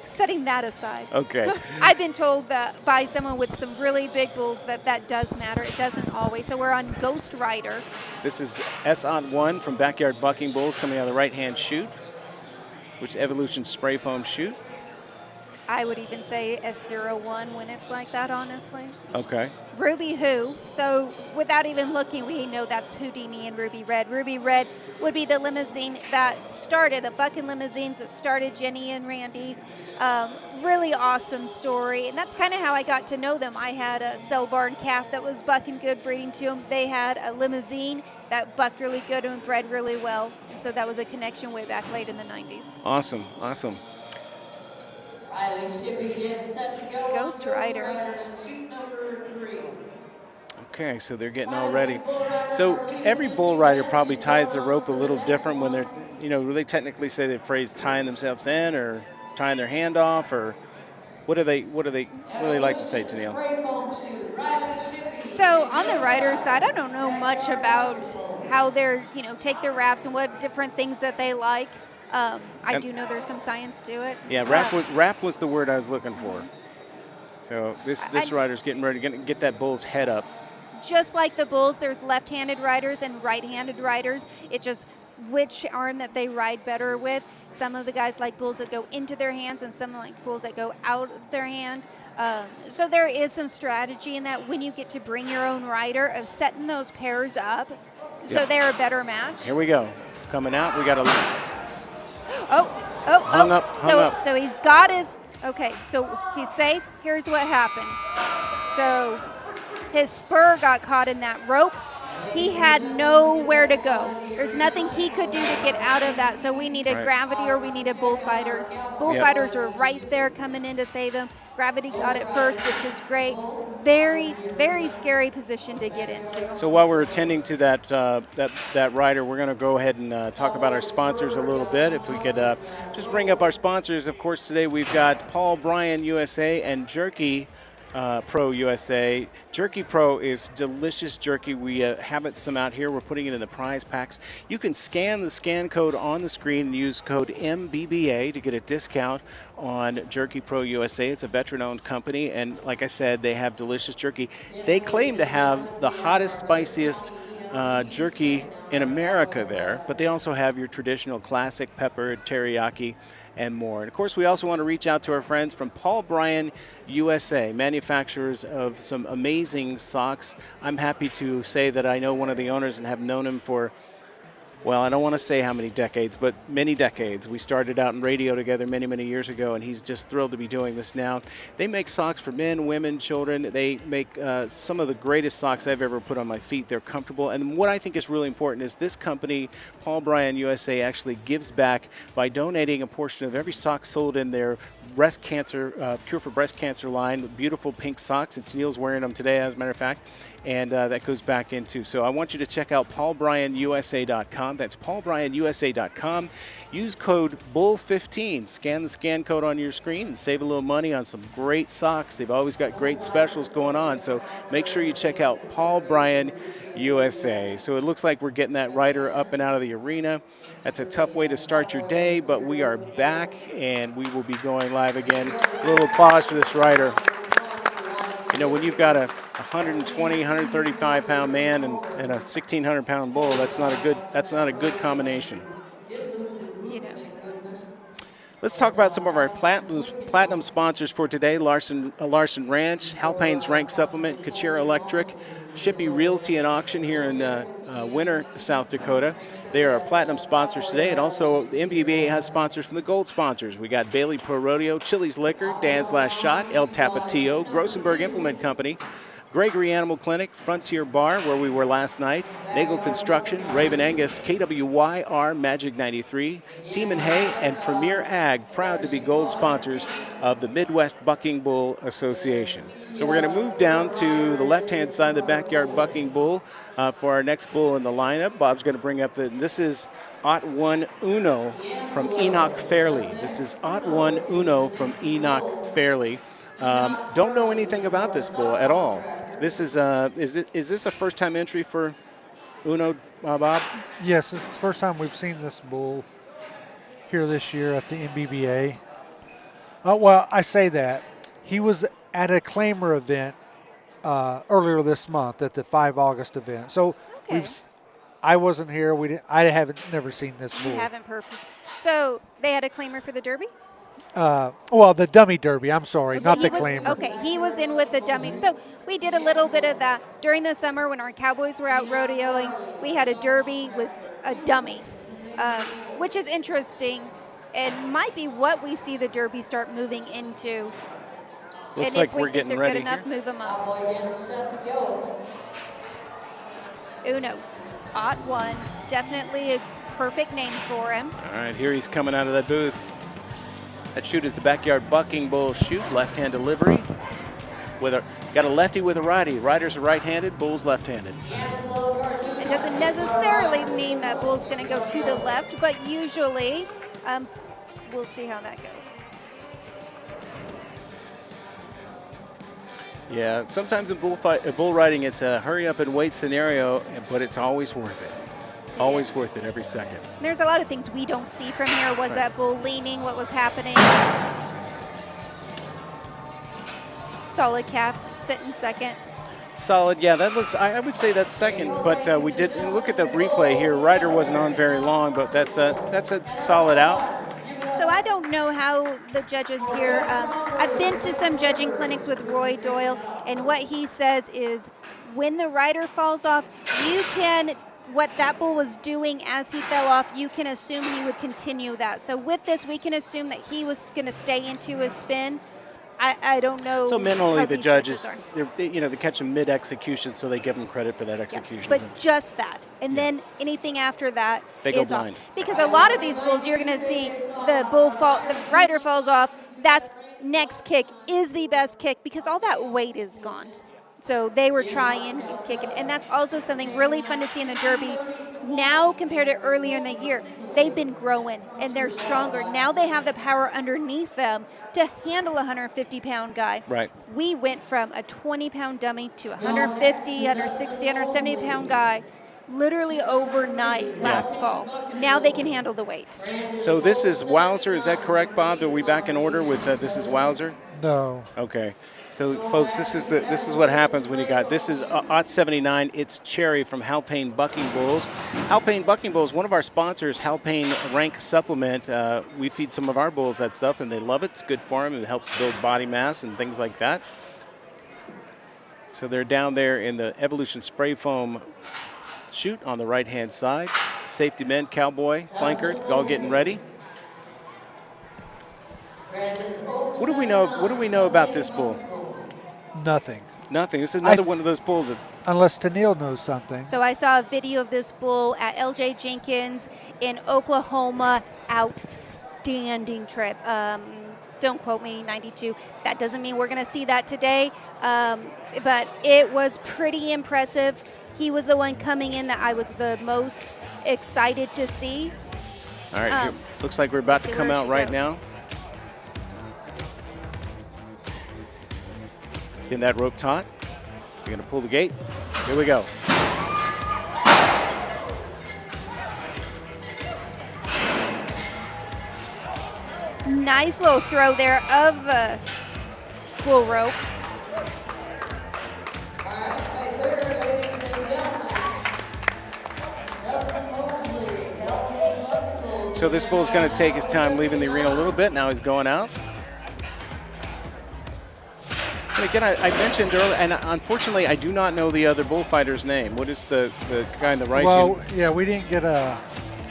setting that aside. Okay. I've been told that by someone with some really big bulls that does matter. It doesn't always. So we're on Ghost Rider. This is S-on-1 from Backyard Bucking Bulls coming out of the right-hand chute, which is Evolution Spray Foam chute. I would even say S01 when it's like that, honestly. Okay. Ruby Who. So without even looking, we know that's Houdini and Ruby Red. Ruby Red would be the limousine that started, the Bucking limousines that started Jenny and Randy. Really awesome story. And that's kind of how I got to know them. I had a cell barn calf that was bucking good, breeding to them. They had a limousine that bucked really good and bred really well. So that was a connection way back late in the 90s. Awesome, awesome. Ghost Rider. Okay, so they're getting all ready. So every bull rider probably ties the rope a little different when they're, you know, they technically say the phrase tying themselves in or tying their hand off, or what do they like to say, Tennille? So on the rider side, I don't know much about how they're, you know, take their wraps and what different things that they like. I do know there's some science to it. Yeah, wrap was the word I was looking for. So this rider's getting ready to get that bull's head up. Just like the bulls, there's left-handed riders and right-handed riders. It's just which arm that they ride better with. Some of the guys like bulls that go into their hands, and some like bulls that go out of their hand. So there is some strategy in that when you get to bring your own rider of setting those pairs up so they're a better match. Here we go. Coming out. We got a Hung up. So he's got his, okay, so he's safe. Here's what happened. So his spur got caught in that rope. He had nowhere to go. There's nothing he could do to get out of that. So we needed gravity or we needed bullfighters. Bullfighters were right there coming in to save him. Gravity got it first, which is great. Very, very scary position to get into. So while we're attending to that rider, we're going to go ahead and talk about our sponsors a little bit. If we could just bring up our sponsors. Of course, today we've got Paul Bryan USA and Jerky Pro USA. Jerky Pro is delicious jerky. We have it some out here. We're putting it in the prize packs. You can scan the scan code on the screen and use code MBBA to get a discount on Jerky Pro USA. It's a veteran-owned company, and like I said, they have delicious jerky. They claim to have the hottest, spiciest jerky in America there, but they also have your traditional classic pepper, teriyaki, and more. And of course, we also want to reach out to our friends from Paul Bryan USA, manufacturers of some amazing socks. I'm happy to say that I know one of the owners and have known him for, well, I don't want to say how many decades, but many decades. We started out in radio together many, many years ago, and he's just thrilled to be doing this now. They make socks for men, women, children. They make some of the greatest socks I've ever put on my feet. They're comfortable. And what I think is really important is this company, Paul Bryan USA, actually gives back by donating a portion of every sock sold in their breast cancer, Cure for Breast Cancer line, beautiful pink socks, and Tennille's wearing them today, as a matter of fact, and that goes back into. So I want you to check out paulbryanusa.com. That's paulbryanusa.com. Use code BULL15. Scan the scan code on your screen and save a little money on some great socks. They've always got great specials going on, so make sure you check out Paul Bryan USA. So it looks like we're getting that rider up and out of the arena. That's a tough way to start your day, but we are back and we will be going live again. A little applause for this rider. You know, when you've got a 120, 135 pound man and a 1,600 pound bull, that's not a good combination. Let's talk about some of our platinum sponsors for today. Larson Ranch, Halpane's Rank Supplement, Kachira Electric, Shippey Realty and Auction here in Winter, South Dakota. They are our platinum sponsors today, and also the MBBA has sponsors from the gold sponsors. We got Bailey Pro Rodeo, Chili's Liquor, Dan's Last Shot, El Tapatio, Grossenberg Implement Company, Gregory Animal Clinic, Frontier Bar, where we were last night, Nagel Construction, Raven Angus, KWYR Magic 93, Team and Hay, and Premier Ag, proud to be gold sponsors of the Midwest Bucking Bull Association. So we're going to move down to the left-hand side of the backyard bucking bull for our next bull in the lineup. Bob's going to bring up this is Ot 1 Uno from Enoch Fairley. This is Ot 1 Uno from Enoch Fairley. Don't know anything about this bull at all. This is this a first-time entry for Uno, Bob? Yes, this is the first time we've seen this bull here this year at the MBBA. Well, I say that. He was at a claimer event earlier this month at the 5 August event. So I wasn't here. I haven't never seen this bull. You haven't So they had a claimer for the Derby? Well, the dummy derby, I'm sorry, not the claimer. Okay, he was in with the dummy. So we did a little bit of that. During the summer when our cowboys were out rodeoing, we had a derby with a dummy, which is interesting. It might be what we see the derby start moving into. Looks like we're getting ready here. Good enough, move them up. Uno, Ot 1, definitely a perfect name for him. All right, here he's coming out of that booth. That chute is the backyard bucking bull chute, left-hand delivery. Got a lefty with a righty. Riders are right-handed, bull's left-handed. It doesn't necessarily mean that bull's going to go to the left, but usually we'll see how that goes. Yeah, sometimes in bull riding, it's a hurry-up-and-wait scenario, but it's always worth it. Always worth it, every second. There's a lot of things we don't see from here. Was that bull leaning? What was happening? Solid calf, sitting second. Solid, yeah. That looks. I would say that's second, but we did look at the replay here. Rider wasn't on very long, but that's a solid out. So So I don't know how the judges here. I've been to some judging clinics with Roy Doyle, and what he says is, when the rider falls off, you can. What that bull was doing as he fell off, you can assume he would continue that. So with this, we can assume that he was going to stay into his spin. I don't know. So mentally, how the these judges, are. they catch him mid-execution, so they give him credit for that execution. But just that, and then anything after that They go is blind. off. Because a lot of these bulls, you're going to see the rider falls off. That's next kick is the best kick because all that weight is gone. So they were trying and kicking, and that's also something really fun to see in the Derby. Now compared to earlier in the year, they've been growing and they're stronger. Now they have the power underneath them to handle a 150-pound guy. Right. We went from a 20-pound dummy to 150, 160, 170-pound guy literally overnight last fall. Now they can handle the weight. So this is Wowzer, is that correct, Bob? Are we back in order with this is Wowzer? No. Okay. So, folks, this is what happens when you got this is Ot 79. It's Cherry from Halpane Bucking Bulls. Halpane Bucking Bulls, one of our sponsors, Halpane Rank Supplement. We feed some of our bulls that stuff, and they love it. It's good for them. It helps build body mass and things like that. So they're down there in the Evolution Spray Foam chute on the right-hand side. Safety men, cowboy, flanker, all getting ready. What do we know? What do we know about this bull? Nothing. Nothing. This is another one of those bulls that's. Unless Tennille knows something. So I saw a video of this bull at LJ Jenkins in Oklahoma. Outstanding trip. Don't quote me, 92. That doesn't mean we're going to see that today, but it was pretty impressive. He was the one coming in that I was the most excited to see. All right, here, looks like we're about to come out right now. In that rope taut. You're going to pull the gate. Here we go. Nice little throw there of the bull rope. So this bull's going to take his time leaving the arena a little bit. Now he's going out. And again, I mentioned earlier, and unfortunately, I do not know the other bullfighter's name. What is the guy on the right? Well, yeah, we didn't get a.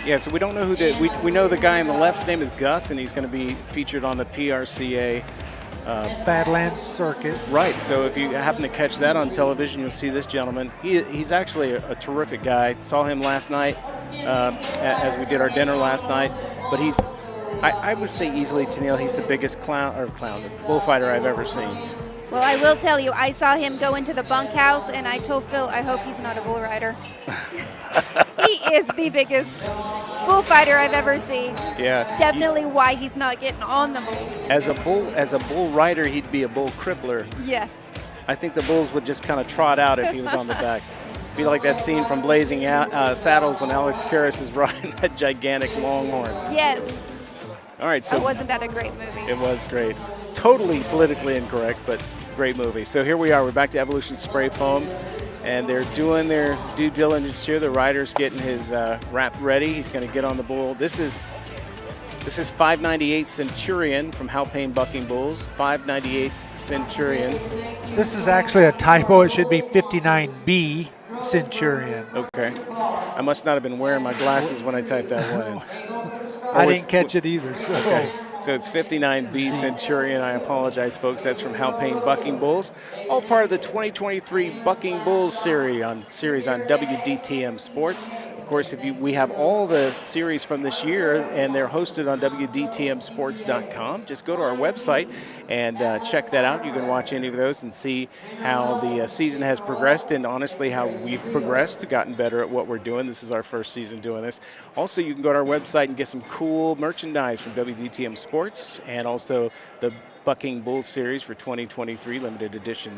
Yeah, so we don't know who we know the guy on the left's name is Gus, and he's going to be featured on the PRCA Badlands circuit. Right, so if you happen to catch that on television, you'll see this gentleman. He's actually a terrific guy. Saw him last night as we did our dinner last night, but he's, I would say easily, Tennille, he's the biggest the bullfighter I've ever seen. Well, I will tell you, I saw him go into the bunkhouse, and I told Phil, I hope he's not a bull rider. He is the biggest bullfighter I've ever seen. Yeah. Definitely why he's not getting on the bulls. As a bull rider, he'd be a bull crippler. Yes. I think the bulls would just kind of trot out if he was on the back. Be like that scene from Blazing Saddles when Alex Karras is riding that gigantic longhorn. Yes. All right, so wasn't that a great movie? It was great. Totally politically incorrect, but great movie. So here we are. We're back to Evolution Spray Foam, and they're doing their due diligence here. The rider's getting his wrap ready. He's going to get on the bull. This is 598 Centurion from Halpane Bucking Bulls. 598 Centurion. This is actually a typo. It should be 59B Centurion. Okay. I must not have been wearing my glasses when I typed that one in. I didn't catch it either. So. Okay. So it's 59B Centurion. I apologize, folks. That's from Halpane Bucking Bulls. All part of the 2023 Bucking Bulls series on WDTM Sports. Of course, we have all the series from this year, and they're hosted on WDTMsports.com. Just go to our website and check that out. You can watch any of those and see how the season has progressed, and honestly how we've progressed, gotten better at what we're doing. This is our first season doing this. Also, you can go to our website and get some cool merchandise from WDTM Sports, and also the Bucking Bulls series for 2023 limited edition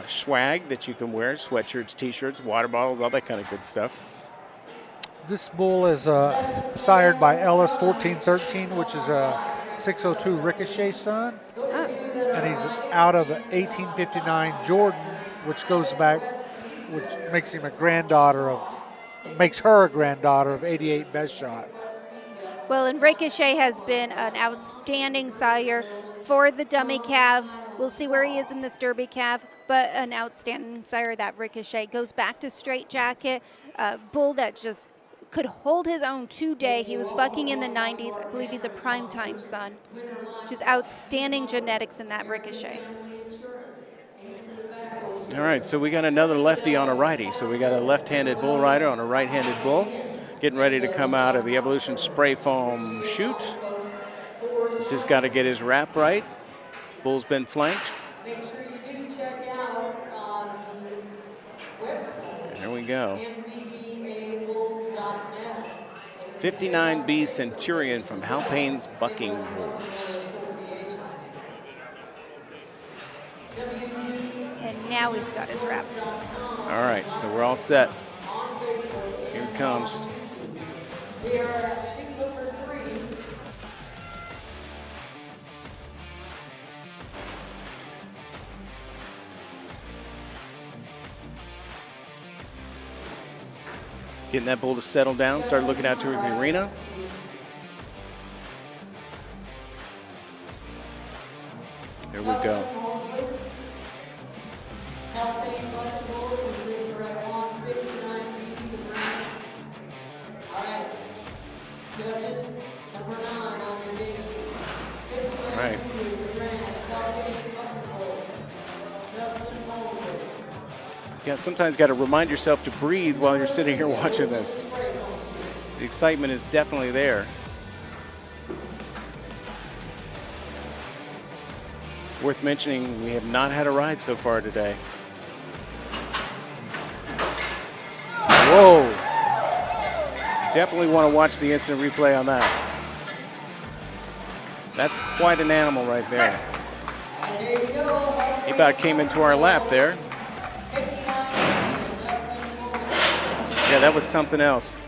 swag that you can wear, sweatshirts, t-shirts, water bottles, all that kind of good stuff. This bull is sired by Ellis 1413, which is a 602 Ricochet son. And he's out of 1859 Jordan, which goes back, which makes her a granddaughter of 88 Best Shot. Well, and Ricochet has been an outstanding sire for the dummy calves. We'll see where he is in this Derby calf, but an outstanding sire, that Ricochet. Goes back to straight jacket, bull that just could hold his own today. He was bucking in the 90s. I believe he's a primetime son. Just outstanding genetics in that Ricochet. All right, so we got another lefty on a righty. So we got a left-handed bull rider on a right-handed bull, getting ready to come out of the Evolution Spray Foam chute. He's just got to get his wrap right. Bull's been flanked. Make sure you do check out the website. There we go. MBBABulls.net. 59B Centurion from Halpane's Bucking Bulls. And now he's got his wrap. All right, so we're all set. Here it comes. We are at chute number 3. Getting that bull to settle down, start looking out towards the arena. There we go. All right. Yeah, sometimes got to remind yourself to breathe while you're sitting here watching this. The excitement is definitely there. Worth mentioning, we have not had a ride so far today. Whoa! Definitely want to watch the instant replay on that. That's quite an animal right there. He about came into our lap there. Yeah, that was something else.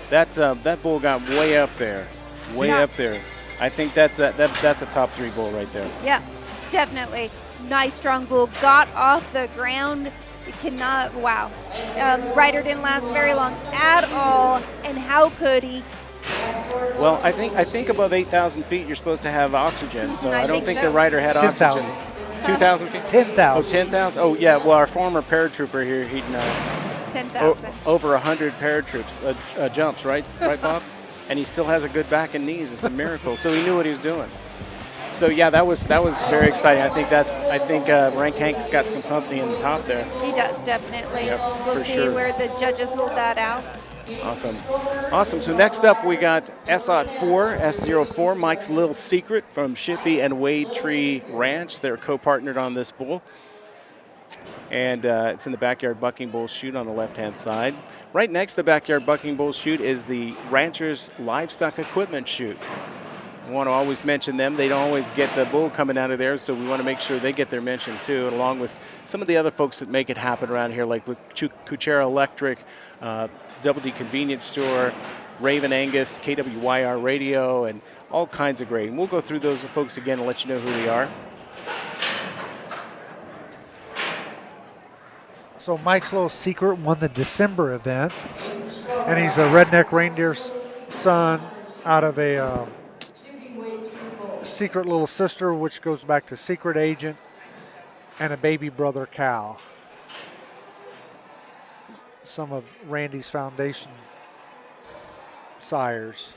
That bull got way up there, up there. I think that's a top 3 bull right there. Yeah, definitely. Nice, strong bull. Got off the ground. It cannot, wow. Rider didn't last very long at all, and how could he? Well, I think above 8,000 feet you're supposed to have oxygen, so I don't think so. the rider had 10,000. oxygen. 2,000 feet? 10,000. Oh, 10,000? Oh, yeah, well, our former paratrooper here, he'd know. 10,000. Over 100 paratroops, jumps, right? Right, Bob? And he still has a good back and knees. It's a miracle. So he knew what he was doing. So yeah, that was very exciting. I think Rank Hank's got some company in the top there. He does, definitely. Yep, we'll for see sure. where the judges hold that out. Awesome. So next up we got S04, Mike's Little Secret from Shippey and Wade Tree Ranch. They're co-partnered on this bull. And it's in the Backyard Bucking Bull chute on the left-hand side. Right next to the Backyard Bucking Bull chute is the Rancher's Livestock Equipment chute. We want to always mention them. They don't always get the bull coming out of there, so we want to make sure they get their mention too, along with some of the other folks that make it happen around here, like Kuchera Electric, Double D Convenience Store, Raven Angus, KWYR Radio, and all kinds of great. And we'll go through those folks again and let you know who they are. So Mike's Little Secret won the December event, and he's a redneck reindeer son out of a secret little sister, which goes back to Secret Agent, and a baby brother cow. Some of Randy's foundation sires.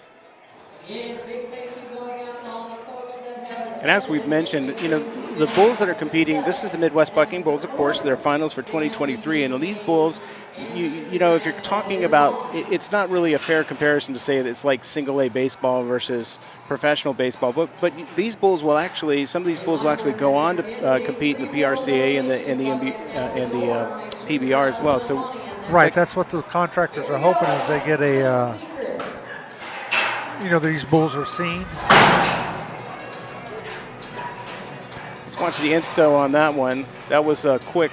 And as we've mentioned, the bulls that are competing, this is the Midwest Bucking Bulls, of course. They're finals for 2023. And these bulls, if you're talking about, it's not really a fair comparison to say that it's like single A baseball versus professional baseball. But these bulls will actually, some of these bulls will actually go on to compete in the PRCA and the PBR as well. So right, that's what the contractors are hoping, is they get a, these bulls are seen. Let's watch the insto on that one. That was a quick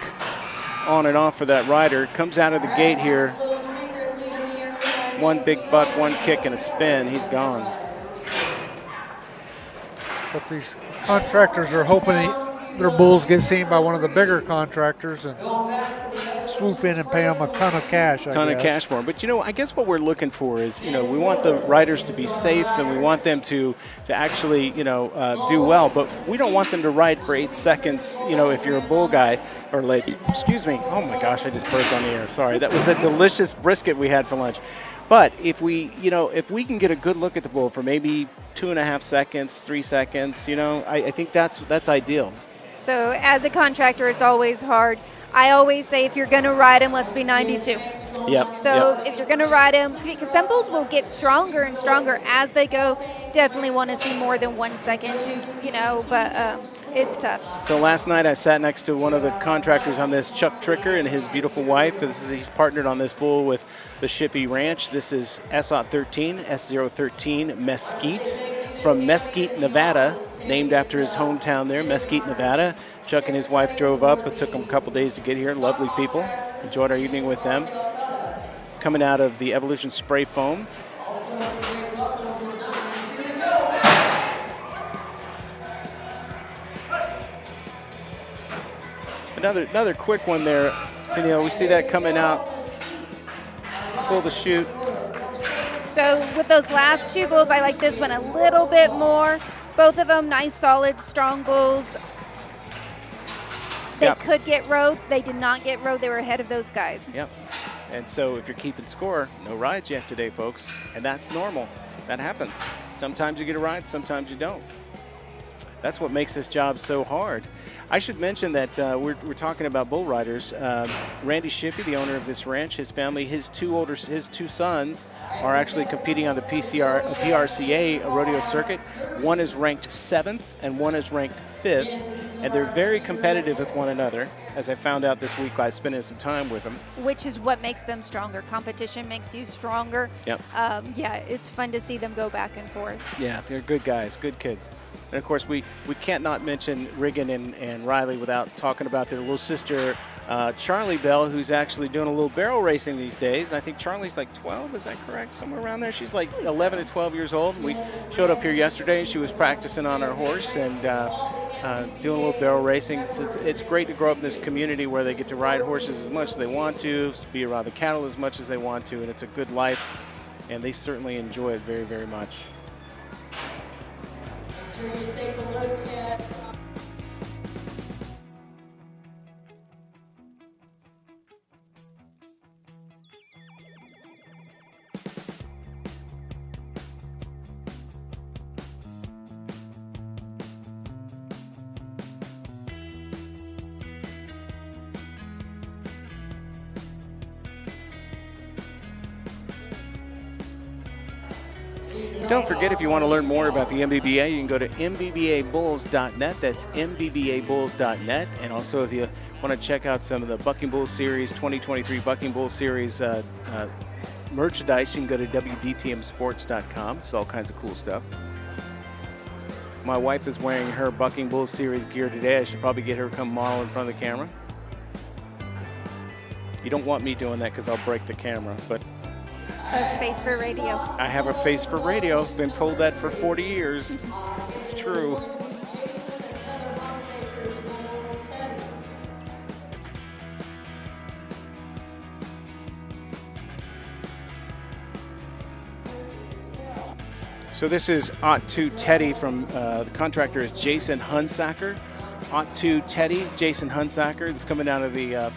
on and off for that rider. Comes out of the gate here. One big buck, one kick, and a spin. He's gone. But these contractors are hoping their bulls get seen by one of the bigger contractors. And swoop in and pay them a ton of cash. Ton of cash for them. But, I guess what we're looking for is, we want the riders to be safe and we want them to actually, do well. But we don't want them to ride for 8 seconds, if you're a bull guy or lady. Excuse me. Oh, my gosh, I just burped on the air. Sorry. That was a delicious brisket we had for lunch. But if we can get a good look at the bull for maybe 2.5 seconds, 3 seconds, I think that's ideal. So as a contractor, it's always hard. I always say if you're going to ride him, let's be 92. Yep. So if you're going to ride him, because some bulls will get stronger and stronger as they go. Definitely want to see more than 1 second, but it's tough. So last night I sat next to one of the contractors on this, Chuck Tricker, and his beautiful wife. He's partnered on this bull with the Shippey Ranch. This is S013 Mesquite from Mesquite, Nevada, named after his hometown there, Mesquite, Nevada. Chuck and his wife drove up. It took them a couple days to get here. Lovely people. Enjoyed our evening with them. Coming out of the Evolution Spray Foam. Another quick one there, Tennille. We see that coming out. Pull the chute. So with those last two bulls, I like this one a little bit more. Both of them nice, solid, strong bulls. They could get rode. They did not get rode. They were ahead of those guys. Yep. And so if you're keeping score, no rides yet today, folks. And that's normal. That happens. Sometimes you get a ride, sometimes you don't. That's what makes this job so hard. I should mention that we're talking about bull riders. Randy Shippey, the owner of this ranch, his family, his two sons are actually competing on the PRCA rodeo circuit. One is ranked 7th and one is ranked 5th, and they're very competitive with one another. As I found out this week by spending some time with them. Which is what makes them stronger. Competition makes you stronger. Yep. It's fun to see them go back and forth. Yeah, they're good guys, good kids. And of course, we can't not mention Riggin and Riley without talking about their little sister, Charlie Bell, who's actually doing a little barrel racing these days. And I think Charlie's like 12, is that correct? Somewhere around there. She's like 11 to 12 years old. We showed up here yesterday and she was practicing on her horse and doing a little barrel racing. It's great to grow up in this community where they get to ride horses as much as they want to, be around the cattle as much as they want to, and it's a good life, and they certainly enjoy it very, very much. Take a look at Don't forget, if you want to learn more about the MBBA, you can go to MBBABulls.net. That's MBBABulls.net. And also, if you want to check out some of the Bucking Bull Series, 2023 Bucking Bull Series merchandise, you can go to WDTMsports.com. It's all kinds of cool stuff. My wife is wearing her Bucking Bull Series gear today. I should probably get her to come model in front of the camera. You don't want me doing that because I'll break the camera, but A face for radio. I have a face for radio. Been told that for 40 years. It's true. So this is Ought to Teddy from the contractor is Jason Hunsacker. Ought to Teddy, Jason Hunsacker. It's coming out of the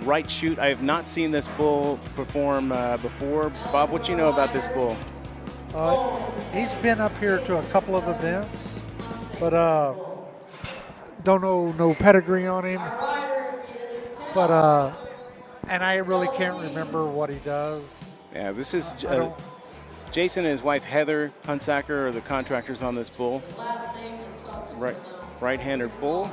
right chute. I have not seen this bull perform before. Bob, what you know about this bull? He's been up here to a couple of events, but don't know no pedigree on him. But and I really can't remember what he does. Yeah, this is Jason and his wife Heather Hunsacker are the contractors on this bull. Right-hander bull.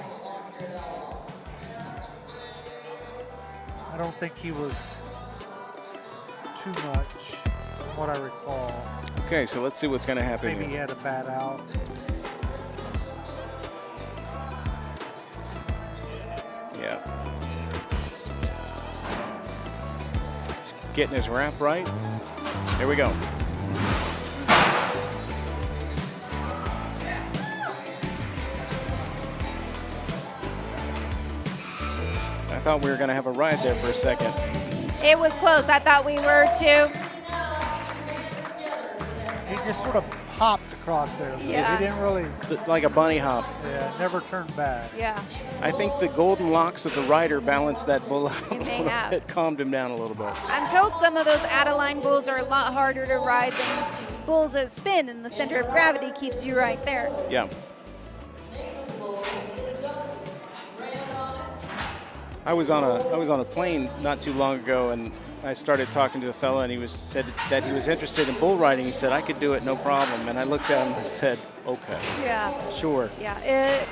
I don't think he was too much, from what I recall. Okay, so let's see what's going to happen Maybe here. he had a bad out. Yeah. Just getting his wrap right. Here we go. I thought we were going to have a ride there for a second. It was close. I thought we were too. He just sort of hopped across there. Yeah. He didn't really, Like a bunny hop. never turned back. Yeah. I think the golden locks of the rider balanced that bull out a It may little have. bit, calmed him down a little bit. I'm told some of those out-of-line bulls are a lot harder to ride than bulls that spin, and the center of gravity keeps you right there. Yeah. I was on a plane not too long ago, and I started talking to a fellow, and he said that he was interested in bull riding. He said I could do it, no problem. And I looked at him and said, okay, Yeah. sure. Yeah.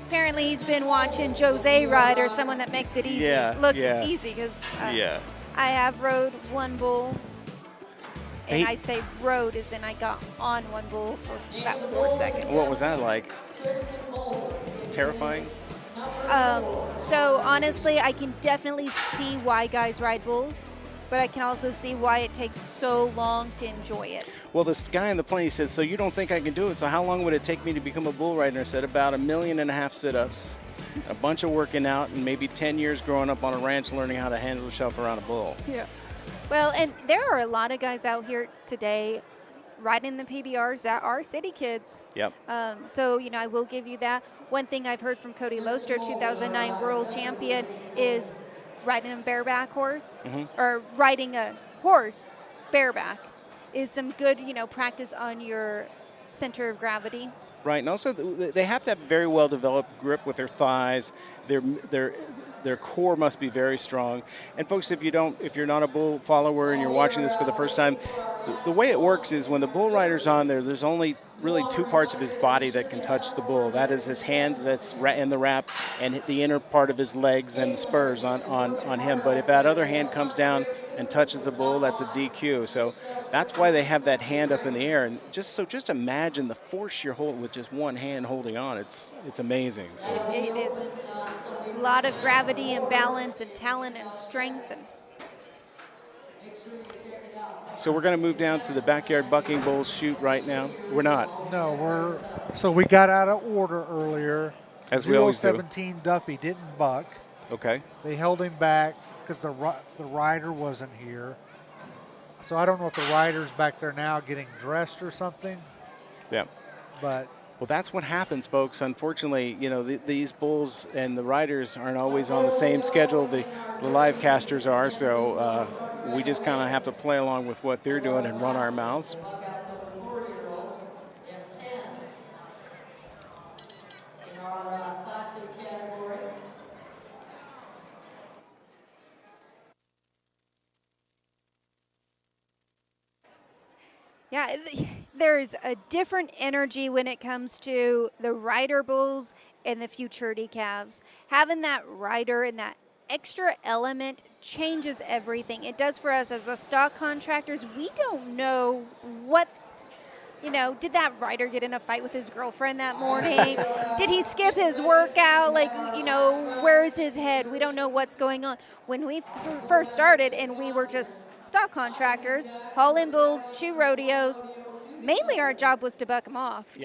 Apparently he's been watching Jose ride, or someone that makes it easy look easy, because I have rode one bull, and I say rode as in I got on one bull for about 4 seconds. What was that like? Terrifying? So honestly, I can definitely see why guys ride bulls, but I can also see why it takes so long to enjoy it. Well, this guy on the plane, he said, so you don't think I can do it? So how long would it take me to become a bull rider? I said, about 1.5 million sit-ups, a bunch of working out, and maybe 10 years growing up on a ranch learning how to handle yourself around a bull. Yeah. Well, and there are a lot of guys out here today riding the PBRs that are city kids. Yep. So, I will give you that. One thing I've heard from Cody Loester, 2009 world champion, is riding a bareback horse, or riding a horse bareback, is some good, practice on your center of gravity. Right, and also they have to have very well developed grip with their thighs. Their core must be very strong. And folks, if you're not a bull follower and you're watching this for the first time, the way it works is when the bull rider's on there's only really 2 parts of his body that can touch the bull. That is his hands, that's in the wrap, and the inner part of his legs and the spurs on him. But if that other hand comes down and touches the bull, that's a DQ. So that's why they have that hand up in the air. And just imagine the force you're holding with just one hand holding on. It's amazing. So It is a lot of gravity and balance and talent and strength. So we're going to move down to the backyard bucking bull chute right now. We're not. No, so we got out of order earlier. As we always do. 17 Duffy didn't buck. Okay. They held him back because the rider wasn't here. So I don't know if the rider's back there now getting dressed or something. Yeah. But well, that's what happens, folks. Unfortunately, these bulls and the riders aren't always on the same schedule the live casters are. So we just kind of have to play along with what they're doing and run our mouths. Yeah, there's a different energy when it comes to the rider bulls and the Futurity calves. Having that rider and that extra element changes everything. It does for us as the stock contractors. We don't know what, did that rider get in a fight with his girlfriend that morning? Did he skip his workout? Where's his head? We don't know what's going on. When we first started and we were just stock contractors, haul-in bulls, 2 rodeos, mainly our job was to buck them off,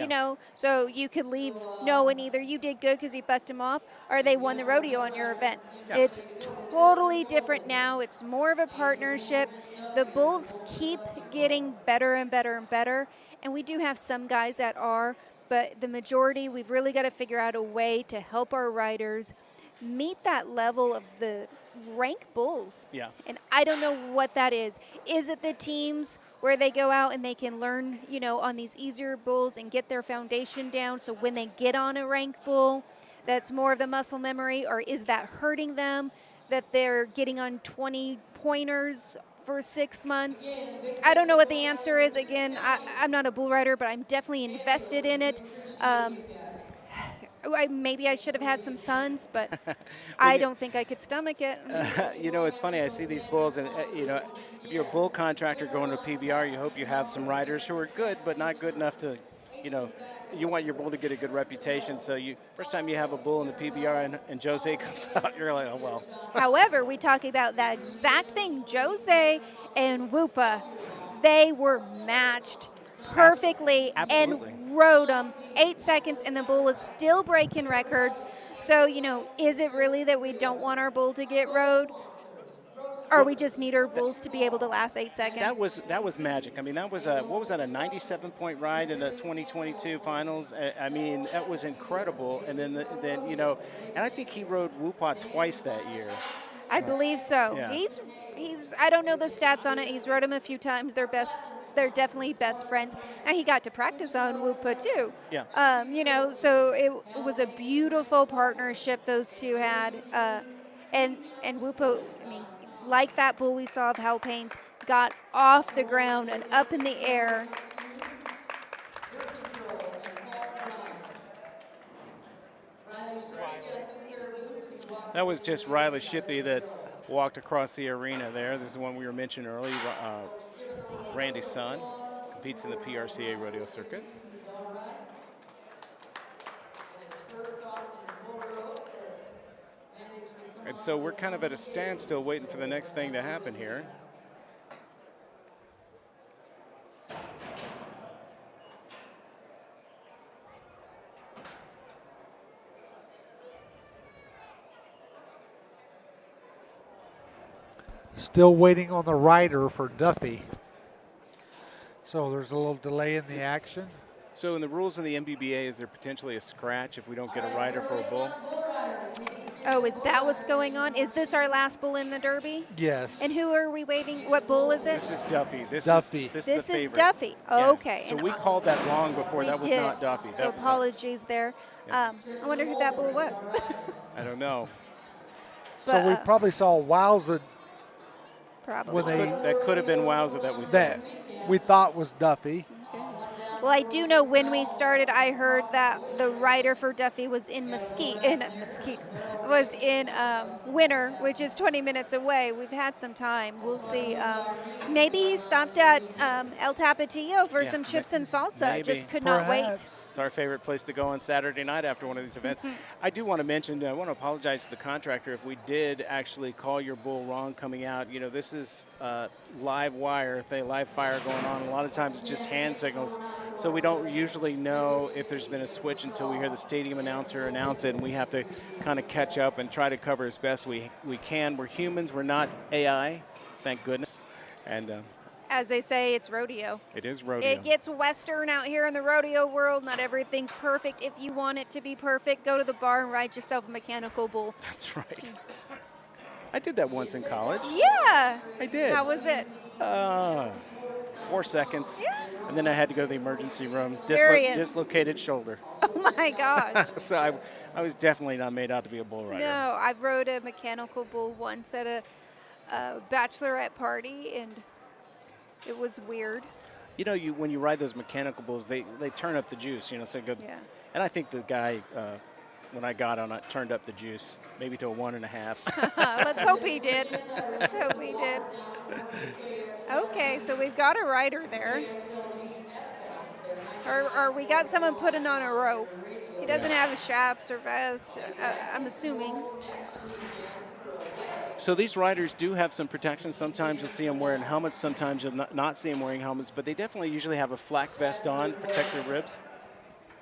so you could leave knowing either you did good because you bucked them off or they won the rodeo on your event. Yeah. It's totally different now. It's more of a partnership. The bulls keep getting better and better and better, and we do have some guys that are, but the majority, we've really got to figure out a way to help our riders meet that level of the rank bulls. Yeah. And I don't know what that is. Is it the teams where they go out and they can learn, on these easier bulls and get their foundation down, so when they get on a rank bull, that's more of the muscle memory, or is that hurting them, that they're getting on 20 pointers for 6 months? I don't know what the answer is. Again, I'm not a bull rider, but I'm definitely invested in it. Maybe I should have had some sons, but I don't think I could stomach it. It's funny. I see these bulls, and if you're a bull contractor going to PBR, you hope you have some riders who are good, but not good enough to, you want your bull to get a good reputation. So first time you have a bull in the PBR and Jose comes out, you're like, oh well. However, we talk about that exact thing. Jose and Whoopa, they were matched perfectly. Absolutely. And rode them 8 seconds, and the bull was still breaking records. So, you know, is it really that we don't want our bull to get rode? Or we just need our bulls to be able to last 8 seconds? That was magic. I mean, that was a 97-point ride in the 2022 finals. I mean, that was incredible. And then you know, and I think he rode Whoopah twice that year. I believe so. Yeah. He's I don't know the stats on it. He's rode him a few times. They're definitely best friends. Now he got to practice on Whoopah too. Yeah. You know, so it was a beautiful partnership those two had. And Whoopah, I mean, like that bull we saw of Hal Payne's, got off the ground and up in the air. That was just Riley Shippey that walked across the arena there. This is one we were mentioning earlier. Randy's son competes in the PRCA rodeo circuit. And so we're kind of at a standstill waiting for the next thing to happen here. Still waiting on the rider for Duffy. So there's a little delay in the action. So in the rules of the MBBA, is there potentially a scratch if we don't get a rider for a bull? Oh, is that what's going on? Is this our last bull in the Derby? Yes. And who are we waiting? What bull is it? This is Duffy. Duffy. This This the is favorite. Duffy. Yes. Okay. So And we called that long before. we That was did. not Duffy. So That was apologies there. I wonder who that bull was. I don't know. But, So we probably saw Wowza probably. when they That could have been Wowza that we saw. that we thought was Duffy. Well, I do know when we started, I heard that the rider for Duffy was in Mesquite, was in Winter, which is 20 minutes away. We've had some time. We'll see. Maybe he stopped at El Tapatio for some chips and salsa. Maybe. Just could not wait. It's our favorite place to go on Saturday night after one of these events. I do want to mention, I want to apologize to the contractor if we did actually call your bull wrong coming out. You know, this is live wire, live fire going on. A lot of times it's just hand signals. So we don't usually know if there's been a switch until we hear the stadium announcer announce it, and we have to kind of catch up and try to cover as best we can. We're humans. We're not AI, thank goodness. And As they say, it's rodeo. it is rodeo. It gets Western out here in the rodeo world. Not everything's perfect. If you want it to be perfect, go to the bar and ride yourself a mechanical bull. That's right. I did that once in college. Yeah. I did. How was it? 4 seconds. Yeah. And then I had to go to the emergency room. Serious? Dislocated shoulder. Oh my gosh. So I was definitely not made out to be a bull rider. No, I've rode a mechanical bull once at a bachelorette party, and it was weird. You know, when you ride those mechanical bulls, they turn up the juice, you know, so good. Yeah. And I think the guy, when I got on it, turned up the juice, maybe to a 1.5. Let's hope he did. Let's hope he did. Okay, so we've got a rider there. Or we got someone putting on a rope. He doesn't have a chaps or vest, I'm assuming. So these riders do have some protection. Sometimes you'll see them wearing helmets. Sometimes you'll not see them wearing helmets. But they definitely usually have a flak vest on, protect their ribs.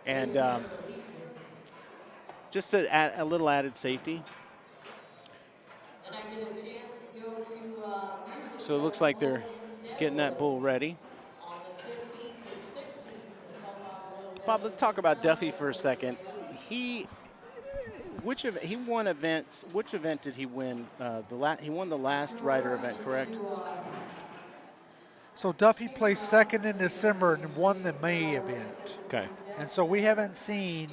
And just to add a little added safety. So it looks like they're getting that bull ready. Bob, let's talk about Duffy for a second. He won events. Which event did he win? He won the last rider event, correct? So Duffy placed second in December and won the May event. Okay. And so we haven't seen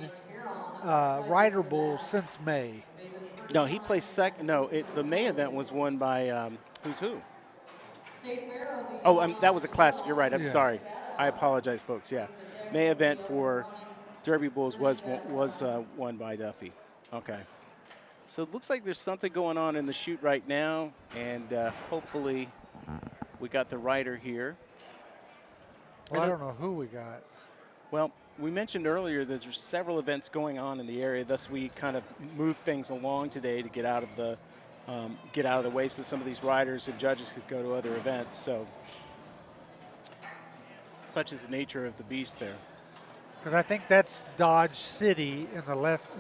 rider bull since May. No, he placed second. No, the May event was won by who's who? Oh, that was a classic. You're right. I'm sorry. I apologize, folks. Yeah, May event for Derby Bulls was won by Duffy. Okay. So it looks like there's something going on in the chute right now, and hopefully we got the rider here. Well, I don't know who we got. Well, we mentioned earlier that there's several events going on in the area. Thus, we kind of moved things along today to get out of the way so some of these riders and judges could go to other events. So, such is the nature of the beast there. Because I think that's Dodge City in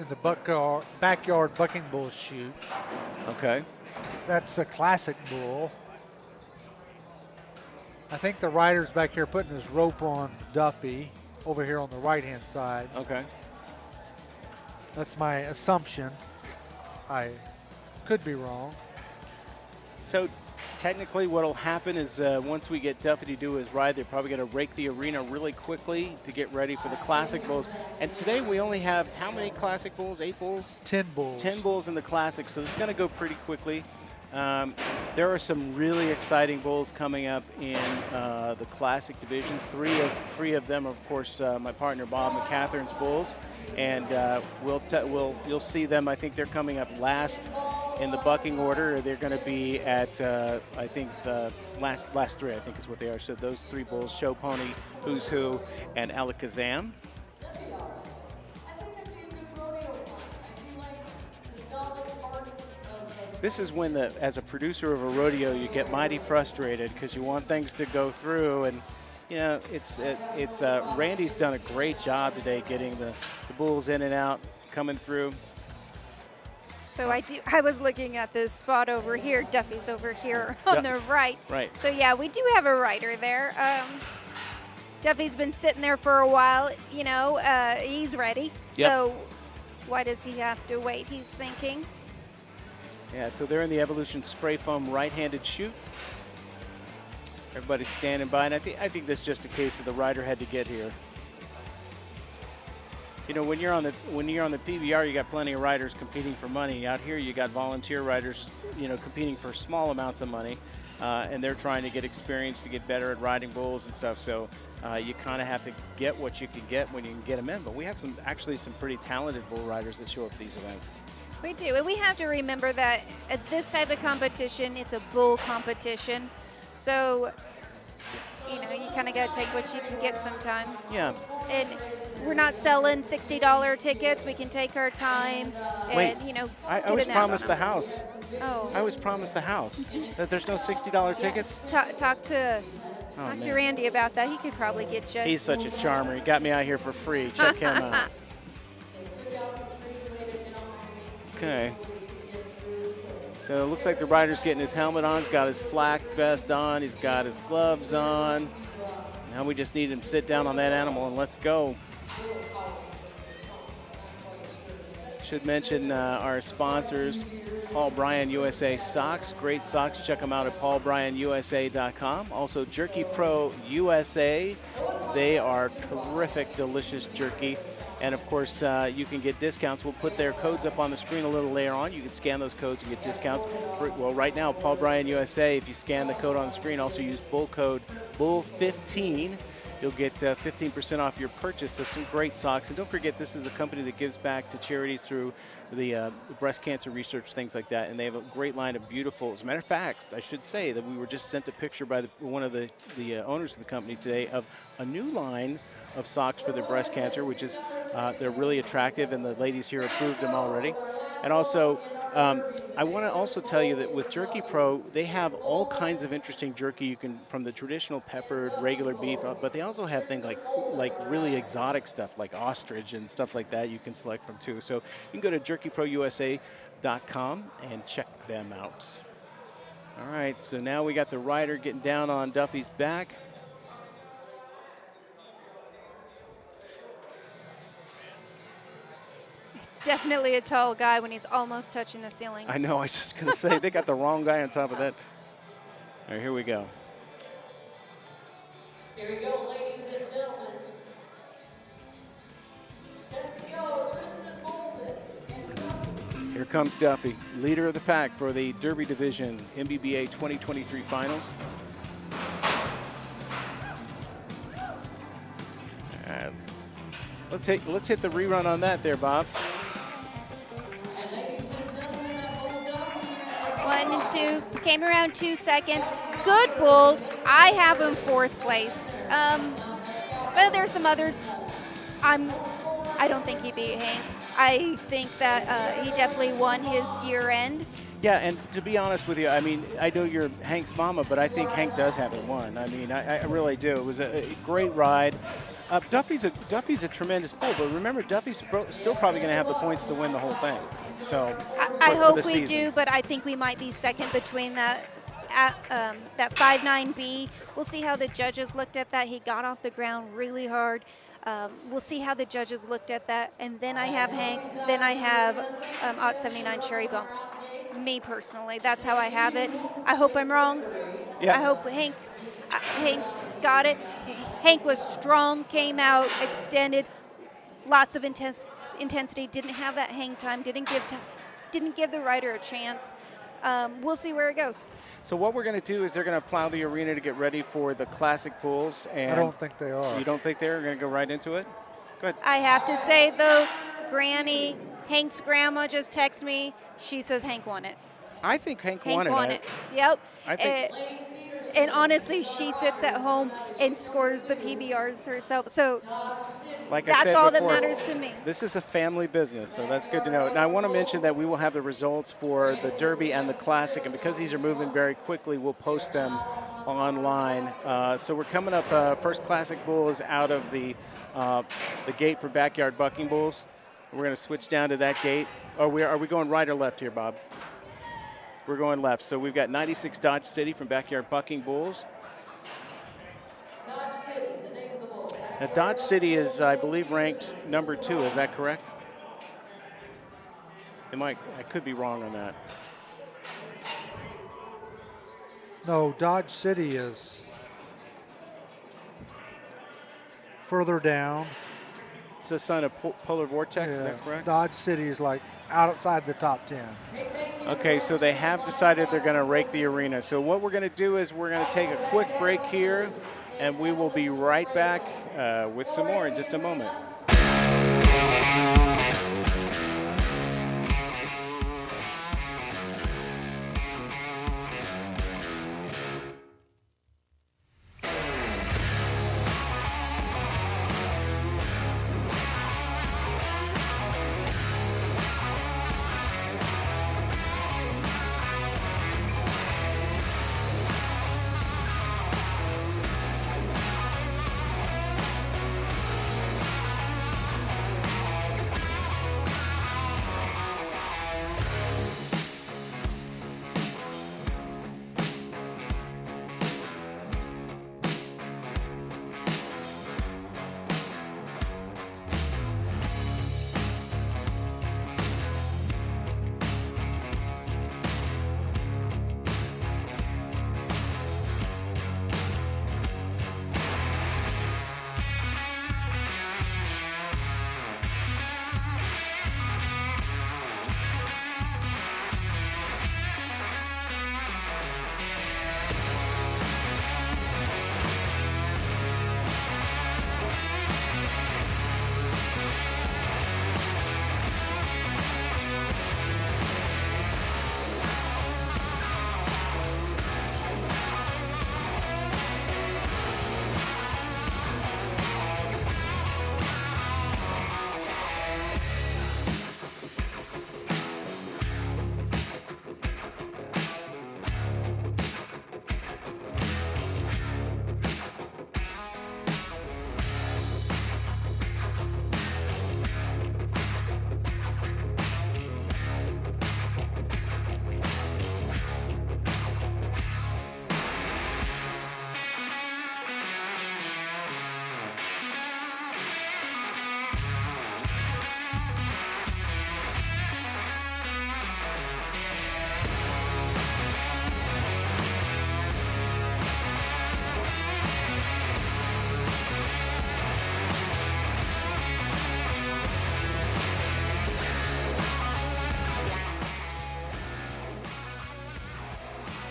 the backyard bucking bull chute. Okay. That's a classic bull. I think the rider's back here putting his rope on Duffy over here on the right-hand side. Okay. That's my assumption. I could be wrong. So technically what will happen is once we get Duffy to do his ride, they're probably going to rake the arena really quickly to get ready for the Classic Bulls. And today we only have how many Classic Bulls? 8 bulls? 10 bulls. 10 bulls in the Classic, so it's going to go pretty quickly. There are some really exciting bulls coming up in the Classic division. Three of them, of course, my partner Bob McCathern's bulls, and you'll see them. I think they're coming up last in the bucking order. They're going to be at I think the last 3. I think is what they are. So those 3 bulls: Show Pony, Who's Who, and Alakazam. This is when, as a producer of a rodeo, you get mighty frustrated because you want things to go through, and you know Randy's done a great job today getting the bulls in and out, coming through. So I was looking at this spot over here. Duffy's over here on the right. Right. So yeah, we do have a rider there. Duffy's been sitting there for a while. You know, he's ready. Yep. So why does he have to wait? He's thinking. Yeah, so they're in the Evolution Spray Foam right-handed chute. Everybody's standing by, and I think that's just a case of the rider had to get here. You know, when you're on the PBR, you got plenty of riders competing for money. Out here, you got volunteer riders, you know, competing for small amounts of money, and they're trying to get experience to get better at riding bulls and stuff. So you kind of have to get what you can get when you can get them in. But we have some pretty talented bull riders that show up at these events. We do, and we have to remember that at this type of competition, it's a bull competition. So, you know, you kind of got to take what you can get sometimes. Yeah. And we're not selling $60 tickets. We can take our time and, Wait, you know, I was promised the house. Oh. I was promised the house. That there's no $60 tickets? Talk to Randy about that. He could probably get you. He's such a charmer. He got me out here for free. Check him out. Okay. So it looks like the rider's getting his helmet on. He's got his flak vest on. He's got his gloves on. Now we just need him to sit down on that animal and let's go. Should mention our sponsors, Paul Bryan USA Socks. Great socks. Check them out at paulbryanusa.com. Also, Jerky Pro USA. They are terrific, delicious jerky. And of course, you can get discounts. We'll put their codes up on the screen a little later on. You can scan those codes and get discounts. Well, right now, Paul Bryan USA, if you scan the code on the screen, also use bull code BULL15. You'll get 15% off your purchase of some great socks. And don't forget, this is a company that gives back to charities through the breast cancer research, things like that. And they have a great line of beautiful, as a matter of fact, I should say that we were just sent a picture by one of the owners of the company today of a new line of socks for their breast cancer, which is they're really attractive, and the ladies here approved them already. And also, I want to also tell you that with Jerky Pro, they have all kinds of interesting jerky you can, from the traditional peppered, regular beef, but they also have things like really exotic stuff like ostrich and stuff like that you can select from too. So you can go to jerkyprousa.com and check them out. All right, so now we got the rider getting down on Duffy's back. Definitely a tall guy when he's almost touching the ceiling. I know, I was just going to say, they got the wrong guy on top of that. All right, here we go. Here we go, ladies and gentlemen. Set to go, Tristan Bolden and Duffy. Here comes Duffy, leader of the pack for the Derby Division MBBA 2023 Finals. Let's hit the rerun on that there, Bob. 1 and 2, came around 2 seconds. Good bull. I have him 4th place. But there's some others. I don't think he beat Hank. I think that he definitely won his year end. Yeah, and to be honest with you, I mean, I know you're Hank's mama, but I think Hank does have it won. I mean, I really do. It was a great ride. Duffy's a tremendous bull, but remember, Duffy's still probably going to have the points to win the whole thing. So I hope we do, but I think we might be second between that. That 5.9B. We'll see how the judges looked at that. He got off the ground really hard. We'll see how the judges looked at that. And then I have Hank. Then I have Ot 79 Cherry Bump. Me personally, that's how I have it. I hope I'm wrong. Yeah. I hope Hank's got it. Hank was strong, came out, extended, lots of intensity. Didn't have that hang time. Didn't give the rider a chance. We'll see where it goes. So what we're going to do is they're going to plow the arena to get ready for the classic bulls. And I don't think they are. You don't think they're going to go right into it? Good. I have to say, though, Granny, Hank's grandma just texted me. She says Hank won it. I think Hank won it. Yep. I think. And honestly, she sits at home and scores the PBRs herself. So like I that's said all before, that matters to me. This is a family business, so that's good to know. Now, I want to mention that we will have the results for the Derby and the Classic, and because these are moving very quickly, we'll post them online. So we're coming up. First Classic Bull is out of the gate for Backyard Bucking Bulls. We're going to switch down to that gate. Are we going right or left here, Bob? We're going left. So we've got 96 Dodge City from Backyard Bucking Bulls. Dodge City, the name of the bull. Now, Dodge City is, I believe, ranked number 2. Is that correct? I could be wrong on that. No, Dodge City is further down. It's the son of Polar Vortex, is that correct? Dodge City is like outside the top 10. Okay, so they have decided they're going to rake the arena. So what we're going to do is we're going to take a quick break here, and we will be right back with some more in just a moment.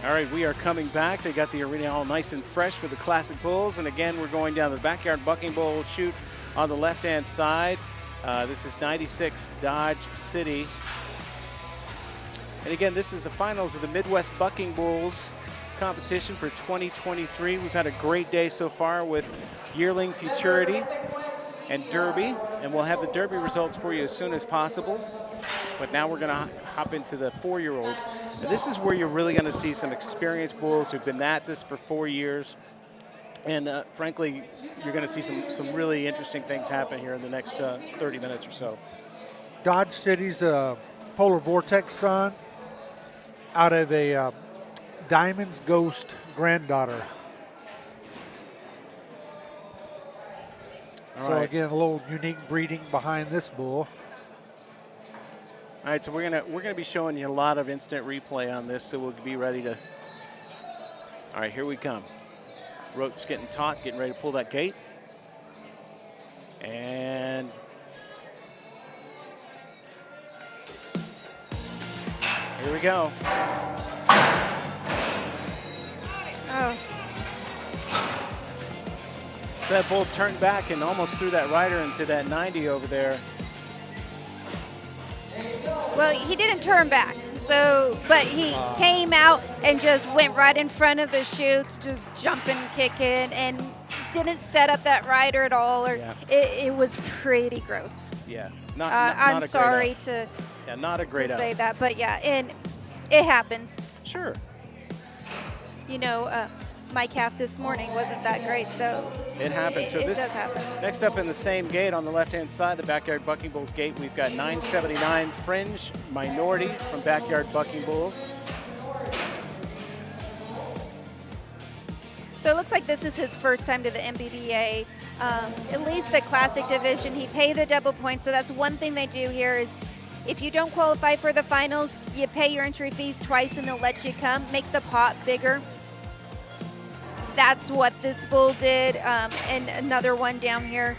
All right, we are coming back. They got the arena all nice and fresh for the Classic Bulls. And again, we're going down the Backyard Bucking Bull chute on the left-hand side. This is 96 Dodge City. And again, this is the finals of the Midwest Bucking Bulls competition for 2023. We've had a great day so far with Yearling, Futurity, and Derby. And we'll have the Derby results for you as soon as possible. But now we're going to hop into the 4-year-olds. And this is where you're really going to see some experienced bulls who've been at this for 4 years. And frankly, you're going to see some really interesting things happen here in the next 30 minutes or so. Dodge City's Polar Vortex son out of a Diamond's Ghost granddaughter. So again, a little unique breeding behind this bull. All right, so we're gonna be showing you a lot of instant replay on this, so we'll be ready to. All right, here we come. Rope's getting taut, getting ready to pull that gate, and here we go. Oh. So that bull turned back and almost threw that rider into that 90 over there. Well, he didn't turn back, but he came out and just went right in front of the chutes, just jumping, kicking, and didn't set up that rider at all. Or it was pretty gross. Yeah, I'm sorry to not a great to say that, but yeah, and it happens. Sure. You know, my calf this morning wasn't that great, so it happens. So it this does happen. Next up in the same gate on the left-hand side, the Backyard Bucking Bulls gate, we've got 979 Fringe Minority from Backyard Bucking Bulls. So it looks like this is his first time to the MBBA, at least the Classic division. He paid the double points, so that's one thing they do here is if you don't qualify for the finals, you pay your entry fees twice and they'll let you come. Makes the pot bigger. That's what this bull did, and another one down here.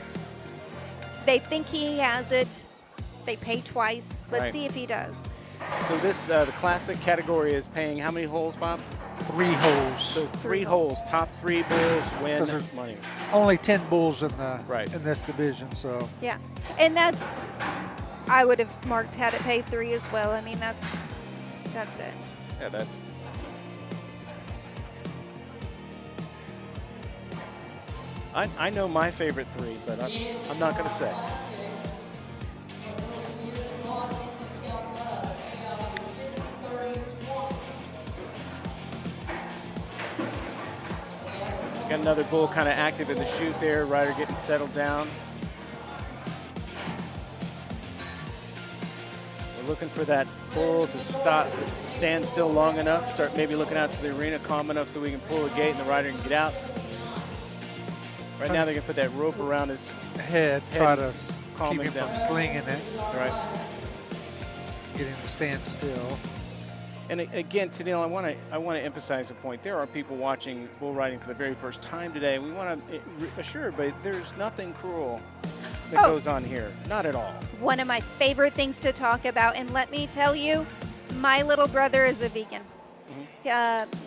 They think he has it. They pay twice. Let's see if he does. So this, the Classic category is paying how many holes, Bob? 3 holes. So 3 holes. Top 3 bulls win money. Only 10 bulls in the in this division, so. Yeah, and that's, I would have marked had it pay 3 as well. I mean, that's it. Yeah, that's. I know my favorite 3, but I'm not going to say. He's got another bull kind of active in the chute there. Rider getting settled down. We're looking for that bull to stand still long enough, start maybe looking out to the arena calm enough so we can pull a gate and the rider can get out. Right now they're going to put that rope around his head, try to calm keep him down. from slinging it. Right. Get him to stand still. And again, Tennille, I want to emphasize a point. There are people watching bull riding for the very first time today. We want to assure everybody there's nothing cruel that goes on here. Not at all. One of my favorite things to talk about, and let me tell you, my little brother is a vegan.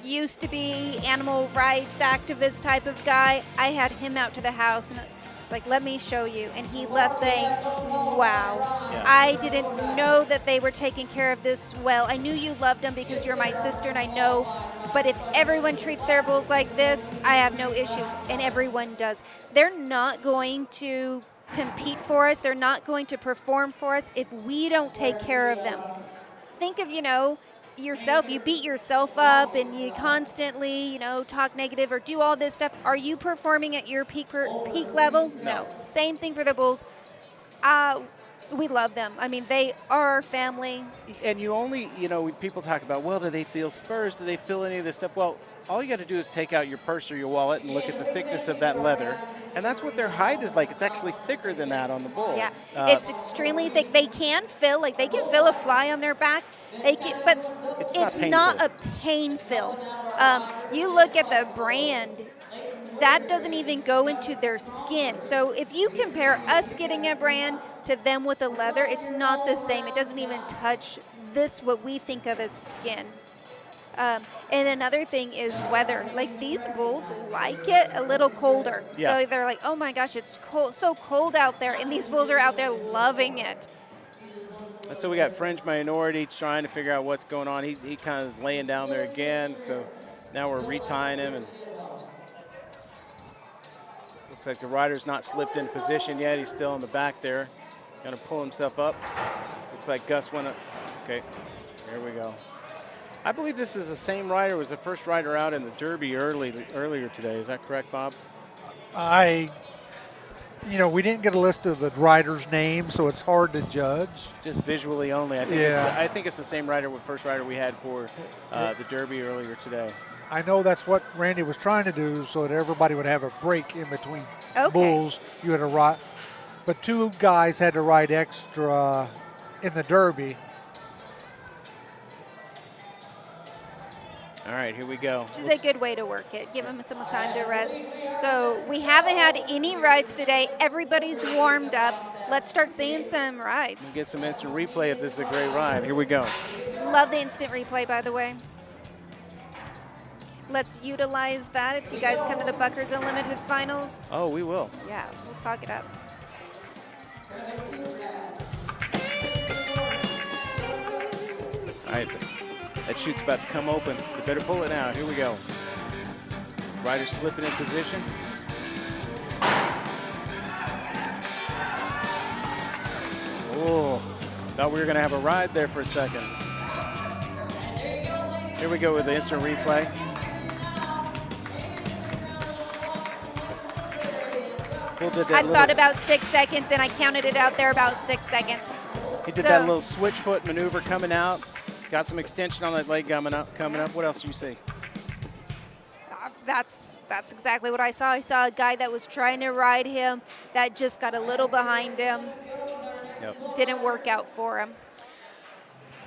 Used to be animal rights activist type of guy. I had him out to the house and it's like, let me show you. And he left saying, wow, I didn't know that they were taking care of this well. I knew you loved them because you're my sister and I know, but if everyone treats their bulls like this, I have no issues, and everyone does. They're not going to compete for us. They're not going to perform for us if we don't take care of them. Think of, yourself, you beat yourself up and you constantly, talk negative or do all this stuff. Are you performing at your peak level? No. Same thing for the bulls. We love them. I mean, they are our family. And you only, people talk about, well, do they feel spurs? Do they feel any of this stuff? Well, all you got to do is take out your purse or your wallet and look at the thickness of that leather. And that's what their hide is like. It's actually thicker than that on the bull. Yeah, it's extremely thick. They can feel a fly on their back. But it's not a pain fill. You look at the brand, that doesn't even go into their skin. So if you compare us getting a brand to them with a leather, it's not the same. It doesn't even touch what we think of as skin. And another thing is weather. Like, these bulls like it a little colder. Yeah. So they're like, oh my gosh, it's so cold out there. And these bulls are out there loving it. So we got Fringe Minority trying to figure out what's going on. He kind of is laying down there again. So now we're retying him. And looks like the rider's not slipped in position yet. He's still in the back there. Going to pull himself up. Looks like Gus went up. Okay, here we go. I believe this is the same rider, was the first rider out in the Derby earlier today. Is that correct, Bob? We didn't get a list of the rider's name, so it's hard to judge. Just visually only. I think it's the same rider, first rider we had for the Derby earlier today. I know that's what Randy was trying to do, so that everybody would have a break in between bulls. You had to ride, but 2 guys had to ride extra in the Derby. All right, here we go. Which is a good way to work it. Give them some time to rest. So we haven't had any rides today. Everybody's warmed up. Let's start seeing some rides. We'll get some instant replay if this is a great ride. Here we go. Love the instant replay, by the way. Let's utilize that if you guys come to the Buckers Unlimited Finals. Oh, we will. Yeah, we'll talk it up. All right, that chute's about to come open. You better pull it out. Here we go. Rider slipping in position. Oh, thought we were going to have a ride there for a second. Here we go with the instant replay. I thought about 6 seconds, and I counted it out there about 6 seconds. He did that little switch foot maneuver coming out. Got some extension on that leg coming up. What else do you see? That's exactly what I saw. I saw a guy that was trying to ride him that just got a little behind him. Yep. Didn't work out for him.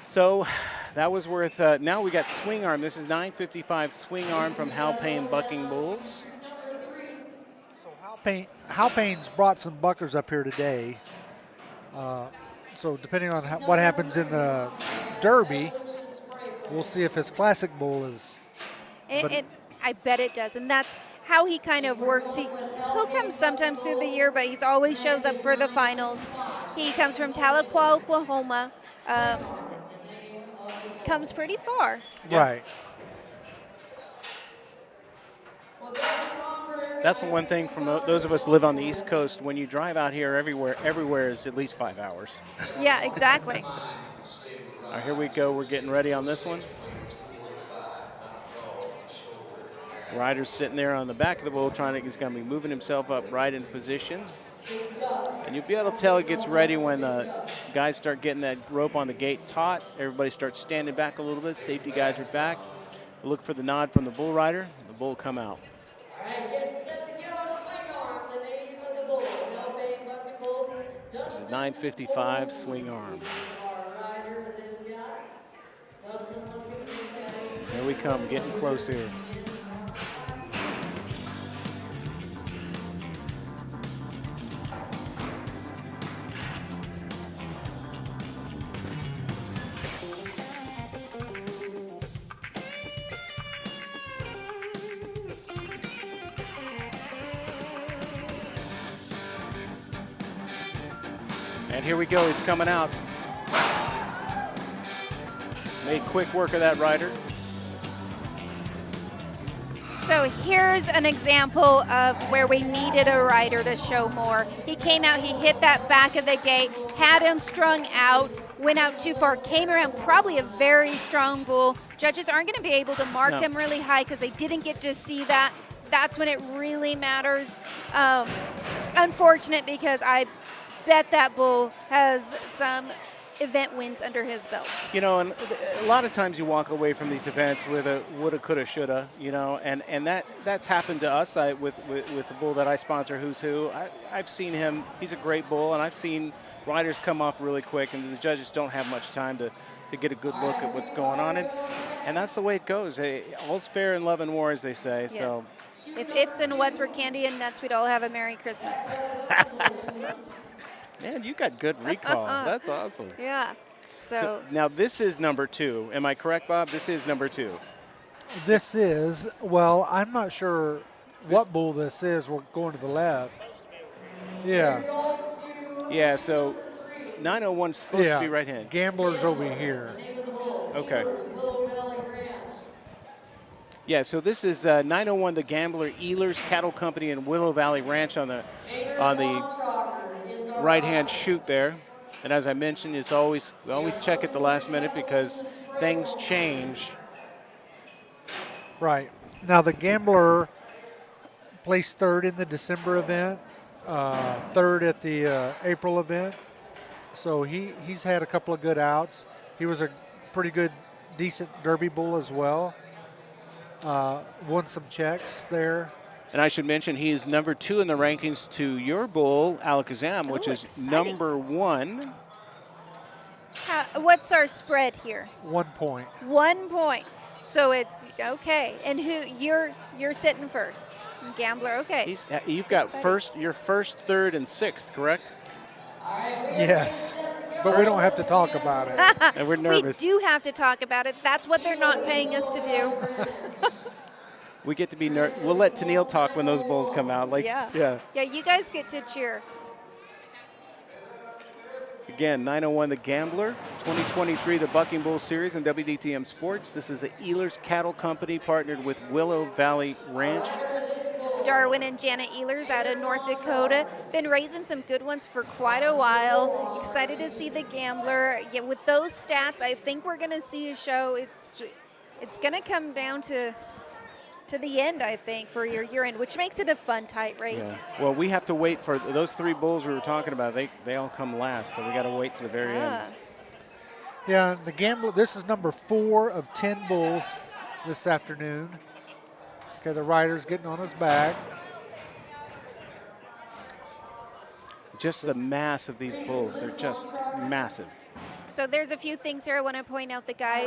So that was worth, now we got swing arm. This is 955 swing arm from Hal Payne Bucking Bulls. Hal Payne's brought some buckers up here today. So depending on what happens in the Derby, we'll see if his classic bull is. I bet it does, and that's how he kind of works. He'll come sometimes through the year, but he always shows up for the finals. He comes from Tahlequah, Oklahoma. Comes pretty far. Yeah. Right. That's the one thing from those of us who live on the East Coast. When you drive out here, everywhere is at least 5 hours. Yeah, exactly. All right, here we go. We're getting ready on this one. Rider's sitting there on the back of the bull, he's going to be moving himself up right in position. And you'll be able to tell it gets ready when guys start getting that rope on the gate taut. Everybody starts standing back a little bit. Safety guys are back. Look for the nod from the bull rider. The bull will come out. This is 955 swing arm. Here we come, getting close here. And here we go, he's coming out. Made quick work of that rider. So here's an example of where we needed a rider to show more. He came out, he hit that back of the gate, had him strung out, went out too far, came around, probably a very strong bull. Judges aren't going to be able to mark him really high because they didn't get to see that. That's when it really matters. Unfortunate, because I bet that bull has some event wins under his belt. You know, and a lot of times you walk away from these events with a woulda, coulda, shoulda, you know, and that's happened to us with the bull that I sponsor, Who's Who. I've seen him. He's a great bull, and I've seen riders come off really quick, and the judges don't have much time to get a good look at what's going on. And that's the way it goes. Hey, all's fair in love and war, as they say. Yes. So, if ifs and whats were candy and nuts, we'd all have a Merry Christmas. Man, you got good recall. That's awesome. Yeah. So now this is number 2. Am I correct, Bob? This is number 2. This is, well, I'm not sure what bull this is. We're going to the left. Yeah. Yeah, so 901 is supposed to be right hand. Gambler's over here. Okay. Yeah, so this is 901 the Gambler Ehlers Cattle Company in Willow Valley Ranch on the right-hand chute there. And as I mentioned, we always check at the last minute because things change. Right. Now the Gambler placed third in the December event, third at the April event. So he's had a couple of good outs. He was a pretty good, decent Derby bull as well. Won some checks there. And I should mention he's number 2 in the rankings to your bull, Alakazam, which is exciting. number 1. What's our spread here? 1 point. 1 point. So it's okay. And you're sitting first. Gambler, okay. You've got Exciting. your first, third, and sixth, correct? Yes. But we don't have to talk about it. And we're nervous. We do have to talk about it. That's what they're not paying us to do. We get to be we'll let Tennille talk when those bulls come out. Yeah, you guys get to cheer. Again, 901 The Gambler, 2023 the Bucking Bull Series in WDTM Sports. This is the Ehlers Cattle Company partnered with Willow Valley Ranch. Darwin and Janet Ehlers out of North Dakota. Been raising some good ones for quite a while. Excited to see the Gambler. Yeah, with those stats, I think we're going to see a show. It's going to come down to the end, I think, for your year end, which makes it a fun, tight race. Yeah. Well, we have to wait for those 3 bulls we were talking about. They all come last, so we got to wait to the very end. Yeah, the Gambler, this is number 4 of 10 bulls this afternoon. Okay, the rider's getting on his back. Just the mass of these bulls, they're just massive. So there's a few things here I want to point out. The guy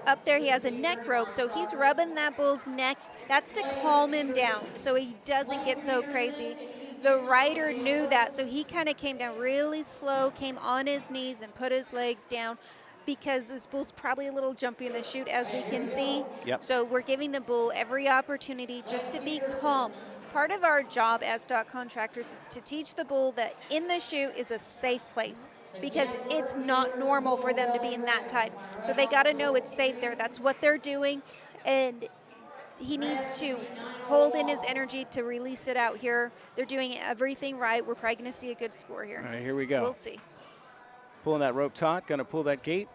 up there, he has a neck rope, so he's rubbing that bull's neck. That's to calm him down so he doesn't get so crazy. The rider knew that, so he kind of came down really slow, came on his knees and put his legs down because this bull's probably a little jumpy in the chute, as we can see. Yep. So we're giving the bull every opportunity just to be calm. Part of our job as stock contractors is to teach the bull that in the chute is a safe place, because it's not normal for them to be in that type. So they got to know it's safe there. That's what they're doing. And he needs to hold in his energy to release it out here. They're doing everything right. We're probably going to see a good score here. All right, here we go. We'll see. Pulling that rope taut, going to pull that gate.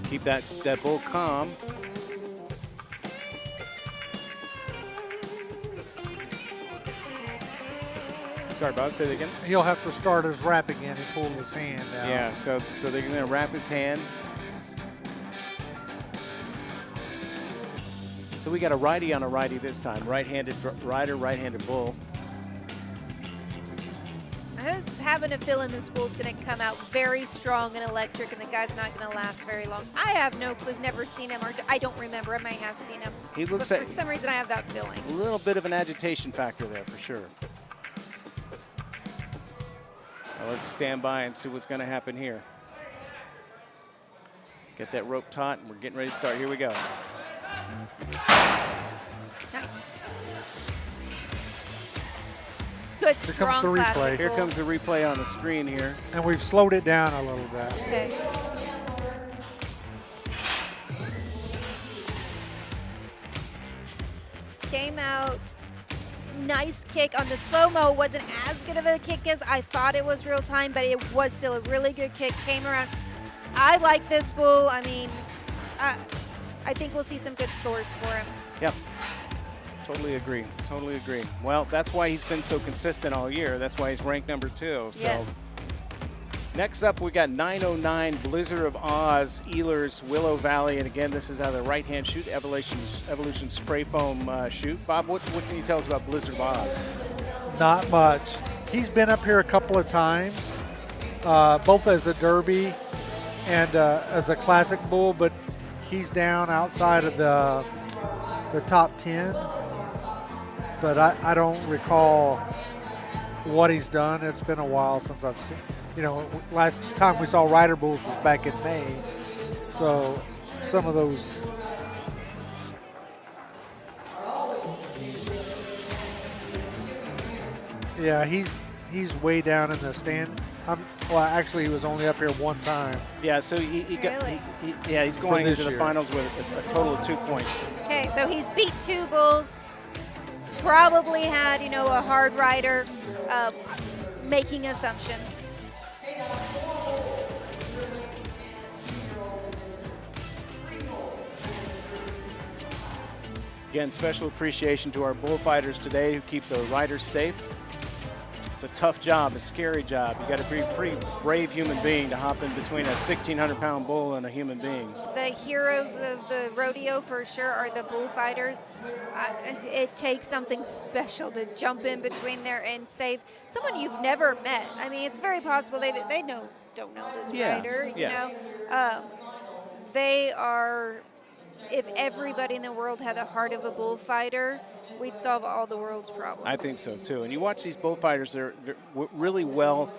Keep that bull calm. Sorry, Bob, say that again. He'll have to start his wrap again and pull his hand out. Yeah, so they're going to wrap his hand. So we got a righty on a righty this time. Right-handed rider, right-handed bull. I was having a feeling this bull's going to come out very strong and electric, and the guy's not going to last very long. I have no clue, never seen him, or I don't remember. I might have seen him. He looks but like for some reason I have that feeling. A little bit of an agitation factor there for sure. Now let's stand by and see what's going to happen here. Get that rope taut, and we're getting ready to start. Here we go. Nice. Good, Here strong comes the replay. classic Here bull. comes the replay on the screen here. And we've slowed it down a little bit. Okay. Came out. Nice kick on the slow-mo. Wasn't as good of a kick as I thought it was real time, but it was still a really good kick. Came around. I like this bull. I mean, I think we'll see some good scores for him. Yep. Totally agree. Totally agree. Well, that's why he's been so consistent all year. That's why he's ranked number 2. So. Yes. Next up, we got 909 Blizzard of Oz, Ehlers, Willow Valley. And again, this is out of the right-hand chute, Evolution Spray Foam chute. Bob, what can you tell us about Blizzard of Oz? Not much. He's been up here a couple of times, both as a Derby and as a classic bull, but he's down outside of the top 10. But I don't recall what he's done. It's been a while since I've seen. You know, last time we saw Rider Bulls was back in May. So some of those. Yeah, he's way down in the Well, actually, he was only up here one time. Yeah, so he got, Really? he's going this into the year. finals with a total of 2 points. Okay, so he's beat 2 bulls. Probably had, a hard rider making assumptions. Again, special appreciation to our bullfighters today who keep the riders safe. It's a tough job, a scary job. You got to be a pretty brave human being to hop in between a 1,600-pound bull and a human being. The heroes of the rodeo for sure are the bullfighters. It takes something special to jump in between there and save someone you've never met. I mean, it's very possible they don't know this rider. They are. If everybody in the world had the heart of a bullfighter, we'd solve all the world's problems. I think so too. And you watch these bullfighters; they're really well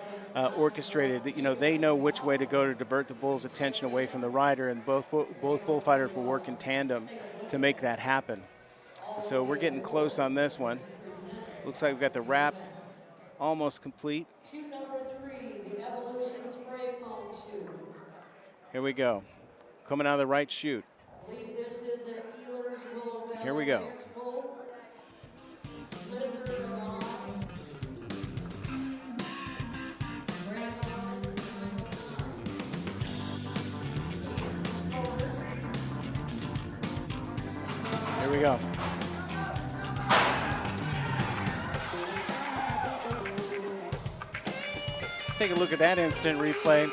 orchestrated. They know which way to go to divert the bull's attention away from the rider, and both bullfighters will work in tandem to make that happen. So we're getting close on this one. Looks like we've got the wrap almost complete. Chute number 3, the Evolution Spray Foam chute. Here we go. Coming out of the right chute. I believe this is an Yearlers Willow Bell. Here we go. It's full. Blizzard of Oz. Grand Oz is 909. Here we go. Let's take a look at that instant replay.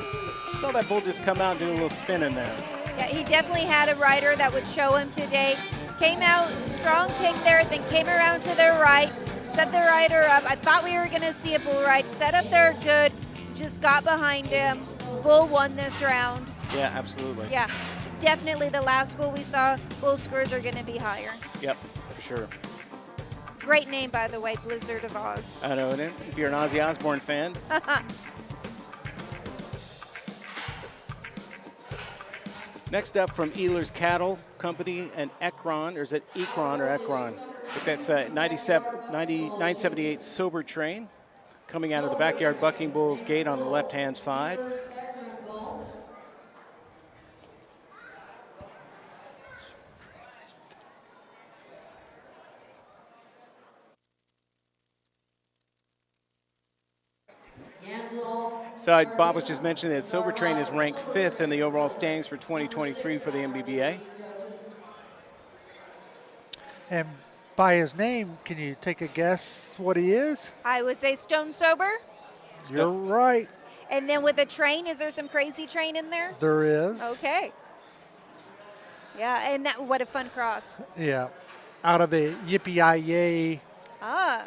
Saw that bull just come out and do a little spin in there. Yeah, he definitely had a rider that would show him today. Came out, strong kick there, then came around to the right, set the rider up. I thought we were going to see a bull ride. Set up there good, just got behind him. Bull won this round. Yeah, absolutely. Yeah, definitely the last bull we saw, bull scores are going to be higher. Yep, for sure. Great name, by the way, Blizzard of Oz. I know it. If you're an Ozzy Osbourne fan. Next up from Ehlers Cattle Company and Ekron, or is it Ekron or Ekron? But that's a 978 sober train coming out of the backyard Bucking Bulls gate on the left-hand side. So Bob was just mentioning that Sober Train is ranked 5th in the overall standings for 2023 for the MBBA. And by his name, can you take a guess what he is? I would say stone sober. You're right. And then with the train, is there some crazy train in there? There is. Okay. Yeah, and that, what a fun cross. Yeah. Out of a Yippee-Yi-Yay. Ah,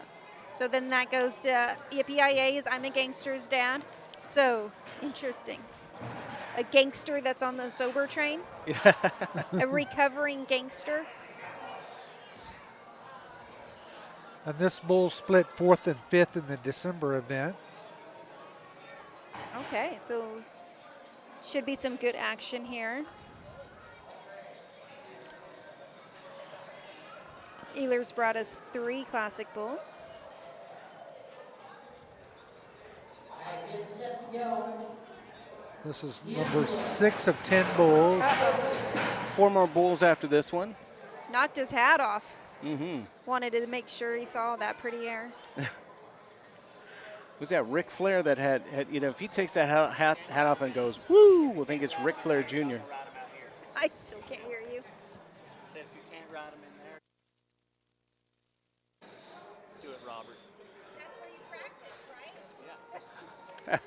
so then that goes to Yippee-Yi-Yay's I'm a Gangster's Dad. So, interesting. A gangster that's on the sober train? A recovering gangster? And this bull split 4th and 5th in the December event. Okay, so should be some good action here. Ehlers brought us 3 classic bulls. This is number 6 of 10 bulls. Uh-oh. 4 more bulls after this one. Knocked his hat off. Mm-hmm. Wanted to make sure he saw that pretty air. Was that Ric Flair that had if he takes that hat off and goes, woo, we'll think it's Ric Flair Jr. I still can't hear you. If you can't ride them in there, do it, Robert. That's where you practice, right? Yeah.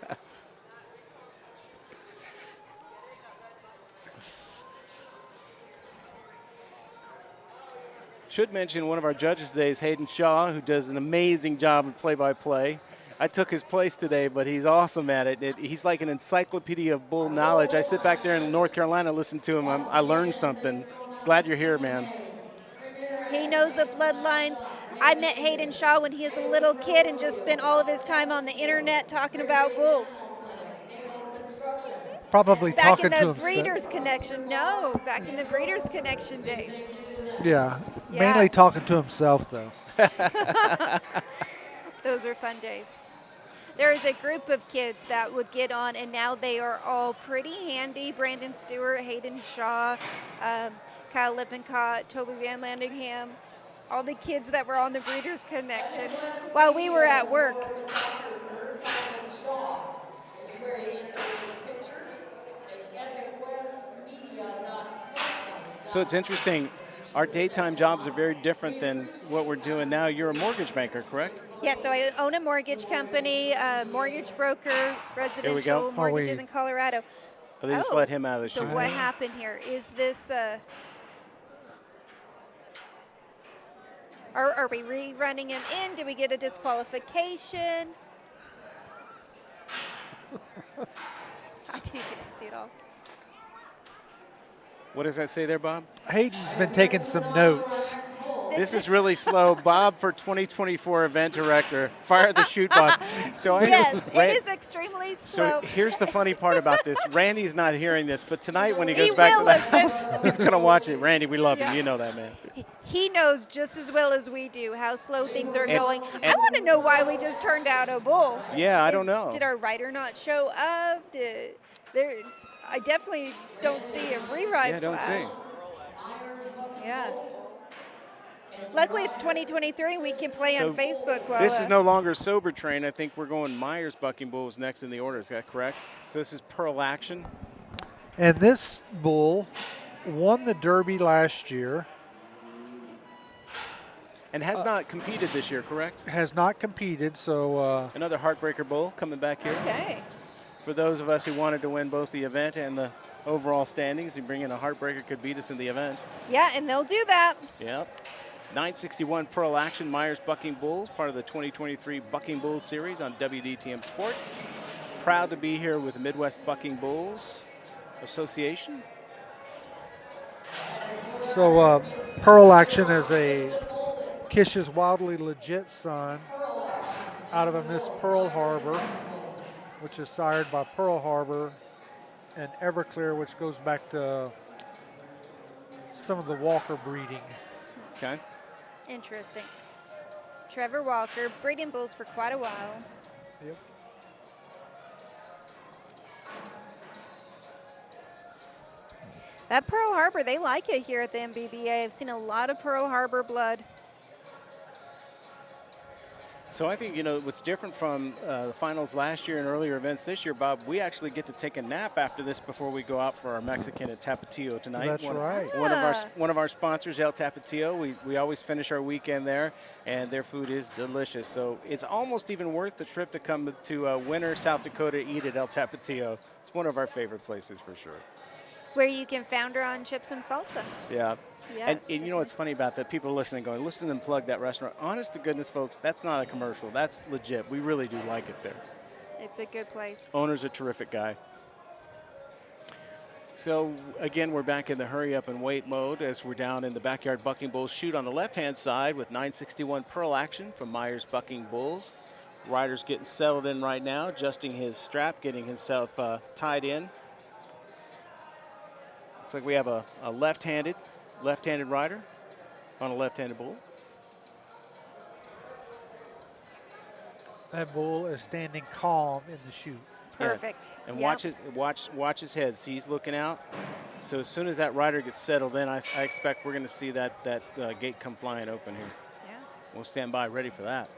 Should mention one of our judges today is Hayden Shaw, who does an amazing job of play-by-play. I took his place today, but he's awesome at it. He's like an encyclopedia of bull knowledge. I sit back there in North Carolina, listen to him. I learned something. Glad you're here, man. He knows the bloodlines. I met Hayden Shaw when he was a little kid and just spent all of his time on the internet talking about bulls. Probably back talking in to the himself. Breeders' Connection. No, back in the Breeders' Connection days. Yeah, Yeah. mainly talking to himself, though. Those were fun days. there is a group of kids that would get on, and now they are all pretty handy. Brandon Stewart, Hayden Shaw, Kyle Lippincott, Toby Van Landingham, all the kids that were on the Breeders' Connection while we were at work. So it's interesting. Our daytime jobs are very different than what we're doing now. You're a mortgage banker, correct? Yeah, so I own a mortgage company, mortgage broker, residential mortgages in Colorado. Oh, they just let him out of the So shoot. what happened here? Is this, are we rerunning him in? Did we get a disqualification? I didn't get to see it all. What does that say there, Bob? Hayden's been taking some notes. This is really slow. Bob, for 2024 event director, fire the shoot box. So Yes, it is extremely slow. So here's the funny part about this. Randy's not hearing this, but tonight when he goes back to the house, he's going to watch it. Randy, we love him. You know that, man. He knows just as well as we do how slow things are going. I want to know why we just turned out a bull. Yeah, I don't know. Did our rider not show up? I definitely don't see a reride. Yeah, don't see. Yeah. Luckily, it's 2023. We can play on Facebook. While, this is no longer Sober Train. I think we're going Myers Bucking Bulls next in the order. Is that correct? So this is Pearl Action. And this bull won the Derby last year. And has not competed this year, correct? Has not competed, so... Another Heartbreaker bull coming back here. Okay. For those of us who wanted to win both the event and the overall standings, you bring in a Heartbreaker, could beat us in the event. Yeah, and they'll do that. Yep. 961 Pearl Action, Myers Bucking Bulls, part of the 2023 Bucking Bulls series on WDTM Sports. Proud to be here with the Midwest Bucking Bulls Association. So Pearl Action is a Kish's Wildly Legit son out of a Miss Pearl Harbor, which is sired by Pearl Harbor, and Everclear, which goes back to some of the Walker breeding. Okay. Interesting. Trevor Walker, breeding bulls for quite a while. Yep. That Pearl Harbor, they like it here at the MBBA. I've seen a lot of Pearl Harbor blood. So I think, you know, what's different from the finals last year and earlier events this year, Bob, we actually get to take a nap after this before we go out for our Mexican at Tapatio tonight. That's right. One of our sponsors, El Tapatio, we always finish our weekend there, and their food is delicious. So it's almost even worth the trip to come to Winter, South Dakota, eat at El Tapatio. It's one of our favorite places for sure. Where you can founder on chips and salsa. Yeah. Yes, and you know what's funny about that? People are listening going, listen to them plug that restaurant. Honest to goodness, folks, that's not a commercial. That's legit. We really do like it there. It's a good place. Owner's a terrific guy. So, again, we're back in the hurry up and wait mode as we're down in the Backyard Bucking Bulls chute on the left-hand side with 961 Pearl Action from Myers Bucking Bulls. Rider's getting settled in right now, adjusting his strap, getting himself tied in. Looks like we have a left-handed rider on a left-handed bull. That bull is standing calm in the chute. Perfect. Yeah. And watch his head. See, he's looking out. So as soon as that rider gets settled in, I expect we're going to see that gate come flying open here. Yeah. We'll stand by ready for that.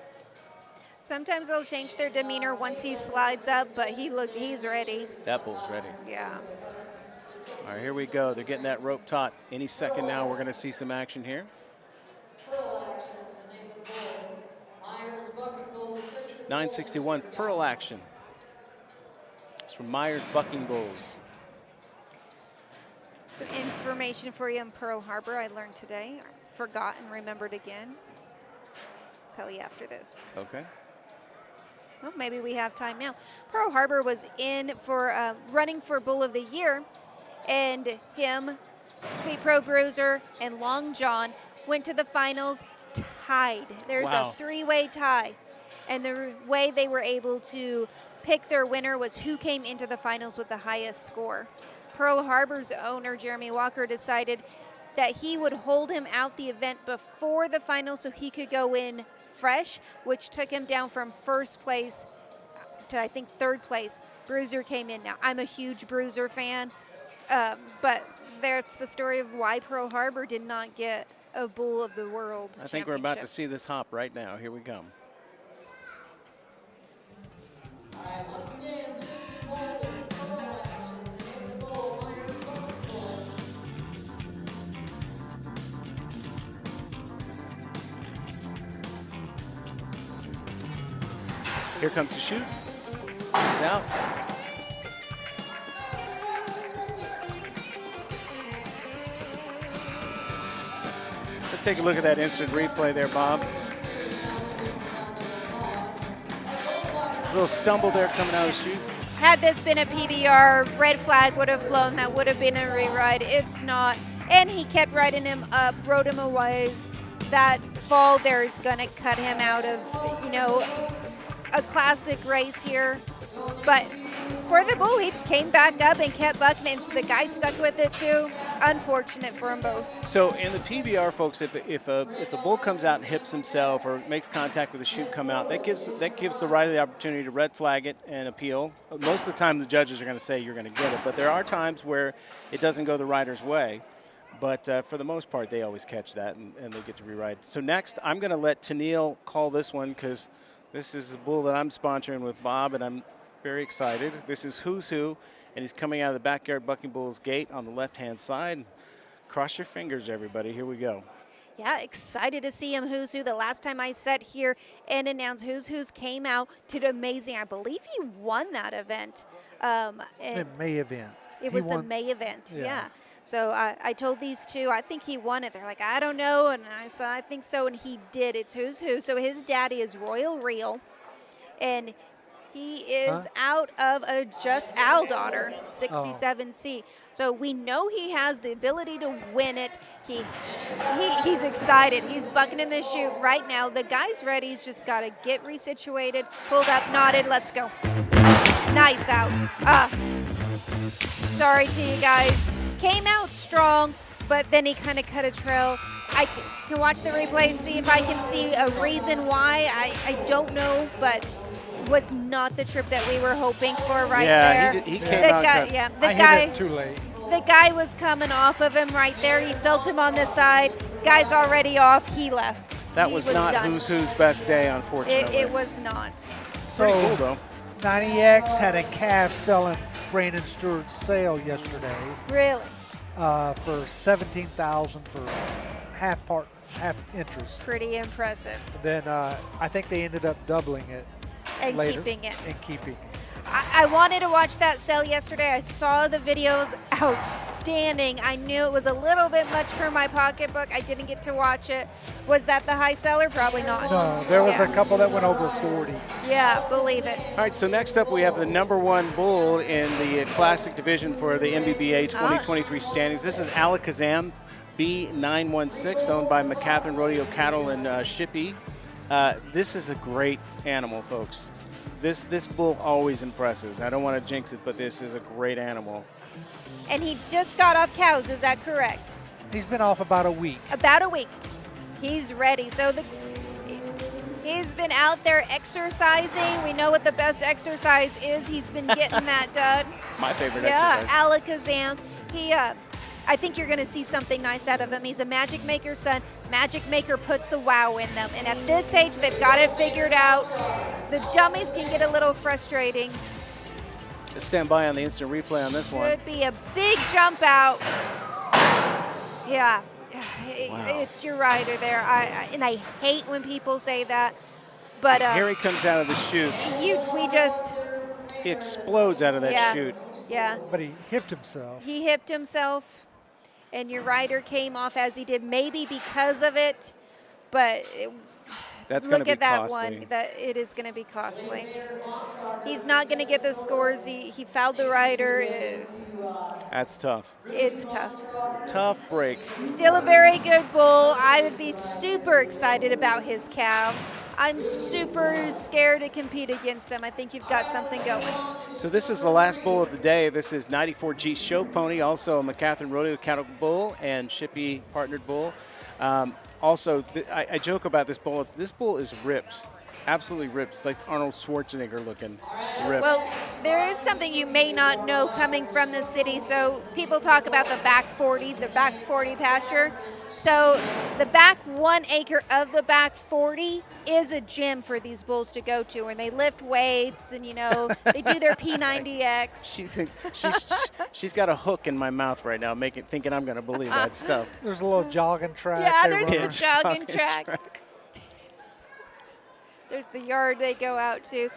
Sometimes they'll change their demeanor once he slides up, but he's ready. That bull's ready. Yeah. All right, here we go. They're getting that rope taut. Any second now, we're going to see some action here. 961 Pearl Action. It's from Myers Bucking Bulls. Some information for you on Pearl Harbor I learned today. Forgot and remembered again. I'll tell you after this. Okay. Well, maybe we have time now. Pearl Harbor was in for running for Bull of the Year, and him, Sweet Pro Bruiser, and Long John went to the finals tied. There's a three-way tie. And the way they were able to pick their winner was who came into the finals with the highest score. Pearl Harbor's owner, Jeremy Walker, decided that he would hold him out the event before the finals so he could go in fresh, which took him down from first place to, I think, 3rd place. Bruiser came in. Now, I'm a huge Bruiser fan, but that's the story of why Pearl Harbor did not get a Bull of the World I think we're about to see this hop right now. Here we come. Here comes the chute. He's out. Let's take a look at that instant replay there, Bob. A little stumble there coming out of the chute. Had this been a PBR, red flag would have flown. That would have been a reride. It's not. And he kept riding him up, rode him a ways. That fall there is going to cut him out of, you know, a classic race here. But for the Bull, he came back up and kept bucking it, so the guy stuck with it too. Unfortunate for them both. So in the PBR, folks, if the Bull comes out and hips himself or makes contact with the chute come out, that gives the rider the opportunity to red flag it and appeal. Most of the time, the judges are going to say you're going to get it, but there are times where it doesn't go the rider's way. But for the most part, they always catch that and they get to reride. So next, I'm going to let Tennille call this one because this is the Bull that I'm sponsoring with Bob, and I'm very excited. This is Who's Who, and he's coming out of the Backyard Bucking Bulls gate on the left-hand side. Cross your fingers, everybody. Here we go. Yeah, excited to see him. Who's Who. The last time I sat here and announced Who's Who's came out, did amazing. I believe he won that event. The May event. It was the May event, yeah. So I told these two, I think he won it. They're like, I don't know, and I said, I think so, and he did. It's Who's Who. So his daddy is Royal Real, and he is out of a Just Al daughter, 67C. So we know he has the ability to win it. He's excited. He's bucking in the chute right now. The guy's ready. He's just got to get resituated, pulled up, knotted. Let's go. Nice out. Sorry to you guys. Came out strong, but then he kind of cut a trail. I can watch the replay, see if I can see a reason why. I don't know, but was not the trip that we were hoping for there. He came out the guy hit it too late. The guy was coming off of him right there. He felt him on the side. Guy's already off. He left. That was not done. Who's Who's best day, unfortunately. It was not. Pretty cool, though. 90X had a calf selling Brandon Stewart's sale yesterday. Really? For $17,000 for half interest. Pretty impressive. Then I think they ended up doubling it. And later, keeping it. And keeping it. I wanted to watch that sale yesterday. I saw the videos, outstanding. I knew it was a little bit much for my pocketbook. I didn't get to watch it. Was that the high seller? Probably not. No, there was a couple that went over 40. Yeah, believe it. All right, so next up we have the #1 bull in the Classic Division for the MBBA 2023 standings. This is Alakazam B916, owned by McCatherine Rodeo Cattle in Shippey. This is a great animal, folks. This bull always impresses. I don't want to jinx it, but this is a great animal. And he just got off cows, is that correct? He's been off about a week. About a week. He's ready. So he's been out there exercising. We know what the best exercise is. He's been getting that done. My favorite exercise. Yeah, Alakazam. I think you're going to see something nice out of him. He's a Magic Maker's son. Magic Maker puts the wow in them. And at this age, they've got it figured out. The dummies can get a little frustrating. Just stand by on the instant replay on this one. Could be a big jump out. Yeah, It's your rider there. And I hate when people say that. But here he comes out of the chute. He explodes out of that chute. Yeah. But he hipped himself. He hipped himself. And your rider came off as he did, maybe because of it, but look at that one. It is going to be costly. He's not going to get the scores. He fouled the rider. That's tough. It's tough. Tough break. Still a very good bull. I would be super excited about his calves. I'm super scared to compete against him. I think you've got something going. So this is the last bull of the day. This is 94G Show Pony, also a McCatherine Rodeo Cattle Bull and Shippey partnered bull. Also, I joke about this bull. This bull is ripped, absolutely ripped. It's like Arnold Schwarzenegger looking ripped. Well, there is something you may not know coming from the city. So people talk about the back 40 pasture. So the back 1 acre of the back 40 is a gym for these bulls to go to, and they lift weights, and they do their P90X. She's got a hook in my mouth right now, thinking I'm going to believe that stuff. There's a little jogging track. Yeah, they there's run. the jogging track. There's the yard they go out to.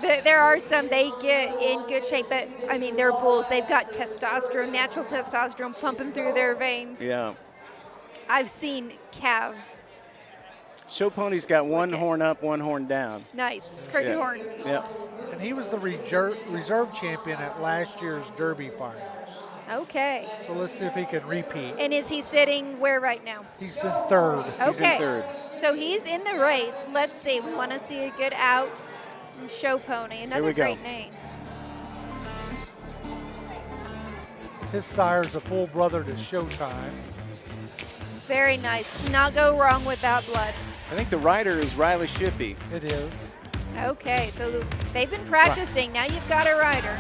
There are some they get in good shape, but I mean they're bulls. They've got testosterone, natural testosterone pumping through their veins. Yeah. I've seen calves. Show Pony's got one horn up, one horn down. Nice. Curtain horns. Yeah. And he was the reserve champion at last year's Derby finals. Okay. So let's see if he can repeat. And is he sitting where right now? He's in third. Okay. He's in third. So he's in the race. Let's see. We want to see a good out from Show Pony. Another great name. His sire's a full brother to Showtime. Very nice. Cannot go wrong with that blood. I think the rider is Riley Shippey. It is. Okay, so they've been practicing. Now you've got a rider.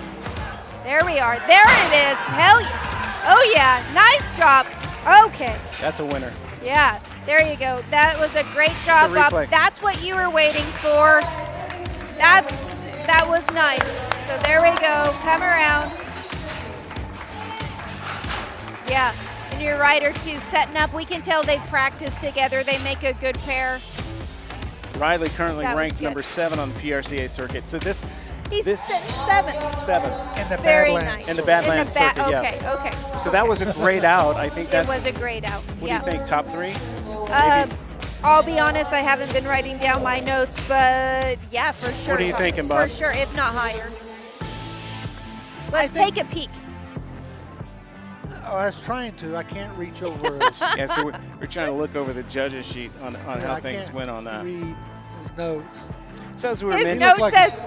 There we are. There it is. Hell yeah. Oh, yeah. Nice job. Okay. That's a winner. Yeah. There you go. That was a great job, Bob. That's what you were waiting for. That was nice. So there we go. Come around. Yeah. And your rider, too, setting up. We can tell they've practiced together. They make a good pair. Riley currently That was ranked good. number 7 on the PRCA circuit. So He's seventh. 7th. In the Very Badlands. nice. In the Badlands circuit, okay, yeah. okay. So that was a great out. I think It that's. was a great out. What Yeah. do you think? Top 3? I'll be honest, I haven't been writing down my notes, but yeah, for sure. What are you thinking, Bob? For sure, if not higher. Let's take a peek. Oh, I was trying to. I can't reach over his. Yeah, so we're trying to look over the judges sheet on how I things can't went on that. read his notes. So as we were His mentioning, note says,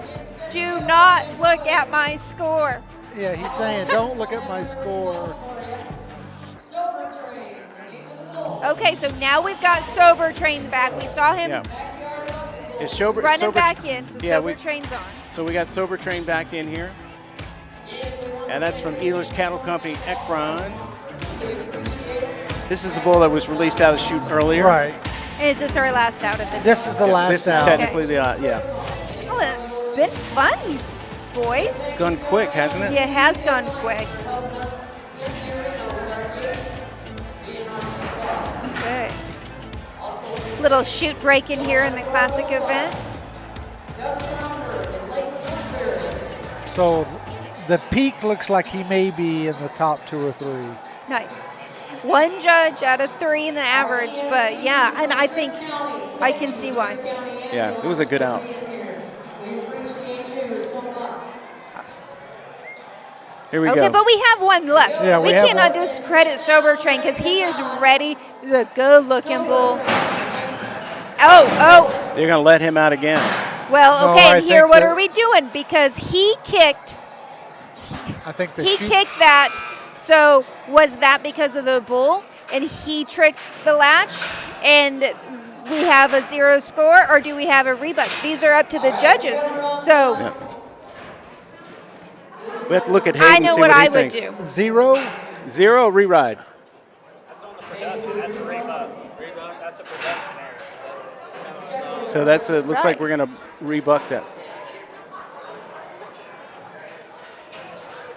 "Do not look at my score." Yeah, he's saying, don't look at my score. Okay, so now we've got Sober Train back. We saw him is Sober running back in, so yeah, Sober Train's on. So we got Sober Train back in here. And that's from Ehlers Cattle Company, Ekron. This is the bull that was released out of the chute earlier. Right. Is this our last out of the This is the last This is out. technically the, yeah. Oh, it's been fun, boys. Gone quick, hasn't it? It has gone quick. Okay. Little shoot break in here in the classic event. So the peak looks like he may be in the top 2 or 3. Nice. One judge out of 3 in the average, but yeah, and I think I can see why. Yeah, it was a good out. Here we go. Okay, but we have one left. Yeah, we we have cannot one. discredit Sober Train because he is ready. He's a good-looking bull. Oh. They're going to let him out again. Well, No, okay, I and here, think what that- are we doing? Because he kicked. I think the He shoot- kicked that. So was that because of the bull? And he tricked the latch, and we have a 0 score, or do we have a rebuck? These are up to the judges. So Yeah. We have to look at Hayden I and know see what he I would thinks. do. 0. 0, re-ride. That's on the production. That's a rebuck. That's a production error. So that's looks like Right. we're going to rebuck that.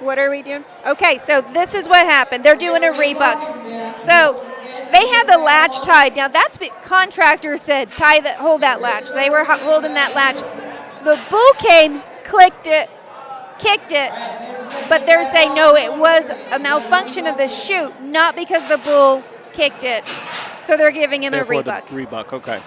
What are we doing? Okay, so this is what happened. They're doing a rebuck. So they had the latch tied. Now that's what contractor said, hold that latch. They were holding that latch. The bull came, clicked it, kicked it, but they're saying no, it was a malfunction of the chute, not because the bull kicked it. So they're giving him Therefore, a rebuck. the rebuck, okay.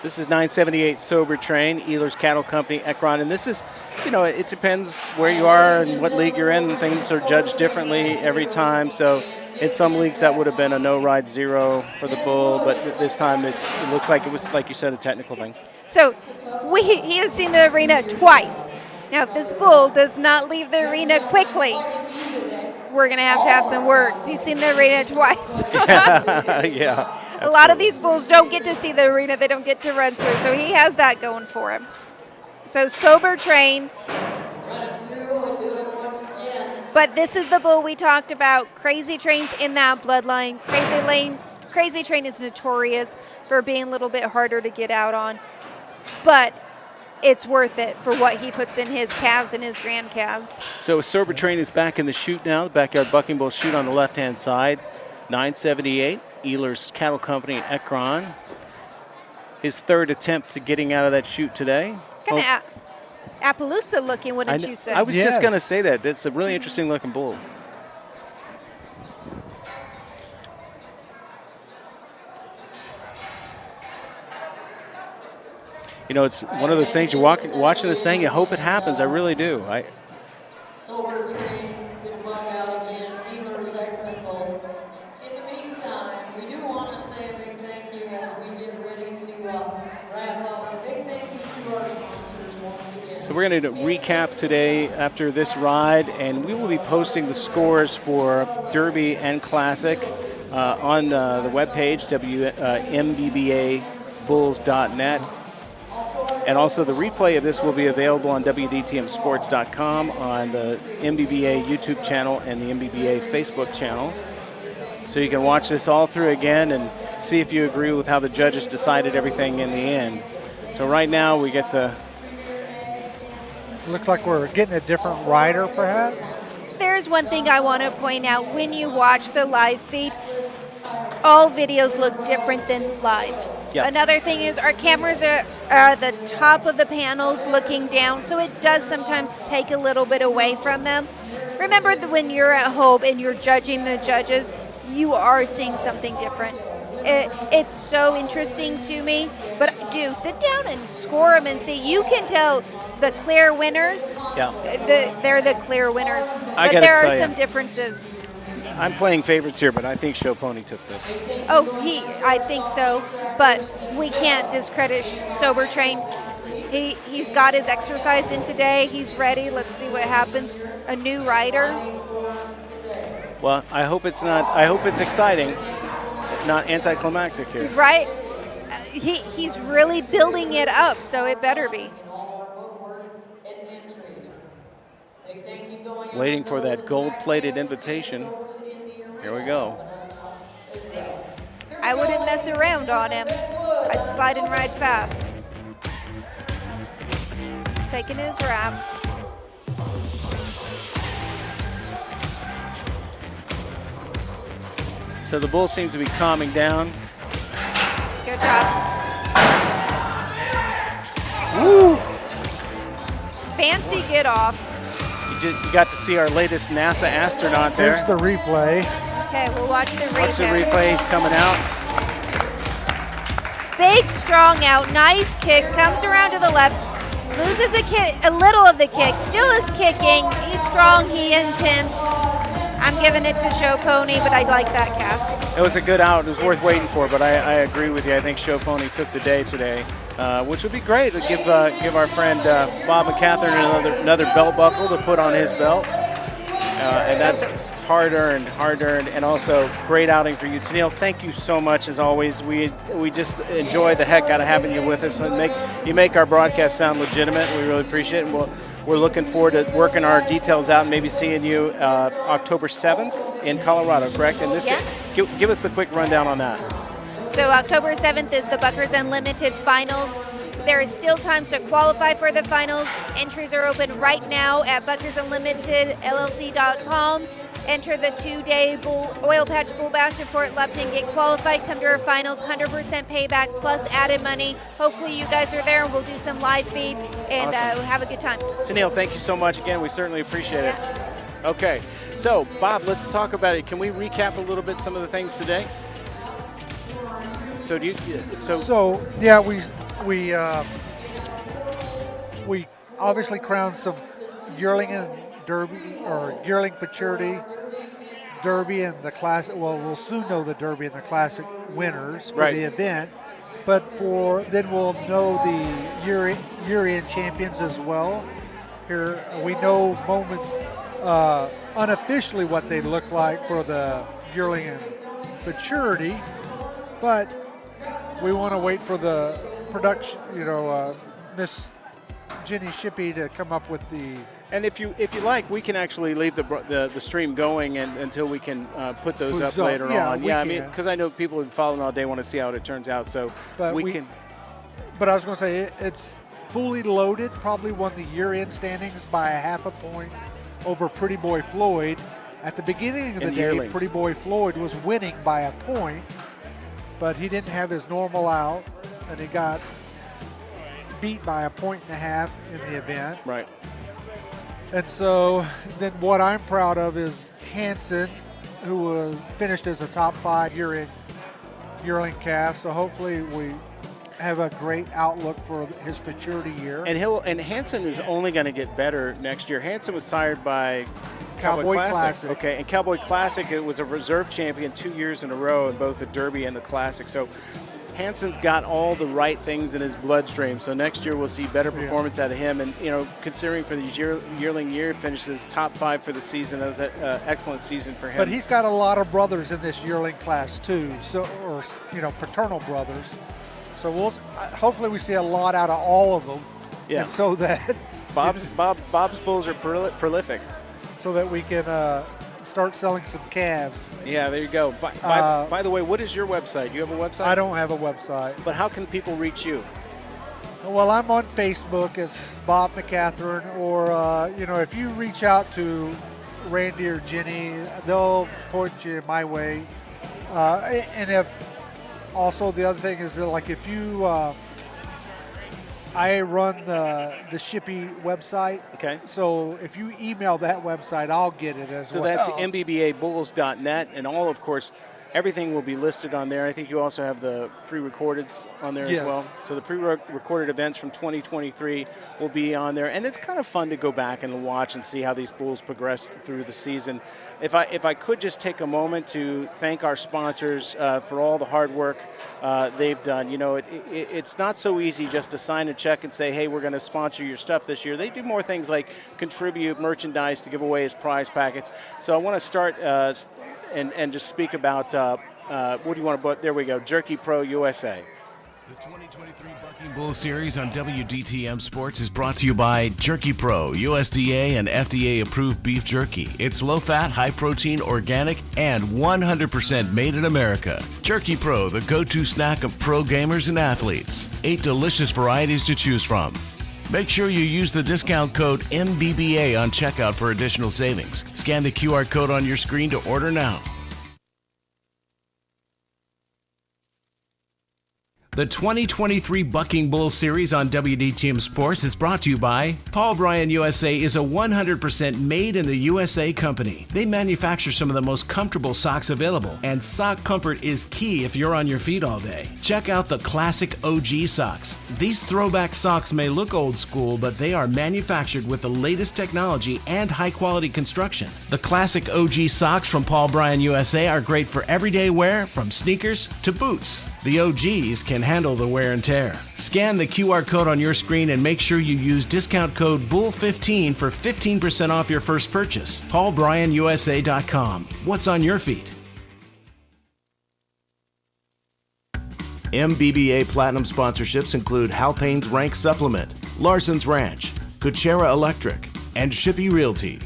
This is 978 Sober Train, Ehlers Cattle Company, Ekron. And this is, it depends where you are and what league you're in. Things are judged differently every time. So in some leagues that would have been a no-ride 0 for the bull, but this time it looks like it was, like you said, a technical thing. So he has seen the arena twice. Now, if this bull does not leave the arena quickly, we're going to have some words. He's seen the arena twice. Yeah. A lot of these bulls don't get to see the arena. They don't get to run through. So he has that going for him. So sober train. But this is the bull we talked about. Crazy Train's in that bloodline. Crazy Train is notorious for being a little bit harder to get out on. But it's worth it for what he puts in his calves and his grand calves. So Sober Train is back in the chute now, the Backyard Bucking Bull chute on the left-hand side. 978, Ehlers Cattle Company, Ekron. His third attempt to getting out of that chute today. Kind of Appaloosa looking, wouldn't you say? I was just going to say that. It's a really interesting looking bull. You know, it's one of those things, you're watching this thing, you hope it happens. I really do. Sober Train, gonna buck out again. Ehlers Ekron. In the meantime, we do want to say a big thank you as we get ready to wrap up. A big thank you to our sponsors once again. So we're going to recap today after this ride, and we will be posting the scores for Derby and Classic on the webpage, MBBABulls.net. And also the replay of this will be available on WDTMsports.com, on the MBBA YouTube channel and the MBBA Facebook channel. So you can watch this all through again and see if you agree with how the judges decided everything in the end. So right now we get the... Looks like we're getting a different rider, perhaps. There's one thing I want to point out. When you watch the live feed, all videos look different than live. Yep. Another thing is our cameras are at the top of the panels looking down, so it does sometimes take a little bit away from them. Remember that when you're at home and you're judging the judges, you are seeing something different. It's so interesting to me, but do sit down and score them and see. You can tell the clear winners, they're the clear winners, but there are some differences. I'm playing favorites here, but I think Show Pony took this. Oh, I think so, but we can't discredit Sober Train. He's got his exercise in today. He's ready. Let's see what happens. A new rider. Well, I hope it's exciting, not anticlimactic here. Right? He's really building it up, so it better be. Waiting for that gold-plated invitation. Here we go. I wouldn't mess around on him. I'd slide and ride fast. Taking his wrap. So the bull seems to be calming down. Good job. Woo! Fancy get off. You got to see our latest NASA astronaut there. Here's the replay. Okay, we'll watch the replay. Watch the replay. He's coming out. Big, strong out. Nice kick. Comes around to the left. Loses a little of the kick. Still is kicking. He's strong. He intense. I'm giving it to Show Pony, but I like that calf. It was a good out. It was worth waiting for, but I agree with you. I think Show Pony took the day today, which would be great to give our friend Bob and Catherine another belt buckle to put on his belt. And that's hard-earned, and also great outing for you. Tennille, thank you so much, as always. We just enjoy the heck out of having you with us, and you make our broadcast sound legitimate. We really appreciate it, and we're looking forward to working our details out and maybe seeing you October 7th in Colorado, correct? And this, give us the quick rundown on that. So October 7th is the Buckers Unlimited Finals. There is still time to qualify for the finals. Entries are open right now at buckersunlimitedllc.com. Enter the 2-day Oil Patch Bull Bash in Fort Lupton. Get qualified, come to our finals, 100% payback plus added money. Hopefully you guys are there and we'll do some live feed and awesome. Have a good time. Tennille, thank you so much again. We certainly appreciate it. Okay, so Bob, let's talk about it. Can we recap a little bit some of the things today? So yeah, we obviously crowned some Yearling and Derby, or Yearling Futurity, Derby and the Classic. Well, we'll soon know the Derby and the Classic winners for the event, but then we'll know the year-end champions as well. Here we know unofficially what they look like for the Yearling and Futurity, but we want to wait for the production, Miss Jenny Shippey to come up with the. And if you like, we can actually leave the stream going until we can put those up later on. Yeah, I mean, because I know people who follow all day want to see how it turns out, so we can. But I was going to say it's fully loaded. Probably won the year-end standings by a half a point over Pretty Boy Floyd. At the beginning of the day, Yearlings. Pretty Boy Floyd was winning by a point, but he didn't have his normal out, and he got beat by a point and a half in the event. Right. And so then what I'm proud of is Hansen, who finished as a top 5 yearling calf. So hopefully we have a great outlook for his Futurity year. And Hansen is only going to get better next year. Hansen was sired by Cowboy Classic. Okay, and Cowboy Classic, it was a reserve champion 2 years in a row in both the Derby and the Classic. So Hansen's got all the right things in his bloodstream. So next year we'll see better performance out of him. And, considering for the yearling year, finishes top 5 for the season. That was an excellent season for him. But he's got a lot of brothers in this yearling class too, or paternal brothers. So hopefully we see a lot out of all of them. Yeah. And so that Bob's bulls are prolific. So that we can start selling some calves. Yeah, there you go. By the way, what is your website? Do you have a website? I don't have a website. But how can people reach you? Well, I'm on Facebook as Bob McCatherine, or if you reach out to Randy or Jenny, they'll point you my way. And if also the other thing is that, like, if you, I run the Shippey website. Okay. So if you email that website, I'll get it as well. So that's MBBABulls.net, and all, of course, everything will be listed on there. I think you also have the pre-recordeds on there as well. So the pre-recorded events from 2023 will be on there, and it's kind of fun to go back and watch and see how these bulls progress through the season. If I could just take a moment to thank our sponsors for all the hard work they've done. It's not so easy just to sign a check and say, hey, we're going to sponsor your stuff this year. They do more things like contribute merchandise to give away as prize packets. So I want to start and just speak about, what do you want to put? There we go, Jerky Pro USA. The 2023 Bucking Bull Series on WDTM Sports is brought to you by Jerky Pro, USDA and FDA approved beef jerky. It's low fat, high protein, organic, and 100% made in America. Jerky Pro, the go-to snack of pro gamers and athletes. 8 delicious varieties to choose from. Make sure you use the discount code MBBA on checkout for additional savings. Scan the QR code on your screen to order now. The 2023 Bucking Bull Series on WDTM Sports is brought to you by Paul Bryan USA is a 100% made in the USA company. They manufacture some of the most comfortable socks available, and sock comfort is key if you're on your feet all day. Check out the classic OG socks. These throwback socks may look old school, but they are manufactured with the latest technology and high quality construction. The classic OG socks from Paul Bryan USA are great for everyday wear, from sneakers to boots. The OGs can handle the wear and tear. Scan the QR code on your screen and make sure you use discount code BULL15 for 15% off your first purchase. PaulBryanUSA.com. What's on your feet? MBBA Platinum sponsorships include Hal Payne's Rank Supplement, Larson's Ranch, Kuchera Electric, and Shippey Realty.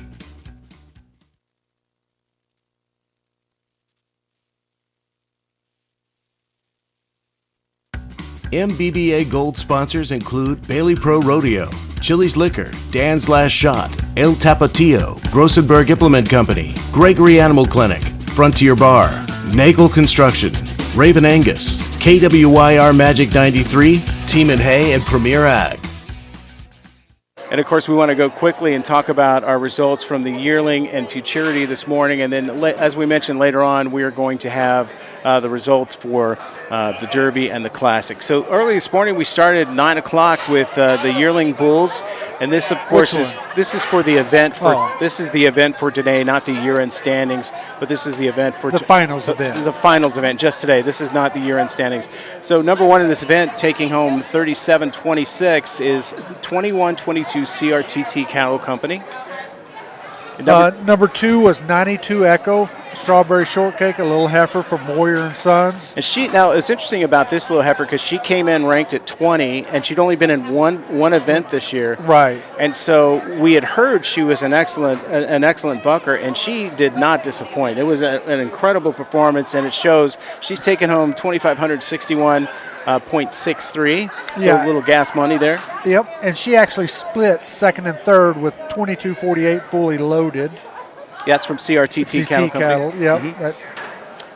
MBBA Gold sponsors include Bailey Pro Rodeo, Chili's Liquor, Dan's Last Shot, El Tapatio, Grossenberg Implement Company, Gregory Animal Clinic, Frontier Bar, Nagel Construction, Raven Angus, KWYR Magic 93, Team and Hay, and Premier Ag. And of course, we want to go quickly and talk about our results from the Yearling and Futurity this morning. And then, as we mentioned later on, we are going to have the results for the Derby and the Classic. So early this morning, we started 9 o'clock with the Yearling Bulls. And this, of course, is for the event. This is the event for today, not the year-end standings, but this is the event for the finals event. The finals event just today. This is not the year-end standings. So number one in this event, taking home 37-26, is 21-22 CRTT Cattle Company. Number 2 was 92 Echo Strawberry Shortcake, a little heifer from Warrior & Sons. And now it's interesting about this little heifer because she came in ranked at 20, and she'd only been in one event this year. Right. And so we had heard she was an excellent bucker, and she did not disappoint. It was an incredible performance, and it shows she's taken home 2,561.63. So a little gas money there. Yep, and she actually split second and third with 22.48 fully loaded. That's from CRTT Cattle Company. Yep.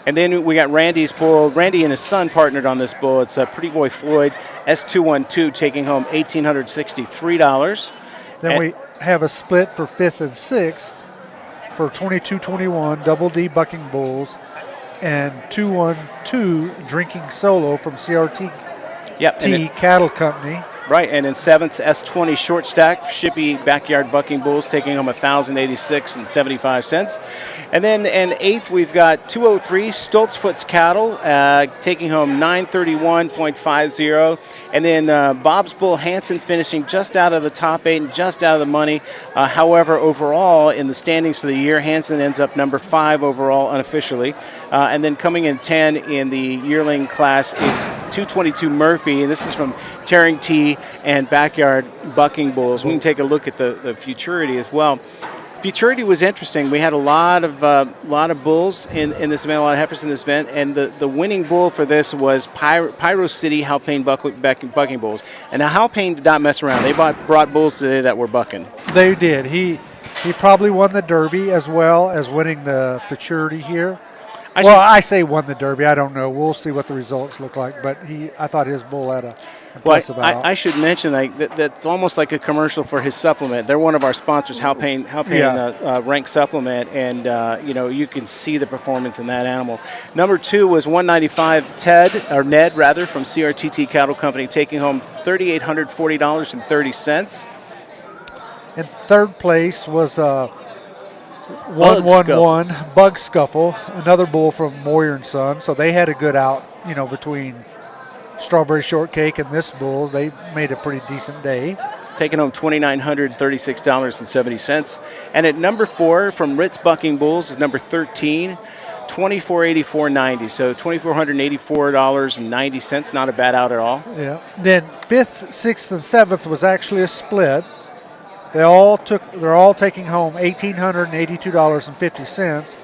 And then we got Randy's bull. Randy and his son partnered on this bull. It's Pretty Boy Floyd S212 taking home $1,863. Then we have a split for 5th and 6th for 22.21 Double D Bucking Bulls and 212 Drinking Solo from CRT Cattle Company. Right, and in 7th, S20 short stack, Shippy Backyard Bucking Bulls taking home $1,086.75. And then in 8th, we've got 203 Stoltzfut's Cattle taking home $931.50. And then Bob's Bull Hanson finishing just out of the top 8 and just out of the money. However, overall, in the standings for the year, Hanson ends up number 5 overall unofficially. And then coming in 10 in the yearling class is 222 Murphy, and this is from Tearing T and Backyard Bucking Bulls. We can take a look at the Futurity as well. Futurity was interesting. We had a lot of bulls in this event, a lot of heifers in this event, and the winning bull for this was Pyro City Halpane Bucking Bulls. And now Halpane did not mess around. They brought bulls today that were bucking. They did. He probably won the Derby as well as winning the Futurity here. I say won the Derby. I don't know. We'll see what the results look like. But I thought his bull had a impressive out. I should mention that's almost like a commercial for his supplement. They're one of our sponsors, Halpane Rank Supplement, and you can see the performance in that animal. Number 2 was 195 Ned from CRTT Cattle Company, taking home $3,840.30. In 3rd place was 111 Bug Scuffle, another bull from Warrior & Son. So they had a good out, between Strawberry Shortcake and this bull. They made a pretty decent day. Taking home $2,936.70. And at number 4 from Ritz Bucking Bulls is number 13, $2,484.90. So $2,484.90. Not a bad out at all. Yeah. Then 5th, 6th, and 7th was actually a split. They're all taking home $1,882.50,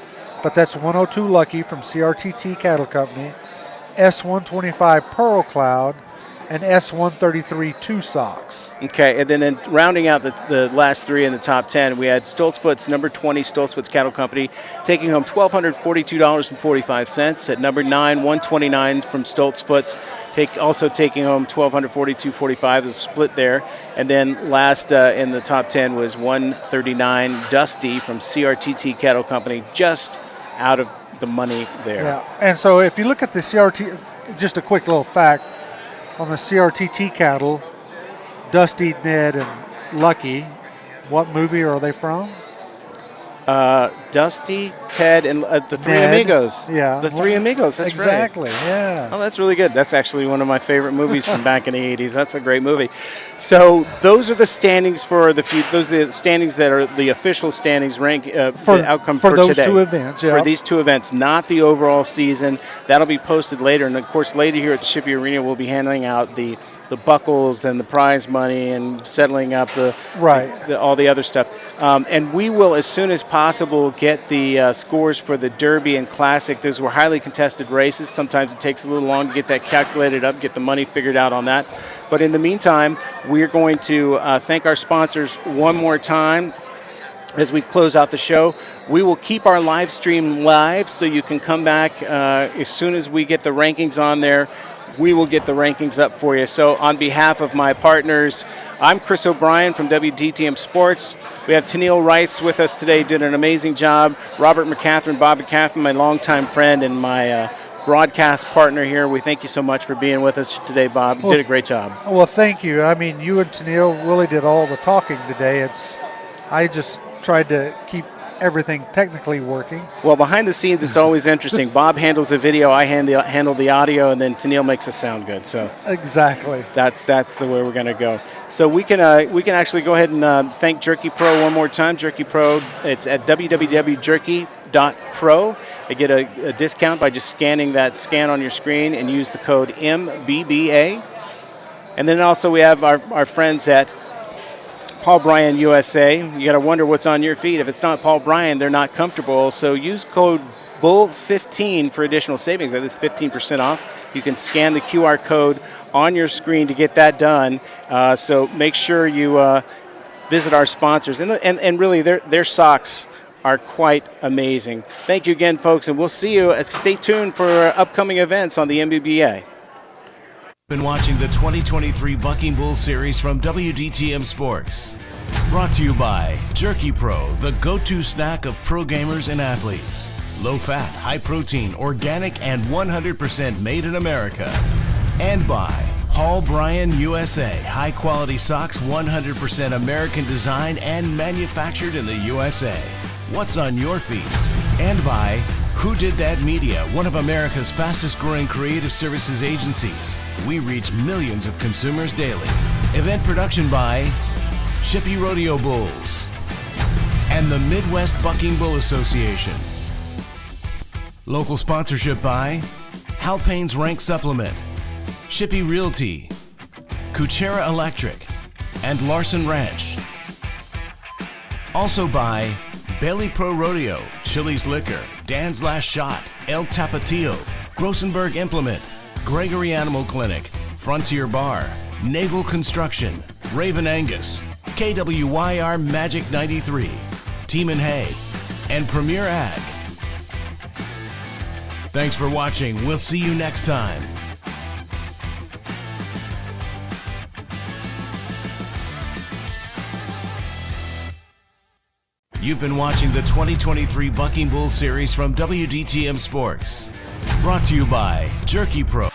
but that's 102 Lucky from CRTT Cattle Company, S125 Pearl Cloud, and S133 Two Socks. Okay, and then rounding out the last 3 in the top 10, we had Stoltzfut's number 20 Stoltzfut's Cattle Company taking home $1,242.45. At number 9, 129 from Stoltzfut's, also taking home $1,242.45. Is split there. And then last in the top 10 was 139 Dusty from CRTT Cattle Company, just out of the money there. Yeah, and so if you look at the CRT, just a quick little fact, on the CRTT cattle, Dusty, Ned, and Lucky, what movie are they from? Dusty, Ted, and the Three Ned. Amigos. Yeah. The Three Amigos, that's exactly, right. yeah. Oh, that's really good. That's actually one of my favorite movies from back in the 80s. That's a great movie. So those are the standings for those are the standings that are the official standings rank the outcome for those today. 2 events, yeah. For these 2 events, not the overall season. That'll be posted later. And, of course, later here at the Shippy Arena, we'll be handing out the buckles and the prize money and settling up all the other stuff. And we will, as soon as possible, get the scores for the Derby and Classic. Those were highly contested races. Sometimes it takes a little long to get that calculated up, get the money figured out on that. But in the meantime, we're going to thank our sponsors one more time. As we close out the show, we will keep our live stream live, so you can come back as soon as we get the rankings on there. We will get the rankings up for you. So on behalf of my partners, I'm Chris O'Brien from WDTM Sports. We have Tennille Rice with us today, did an amazing job. Robert McCaffrey, Bob McCaffrey, my longtime friend and my broadcast partner here. We thank you so much for being with us today, Bob. You did a great job. Well, thank you. I mean, you and Tennille really did all the talking today. I just tried to keep everything technically working. Well, behind the scenes, it's always interesting. Bob handles the video, I handle the audio, and then Tennille makes us sound good. So exactly, that's the way we're going to go. So we can actually go ahead and thank Jerky Pro one more time. Jerky Pro, it's at www.jerky.pro. They get a discount by just scanning that scan on your screen and use the code MBBA. And then also we have our friends at Paul Bryan USA. You got to wonder what's on your feet. If it's not Paul Bryan, they're not comfortable. So use code BULL15 for additional savings. That's 15% off. You can scan the QR code on your screen to get that done. So make sure you visit our sponsors. And really, their socks are quite amazing. Thank you again, folks, and we'll see you. Stay tuned for upcoming events on the MBBA. Been watching the 2023 Bucking Bull Series from WDTM Sports. Brought to you by Jerky Pro, the go-to snack of pro gamers and athletes. Low fat, high protein, organic, and 100% made in America. And by Paul Bryan USA, high quality socks, 100% American designed and manufactured in the USA. What's on your feet? And by Who Did That Media, one of America's fastest growing creative services agencies. We reach millions of consumers daily. Event production by Shippey Rodeo Bulls and the Midwest Bucking Bull Association. Local sponsorship by Hal Payne's Rank Supplement, Shippey Realty, Kuchera Electric, and Larson Ranch. Also by Bailey Pro Rodeo, Chili's Liquor, Dan's Last Shot, El Tapatio, Grossenberg Implement, Gregory Animal Clinic, Frontier Bar, Nagel Construction, Raven Angus, KWYR Magic 93, Team and Hay, and Premier Ag. Thanks for watching. We'll see you next time. You've been watching the 2023 Bucking Bull Series from WDTM Sports. Brought to you by Jerky Pro.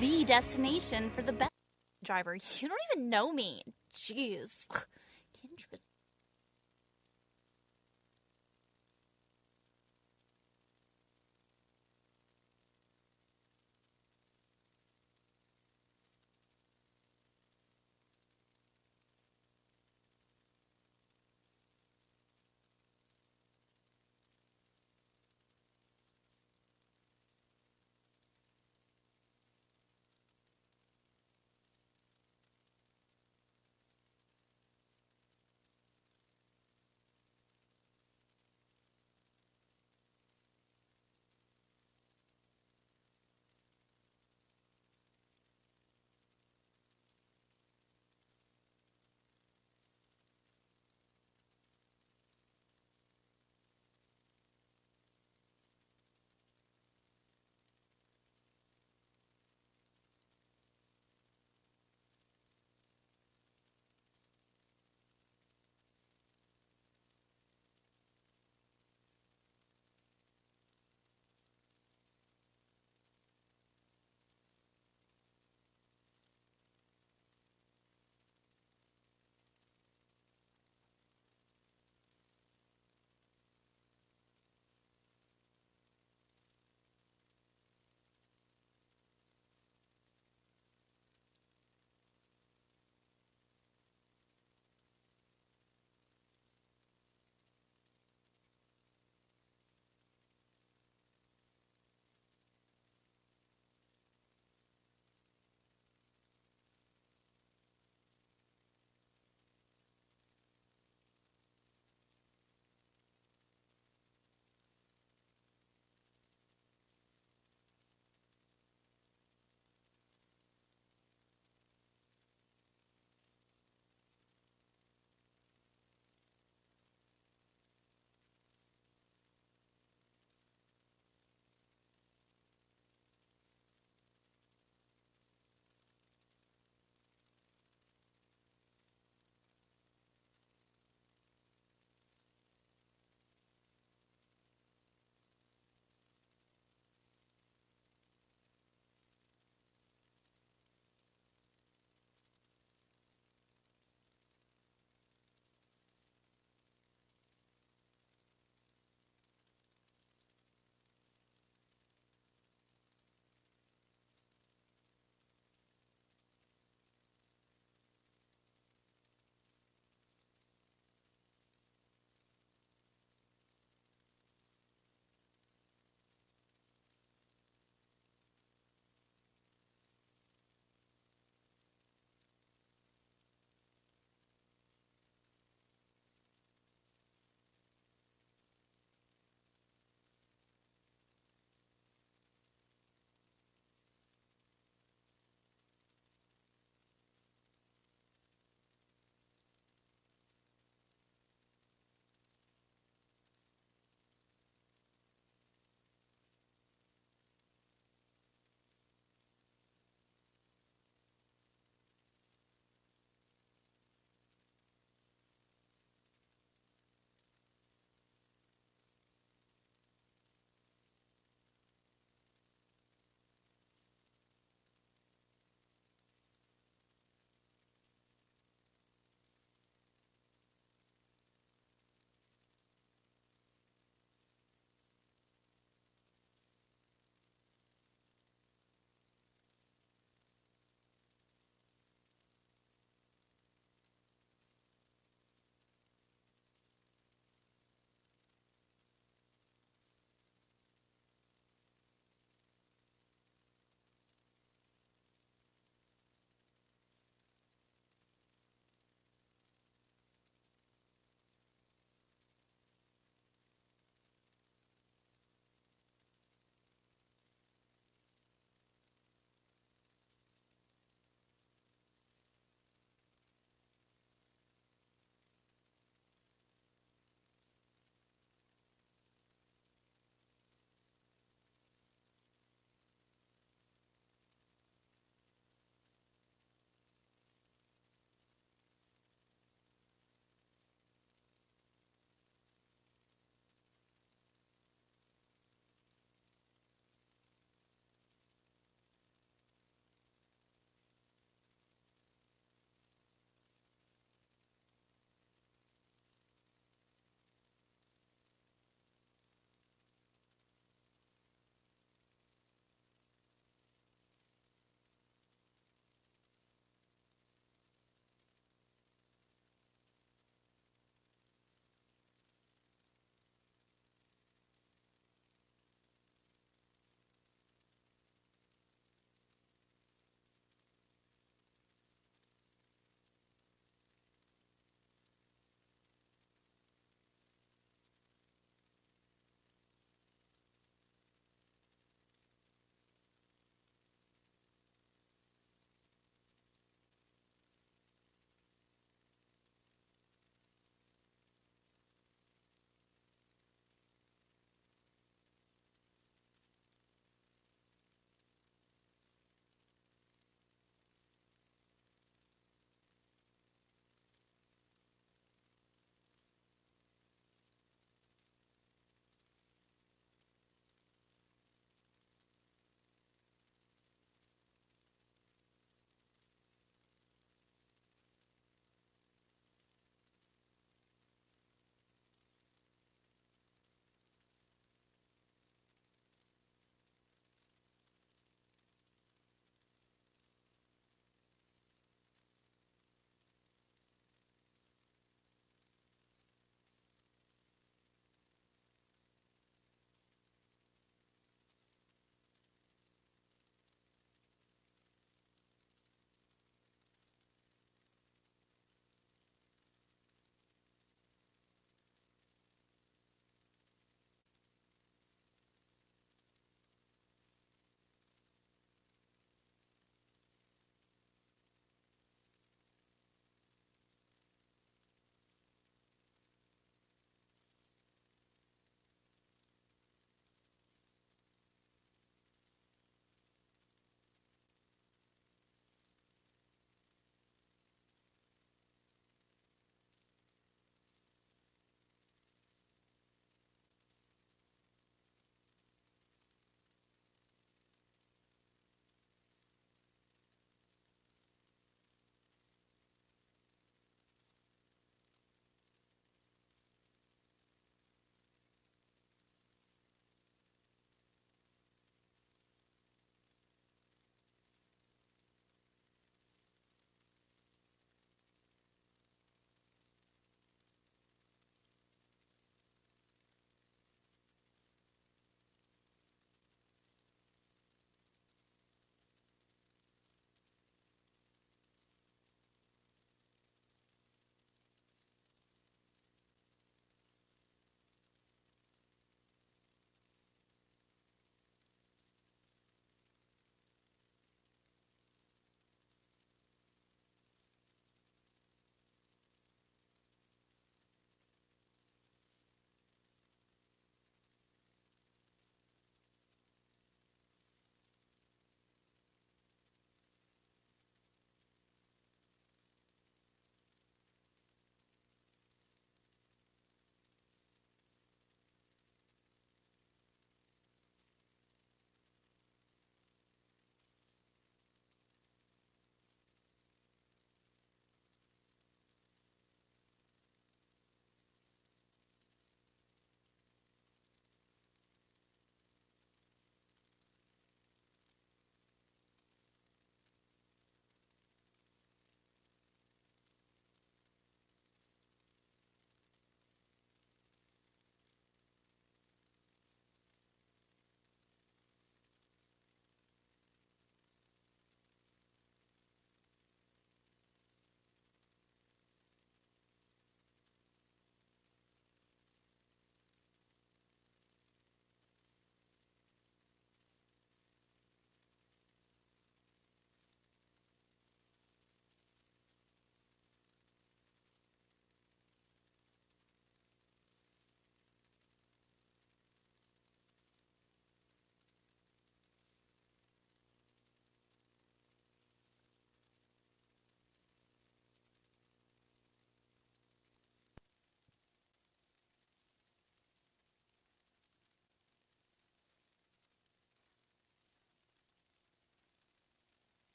the destination for the best driver. You don't even know me. Jeez.